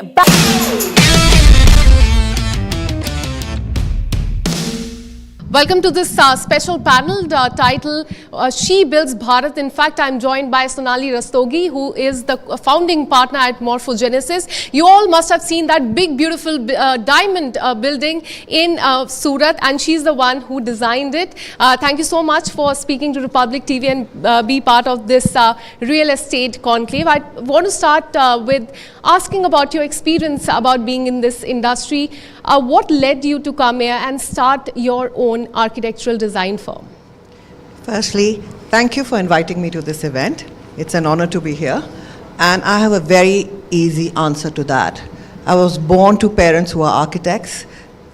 Welcome to this special panel titled She Builds Bharat. In fact, I'm joined by Sonali Rastogi, who is the founding partner at Morphogenesis. You all must have seen that big, beautiful diamond building in Surat, and she's the one who designed it. Thank you so much for speaking to Republic TV and be part of this real estate conclave. I want to start with asking about your experience about being in this industry. What led you to come here and start your own architectural design firm? Firstly, thank you for inviting me to this event. It's an honor to be here. And I have a very easy answer to that. I was born to parents who are architects.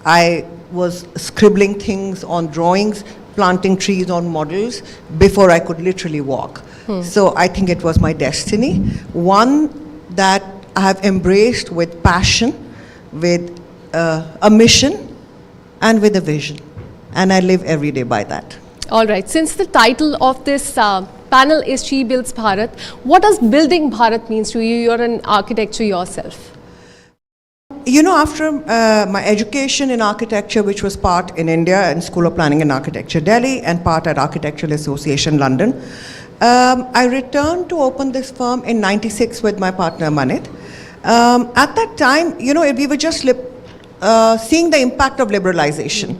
I was scribbling things on drawings, planting trees on models before I could literally walk. So I think it was my destiny. One that I have embraced with passion, with a mission, and with a vision. And I live every day by that. All right. Since the title of this panel is She Builds Bharat, what does building Bharat means to you? You're an architect yourself. You know, after my education in architecture, which was part in India in School of Planning and Architecture, Delhi, and part at Architectural Association, London, I returned to open this firm in '96 with my partner, Manit. At that time, you know, we were just seeing the impact of liberalization.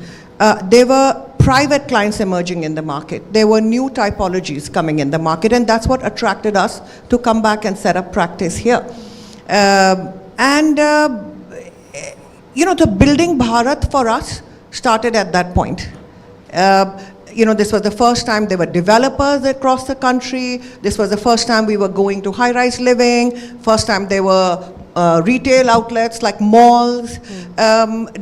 There were private clients emerging in the market. There were new typologies coming in the market, and that's what attracted us to come back and set up practice here. You know, the building Bharat for us started at that point. You know, this was the first time there were developers across the country. This was the first time we were going to high-rise living. First time there were retail outlets like malls,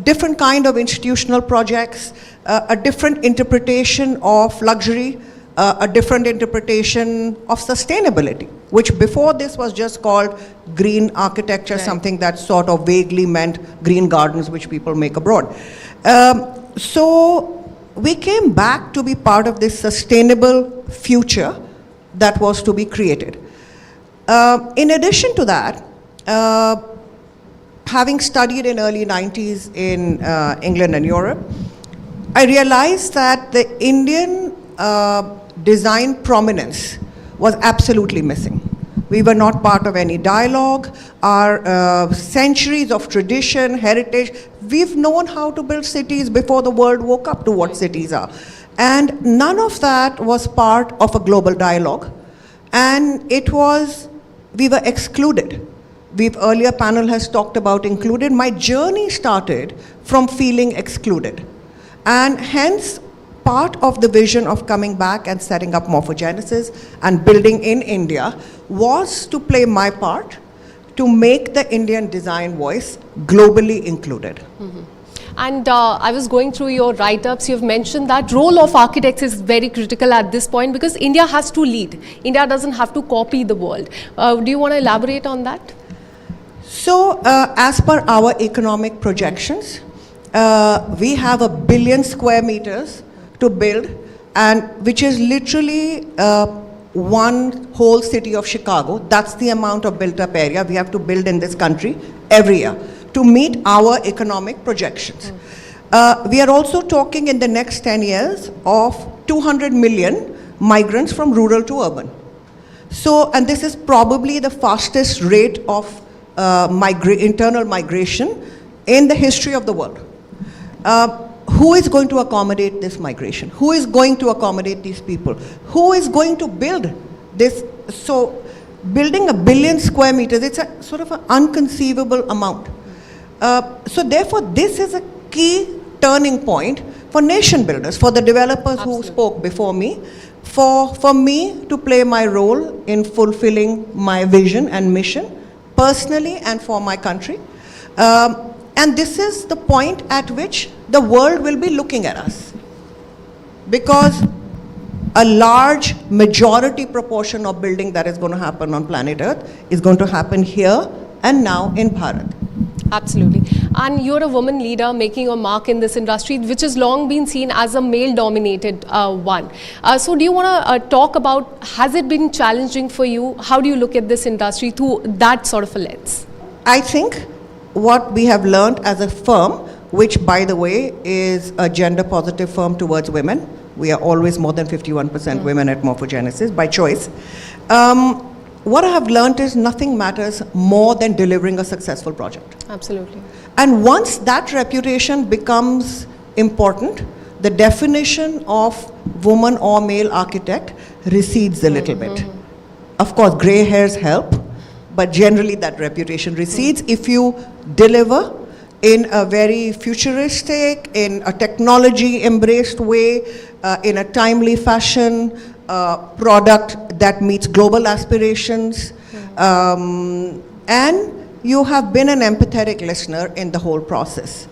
different kind of institutional projects, a different interpretation of luxury, a different interpretation of sustainability, which before this was just called green architecture, something that sort of vaguely meant green gardens which people make abroad. So we came back to be part of this sustainable future that was to be created. In addition to that, having studied in early 90s in England and Europe, I realized that the Indian design prominence was absolutely missing. We were not part of any dialogue. Our centuries of tradition, heritage, we've known how to build cities before the world woke up to what cities are. And none of that was part of a global dialogue. And we were excluded. Earlier panel has talked about included. My journey started from feeling excluded. And hence, part of the vision of coming back and setting up Morphogenesis and building in India was to play my part to make the Indian design voice globally included. And I was going through your write-ups. You've mentioned that role of architects is very critical at this point because India has to lead. India doesn't have to copy the world. Do you want to elaborate on that? So, as per our economic projections, we have 1 billion square meters to build, and which is literally one whole city of Chicago. That's the amount of built-up area we have to build in this country every year to meet our economic projections. We are also talking in the next 10 years of 200 million migrants from rural to urban. So, and this is probably the fastest rate of internal migration in the history of the world. Who is going to accommodate this migration? Who is going to accommodate these people? Who is going to build this? So building 1 billion square meters, it's a sort of an unconceivable amount. So therefore, this is a key turning point for nation builders, for the developers who spoke before me, for me to play my role in fulfilling my vision and mission, personally and for my country. And this is the point at which the world will be looking at us. Because a large majority proportion of building that is going to happen on planet Earth is going to happen here and now in Bharat. Absolutely. And you're a woman leader making a mark in this industry, which has long been seen as a male-dominated one. So do you want to talk about, has it been challenging for you? How do you look at this industry through that sort of a lens? I think what we have learned as a firm, which by the way is a gender-positive firm towards women, we are always more than 51% women at Morphogenesis by choice. What I have learned is nothing matters more than delivering a successful project. Absolutely. And once that reputation becomes important, the definition of woman or male architect recedes a little bit. Of course, gray hairs help, but generally that reputation recedes if you deliver in a very futuristic, in a technology-embraced way, in a timely fashion, product that meets global aspirations, and you have been an empathetic listener in the whole process,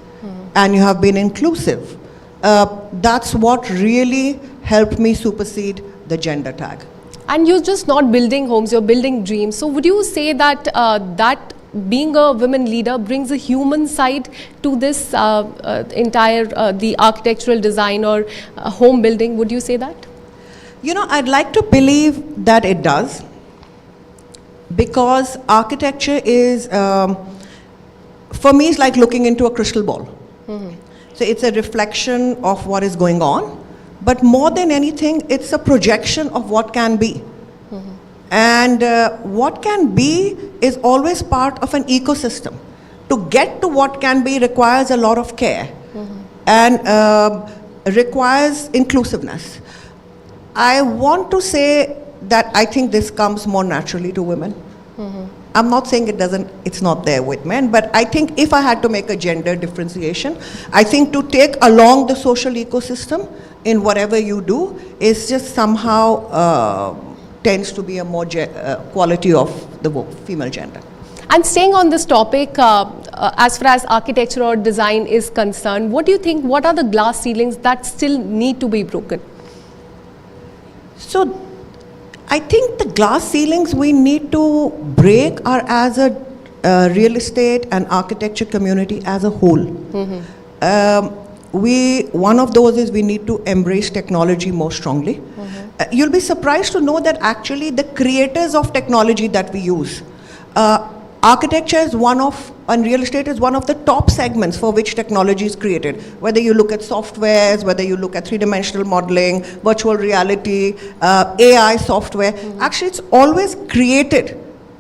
and you have been inclusive. That's what really helped me supersede the gender tag. And you're just not building homes, you're building dreams. So would you say that that being a women leader brings a human side to this entire the architectural design or home building? Would you say that? You know, I'd like to believe that it does, because architecture is, for me, it's like looking into a crystal ball. So it's a reflection of what is going on, but more than anything, it's a projection of what can be. And what can be is always part of an ecosystem. To get to what can be requires a lot of care and requires inclusiveness. I want to say that I think this comes more naturally to women. I'm not saying it's not there with men, but I think if I had to make a gender differentiation, I think to take along the social ecosystem in whatever you do is just somehow tends to be a more quality of the female gender. And staying on this topic, as far as architecture or design is concerned, what do you think, what are the glass ceilings that still need to be broken? So, I think the glass ceilings we need to break are as a real estate and architecture community as a whole. One of those is we need to embrace technology more strongly. You'll be surprised to know that actually the creators of technology that we use, architecture is and real estate is one of the top segments for which technology is created. Whether you look at softwares, whether you look at three-dimensional modeling, virtual reality, AI software, actually it's always created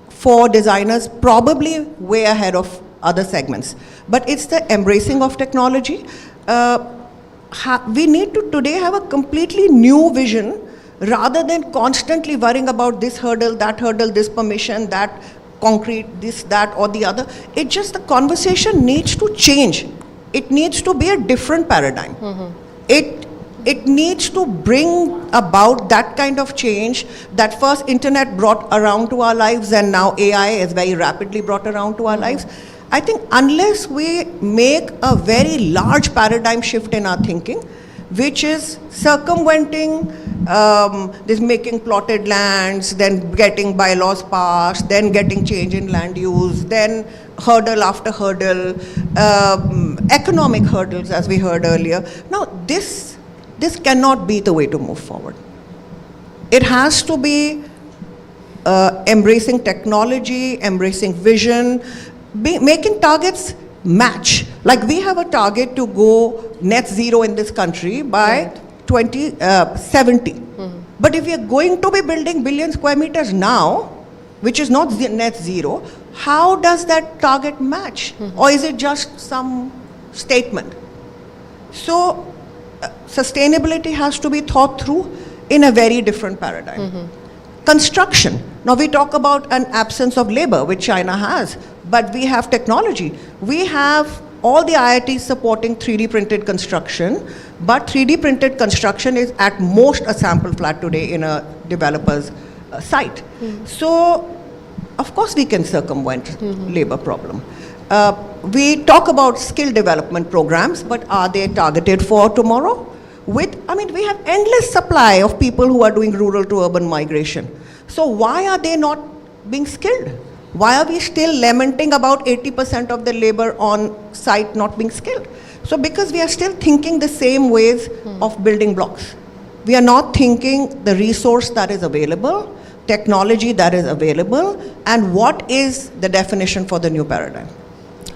for designers, probably way ahead of other segments. But it's the embracing of technology. We need to today have a completely new vision rather than constantly worrying about this hurdle, this permission, that concrete, this, that, or the other. It just, the conversation needs to change. It needs to be a different paradigm. It needs to bring about that kind of change that first internet brought around to our lives, and now AI is very rapidly brought around to our lives. I think unless we make a very large paradigm shift in our thinking, which is circumventing this making plotted lands, then getting bylaws passed, then getting change in land use, then hurdle after hurdle, economic hurdles as we heard earlier. Now this cannot be the way to move forward. It has to be embracing technology, embracing vision, making targets match. Like we have a target to go net zero in this country by 2070. But if we are going to be building billion square meters now, which is not net zero, how does that target match? Or is it just some statement? So sustainability has to be thought through in a very different paradigm. Construction. Now we talk about an absence of labor, which China has, but we have technology. We have all the IITs supporting 3D printed construction, but 3D printed construction is at most a sample flat today in a developer's site. So, of course we can circumvent labor problem. We talk about skill development programs, but are they targeted for tomorrow? we have endless supply of people who are doing rural to urban migration. So why are they not being skilled? Why are we still lamenting about 80% of the labor on site not being skilled? So because we are still thinking the same ways of building blocks. We are not thinking the resource that is available, technology that is available, and what is the definition for the new paradigm.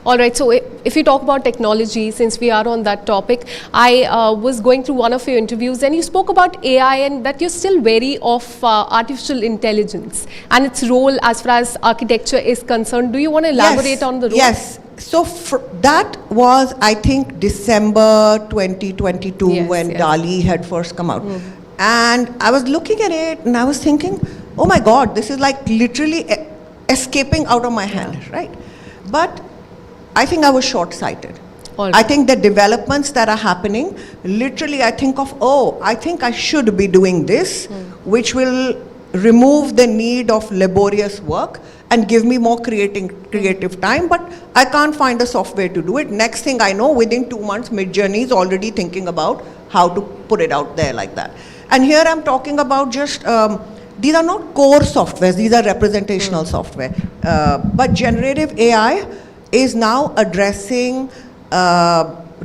All right, so if you talk about technology, since we are on that topic, I was going through one of your interviews and you spoke about AI and that you're still wary of artificial intelligence and its role as far as architecture is concerned. Do you want to elaborate on the role? Yes. So that was, I think, December 2022 when DALI had first come out. And I was looking at it and I was thinking, oh my God, this is like literally escaping out of my hand, right? But I think I was short-sighted. I think the developments that are happening, literally I think of, oh, I think I should be doing this, which will remove the need of laborious work and give me more creative time, but I can't find a software to do it. Next thing I know, within 2 months, Midjourney is already thinking about how to put it out there like that. And here I'm talking about just, these are not core softwares, these are representational software. But generative AI is now addressing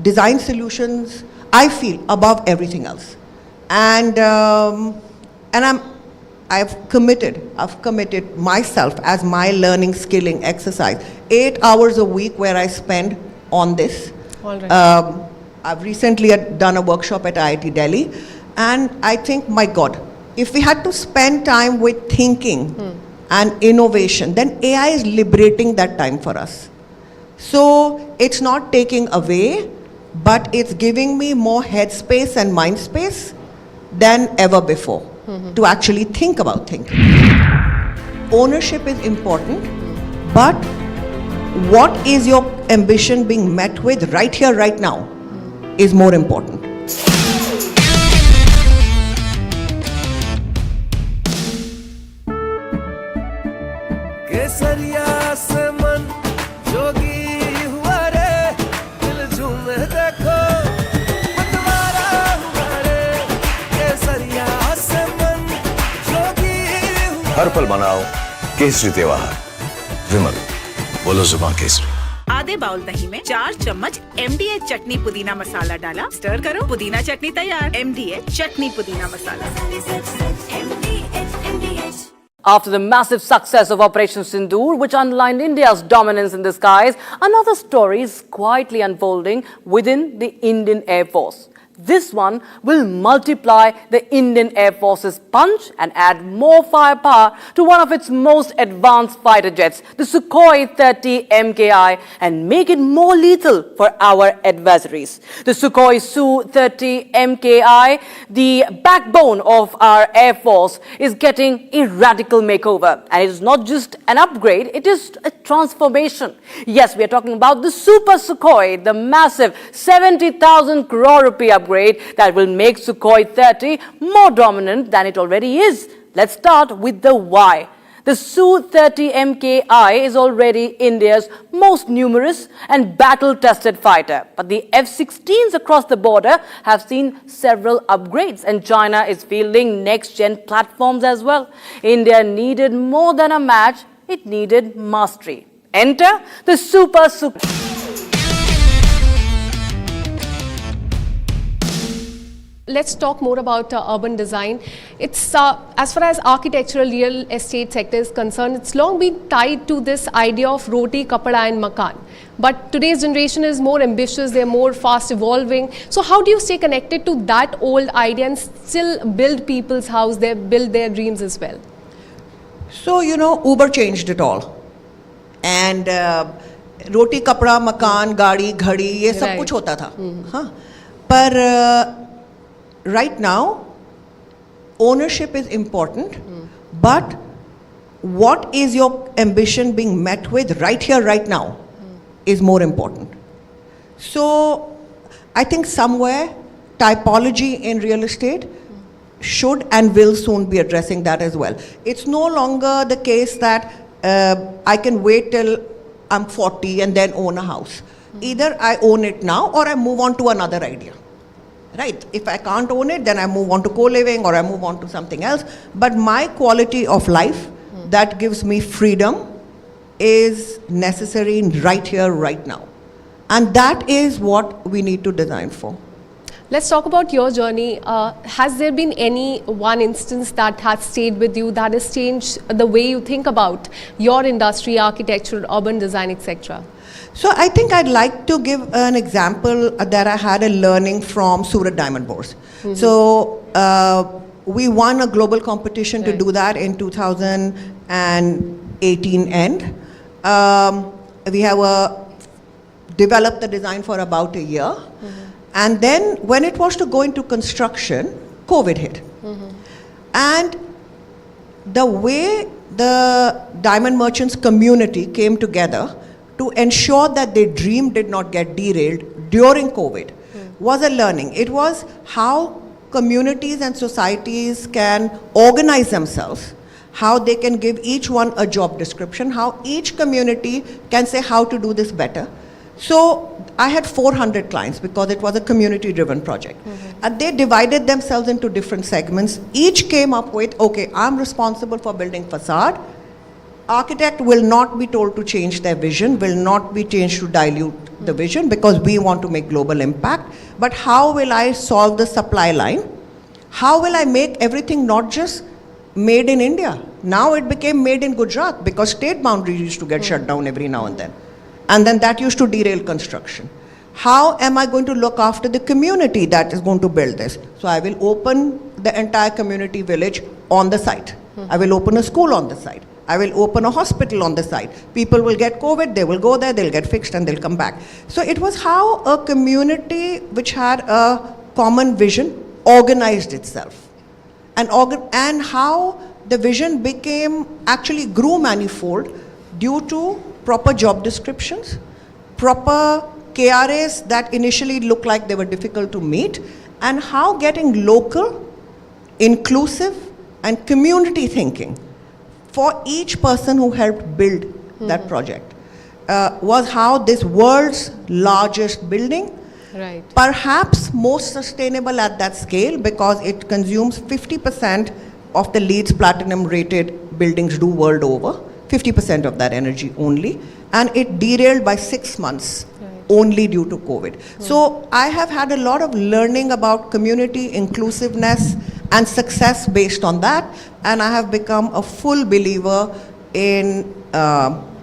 design solutions, I feel, above everything else. And I've committed myself as my learning skilling exercise, 8 hours a week where I spend on this. All right. I've recently done a workshop at IIT Delhi, and I think, my God, if we had to spend time with thinking and innovation, then AI is liberating that time for us. So it's not taking away, but it's giving me more headspace and mind space than ever before to actually think about thinking. Ownership is important, but what is your ambition being met with right here, right now is more important. हर पल मनाओ केसरी त्योहार। विमल, बोलो जुबान केसरी। आधे bowl दही में 4 चम्मच MDH चटनी पुदीना मसाला डाला, स्टर करो, पुदीना चटनी तैयार। MDH चटनी पुदीना मसाला। After the massive success of Operation Sindoor, which underlined India's dominance in the skies, another story is quietly unfolding within the Indian Air Force. This one will multiply the Indian Air Force's punch and add more firepower to one of its most advanced fighter jets, the Sukhoi 30 MKI, and make it more lethal for our adversaries. The Sukhoi Su-30 MKI, the backbone of our Air Force, is getting a radical makeover. And it is not just an upgrade, it is a transformation. Yes, we are talking about the Super Sukhoi, the massive 70,000 crore rupee upgrade that will make Sukhoi 30 more dominant than it already is. Let's start with the why. The Su-30 MKI is already India's most numerous and battle-tested fighter. But the F-16s across the border have seen several upgrades, and China is fielding next-gen platforms as well. India needed more than a match, it needed mastery. Enter the Super Sukhoi. Let's talk more about urban design. It's as far as architectural real estate sector is concerned, it's long been tied to this idea of roti, kapada and makan. But today's generation is more ambitious, they're more fast evolving. So how do you stay connected to that old idea and still build people's house, build their dreams as well? So, you know, Uber changed it all. And roti, kapada, makan, gaadi, ghadi, ye sab kuch hota tha. Par right now, ownership is important, but what is your ambition being met with right here, right now is more important. So I think somewhere typology in real estate should and will soon be addressing that as well. It's no longer the case that I can wait till I'm 40 and then own a house. Either I own it now or I move on to another idea. Right? If I can't own it, then I move on to co-living or I move on to something else. But my quality of life that gives me freedom is necessary right here, right now. And that is what we need to design for. Let's talk about your journey. Has there been any one instance that has stayed with you, that has changed the way you think about your industry, architecture, urban design, etc.? So I think I'd like to give an example that I had a learning from Surat Diamond Bourse. So we won a global competition to do that in 2018 end. We have developed the design for about a year. And then when it was to go into construction, COVID hit. And the way the diamond merchants community came together to ensure that their dream did not get derailed during COVID was a learning. It was how communities and societies can organize themselves, how they can give each one a job description, how each community can say how to do this better. So I had 400 clients because it was a community-driven project. And they divided themselves into different segments. Each came up with, okay, I'm responsible for building facade. Architect will not be told to change their vision, will not be changed to dilute the vision because we want to make global impact. But how will I solve the supply line? How will I make everything not just made in India? Now it became made in Gujarat because state boundaries used to get shut down every now and then. And then that used to derail construction. How am I going to look after the community that is going to build this? So I will open the entire community village on the site. I will open a school on the site. I will open a hospital on the site. People will get COVID, they will go there, they'll get fixed and they'll come back. So it was how a community which had a common vision organized itself. And how the vision actually grew manifold due to proper job descriptions, proper KRAs that initially looked like they were difficult to meet, and how getting local, inclusive, and community thinking for each person who helped build that project was how this world's largest building, perhaps most sustainable at that scale because it consumes 50% of the LEED's platinum rated buildings do world over. 50% of that energy only, and it derailed by 6 months only due to COVID. So I have had a lot of learning about community inclusiveness and success based on that, and I have become a full believer in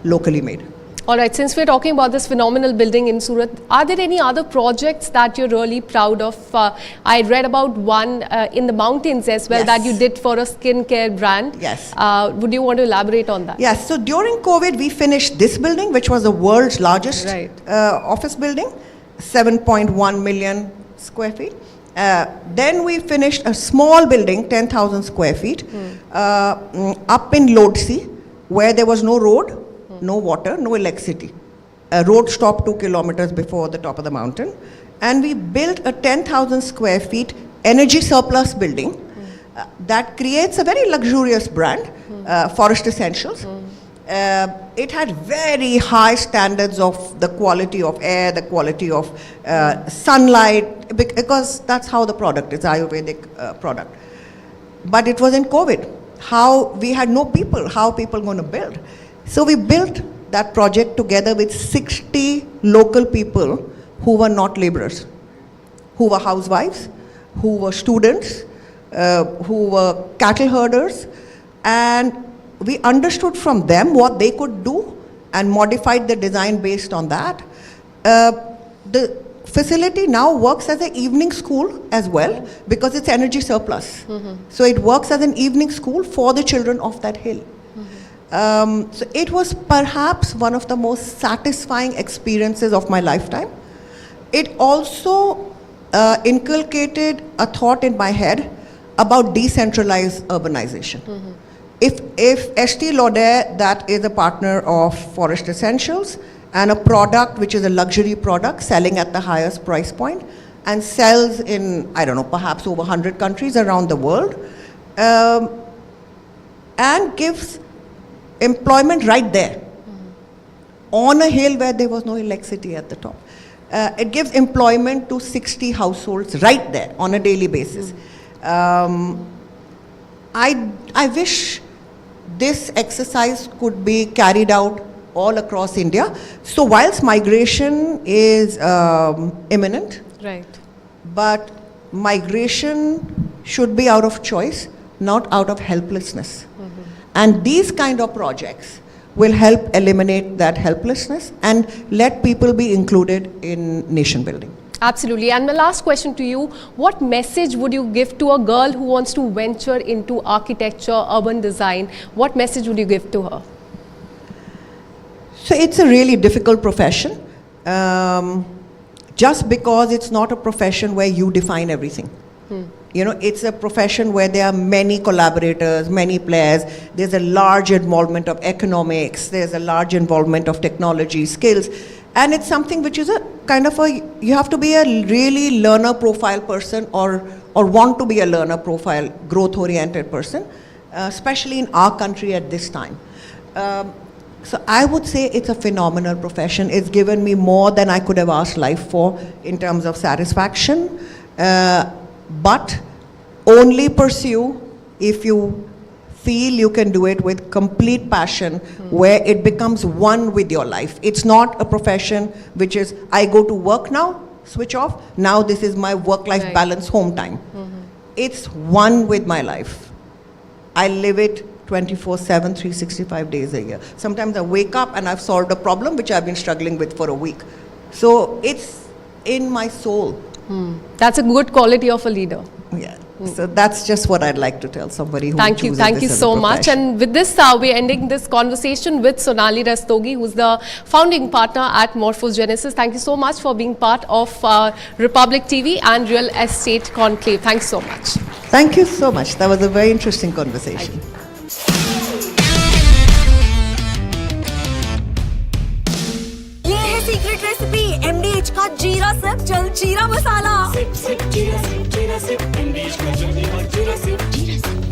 locally made. All right, since we're talking about this phenomenal building in Surat, are there any other projects that you're really proud of? I read about one in the mountains as well that you did for a skincare brand. Yes. Would you want to elaborate on that? Yes, so during COVID, we finished this building, which was the world's largest office building, 7.1 million square feet. Then we finished a small building, 10,000 square feet, up in Lodsi, where there was no road, no water, no electricity. A road stopped 2 kilometers before the top of the mountain. And we built a 10,000 square feet energy surplus building that creates a very luxurious brand, Forest Essentials. It had very high standards of the quality of air, the quality of sunlight, because that's how the product is, Ayurvedic product. But it was in COVID. How we had no people, how people going to build? So we built that project together with 60 local people who were not laborers, who were housewives, who were students, who were cattle herders, and we understood from them what they could do and modified the design based on that. The facility now works as an evening school as well because it's energy surplus. So it works as an evening school for the children of that hill. So it was perhaps one of the most satisfying experiences of my lifetime. It also inculcated a thought in my head about decentralized urbanization. If Estée Lauder, that is a partner of Forest Essentials, and a product which is a luxury product selling at the highest price point and sells in, I don't know, perhaps over 100 countries around the world, and gives employment right there on a hill where there was no electricity at the top. It gives employment to 60 households right there on a daily basis. I wish this exercise could be carried out all across India. So whilst migration is imminent, Right. but migration should be out of choice, not out of helplessness. And these kind of projects will help eliminate that helplessness and let people be included in nation building. Absolutely. And my last question to you, what message would you give to a girl who wants to venture into architecture, urban design? What message would you give to her? So it's a really difficult profession, just because it's not a profession where you define everything. You know, it's a profession where there are many collaborators, many players. There's a large involvement of economics. There's a large involvement of technology, skills. And it's something which is a kind of a, you have to be a really learner profile person or want to be a learner profile, growth oriented person, especially in our country at this time. So I would say it's a phenomenal profession. It's given me more than I could have asked life for in terms of satisfaction. But only pursue if you feel you can do it with complete passion, where it becomes one with your life. It's not a profession which is, I go to work now, switch off, now this is my work-life balance home time. It's one with my life. I live it 24/7, 365 days a year. Sometimes I wake up and I've solved a problem which I've been struggling with for a week. So it's in my soul. That's a good quality of a leader. Yeah. So that's just what I'd like to tell somebody who Thank you so much. And with this, we're ending this conversation with Sonali Rastogi, who's the founding partner at Morphogenesis. Thank you so much for being part of Republic TV and Real Estate Conclave. Thanks so much. Thank you so much. That was a very interesting conversation. ये है secret recipe MDH का जीरा SIP जल जीरा मसाला। SIP SIP जीरा SIP MDH का जल जीरा सिप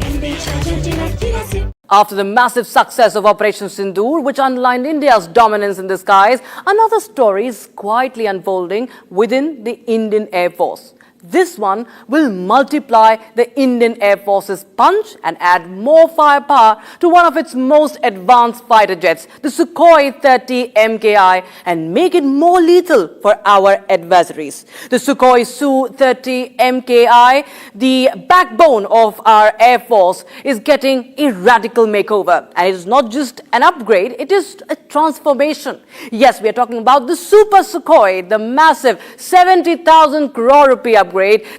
MDH का जल जीरा SIP. After the massive success of Operation Sindoor, which underlined India's dominance in the skies, another story is quietly unfolding within the Indian Air Force. This one will multiply the Indian Air Force's punch and add more firepower to one of its most advanced fighter jets, the Sukhoi 30 MKI, and make it more lethal for our adversaries. The Sukhoi Su-30 MKI, the backbone of our Air Force, is getting a radical makeover. And it is not just an upgrade, it is a transformation. Yes, we are talking about the Super Sukhoi, the massive 70,000 crore rupee upgrade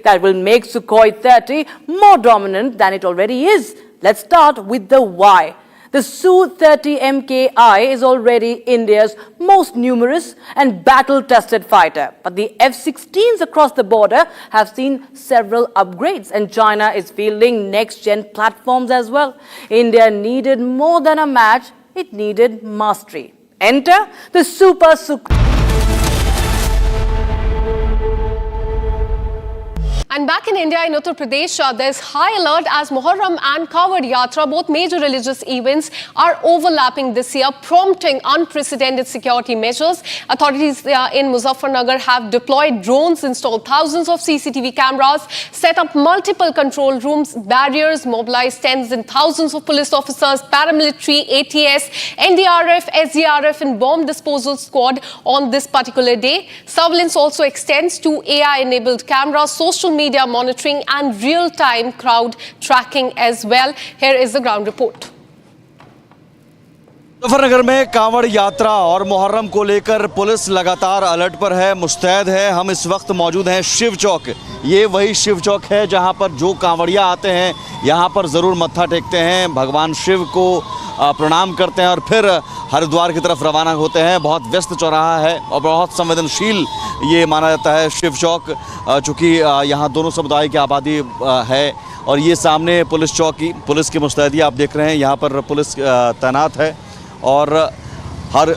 that will make Sukhoi 30 more dominant than it already is. Let's start with the why. The Su-30 MKI is already India's most numerous and battle-tested fighter. But the F-16s across the border have seen several upgrades, and China is fielding next-gen platforms as well. India needed more than a match, it needed mastery. Enter the Super Sukhoi. And back in India, in Uttar Pradesh, there's high alert as Muharram and Kawad Yatra, both major religious events, are overlapping this year, prompting unprecedented security measures. Authorities in Muzaffarnagar have deployed drones, installed thousands of CCTV cameras, set up multiple control rooms, barriers, mobilized tens and thousands of police officers, paramilitary, ATS, NDRF, SDRF, and bomb disposal squad on this particular day. Surveillance also extends to AI-enabled cameras, social media monitoring and real-time crowd tracking as well. Here is the ground report. Muzaffarnagar में कांवड़ यात्रा और मुहर्रम को लेकर police लगातार alert पर है, मुस्तैद है। हम इस वक्त मौजूद हैं शिव चौक। ये वही शिव चौक है जहां पर जो कांवड़िया आते हैं यहां पर ज़रूर मत्था टेकते हैं, भगवान शिव को प्रणाम करते हैं और फिर हरिद्वार की तरफ रवाना होते हैं। बहुत व्यस्त चौराहा है और बहुत संवेदनशील ये माना जाता है शिव चौक, चूँकि यहाँ दोनों समुदाय की आबादी है। और ये सामने पुलिस चौकी, पुलिस की मुस्तैदी आप देख रहे हैं। यहाँ पर पुलिस तैनात है और हर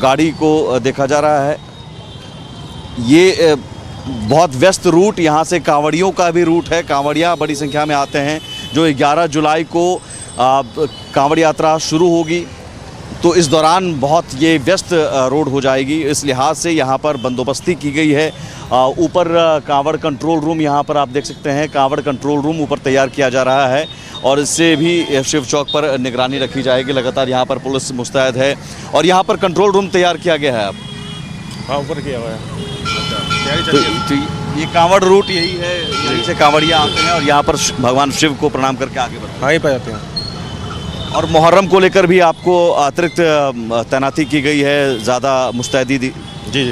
गाड़ी को देखा जा रहा है। ये बहुत व्यस्त रूट, यहाँ से कांवड़ियों का भी रूट है। कांवड़िया बड़ी संख्या में आते हैं। जो 11 जुलाई को कांवड़ यात्रा शुरू होगी तो इस दौरान बहुत ये व्यस्त रोड हो जाएगी। इस लिहाज से यहाँ पर बंदोबस्ती की गई है। ऊपर कांवड़ कंट्रोल रूम, यहाँ पर आप देख सकते हैं कांवड़ कंट्रोल रूम ऊपर तैयार किया जा रहा है और इससे भी शिव चौक पर निगरानी रखी जाएगी। लगातार यहाँ पर पुलिस मुस्तैद है और यहाँ पर कंट्रोल रूम तैयार किया गया है। अब ऊपर किया हुआ है। तो ये कांवड़ रूट यही है, यहीं से कांवड़िया आते हैं और यहाँ पर भगवान शिव को प्रणाम करके आगे बढ़ते हैं। ही पाए जाते हैं। और मुहर्रम को लेकर भी आपको अतिरिक्त तैनाती की गई है, ज़्यादा मुस्तैदी दी। जी।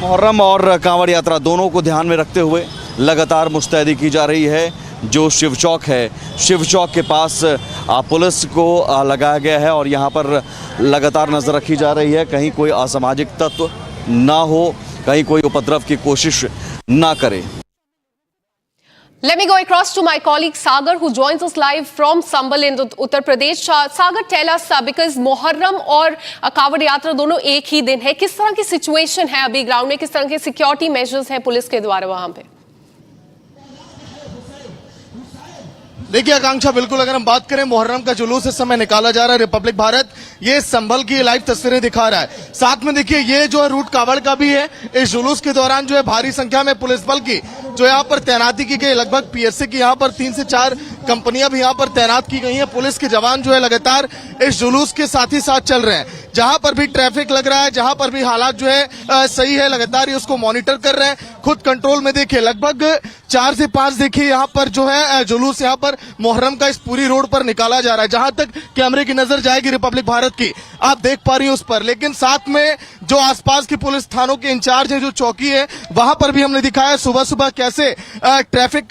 मुहर्रम और कांवड़ यात्रा दोनों को ध्यान में रखते हुए लगातार मुस्तैदी की जा रही है। जो शिव चौक है, शिव चौक के पास पुलिस को लगाया गया है और यहाँ पर लगातार नज़र रखी जा रही है कहीं कोई असामाजिक तत्व ना हो, कहीं कोई उपद्रव की कोशिश ना करे। Let me go across to my colleague Sagar, who joins us live from Sambal in Uttar Pradesh. Sagar, tell us, because Muharram और कांवड़ यात्रा दोनों एक ही दिन है, किस तरह की सिचुएशन है अभी ग्राउंड में, किस तरह के सिक्योरिटी मेजर्स हैं पुलिस के द्वारा वहां पे? देखिए आकांक्षा, बिल्कुल अगर हम बात करें मुहर्रम का जुलूस इस समय निकाला जा रहा है रिपब्लिक भारत, ये संभल की लाइव तस्वीरें दिखा रहा है। साथ में देखिए ये जो है रूट कावड़ का भी है। इस जुलूस के दौरान जो है भारी संख्या में पुलिस बल की जो यहाँ पर तैनाती की गई, लगभग पीएससी की यहाँ पर 3 से 4 कंपनियां भी यहाँ पर तैनात की गई हैं। पुलिस के जवान जो है लगातार इस जुलूस के साथ ही साथ चल रहे हैं। जहां पर भी ट्रैफिक लग रहा है, जहां पर भी हालात जो है सही है, लगातार ये उसको मॉनिटर कर रहे हैं, खुद कंट्रोल में। देखिए लगभग 4 से 5 देखिए यहाँ पर जो है जुलूस यहाँ पर मुहर्रम का इस पूरी रोड पर निकाला जा रहा है। जहां तक कैमरे की नजर जाएगी रिपब्लिक भारत की, आप देख पा रही हैं उस पर। लेकिन साथ में जो आसपास के पुलिस थानों के इंचार्ज हैं, जो चौकी है, वहां पर भी हमने दिखाया सुबह सुबह कैसे ट्रैफिक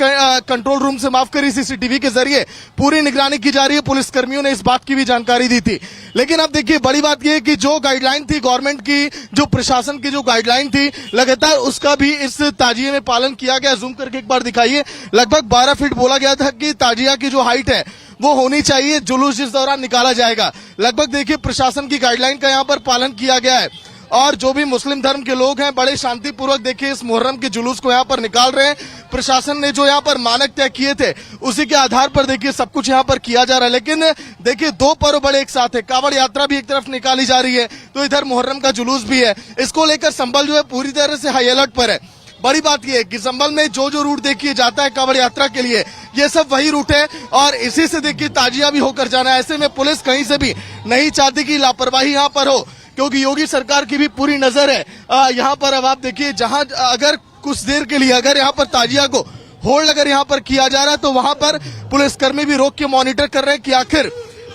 कंट्रोल रूम से, माफ करिए, सीसीटीवी के जरिए पूरी निगरानी की जा रही है। पुलिस कर्मियों ने इस बात की भी जानकारी दी थी। लेकिन अब देखिए बड़ी बात यह है कि जो गाइडलाइन थी गवर्नमेंट की, जो प्रशासन की जो गाइडलाइन थी, लगातार उसका भी इस ताजिए में पालन किया गया। जूम करके एक बार दिखाइए, लगभग 12 फीट बोला गया था कि ताजिया की जो हाइट है वो होनी चाहिए जुलूस जिस दौरान निकाला जाएगा। लगभग देखिए प्रशासन की गाइडलाइन का यहाँ पर पालन किया गया है और जो भी मुस्लिम धर्म के लोग हैं बड़े शांतिपूर्वक देखिए इस मुहर्रम के जुलूस को यहाँ पर निकाल रहे हैं। प्रशासन ने जो यहाँ पर मानक तय किए थे उसी के आधार पर देखिए सब कुछ यहाँ पर किया जा रहा है। लेकिन देखिए 2 पर्व बड़े एक साथ है, कावड़ यात्रा भी एक तरफ निकाली जा रही है तो इधर मुहर्रम का जुलूस भी है। इसको लेकर संभल जो है पूरी तरह से हाई अलर्ट पर है। बड़ी बात यह है कि संभल में जो जो रूट देखिए जाता है कावड़ यात्रा के लिए, ये सब वही रूट है और इसी से देखिए ताजिया भी होकर जाना है। ऐसे में पुलिस कहीं से भी नहीं चाहती कि लापरवाही यहाँ पर हो, क्योंकि योगी सरकार की भी पूरी नजर है यहाँ पर। अब आप देखिए जहां अगर कुछ देर के लिए अगर यहाँ पर ताजिया को होल्ड अगर यहाँ पर किया जा रहा है तो वहां पर पुलिसकर्मी भी रोक के मॉनिटर कर रहे हैं कि आखिर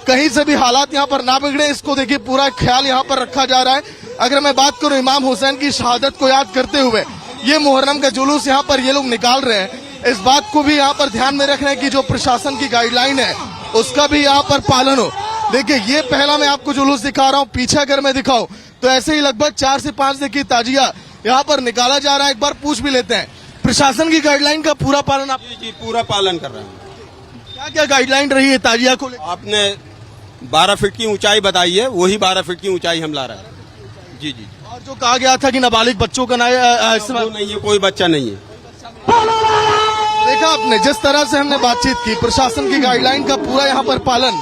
कहीं से भी हालात यहाँ पर ना बिगड़े। इसको देखिए पूरा ख्याल यहाँ पर रखा जा रहा है। अगर मैं बात करूं इमाम हुसैन की शहादत को याद करते हुए ये मुहर्रम का जुलूस यहाँ पर ये लोग निकाल रहे हैं, इस बात को भी यहाँ पर ध्यान में रख रहे हैं कि जो प्रशासन की गाइडलाइन है उसका भी यहाँ पर पालन हो। देखिए ये पहला मैं आपको जुलूस दिखा रहा हूँ, पीछे अगर मैं दिखाऊं तो ऐसे ही लगभग 4 से 5 देखिए ताजिया यहाँ पर निकाला जा रहा है। एक बार पूछ भी लेते हैं, प्रशासन की गाइडलाइन का पूरा पालन आप? जी पूरा पालन कर रहे हैं। क्या क्या गाइडलाइन रही है ताजिया को? आपने 12 फीट की ऊंचाई बताई है, वही 12 फीट की ऊंचाई हम ला रहे हैं। जी जी। और जो कहा गया था कि नाबालिग बच्चों का नहीं है, कोई बच्चा नहीं है। देखा आपने जिस तरह से हमने बातचीत की, प्रशासन की गाइडलाइन का पूरा यहाँ पर पालन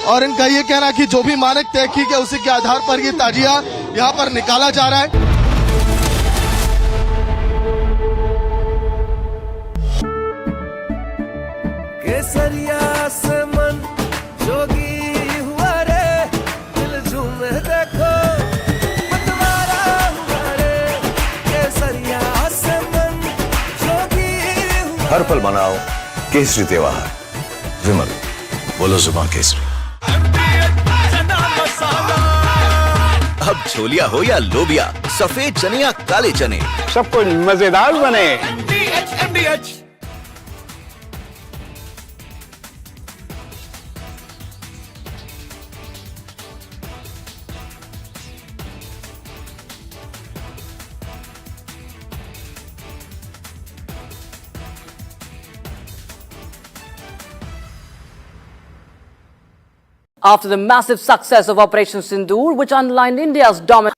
और इनका ये कहना कि जो भी मानक तय की गया उसी के आधार पर ये ताजिया यहाँ पर निकाला जा रहा है। केसरिया से मन जोगी हुआ रे, दिल झूमे देखो मतवारा हुआ रे। केसरिया से मन जोगी हुआ। हर पल मनाओ केसरी त्योहार, विमल बोलो जुबान केसरी। अब छोलिया हो या लोबिया, सफेद चने या काले चने, सब कुछ मजेदार बने। After the massive success of Operation Sindoor, which underlined India's dominance.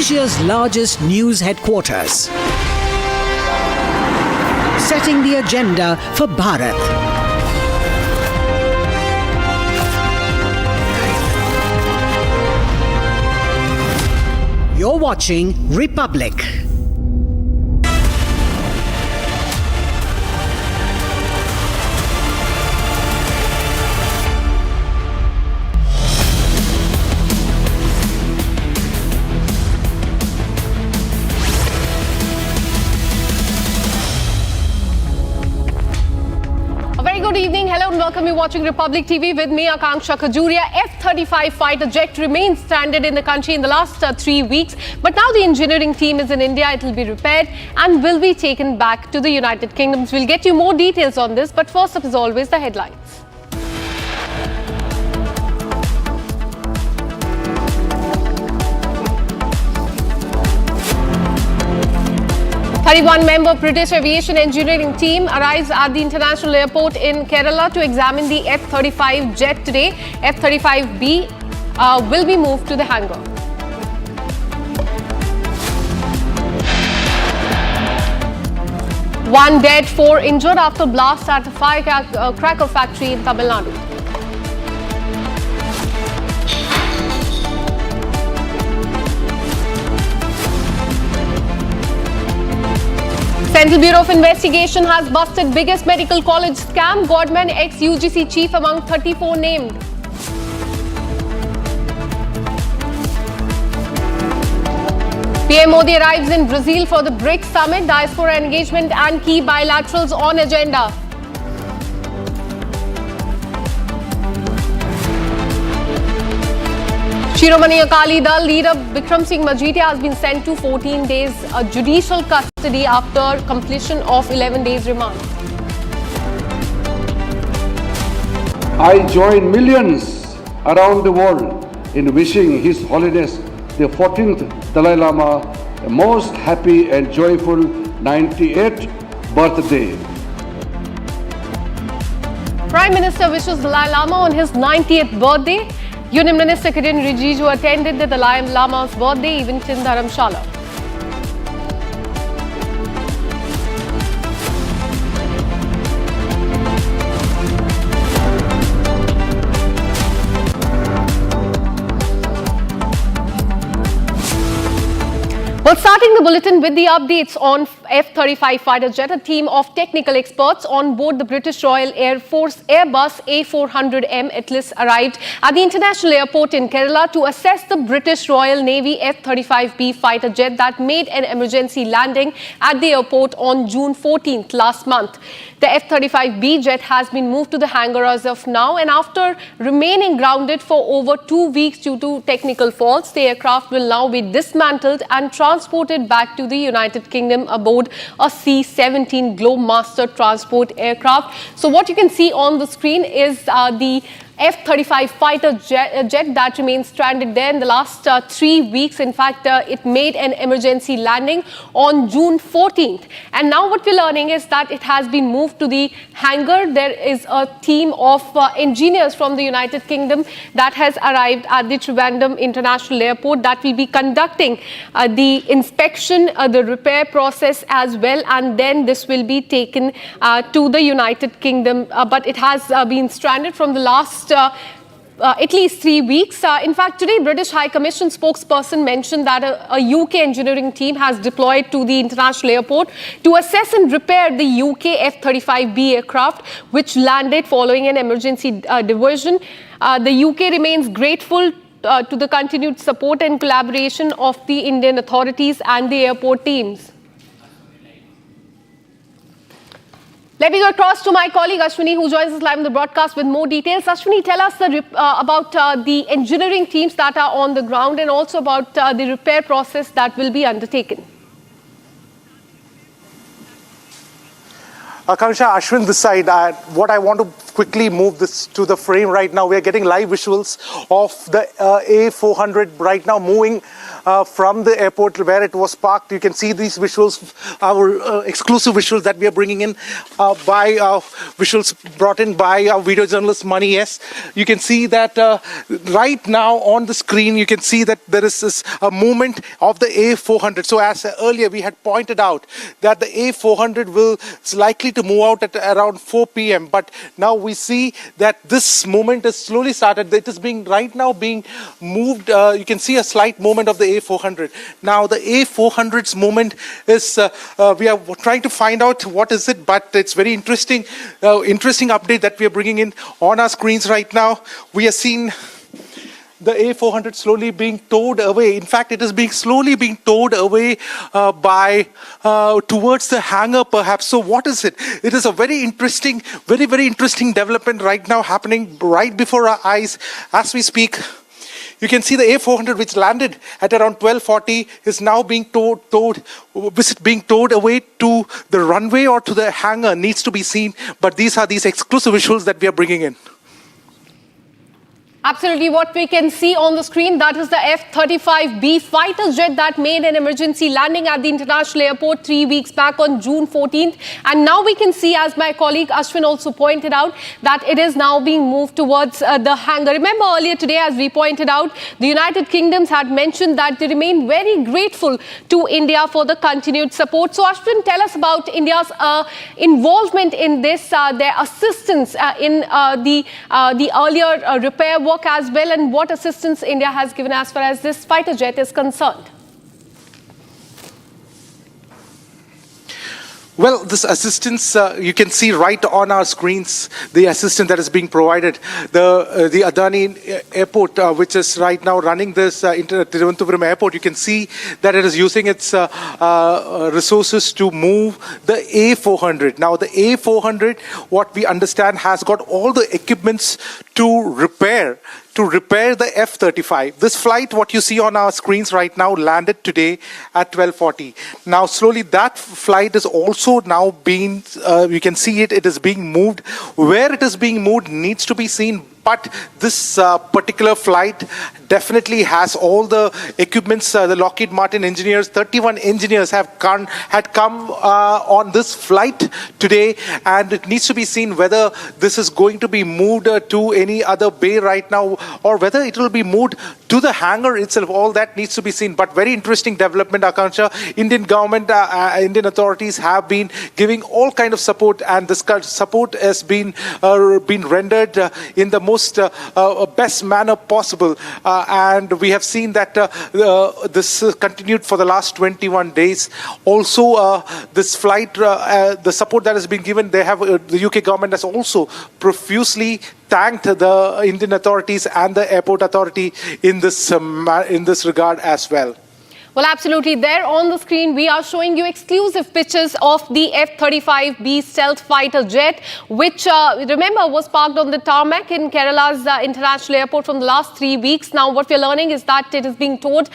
Asia's largest news headquarters. Setting the agenda for Bharat. You're watching Republic. Good evening, hello and welcome. You're watching Republic TV with me, Akanksha Khajuria. F-35 fighter jet remains stranded in the country in the last 3 weeks. But now the engineering team is in India. It will be repaired and will be taken back to the United Kingdom. We'll get you more details on this. But first up, as always, the headlines. 31-member British aviation engineering team arrives at the international airport in Kerala to examine the F-35 jet today. F-35B will be moved to the hangar. One dead, 4 injured after blast at a firecracker factory in Tamil Nadu. Central Bureau of Investigation has busted biggest medical college scam. Godman ex-UGC chief among 34 named. PM Modi arrives in Brazil for the BRICS summit. Diaspora engagement and key bilaterals on agenda. Shiromani Akali Dal leader Bikram Singh Majithia has been sent to 14 days judicial custody after completion of 11 days remand. I join millions around the world in wishing His Holiness the 14th Dalai Lama a most happy and joyful 98th birthday. Prime Minister wishes Dalai Lama on his 90th birthday. Union Minister Kiren Rijiju attended the Dalai Lama's birthday event in Dharamshala. Well, starting the bulletin with the updates on F-35 fighter jet, a team of technical experts on board the British Royal Air Force Airbus A400M Atlas arrived at the international airport in Kerala to assess the British Royal Navy F-35B fighter jet that made an emergency landing at the airport on June 14th last month. The F-35B jet has been moved to the hangar as of now, and after remaining grounded for over 2 weeks due to technical faults, the aircraft will now be dismantled and transported back to the United Kingdom aboard a C-17 Globemaster transport aircraft. So what you can see on the screen is the F-35 fighter jet that remains stranded there in the last 3 weeks. In fact, it made an emergency landing on June 14th. And now what we're learning is that it has been moved to the hangar. There is a team of engineers from the United Kingdom that has arrived at the Trivandrum International Airport that will be conducting the inspection, the repair process as well. And then this will be taken to the United Kingdom. But it has been stranded from the last at least 3 weeks. In fact, today, British High Commission spokesperson mentioned that a UK engineering team has deployed to the international airport to assess and repair the UK F-35B aircraft, which landed following an emergency diversion. The UK remains grateful to the continued support and collaboration of the Indian authorities and the airport teams. Let me go across to my colleague Ashwini, who joins us live on the broadcast with more details. Ashwini, tell us about the engineering teams that are on the ground and also about the repair process that will be undertaken. Akanksha, Ashwin this side, what I want to quickly move this to the frame right now. We are getting live visuals of the A400 right now moving from the airport where it was parked. You can see these visuals, our exclusive visuals that we are bringing in by visuals brought in by our video journalist Money. Yes, you can see that right now on the screen, you can see that there is this movement of the A400. So as earlier we had pointed out that the A400 is likely to move out at around 4 p.m. But now we see that this movement is slowly started. It is right now being moved. You can see a slight movement of the A400. Now the A400's movement is, we are trying to find out what is it, but it's very interesting update that we are bringing in on our screens right now. We are seeing the A400 slowly being towed away. In fact, it is slowly being towed away towards the hangar perhaps. So what is it? It is a very interesting development right now happening right before our eyes as we speak. You can see the A400, which landed at around 12:40, is now being towed away to the runway or to the hangar. Needs to be seen. But these are exclusive visuals that we are bringing in. Absolutely, what we can see on the screen, that is the F-35B fighter jet that made an emergency landing at the international airport 3 weeks back on June 14th. And now we can see, as my colleague Ashwin also pointed out, that it is now being moved towards the hangar. Remember earlier today, as we pointed out, the United Kingdoms had mentioned that they remain very grateful to India for the continued support. So Ashwin, tell us about India's involvement in this, their assistance in the earlier repair work as well, and what assistance India has given as far as this fighter jet is concerned. Well, this assistance, you can see right on our screens, the assistance that is being provided. The Adani airport, which is right now running this Thiruvananthapuram airport, you can see that it is using its resources to move the A400. Now, the A400, what we understand, has got all the equipments to repair the F-35. This flight, what you see on our screens right now, landed today at 12:40. Now, slowly that flight is also now being, you can see it is being moved. Where it is being moved needs to be seen. But this particular flight definitely has all the equipments. The Lockheed Martin engineers, 31 engineers had come on this flight today, and it needs to be seen whether this is going to be moved to any other bay right now, or whether it will be moved to the hangar itself. All that needs to be seen. But very interesting development, Akansha. Indian government, Indian authorities have been giving all kind of support, and this support has been rendered in the most best manner possible, and we have seen that this continued for the last 21 days. Also, this flight, the support that has been given, they have the UK government has also profusely thanked the Indian authorities and the airport authority in this regard as well. Well, absolutely. There on the screen, we are showing you exclusive pictures of the F-35B stealth fighter jet, which, remember, was parked on the tarmac in Kerala's international airport from the last 3 weeks. Now, what we're learning is that it is being towed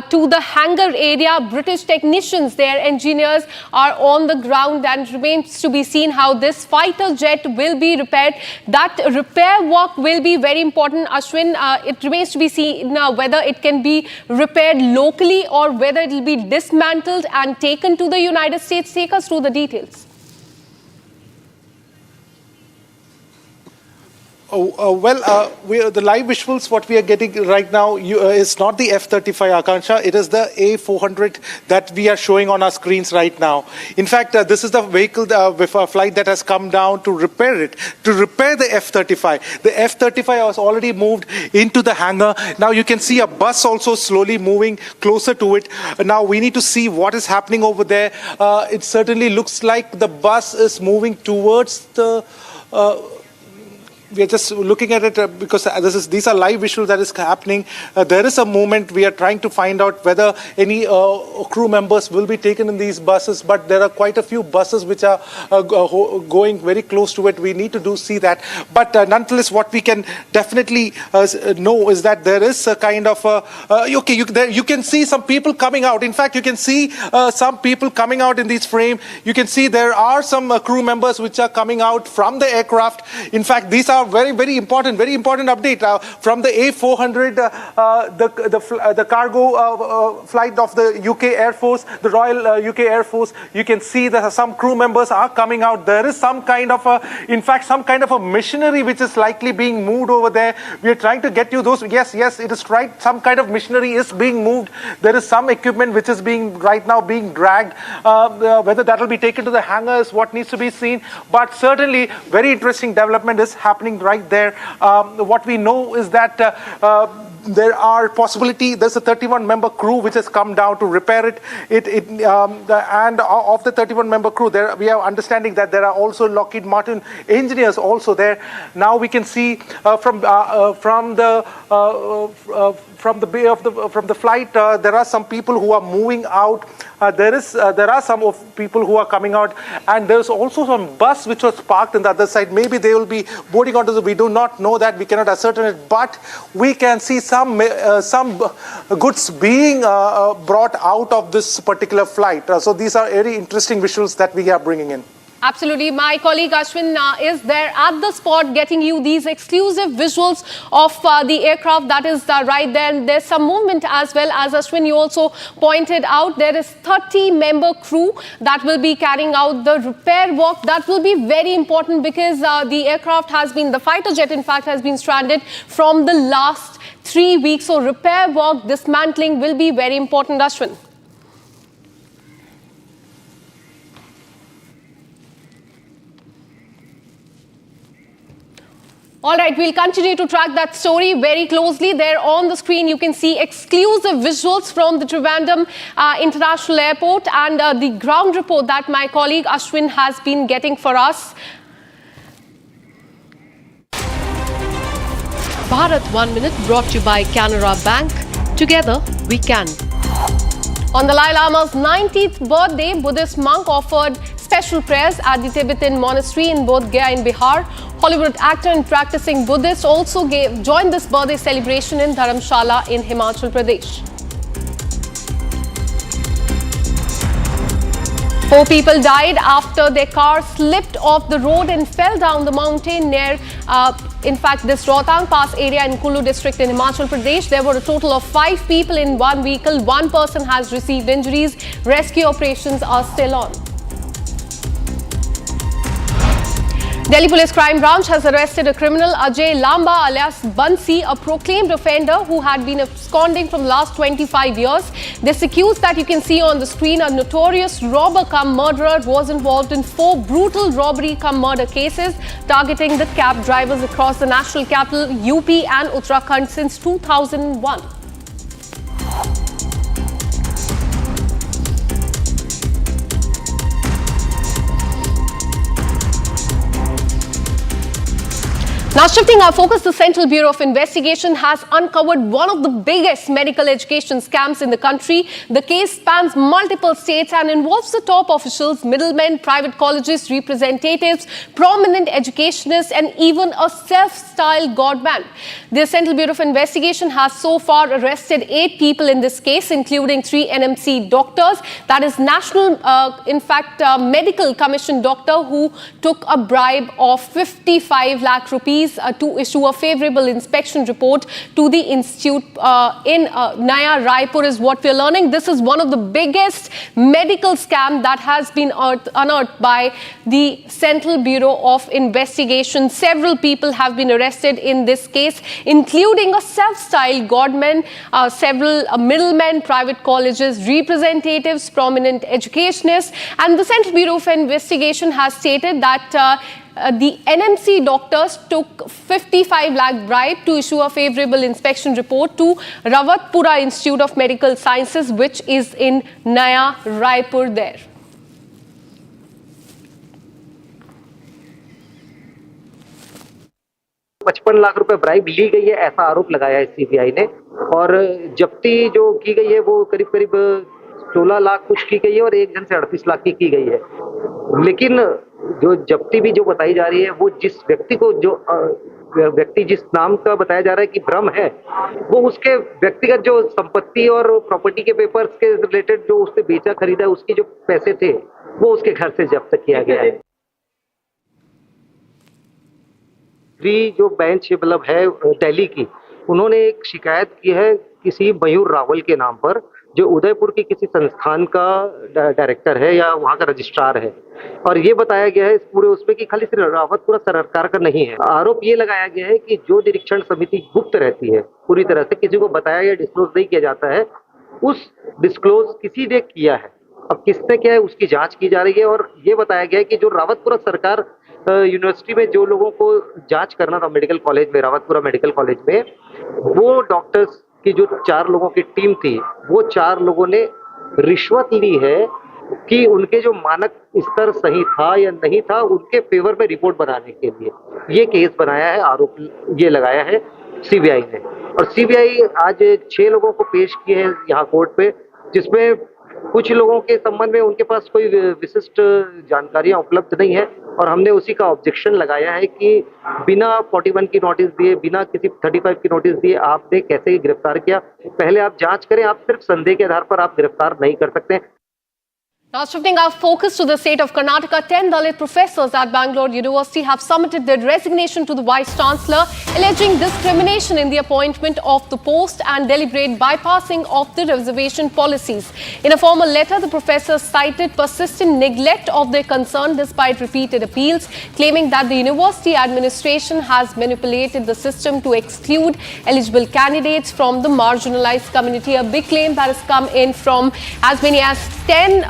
to the hangar area. British technicians, their engineers, are on the ground, and it remains to be seen how this fighter jet will be repaired. That repair work will be very important, Ashwin. It remains to be seen whether it can be repaired locally or whether it will be dismantled and taken to the United States. Take us through the details. The live visuals, what we are getting right now is not the F-35, Akansha. It is the A400 that we are showing on our screens right now. In fact, this is the vehicle with a flight that has come down to repair it, to repair the F-35. The F-35 was already moved into the hangar. Now you can see a bus also slowly moving closer to it. Now we need to see what is happening over there. It certainly looks like the bus is moving towards the we are just looking at it because these are live visuals that is happening. There is a movement. We are trying to find out whether any crew members will be taken in these buses, but there are quite a few buses which are going very close to it. We need to see that. But nonetheless, what we can definitely know is that there is a kind of you can see some people coming out. In fact, you can see some people coming out in this frame. You can see there are some crew members which are coming out from the aircraft. In fact, these are very important update from the A400, the cargo flight of the UK Air Force, the Royal UK Air Force. You can see that some crew members are coming out. There is some kind of some kind of a machinery which is likely being moved over there. We are trying to get you those. Yes, it is right. Some kind of machinery is being moved. There is some equipment which is right now being dragged. Whether that will be taken to the hangars, what needs to be seen. But certainly, very interesting development is happening right there. What we know is that there are there's a 31-member crew which has come down to repair it. And of the 31-member crew, we have understanding that there are also Lockheed Martin engineers also there. Now we can see from the flight, there are some people who are moving out. There are some people who are coming out, and there's also some bus which was parked on the other side. Maybe they will be boarding onto we do not know that. We cannot ascertain it, but we can see some goods being brought out of this particular flight. So these are very interesting visuals that we are bringing in. Absolutely. My colleague Ashwin is there at the spot getting you these exclusive visuals of the aircraft that is right there. And there's some movement as well. As Ashwin, you also pointed out, there is 30-member crew that will be carrying out the repair work. That will be very important because the aircraft the fighter jet in fact has been stranded from the last 3 weeks. So repair work, dismantling will be very important, Ashwin. All right, we'll continue to track that story very closely. There on the screen, you can see exclusive visuals from the Trivandrum International Airport and the ground report that my colleague Ashwin has been getting for us. Bharat 1 Minute brought to you by Canara Bank. Together, we can. On Dalai Lama's 90th birthday, Buddhist monk offered special prayers at the Tibetan monastery in Bodh Gaya in Bihar. Hollywood actor and practicing Buddhist also joined this birthday celebration in Dharamshala in Himachal Pradesh. 4 people died after their car slipped off the road and fell down the mountain near, this Rohtang Pass area in Kullu district in Himachal Pradesh. There were a total of 5 people in one vehicle. 1 person has received injuries. Rescue operations are still on. Delhi Police Crime Branch has arrested a criminal, Ajay Lamba alias Bansi, a proclaimed offender who had been absconding from the last 25 years. This accused that you can see on the screen, a notorious robber-cum-murderer, was involved in 4 brutal robbery-cum-murder cases targeting the cab drivers across the national capital, UP and Uttarakhand since 2001. Now shifting our focus, the Central Bureau of Investigation has uncovered one of the biggest medical education scams in the country. The case spans multiple states and involves the top officials, middlemen, private colleges, representatives, prominent educationists and even a self-styled godman. The Central Bureau of Investigation has so far arrested 8 people in this case, including 3 NMC doctors, that is National Medical Commission doctor who took a bribe of 55 lakh rupees to issue a favorable inspection report to the institute in Naya Raipur is what we're learning. This is one of the biggest medical scam that has been unearthed by the Central Bureau of Investigation. Several people have been arrested in this case, including a self-styled godman, several middlemen, private colleges, representatives, prominent educationists, and the Central Bureau of Investigation has stated that the NMC doctors took 55 lakh bribe to issue a favorable inspection report to Rawatpura Institute of Medical Sciences, which is in Naya Raipur there. 55 lakh रुपए bribe ली गई है, ऐसा आरोप लगाया है CBI ने। और जब्ती जो की गई है वो करीब करीब 16 लाख कुछ की गई है और एक जन से 38 लाख की गई है। लेकिन जो जब्ती भी जो बताई जा रही है वो जिस व्यक्ति को व्यक्ति जिस नाम का बताया जा रहा है कि भ्रम है, वो उसके व्यक्तिगत जो संपत्ति और प्रॉपर्टी के पेपर्स के रिलेटेड जो उसने बेचा खरीदा, उसके जो पैसे थे वो उसके घर से जब्त किया गया है। जो बेंच मतलब है दिल्ली की, उन्होंने एक शिकायत की है किसी मयूर रावल के नाम पर, जो उदयपुर की किसी संस्थान का डायरेक्टर है या वहाँ का रजिस्ट्रार है। और ये बताया गया है इस पूरे उसमें कि खाली सिर्फ रावतपुरा सरकार का नहीं है। आरोप ये लगाया गया है कि जो निरीक्षण समिति गुप्त रहती है, पूरी तरह से किसी को बताया या डिस्क्लोज नहीं किया जाता है, उस डिस्क्लोज किसी ने किया है। अब किसने किया है उसकी जांच की जा रही है। और ये बताया गया है कि जो रावतपुरा सरकार यूनिवर्सिटी में जो लोगों को जांच करना था मेडिकल कॉलेज में, रावतपुरा मेडिकल कॉलेज में, वो डॉक्टर्स की जो 4 लोगों की टीम थी, वो 4 लोगों ने रिश्वत ली है कि उनके जो मानक स्तर सही था या नहीं था, उनके फेवर में रिपोर्ट बनाने के लिए ये केस बनाया है, आरोप ये लगाया है सीबीआई ने। और सीबीआई आज 6 लोगों को पेश किए हैं यहाँ कोर्ट पे, जिसमें कुछ लोगों के संबंध में उनके पास कोई विशिष्ट जानकारियां उपलब्ध नहीं है। और हमने उसी का ऑब्जेक्शन लगाया है कि बिना 41 की नोटिस दिए, बिना किसी 35 की नोटिस दिए आपने कैसे गिरफ्तार किया। पहले आप जांच करें, आप सिर्फ संदेह के आधार पर आप गिरफ्तार नहीं कर सकते। Now shifting our focus to the state of Karnataka, 10 Dalit professors at Bangalore University have submitted their resignation to the Vice Chancellor, alleging discrimination in the appointment of the post and deliberate bypassing of the reservation policies. In a formal letter, the professors cited persistent neglect of their concern despite repeated appeals, claiming that the university administration has manipulated the system to exclude eligible candidates from the marginalized community. A big claim that has come in from as many as 10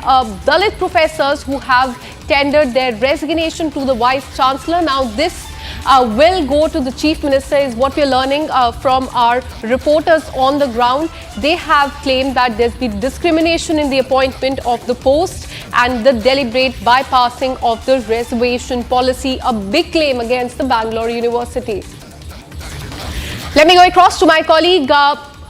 Dalit professors who have tendered their resignation to the Vice Chancellor. Now this will go to the Chief Minister is what we are learning from our reporters on the ground. They have claimed that there's been discrimination in the appointment of the post and the deliberate bypassing of the reservation policy. A big claim against the Bangalore University. Let me go across to my colleague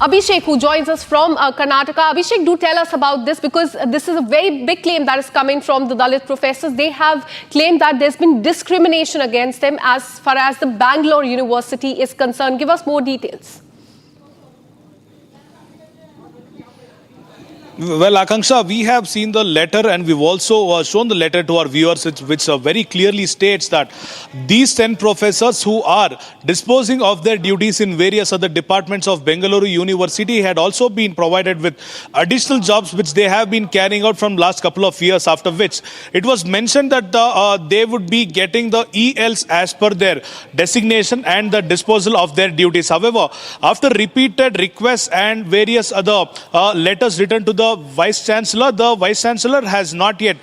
Abhishek, who joins us from Karnataka. Abhishek, do tell us about this, because this is a very big claim that is coming from the Dalit professors. They have claimed that there's been discrimination against them as far as the Bangalore University is concerned. Give us more details. Well, Akanksha, we have seen the letter and we've also shown the letter to our viewers, which very clearly states that these 10 professors who are disposing of their duties in various other departments of Bengaluru University had also been provided with additional jobs which they have been carrying out from last couple of years, after which it was mentioned that they would be getting the ELs as per their designation and the disposal of their duties. However, after repeated requests and various other letters written to the Vice Chancellor has not yet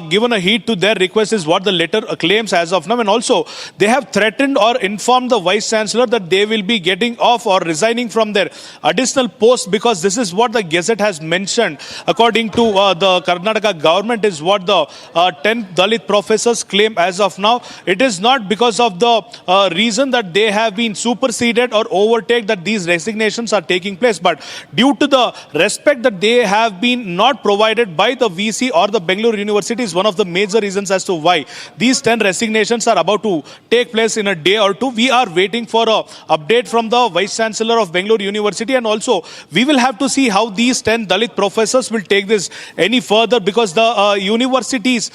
given a heed to their request, is what the letter claims as of now. And also, they have threatened or informed the Vice Chancellor that they will be getting off or resigning from their additional post, because this is what the Gazette has mentioned. According to the Karnataka government, is what the 10 Dalit professors claim as of now. It is not because of the reason that they have been superseded or overtaken that these resignations are taking place, but due to the respect that they have been not provided by the VC or the Bengaluru University is one of the major reasons as to why these 10 resignations are about to take place in a day or two. We are waiting for an update from the Vice Chancellor of Bengaluru University, and also we will have to see how these 10 Dalit professors will take this any further, because the university's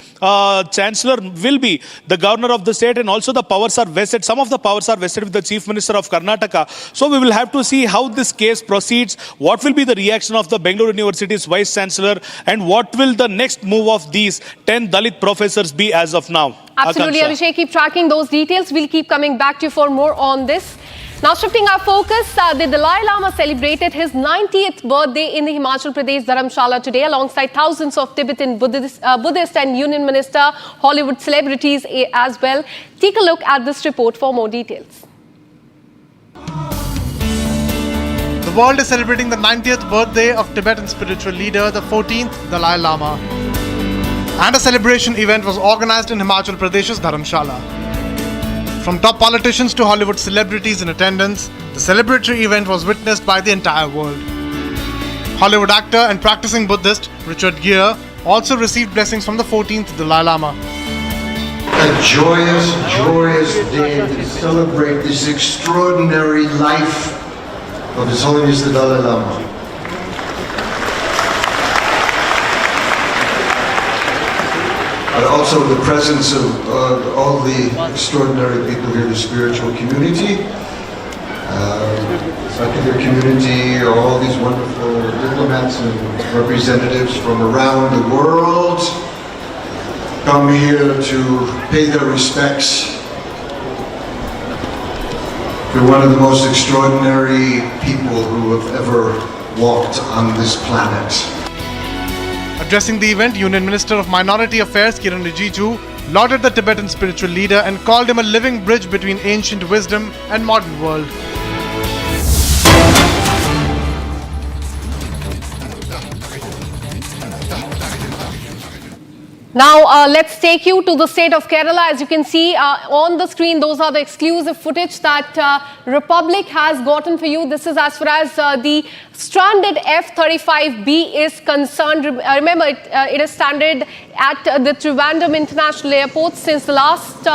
Chancellor will be the Governor of the state, and also the powers are vested. Some of the powers are vested with the Chief Minister of Karnataka. So we will have to see how this case proceeds, what will be the reaction of the Bengaluru University's Vice Chancellor, and what will the next move of these 10 Dalit professors be as of now. Absolutely, Akanksha. Abhishek. Keep tracking those details. We'll keep coming back to you for more on this. Now shifting our focus, the Dalai Lama celebrated his 90th birthday in the Himachal Pradesh Dharamshala today alongside thousands of Tibetan Buddhist and Union Minister, Hollywood celebrities as well. Take a look at this report for more details. The world is celebrating the 90th birthday of Tibetan spiritual leader, the 14th Dalai Lama. And a celebration event was organized in Himachal Pradesh's Dharamshala. From top politicians to Hollywood celebrities in attendance, the celebratory event was witnessed by the entire world. Hollywood actor and practicing Buddhist Richard Gere also received blessings from the 14th Dalai Lama. A joyous, joyous day to celebrate this extraordinary life of His Holiness the Dalai Lama. But also the presence of all the extraordinary people here, the spiritual community, secular community, all these wonderful diplomats and representatives from around the world come here to pay their respects to one of the most extraordinary people who have ever walked on this planet. Addressing the event, Union Minister of Minority Affairs Kiran Rijiju lauded the Tibetan spiritual leader and called him a living bridge between ancient wisdom and modern world. Now, let's take you to the state of Kerala. As you can see on the screen, those are the exclusive footage that Republic has gotten for you. This is as far as the stranded F-35B is concerned. Remember, it is stranded at the Trivandrum International Airport since the last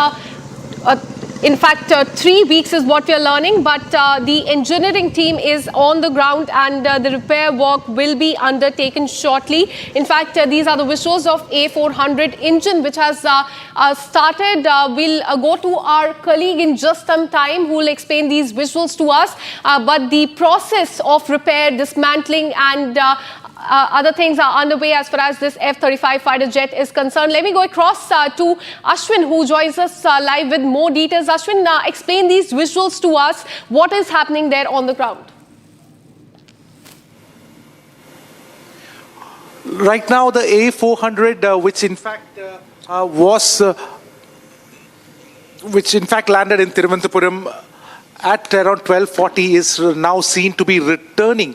in fact, 3 weeks is what we are learning, but the engineering team is on the ground and the repair work will be undertaken shortly. In fact, these are the visuals of A400 engine which has started. We'll go to our colleague in just some time who will explain these visuals to us. But the process of repair, dismantling and other things are underway as far as this F-35 fighter jet is concerned. Let me go across to Ashwin, who joins us live with more details. Ashwin, explain these visuals to us. What is happening there on the ground? Right now, the A400, which in fact landed in Thiruvananthapuram at around 12:40 is now seen to be returning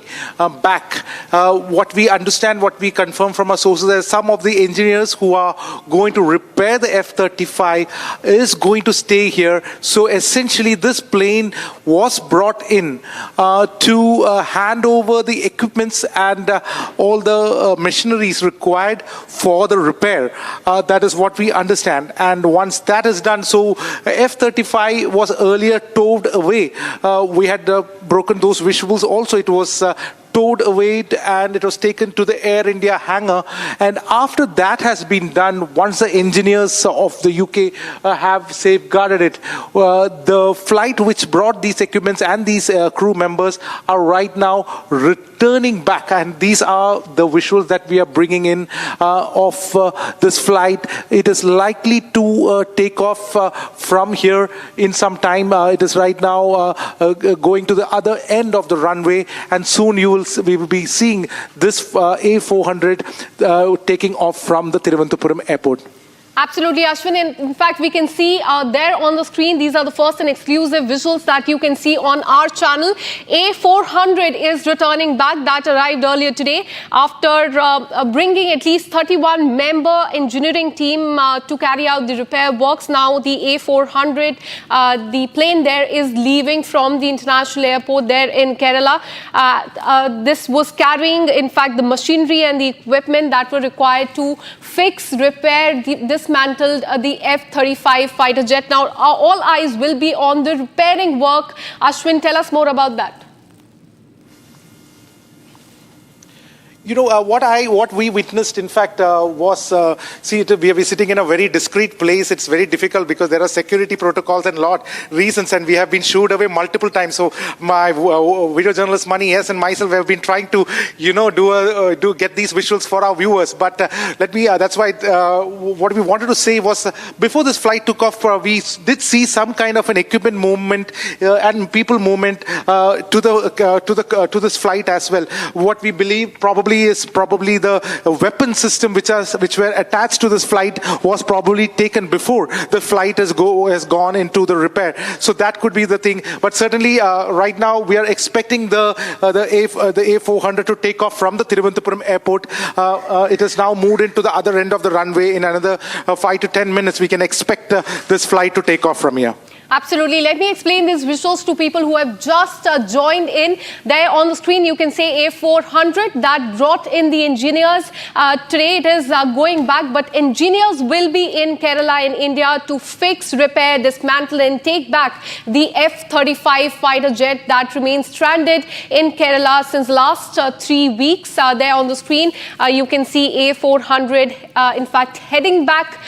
back. What we understand, what we confirm from our sources, is some of the engineers who are going to repair the F-35 is going to stay here. So essentially this plane was brought in to hand over the equipments and all the machineries required for the repair. That is what we understand. And once that is done, so F-35 was earlier towed away. We had broken those visuals also. It was towed away and it was taken to the Air India hangar. And after that has been done, once the engineers of the UK have safeguarded it, the flight which brought these equipments and these crew members are right now returning back. And these are the visuals that we are bringing in of this flight. It is likely to take off from here in some time. It is right now going to the other end of the runway, and soon we will be seeing this A400 taking off from the Thiruvananthapuram airport. Absolutely, Ashwin. In fact, we can see there on the screen, these are the first and exclusive visuals that you can see on our channel. A400 is returning back. That arrived earlier today after bringing at least 31-member engineering team to carry out the repair works. Now the A400, the plane there is leaving from the international airport there in Kerala. This was carrying, in fact, the machinery and the equipment that were required to fix, repair, dismantled the F-35 fighter jet. Now, all eyes will be on the repairing work. Ashwin, tell us more about that. You know, what we witnessed, in fact, was, we are sitting in a very discreet place. It's very difficult because there are security protocols and reasons, and we have been shooed away multiple times. So my video journalist Mani S and myself have been trying to, get these visuals for our viewers. But that's why what we wanted to say was, before this flight took off, we did see some kind of an equipment movement and people movement to this flight as well. What we believe probably the weapon system which were attached to this flight was probably taken before the flight has gone into the repair. So that could be the thing. But certainly right now we are expecting the A400 to take off from the Thiruvananthapuram airport. It has now moved into the other end of the runway. In another 5 to 10 minutes we can expect this flight to take off from here. Absolutely. Let me explain these visuals to people who have just joined in. There on the screen, you can say A400 that brought in the engineers. Today it is going back, but engineers will be in Kerala in India to fix, repair, dismantle and take back the F-35 fighter jet that remains stranded in Kerala since last 3 weeks. There on the screen, you can see A400, in fact, heading back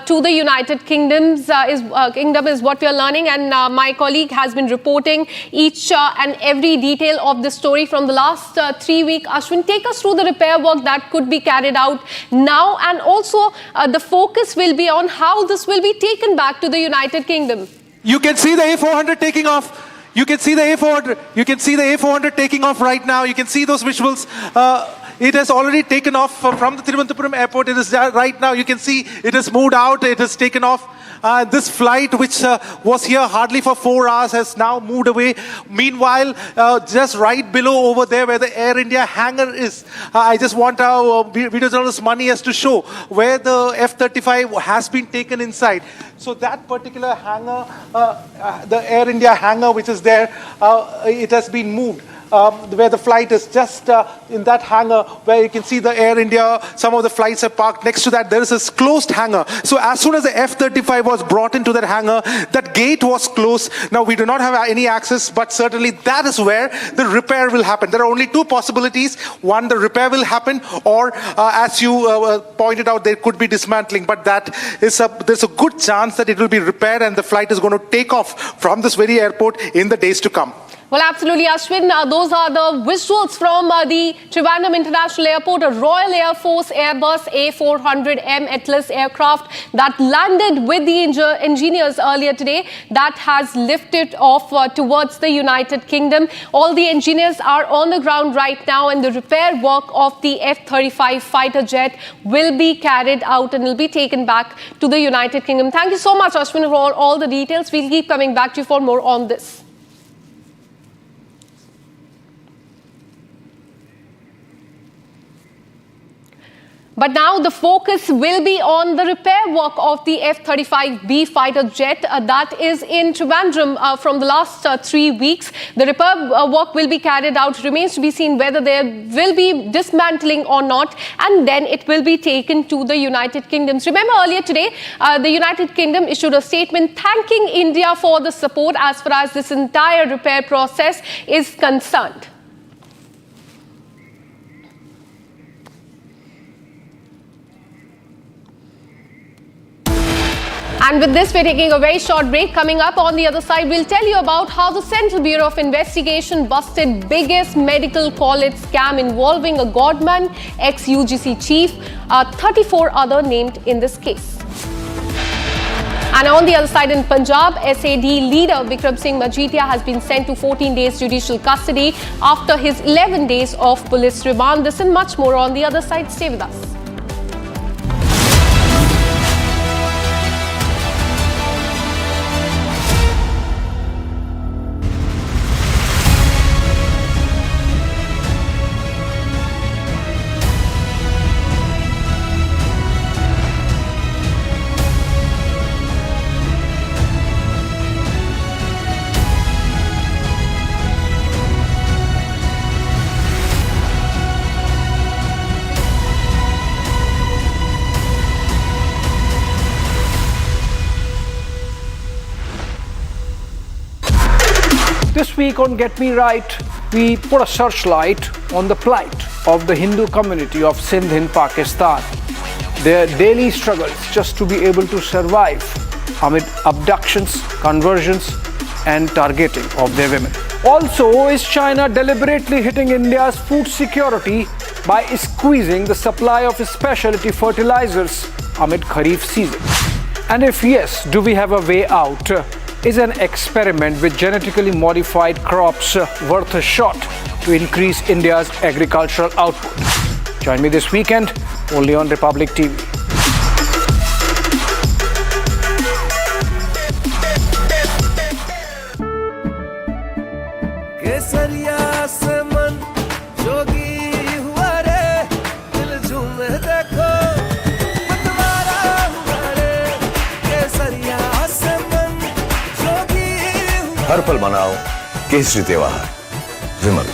to the United Kingdom is what we are learning. And my colleague has been reporting each and every detail of the story from the last 3 weeks. Ashwin, take us through the repair work that could be carried out now, and also the focus will be on how this will be taken back to the United Kingdom. You can see the A400 taking off. You can see the A400. You can see the A400 taking off right now. You can see those visuals. It has already taken off from the Thiruvananthapuram airport. It is right now. You can see it has moved out. It has taken off. This flight, which was here hardly for 4 hours, has now moved away. Meanwhile, just right below over there where the Air India hangar is, I just want our video journalist Mani has to show where the F-35 has been taken inside. So that particular hangar, the Air India hangar which is there, it has been moved. Where the flight is just in that hangar where you can see the Air India, some of the flights are parked. Next to that, there is a closed hangar. So as soon as the F-35 was brought into that hangar, that gate was closed. Now we do not have any access, but certainly that is where the repair will happen. There are only two possibilities. One, the repair will happen, or as you pointed out, there could be dismantling. But there's a good chance that it will be repaired and the flight is going to take off from this very airport in the days to come. Well, absolutely, Ashwin. Those are the visuals from the Trivandrum International Airport, a Royal Air Force Airbus A400M Atlas aircraft that landed with the engineers earlier today, that has lifted off towards the United Kingdom. All the engineers are on the ground right now, and the repair work of the F-35 fighter jet will be carried out and will be taken back to the United Kingdom. Thank you so much, Ashwin, for all the details. We'll keep coming back to you for more on this. But now the focus will be on the repair work of the F-35B fighter jet that is in Trivandrum from the last 3 weeks. The repair work will be carried out. It remains to be seen whether there will be dismantling or not, and then it will be taken to the United Kingdom. Remember earlier today, the United Kingdom issued a statement thanking India for the support as far as this entire repair process is concerned. And with this, we're taking a very short break. Coming up on the other side, we'll tell you about how the Central Bureau of Investigation busted biggest medical college scam involving a godman, ex-UGC chief, 34 other named in this case. And on the other side in Punjab, SAD leader Vikram Singh Majithia has been sent to 14 days judicial custody after his 11 days of police remand. This and much more on the other side. Stay with us. This week on Get Me Right, we put a searchlight on the plight of the Hindu community of Sindh in Pakistan. Their daily struggles just to be able to survive amid abductions, conversions and targeting of their women. Also, is China deliberately hitting India's food security by squeezing the supply of specialty fertilizers amid Kharif season? And if yes, do we have a way out? Is an experiment with genetically modified crops worth a shot to increase India's agricultural output? Join me this weekend only on Republic TV. Yogi सफल बनाओ केसरी त्योहार। विमल,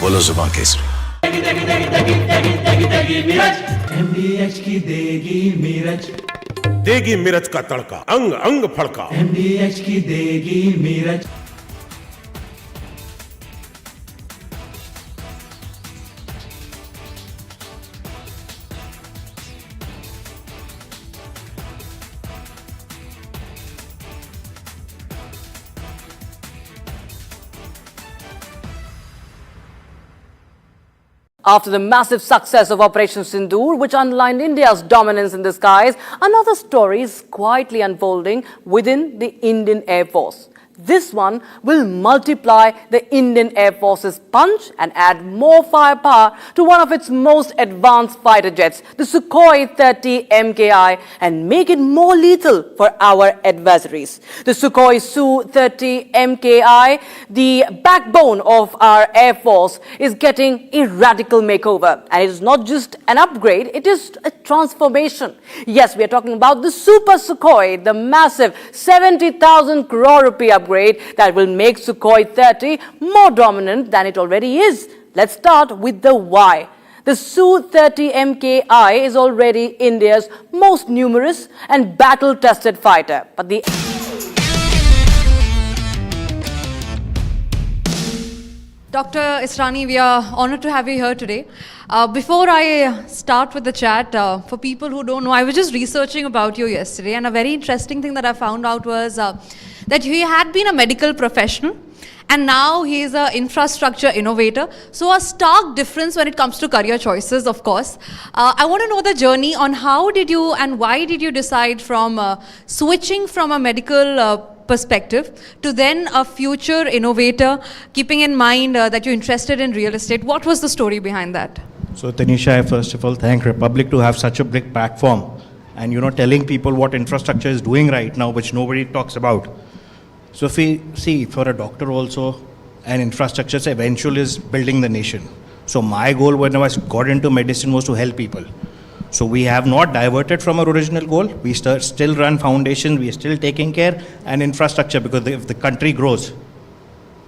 बोलो जुबान Kesari. MDH की देगी मिर्च, देगी मिर्च का तड़का, अंग अंग फड़का। MDH की देगी मिर्च। After the massive success of Operation Sindoor, which underlined India's dominance in the skies, another story is quietly unfolding within the Indian Air Force. This one will multiply the Indian Air Force's punch and add more firepower to one of its most advanced fighter jets, the Sukhoi 30 MKI, and make it more lethal for our adversaries. The Sukhoi Su-30 MKI, the backbone of our Air Force, is getting a radical makeover. And it is not just an upgrade, it is a transformation. Yes, we are talking about the Super Sukhoi, the massive 70,000 crore rupee upgrade that will make Sukhoi 30 more dominant than it already is. Let's start with the why. The Su-30 MKI is already India's most numerous and battle-tested fighter. But the Dr. Israni, we are honored to have you here today. Before I start with the chat, for people who don't know, I was just researching about you yesterday, and a very interesting thing that I found out was that he had been a medical professional, and now he is an infrastructure innovator. So a stark difference when it comes to career choices, of course. I want to know the journey on how did you and why did you decide from switching from a medical perspective to then a future innovator, keeping in mind that you're interested in real estate. What was the story behind that? So Tanisha, I first of all thank Republic to have such a big platform and telling people what infrastructure is doing right now, which nobody talks about. So if we see, for a doctor also, an infrastructure eventual is building the nation. So my goal when I got into medicine was to help people. So we have not diverted from our original goal. We still run foundations, we are still taking care, and infrastructure, because if the country grows,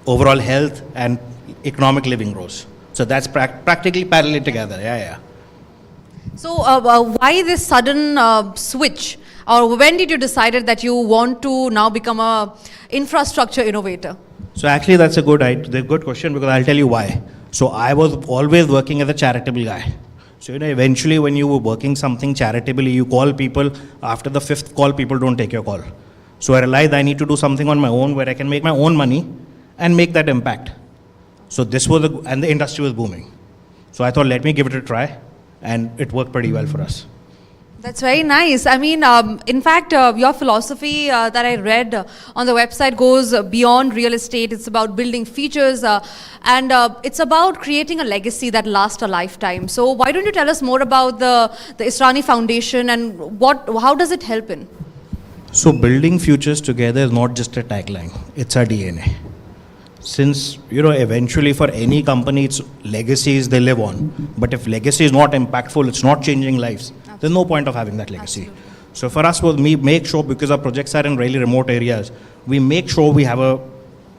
overall health and economic living grows. So that's practically parallel together, yeah. So why this sudden switch? Or when did you decide that you want to now become a infrastructure innovator? So actually that's a good question, because I'll tell you why. So I was always working as a charitable guy. So eventually when you were working something charitably, you call people, after the fifth call, people don't take your call. So I realized I need to do something on my own where I can make my own money and make that impact. So this was, and the industry was booming. So I thought, let me give it a try, and it worked pretty well for us. That's very nice. I mean, in fact, your philosophy that I read on the website goes beyond real estate. It's about building features and it's about creating a legacy that lasts a lifetime. So why don't you tell us more about the Israni Foundation and how does it help in? So building futures together is not just a tagline, it's our DNA. Since, eventually for any company, it's legacies they live on. But if legacy is not impactful, it's not changing lives, there's no point of having that legacy. Absolutely. So for us, we make sure, because our projects are in really remote areas, we make sure we have a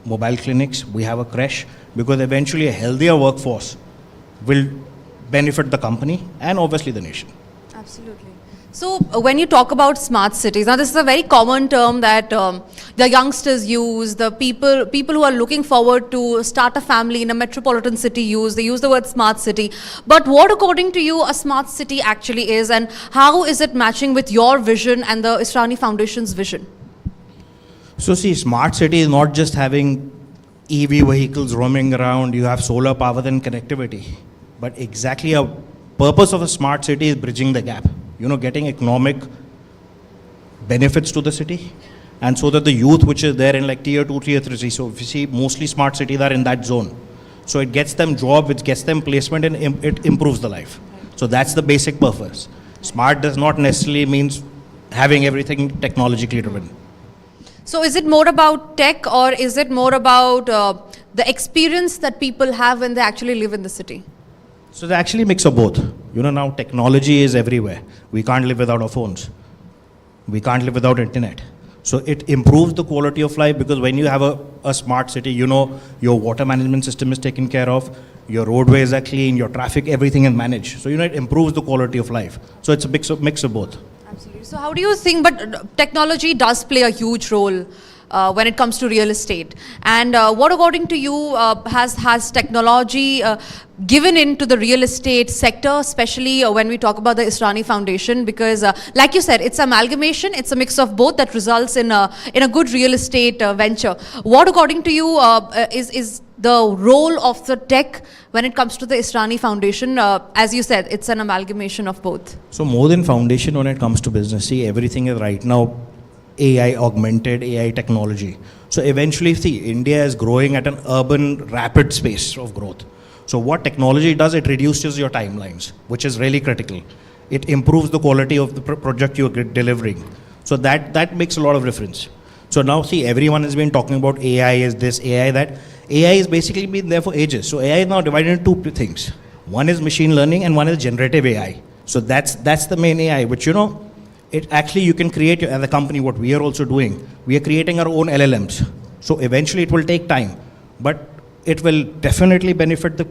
mobile clinics, we have a creche, because eventually a healthier workforce will benefit the company and obviously the nation. Absolutely. So when you talk about smart cities, now this is a very common term that the youngsters use, the people who are looking forward to start a family in a metropolitan city they use the word smart city. But what according to you a smart city actually is, and how is it matching with your vision and the Israni Foundation's vision? So see, smart city is not just having EV vehicles roaming around, you have solar power and connectivity. But exactly a purpose of a smart city is bridging the gap. Getting economic benefits to the city, and so that the youth which is there in like tier 2, tier 3, so if you see mostly smart cities are in that zone. So it gets them job, which gets them placement, and it improves the life. So that's the basic purpose. Smart does not necessarily means having everything technologically driven. So is it more about tech, or is it more about the experience that people have when they actually live in the city? So they actually mix of both. Now technology is everywhere. We can't live without our phones. We can't live without internet. So it improves the quality of life, because when you have a smart city, you know your water management system is taken care of, your roadways are clean, your traffic, everything is managed. So, it improves the quality of life. So it's a mix of both. Absolutely. So how do you think, but technology does play a huge role when it comes to real estate. And what according to you has technology given into the real estate sector, especially when we talk about the Israni Foundation? Because like you said, it's amalgamation, it's a mix of both that results in a good real estate venture. What according to you is the role of the tech when it comes to the Israni Foundation? As you said, it's an amalgamation of both. So more than foundation when it comes to business, see, everything is right now AI augmented, AI technology. So eventually, see, India is growing at an urban rapid space of growth. So what technology does, it reduces your timelines, which is really critical. It improves the quality of the project you're delivering. So that makes a lot of difference. So now see, everyone has been talking about AI is this, AI that. AI has basically been there for ages. So AI is now divided into two things. One is machine learning and one is generative AI. So that's the main AI, which it actually you can create as a company. What we are also doing, we are creating our own LLMs. So eventually it will take time, but it will definitely benefit the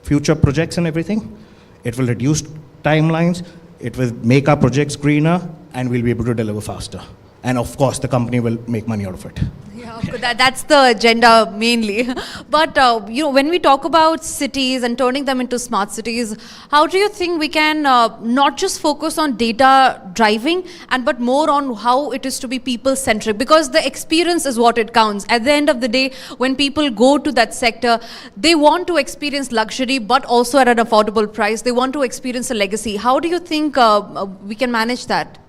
future projects and everything. It will reduce timelines, it will make our projects greener, and we'll be able to deliver faster. And of course, the company will make money out of it. Yeah, that's the agenda mainly. But when we talk about cities and turning them into smart cities, how do you think we can not just focus on data driving, but more on how it is to be people centric? Because the experience is what it counts. At the end of the day, when people go to that sector, they want to experience luxury, but also at an affordable price. They want to experience a legacy. How do you think we can manage that?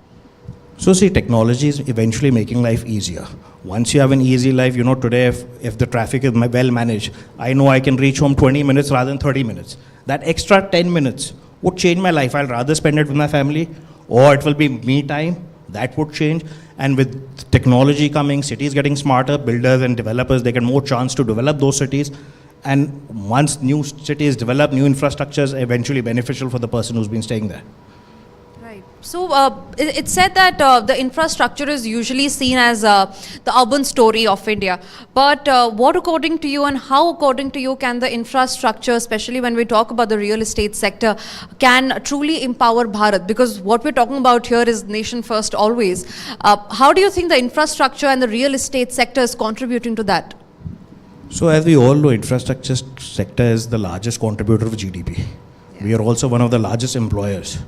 So see, technology is eventually making life easier. Once you have an easy life, today if the traffic is well managed, I know I can reach home 20 minutes rather than 30 minutes. That extra 10 minutes would change my life. I'll rather spend it with my family, or it will be me time. That would change. And with technology coming, cities getting smarter, builders and developers, they get more chance to develop those cities. And once new cities develop, new infrastructures are eventually beneficial for the person who's been staying there. So it's said that the infrastructure is usually seen as the urban story of India. But what according to you, and how according to you can the infrastructure, especially when we talk about the real estate sector, can truly empower Bharat? Because what we're talking about here is nation first always. How do you think the infrastructure and the real estate sector is contributing to that? So as we all know, infrastructure sector is the largest contributor of GDP. Yeah. We are also one of the largest employers.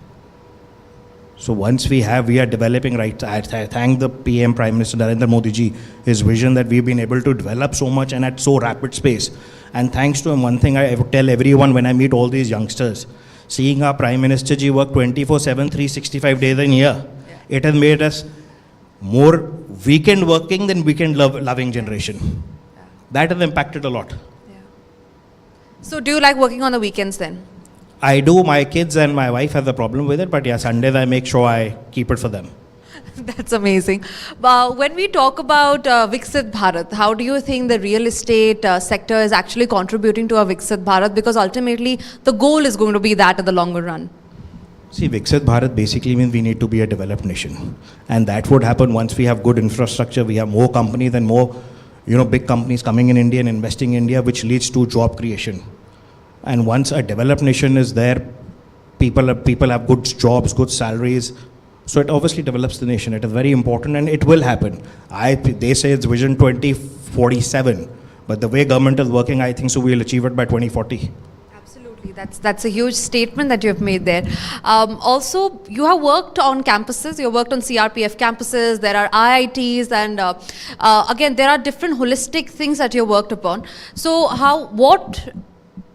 So once we are developing, right, I thank the PM, Prime Minister Narendra Modi ji, his vision that we've been able to develop so much and at so rapid space. And thanks to him, one thing I would tell everyone when I meet all these youngsters, seeing our Prime Minister ji work 24/7, 365 days a year, it has made us more weekend working than weekend loving generation. That has impacted a lot. So do you like working on the weekends then? I do. My kids and my wife have a problem with it, but yeah, Sundays I make sure I keep it for them. That's amazing. When we talk about Viksit Bharat, how do you think the real estate sector is actually contributing to a Viksit Bharat? Because ultimately the goal is going to be that in the longer run. See, Viksit Bharat basically means we need to be a developed nation. And that would happen once we have good infrastructure, we have more companies and more big companies coming in India and investing in India, which leads to job creation. And once a developed nation is there, people have good jobs, good salaries. So it obviously develops the nation. It is very important and it will happen. They say it's Vision 2047. But the way government is working, I think so we'll achieve it by 2040. Absolutely. That's a huge statement that you have made there. Also, you have worked on campuses. You have worked on CRPF campuses. There are IITs, and again, there are different holistic things that you worked upon. So what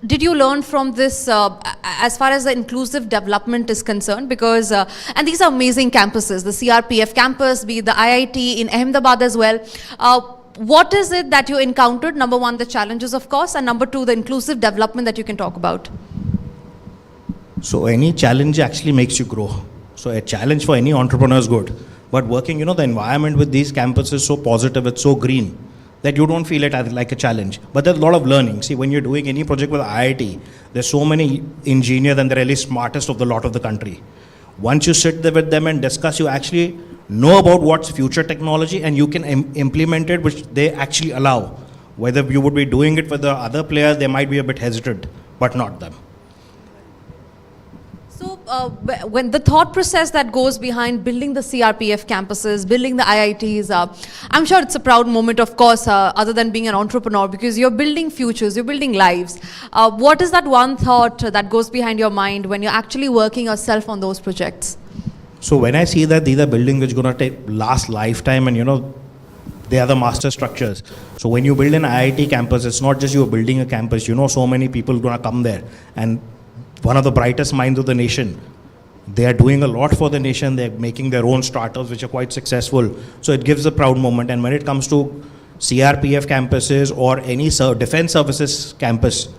did you learn from this as far as the inclusive development is concerned? Because, and these are amazing campuses, the CRPF campus, be the IIT in Ahmedabad as well. What is it that you encountered? Number one, the challenges, of course, and number two, the inclusive development that you can talk about. So any challenge actually makes you grow. So a challenge for any entrepreneur is good. But working, the environment with these campuses is so positive, it's so green, that you don't feel it as like a challenge. But there's a lot of learning. See, when you're doing any project with IIT, there's so many engineers and they're really smartest of the lot of the country. Once you sit there with them and discuss, you actually know about what's future technology, and you can implement it, which they actually allow. Whether you would be doing it for the other players, they might be a bit hesitant, but not them. So, when the thought process that goes behind building the CRPF campuses, building the IITs, I'm sure it's a proud moment, of course, other than being an entrepreneur, because you're building futures, you're building lives. What is that one thought that goes behind your mind when you're actually working yourself on those projects? So when I see that these are buildings which are going to last lifetime, and they are the master structures. So when you build an IIT campus, it's not just you're building a campus, so many people are going to come there. And one of the brightest minds of the nation, they are doing a lot for the nation. They're making their own startups, which are quite successful. So it gives a proud moment. And when it comes to CRPF campuses or any defense services campus,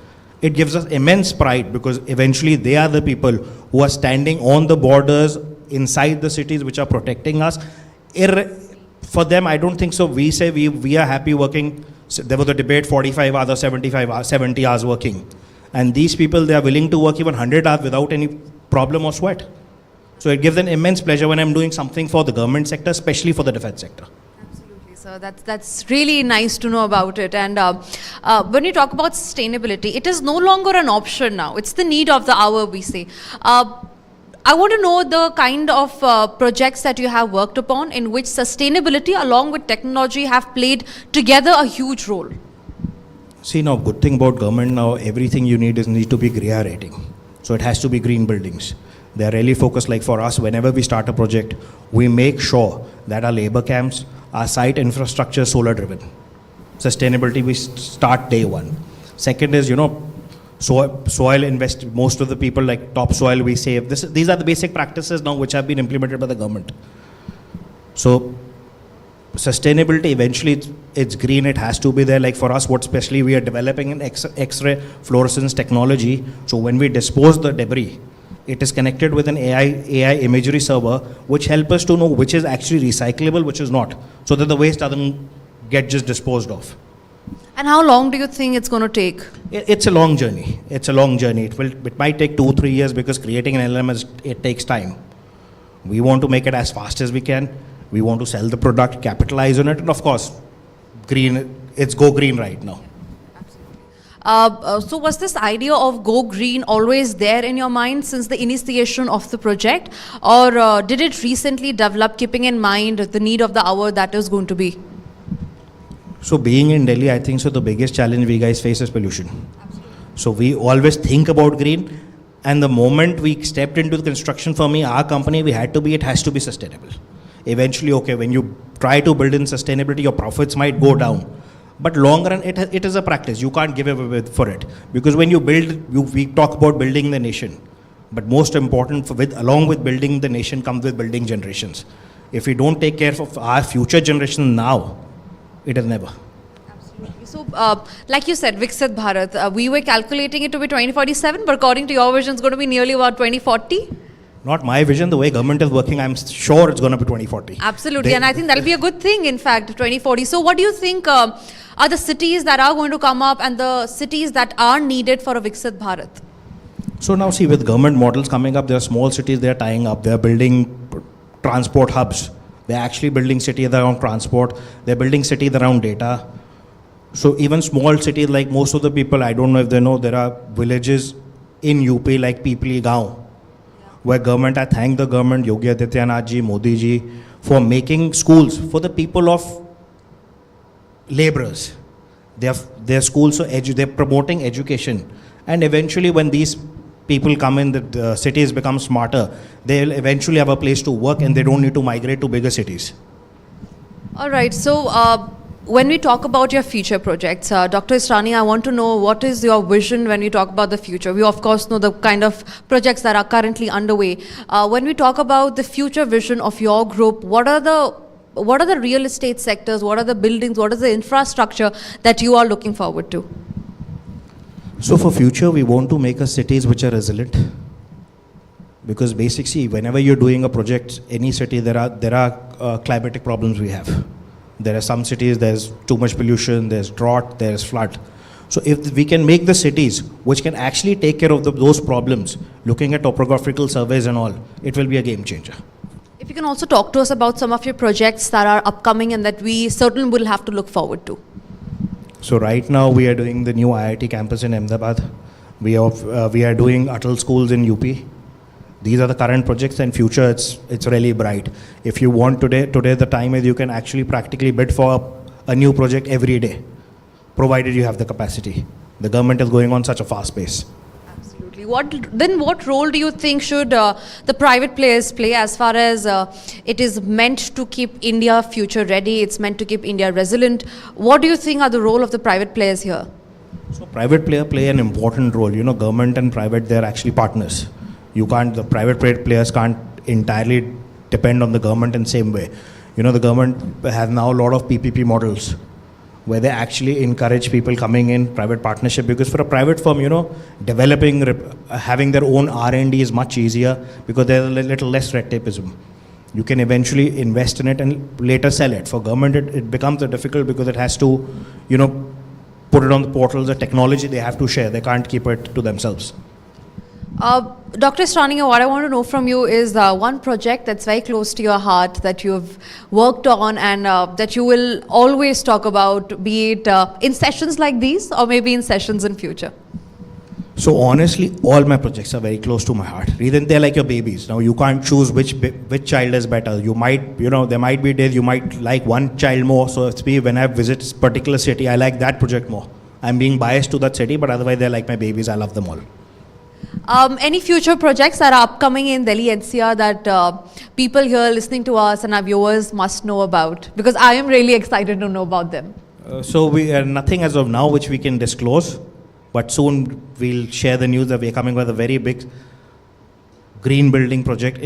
it gives us immense pride, because eventually they are the people who are standing on the borders inside the cities which are protecting us. For them, I don't think so. We say we are happy working. There was a debate, 45 hours, 75 hours, 70 hours working. And these people, they are willing to work even 100 hours without any problem or sweat. So it gives an immense pleasure when I'm doing something for the government sector, especially for the defense sector. So that's really nice to know about it. And when you talk about sustainability, it is no longer an option now. It's the need of the hour, we say. I want to know the kind of projects that you have worked upon in which sustainability along with technology have played together a huge role. See, now, good thing about government now, everything you need to be GREA rating. So it has to be green buildings. They are really focused, like for us, whenever we start a project, we make sure that our labor camps, our site infrastructure is solar driven. Sustainability, we start day one. Second is, soil invest, most of the people like topsoil we save. These are the basic practices now which have been implemented by the government. So sustainability, eventually it's green, it has to be there. Like for us, what especially we are developing an X-ray fluorescence technology. So when we dispose the debris, it is connected with an AI imagery server, which helps us to know which is actually recyclable, which is not, so that the waste doesn't get just disposed of. And how long do you think it's going to take? It's a long journey. It's a long journey. It might take 2-3 years, because creating an LLM, it takes time. We want to make it as fast as we can. We want to sell the product, capitalize on it, and of course, it's go green right now. So was this idea of go green always there in your mind since the initiation of the project, or did it recently develop keeping in mind the need of the hour that is going to be? So being in Delhi, I think so the biggest challenge we guys face is pollution. Absolutely. So we always think about green, and the moment we stepped into the construction firm, our company, it has to be sustainable. Eventually, okay, when you try to build in sustainability, your profits might go down. But long run, it is a practice. You can't give away for it. Because when you build, we talk about building the nation. But most important, along with building the nation comes with building generations. If we don't take care of our future generation now, it is never. Absolutely. So, like you said, Viksit Bharat, we were calculating it to be 2047, but according to your vision, it's going to be nearly about 2040? Not my vision. The way government is working, I'm sure it's going to be 2040. Absolutely. And I think that'll be a good thing, in fact, 2040. So what do you think are the cities that are going to come up and the cities that are needed for a Viksit Bharat? So now see, with government models coming up, there are small cities they are tying up. They are building transport hubs. They're actually building cities around transport. They're building cities around data. So even small cities, like most of the people, I don't know if they know, there are villages in UP like Pipli Gaon, where government, I thank the government, Yogi Adityanath ji, Modi ji, for making schools for the people of laborers. Their schools, so they're promoting education. And eventually when these people come in, the cities become smarter, they'll eventually have a place to work and they don't need to migrate to bigger cities. All right. So when we talk about your future projects, Dr. Israni, I want to know what is your vision when we talk about the future. We of course know the kind of projects that are currently underway. When we talk about the future vision of your group, what are the real estate sectors, what are the buildings, what is the infrastructure that you are looking forward to? So for future, we want to make us cities which are resilient. Because basically, whenever you're doing a project, any city, there are climatic problems we have. There are some cities, there's too much pollution, there's drought, there's flood. So if we can make the cities which can actually take care of those problems, looking at topographical surveys and all, it will be a game changer. If you can also talk to us about some of your projects that are upcoming and that we certainly will have to look forward to. So right now we are doing the new IIT campus in Ahmedabad. We are doing Atal schools in UP. These are the current projects, and future it's really bright. If you want today the time is you can actually practically bid for a new project every day, provided you have the capacity. The government is going on such a fast pace. Absolutely. What role do you think should the private players play as far as it is meant to keep India future ready, it's meant to keep India resilient? What do you think are the role of the private players here? So private play an important role. You know, government and private, they're actually partners. The private players can't entirely depend on the government in the same way. You know, the government has now a lot of PPP models where they actually encourage people coming in private partnership, because for a private firm, you know, having their own R&D is much easier because there's a little less red tapeism. You can eventually invest in it and later sell it. For government, it becomes difficult because it has to, you know, put it on the portals, the technology they have to share. They can't keep it to themselves. Dr. Israni, what I want to know from you is one project that's very close to your heart that you've worked on and that you will always talk about, be it in sessions like these or maybe in sessions in future. So honestly, all my projects are very close to my heart. Reason they're like your babies. Now you can't choose which child is better. You might, you know, there might be days you might like one child more. So it's me, when I visit a particular city, I like that project more. I'm being biased to that city, but otherwise they're like my babies. I love them all. Any future projects that are upcoming in Delhi NCR that people here listening to us and our viewers must know about? Because I am really excited to know about them. So we are nothing as of now which we can disclose, but soon we'll share the news that we are coming with a very big green building project